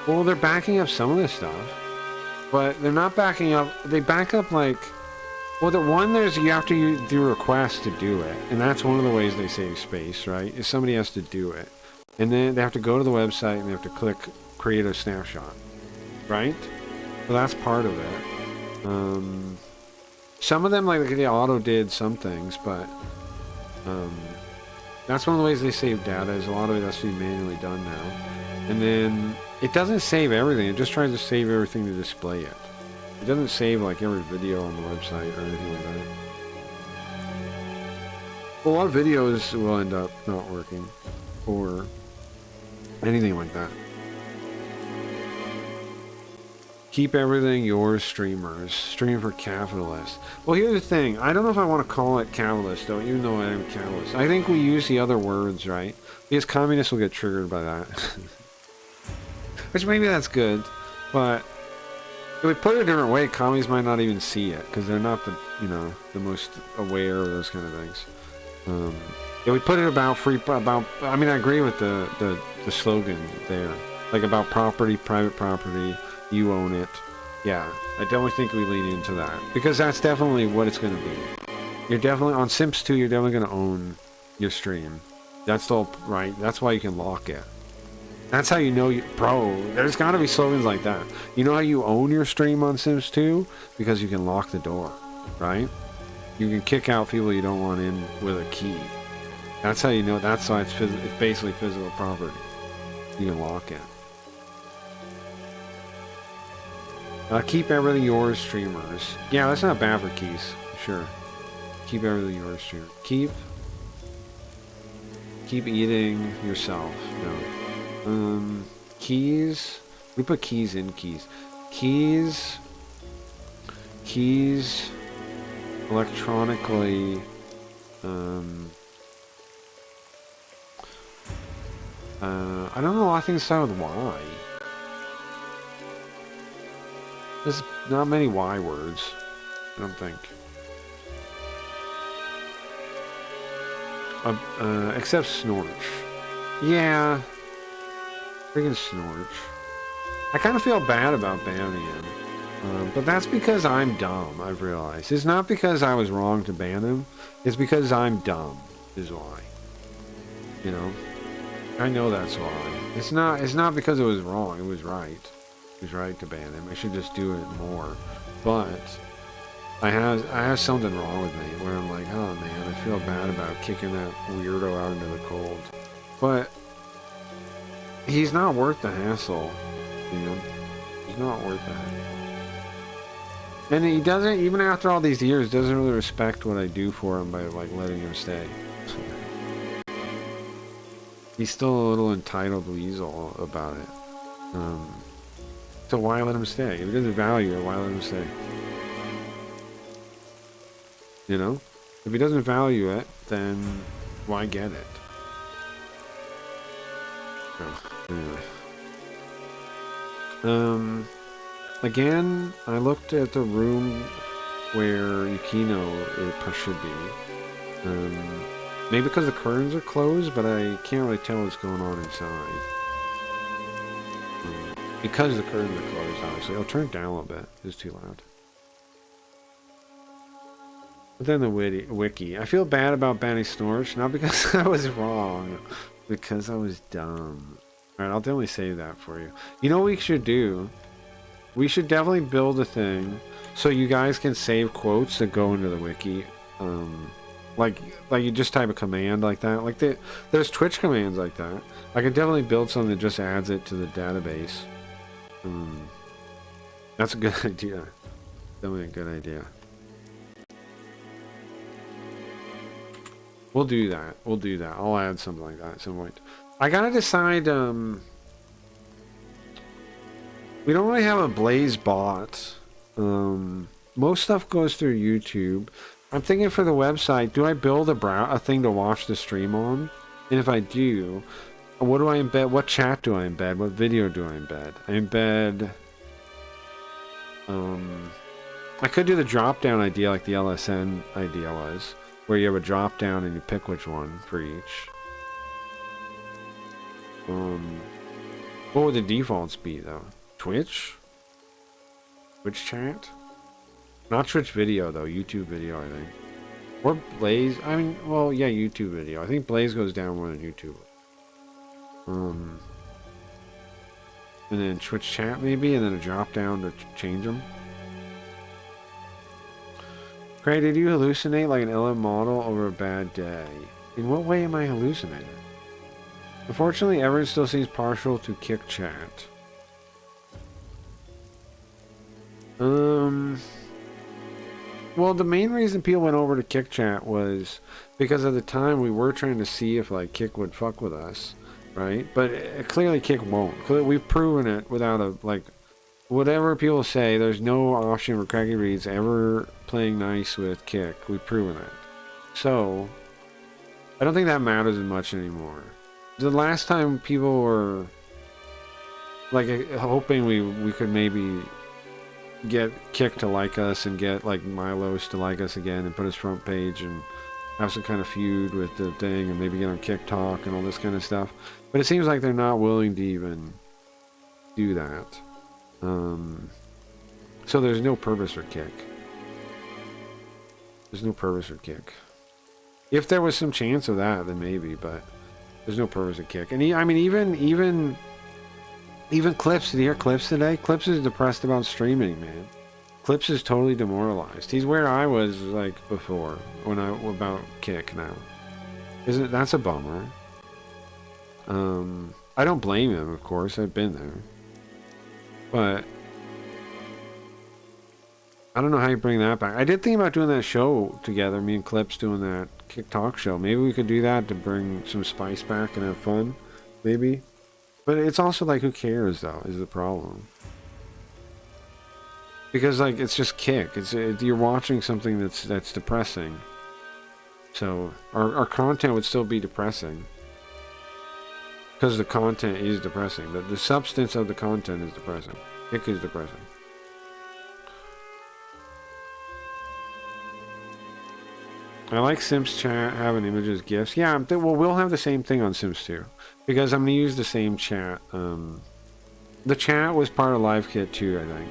Well, they're backing up some of this stuff, but they're not backing up. They back up like, well, you have to do requests to do it, and that's one of the ways they save space, right? Is somebody has to do it, and then they have to go to the website and they have to click create a snapshot, right? So that's part of it. Some of them, like they auto did some things, but that's one of the ways they save data, is a lot of it has to be manually done now. And then it doesn't save everything, it just tries to save everything to display it. It doesn't save like every video on the website or anything like that. Well, a lot of videos will end up not working, or anything like that. Keep everything yours, streamers. Stream for capitalists. Well, here's the thing. I don't know if I want to call it capitalist, though, even though I am capitalist. I think we use the other words, right? Because communists will get triggered by that. Which maybe that's good, but if we put it a different way, commies might not even see it, because they're not the most aware of those kind of things. Yeah, we put it about I mean, I agree with the slogan there. Like about property, private property, you own it. Yeah, I definitely think we lean into that. Because that's definitely what it's going to be. You're definitely, on Sims 2, you're definitely going to own your stream. That's the whole, right? That's why you can lock it. That's how you know bro, there's got to be slogans like that. You know how you own your stream on Sims 2? Because you can lock the door, right? You can kick out people you don't want in with a key. That's how you know, that's why it's basically physical property. You can lock it. Keep everything yours, streamers. Yeah, that's not bad for keys. Sure. Keep everything yours, streamers. Keep eating yourself. No. Keys. We put keys in keys. Keys. Electronically. I don't know a lot of things start with Y. There's not many Y words, I don't think. Except Snorch. Yeah. Freaking Snorch. I kind of feel bad about banning him. But that's because I'm dumb, I've realized. It's not because I was wrong to ban him. It's because I'm dumb, is why. You know? I know that's why. It's not because it was wrong, it was right. It was right to ban him. I should just do it more. But I have something wrong with me where I'm like, oh man, I feel bad about kicking that weirdo out into the cold. But he's not worth the hassle, you know? He's not worth the hassle. And he doesn't, even after all these years, doesn't really respect what I do for him by like letting him stay. He's still a little entitled weasel about it. So why let him stay? If he doesn't value it, why let him stay? You know? If he doesn't value it, then why get it? Oh, anyway. Again, I looked at the room where Yukino should be. Maybe because the curtains are closed, but I can't really tell what's going on inside. Because the curtains are closed, obviously. I'll turn it down a little bit. It's too loud. But then the wiki. I feel bad about banning Snorch, not because I was wrong, because I was dumb. Alright, I'll definitely save that for you. You know what we should do? We should definitely build a thing so you guys can save quotes that go into the wiki. Like you just type a command like that. Like there's Twitch commands like that. I could definitely build something that just adds it to the database. That's a good idea. Definitely a good idea. We'll do that. We'll do that. I'll add something like that at some point. I gotta decide, we don't really have a Blaze bot. Most stuff goes through YouTube. I'm thinking for the website, do I build a thing to watch the stream on? And if I do, what do I embed? What chat do I embed? What video do I embed? I embed... I could do the drop-down idea like the LSN idea was, where you have a drop-down and you pick which one for each. What would the defaults be, though? Twitch? Twitch chat? Not Twitch video, though. YouTube video, I think. Or Blaze. I mean, well, yeah, YouTube video. I think Blaze goes down more than YouTube. And then Twitch chat, maybe, and then a drop down to change them. Craig, did you hallucinate like an LM model over a bad day? In what way am I hallucinating? Unfortunately, everyone still seems partial to kick chat. Well, the main reason people went over to Kick Chat was because at the time we were trying to see if like Kick would fuck with us, right? But clearly Kick won't. We've proven it without a like, whatever people say. There's no option for Cracky Reeds ever playing nice with Kick. We've proven it. So I don't think that matters as much anymore. The last time people were like hoping we could maybe get Kick to like us and get like Milos to like us again and put his front page and have some kind of feud with the thing and maybe get on Kick Talk and all this kind of stuff. But it seems like they're not willing to even do that. So there's no purpose for Kick. There's no purpose for Kick. If there was some chance of that, then maybe, but there's no purpose for Kick. And I mean, even Clips, did you hear Clips today? Clips is depressed about streaming, man. Clips is totally demoralized. He's where I was like before about Kick now. That's a bummer. I don't blame him, of course. I've been there. But I don't know how you bring that back. I did think about doing that show together, me and Clips doing that Kick Talk show. Maybe we could do that to bring some spice back and have fun. Maybe. But it's also like, who cares though, is the problem. Because like, it's just Kick. You're watching something that's depressing. So our content would still be depressing. Because the content is depressing. The substance of the content is depressing. Kick is depressing. I like Sims chat having images, GIFs. Yeah, well, we'll have the same thing on Sims 2. Because I'm going to use the same chat. The chat was part of LiveKit too, I think.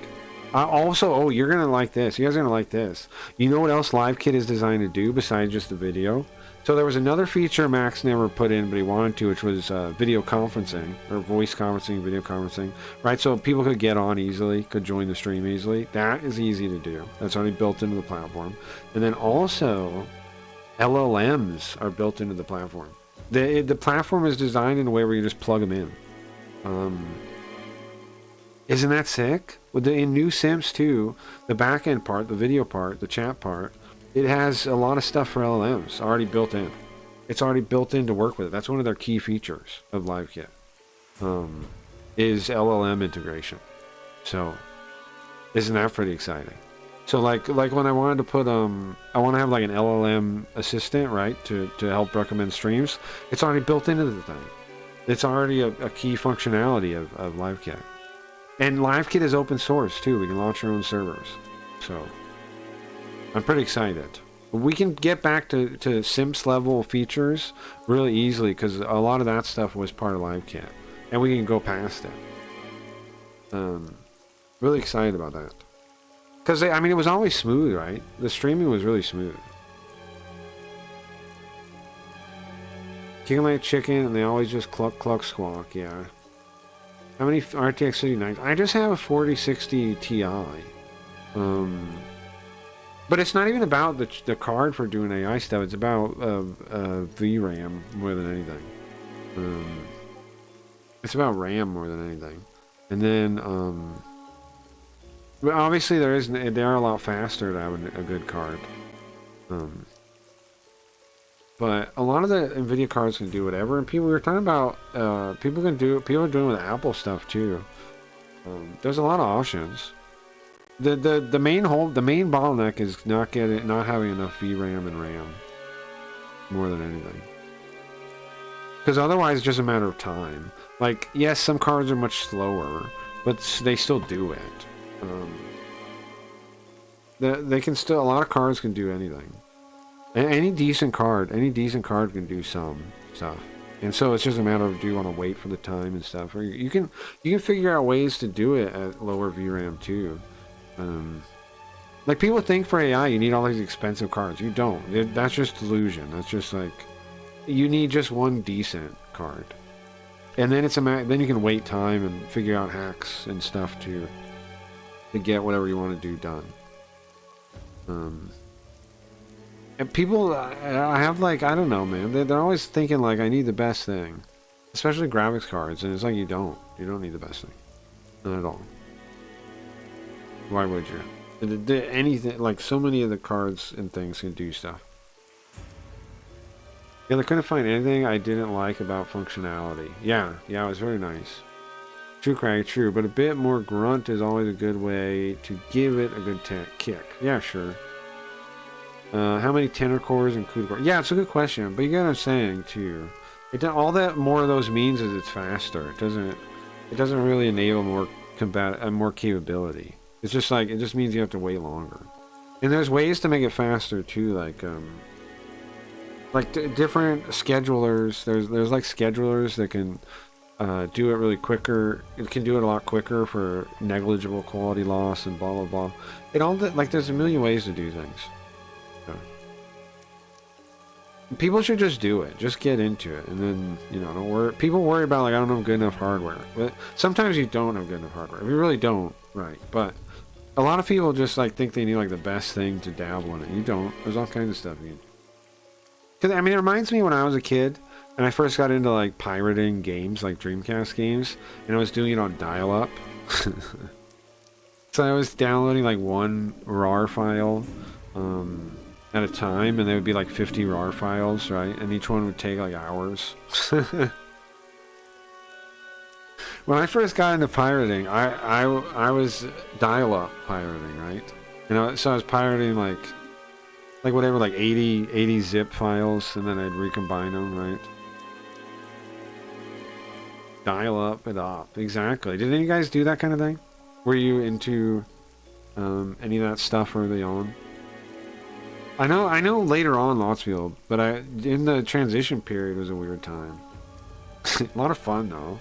Also, you're going to like this. You guys are going to like this. You know what else LiveKit is designed to do besides just the video? So there was another feature Max never put in, but he wanted to, which was video conferencing, or voice conferencing, video conferencing, right? So people could get on easily, could join the stream easily. That is easy to do. That's already built into the platform. And then also, LLMs are built into the platform. The platform is designed in a way where you just plug them in. Isn't that sick? In New Sims 2, the backend part, the video part, the chat part, it has a lot of stuff for LLMs already built in. It's already built in to work with it. That's one of their key features of LiveKit. Is LLM integration. So, isn't that pretty exciting? So like when I wanted to put I want to have like an LLM assistant, right, to help recommend streams. It's already built into the thing. It's already a key functionality of LiveKit. And LiveKit is open source too. We can launch our own servers. So I'm pretty excited. We can get back to Sims level features really easily because a lot of that stuff was part of LiveKit, and we can go past it. Really excited about that. Because, I mean, it was always smooth, right? The streaming was really smooth. Chicken like chicken, and they always just cluck, cluck, squawk, yeah. How many RTX 3090s? I just have a 4060 Ti. But it's not even about the card for doing AI stuff. It's about VRAM more than anything. It's about RAM more than anything. And then, but obviously they are a lot faster to have a good card. But a lot of the NVIDIA cards can do whatever, and we were talking about people are doing it with Apple stuff too. There's a lot of options. The main bottleneck is not having enough VRAM and RAM more than anything. Because otherwise it's just a matter of time. Like, yes, some cards are much slower, but they still do it. They can still, a lot of cards can do anything. Any decent card can do some stuff. And so it's just a matter of, do you want to wait for the time and stuff, or you can figure out ways to do it at lower VRAM too. Like, people think for AI you need all these expensive cards. You don't. That's just delusion. That's just like, you need just one decent card, and then then you can wait time and figure out hacks and stuff to get whatever you want to do done. And people, I have like, I don't know, man. They're always thinking like, I need the best thing, especially graphics cards, and it's like, you don't need the best thing, not at all. Why would you? Anything, like, so many of the cards and things can do stuff. Yeah, they couldn't find anything I didn't like about functionality. Yeah, it was very nice. True, Craig, true, but a bit more grunt is always a good way to give it a good kick. Yeah, sure. How many tenor cores and CUDA cores? Yeah, it's a good question, but you get what I'm saying too. All that more of those means is it's faster. It doesn't really enable more capability. It's just like, it just means you have to wait longer. And there's ways to make it faster too, like like different schedulers. There's like schedulers that can do it really quicker. It can do it a lot quicker for negligible quality loss and blah blah blah. It all like there's a million ways to do things. So, people should just do it. Just get into it, and then don't worry. People worry about like I don't have good enough hardware, but sometimes you don't have good enough hardware. If you really don't, right? But a lot of people just like think they need like the best thing to dabble in it. You don't. There's all kinds of stuff you can. Because I mean, it reminds me when I was a kid and I first got into like pirating games, like Dreamcast games, and I was doing it on dial-up. So I was downloading like one RAR file at a time, and there would be like 50 RAR files, right? And each one would take like hours. When I first got into pirating, I was dial-up pirating, right? So I was pirating like whatever, like 80 zip files, and then I'd recombine them, right? Dial up it up, exactly. Did any of you guys do that kind of thing? Were you into any of that stuff early on? I know later on lots of people, but in the transition period was a weird time. A lot of fun though.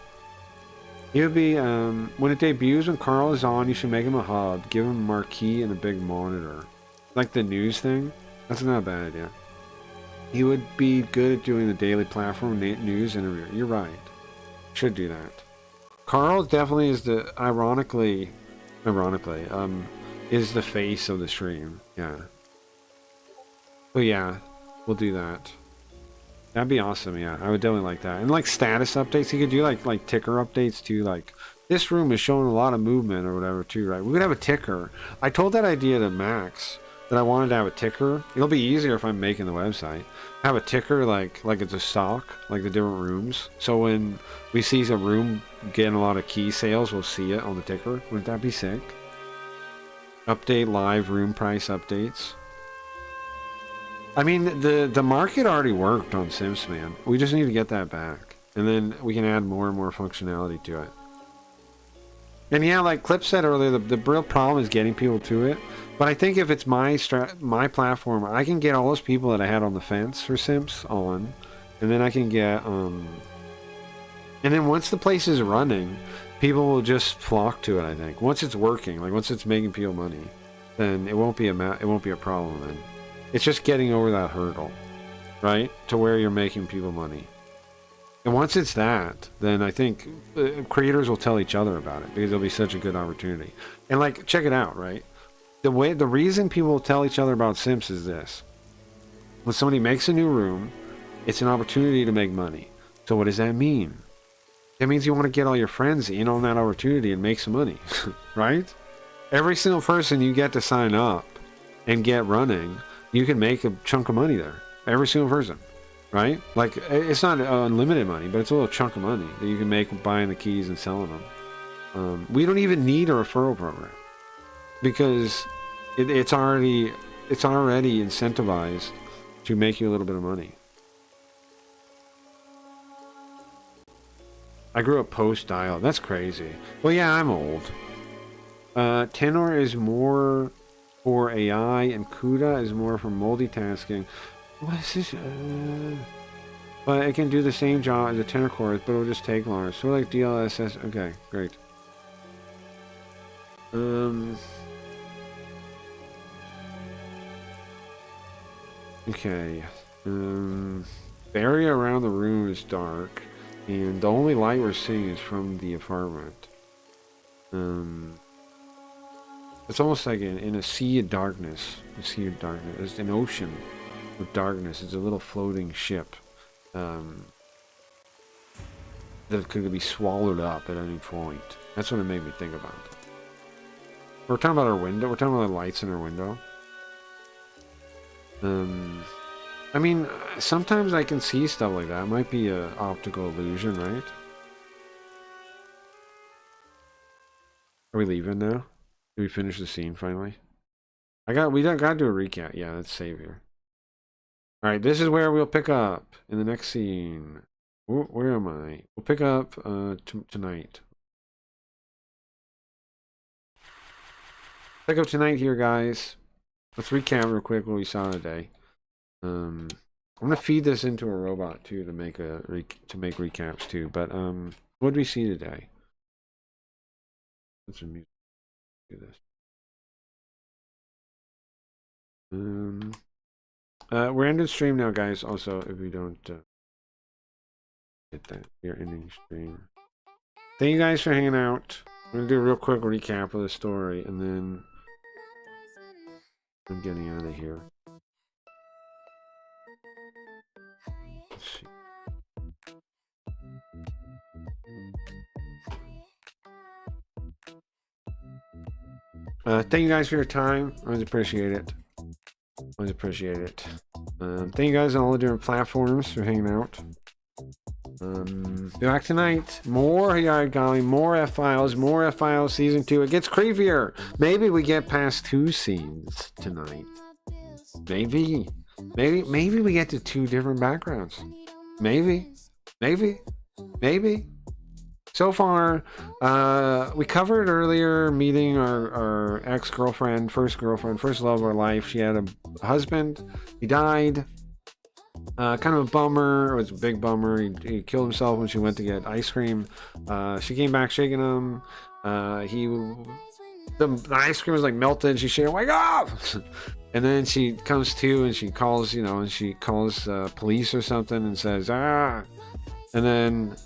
He would be when it debuts, when Carl is on, you should make him a hub, give him a marquee and a big monitor, like the news thing. That's not a bad idea. He would be good at doing the daily platform news interview. You're right. Should do that. Carl definitely is ironically, is the face of the stream. Yeah. But yeah, we'll do that. That'd be awesome. Yeah, I would definitely like that. And like status updates, you could do like ticker updates too. Like this room is showing a lot of movement or whatever too, right? We could have a ticker. I told that idea to Max that I wanted to have a ticker. It'll be easier if I'm making the website. Have a ticker like it's a stock, like the different rooms. So when we see a room getting a lot of key sales, we'll see it on the ticker. Wouldn't that be sick? Update live room price updates. I mean, the market already worked on Sims, man. We just need to get that back. And then we can add more and more functionality to it. And yeah, like Clip said earlier, the real problem is getting people to it. But I think if it's my platform, I can get all those people that I had on the fence for Sims on. And then I can get... And then once the place is running, people will just flock to it, I think. Once it's working, like once it's making people money, then it won't be a problem then. It's just getting over that hurdle, right? To where you're making people money. And once it's that, then I think creators will tell each other about it because it'll be such a good opportunity. And like, check it out, right? The reason people will tell each other about Sims is this. When somebody makes a new room, it's an opportunity to make money. So what does that mean? That means you want to get all your friends in on that opportunity and make some money, right? Every single person you get to sign up and get running, you can make a chunk of money there. Every single person, right? Like, it's not unlimited money, but it's a little chunk of money that you can make buying the keys and selling them. We don't even need a referral program because it's already incentivized to make you a little bit of money. I grew up post-dial. That's crazy. Well, yeah, I'm old. Tenor is more for AI, and CUDA is more for multitasking. What is this? But it can do the same job as the Tenor cores, but it'll just take longer. So like DLSS. Okay, great. Okay. Area around the room is dark, and the only light we're seeing is from the apartment. It's almost like in a sea of darkness. A sea of darkness. It's an ocean of darkness. It's a little floating ship that could be swallowed up at any point. That's what it made me think about. We're talking about our window. We're talking about the lights in our window. I mean, sometimes I can see stuff like that. It might be an optical illusion, right? Are we leaving now? Did we finish the scene finally? We gotta do a recap. Yeah, let's save here. Alright, this is where we'll pick up in the next scene. Where am I? We'll pick up tonight. Pick up tonight here, guys. Let's recap real quick what we saw today. I'm gonna feed this into a robot too to make recaps too. But what did we see today? Let's do this. We're ending stream now, guys. Also, if we don't get that, we're ending stream. Thank you guys for hanging out. I'm gonna do a real quick recap of the story, and then I'm getting out of here. Let's see. Thank you guys for your time. I always appreciate it. Always appreciate it. Thank you guys on all the different platforms for hanging out. Be back tonight. More Golly, more F-Files, more F-Files season 2. It gets creepier. Maybe we get past 2 scenes tonight. Maybe we get to 2 different backgrounds. Maybe. So far, we covered earlier meeting our ex-girlfriend, first love of our life. She had a husband. He died. Kind of a bummer. It was a big bummer. He killed himself when she went to get ice cream. She came back shaking him. The ice cream was like melted. She said, "Wake up!" And then she comes to and she calls, police or something and says, "Ah!" And then,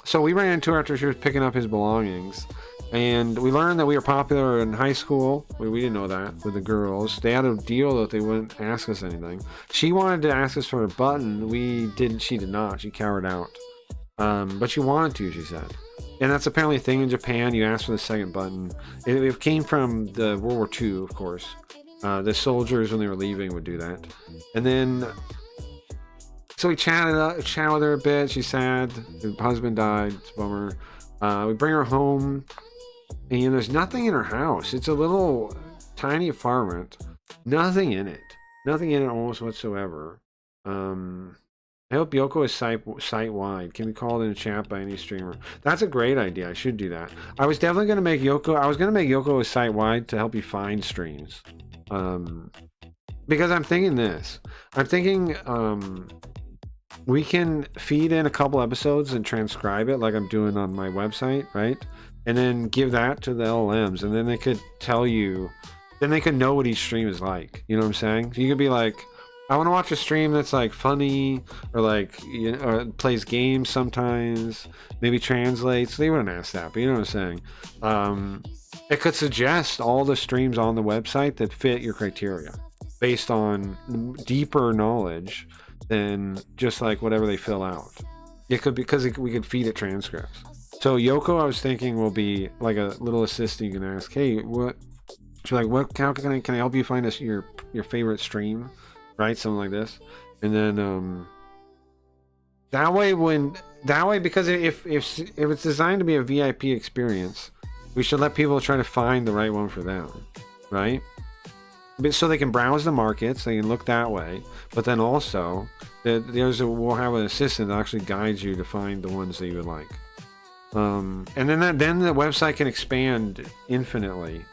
so we ran into her after she was picking up his belongings, and we learned that we were popular in high school. We didn't know that with the girls. They had a deal that they wouldn't ask us anything. She wanted to ask us for a button. She did not. She cowered out. But she wanted to, she said. And that's apparently a thing in Japan. You ask for the second button. It came from the World War II, of course. The soldiers, when they were leaving, would do that. And then, so we chatted with her a bit. She's sad. Her husband died. It's a bummer. We bring her home, and there's nothing in her house. It's a little tiny apartment. Nothing in it. Nothing in it almost whatsoever. I hope Yoko is site-wide. Can be called in a chat by any streamer. That's a great idea. I should do that. I was definitely going to make Yoko... I was going to make Yoko site-wide to help you find streams. Because I'm thinking this. I'm thinking... we can feed in a couple episodes and transcribe it like I'm doing on my website, right? And then give that to the LLMs, and then they could tell you, then they could know what each stream is like. You know what I'm saying? So you could be like, I want to watch a stream that's like funny, or like, or plays games sometimes, maybe translates. They wouldn't ask that, but you know what I'm saying? It could suggest all the streams on the website that fit your criteria based on deeper knowledge than just like whatever they fill out. It could be because we could feed it transcripts. So Yoko, I was thinking, will be like a little assistant. You can ask, hey, what? She's like, what? How can I help you find your favorite stream, right? Something like this, and then that way because if it's designed to be a VIP experience, we should let people try to find the right one for them, right? So they can browse the markets, they can look that way, but then also we'll have an assistant that actually guides you to find the ones that you would like. And then the website can expand infinitely,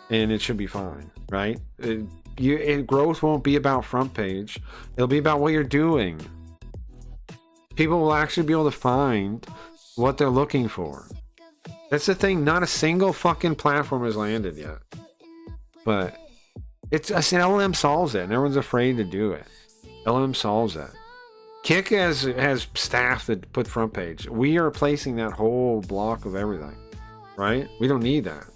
and it should be fine, right? Growth won't be about front page; it'll be about what you're doing. People will actually be able to find what they're looking for. That's the thing. Not a single fucking platform has landed yet, but LLM solves it, and everyone's afraid to do it. LLM solves it. Kick has staff that put front page. We are replacing that whole block of everything, right? We don't need that.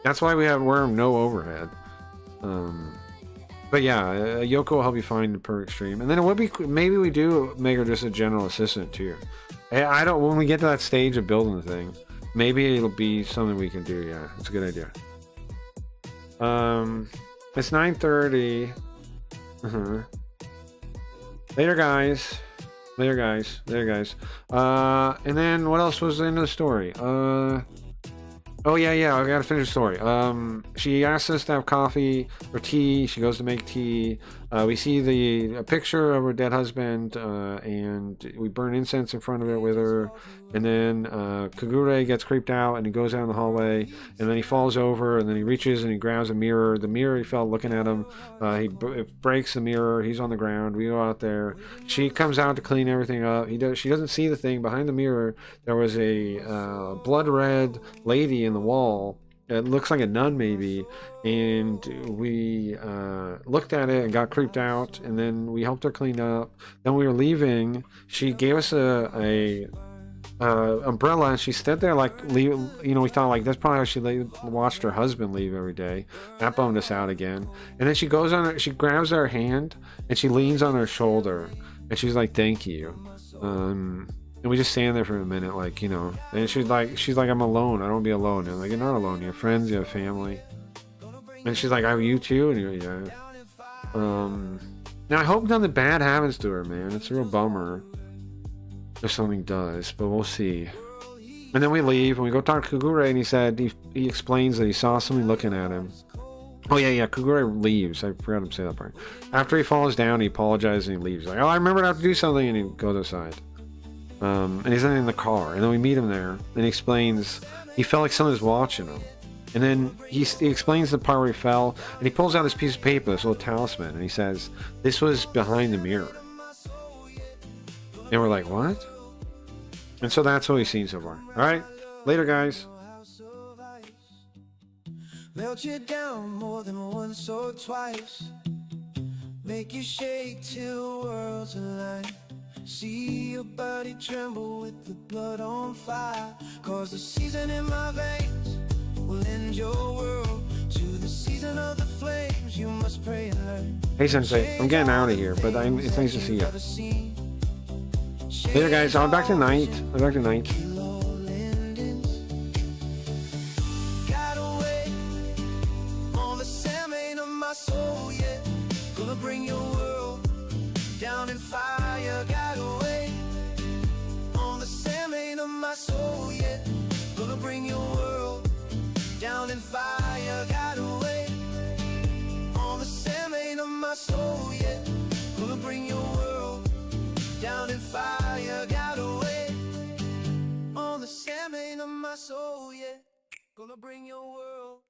That's why we're no overhead. But yeah, Yoko will help you find the perfect stream, and then it would be maybe we do make her just a general assistant too. I don't. When we get to that stage of building the thing, maybe it'll be something we can do. Yeah, it's a good idea. It's 9:30. Later, guys. And then what else was the end of the story? Oh yeah, I gotta finish the story. She asks us to have coffee or tea. She goes to make tea. We see a picture of her dead husband, and we burn incense in front of it with her. And then Kagure gets creeped out, and he goes down the hallway, and then he falls over, and then he reaches and he grabs a mirror. The mirror he felt looking at him. It breaks the mirror. He's on the ground. We go out there. She comes out to clean everything up. She doesn't see the thing behind the mirror. There was a blood red lady in the wall. It looks like a nun maybe, and we looked at it and got creeped out, and then we helped her clean up. Then we were leaving. She gave us a umbrella, and she stood there like, we thought like that's probably how she watched her husband leave every day. That bummed us out again. And then she grabs our hand and she leans on her shoulder and she's like, thank you. And we just stand there for a minute, like, and she's like, I'm alone. I don't want to be alone. And I'm like, you're not alone. You have friends, you have family. And she's like, I have you too. And you're like, yeah. Now I hope nothing bad happens to her, man. It's a real bummer if something does, but we'll see. And then we leave and we go talk to Kagure, and he said he explains that he saw somebody looking at him. Oh yeah, Kagure leaves. I forgot to say that part. After he falls down, he apologizes and he leaves. Like, oh, I remembered I have to do something, and he goes outside. And he's in the car, and then we meet him there, and he explains he felt like someone was watching him. And then he explains the part where he fell, and he pulls out this piece of paper, this little talisman, and he says, this was behind the mirror. And we're like, what? And so that's what we've seen so far. Alright, later guys. Melt you down more than once or twice. Make you shake till worlds align. See your body tremble with the blood on fire. Cause the season in my veins will end your world. To the season of the flames you must pray and learn. Hey Sensei, I'm getting out of here, but it's nice to see you. Later guys, I'm back tonight. Soul, yeah, gonna bring your world down in fire. Got away on the salmon of my soul, yeah, gonna bring your world down in fire. Got away on the salmon of my soul, yeah, gonna bring your world down in fire. Got away on the salmon of my soul, yeah, gonna bring your world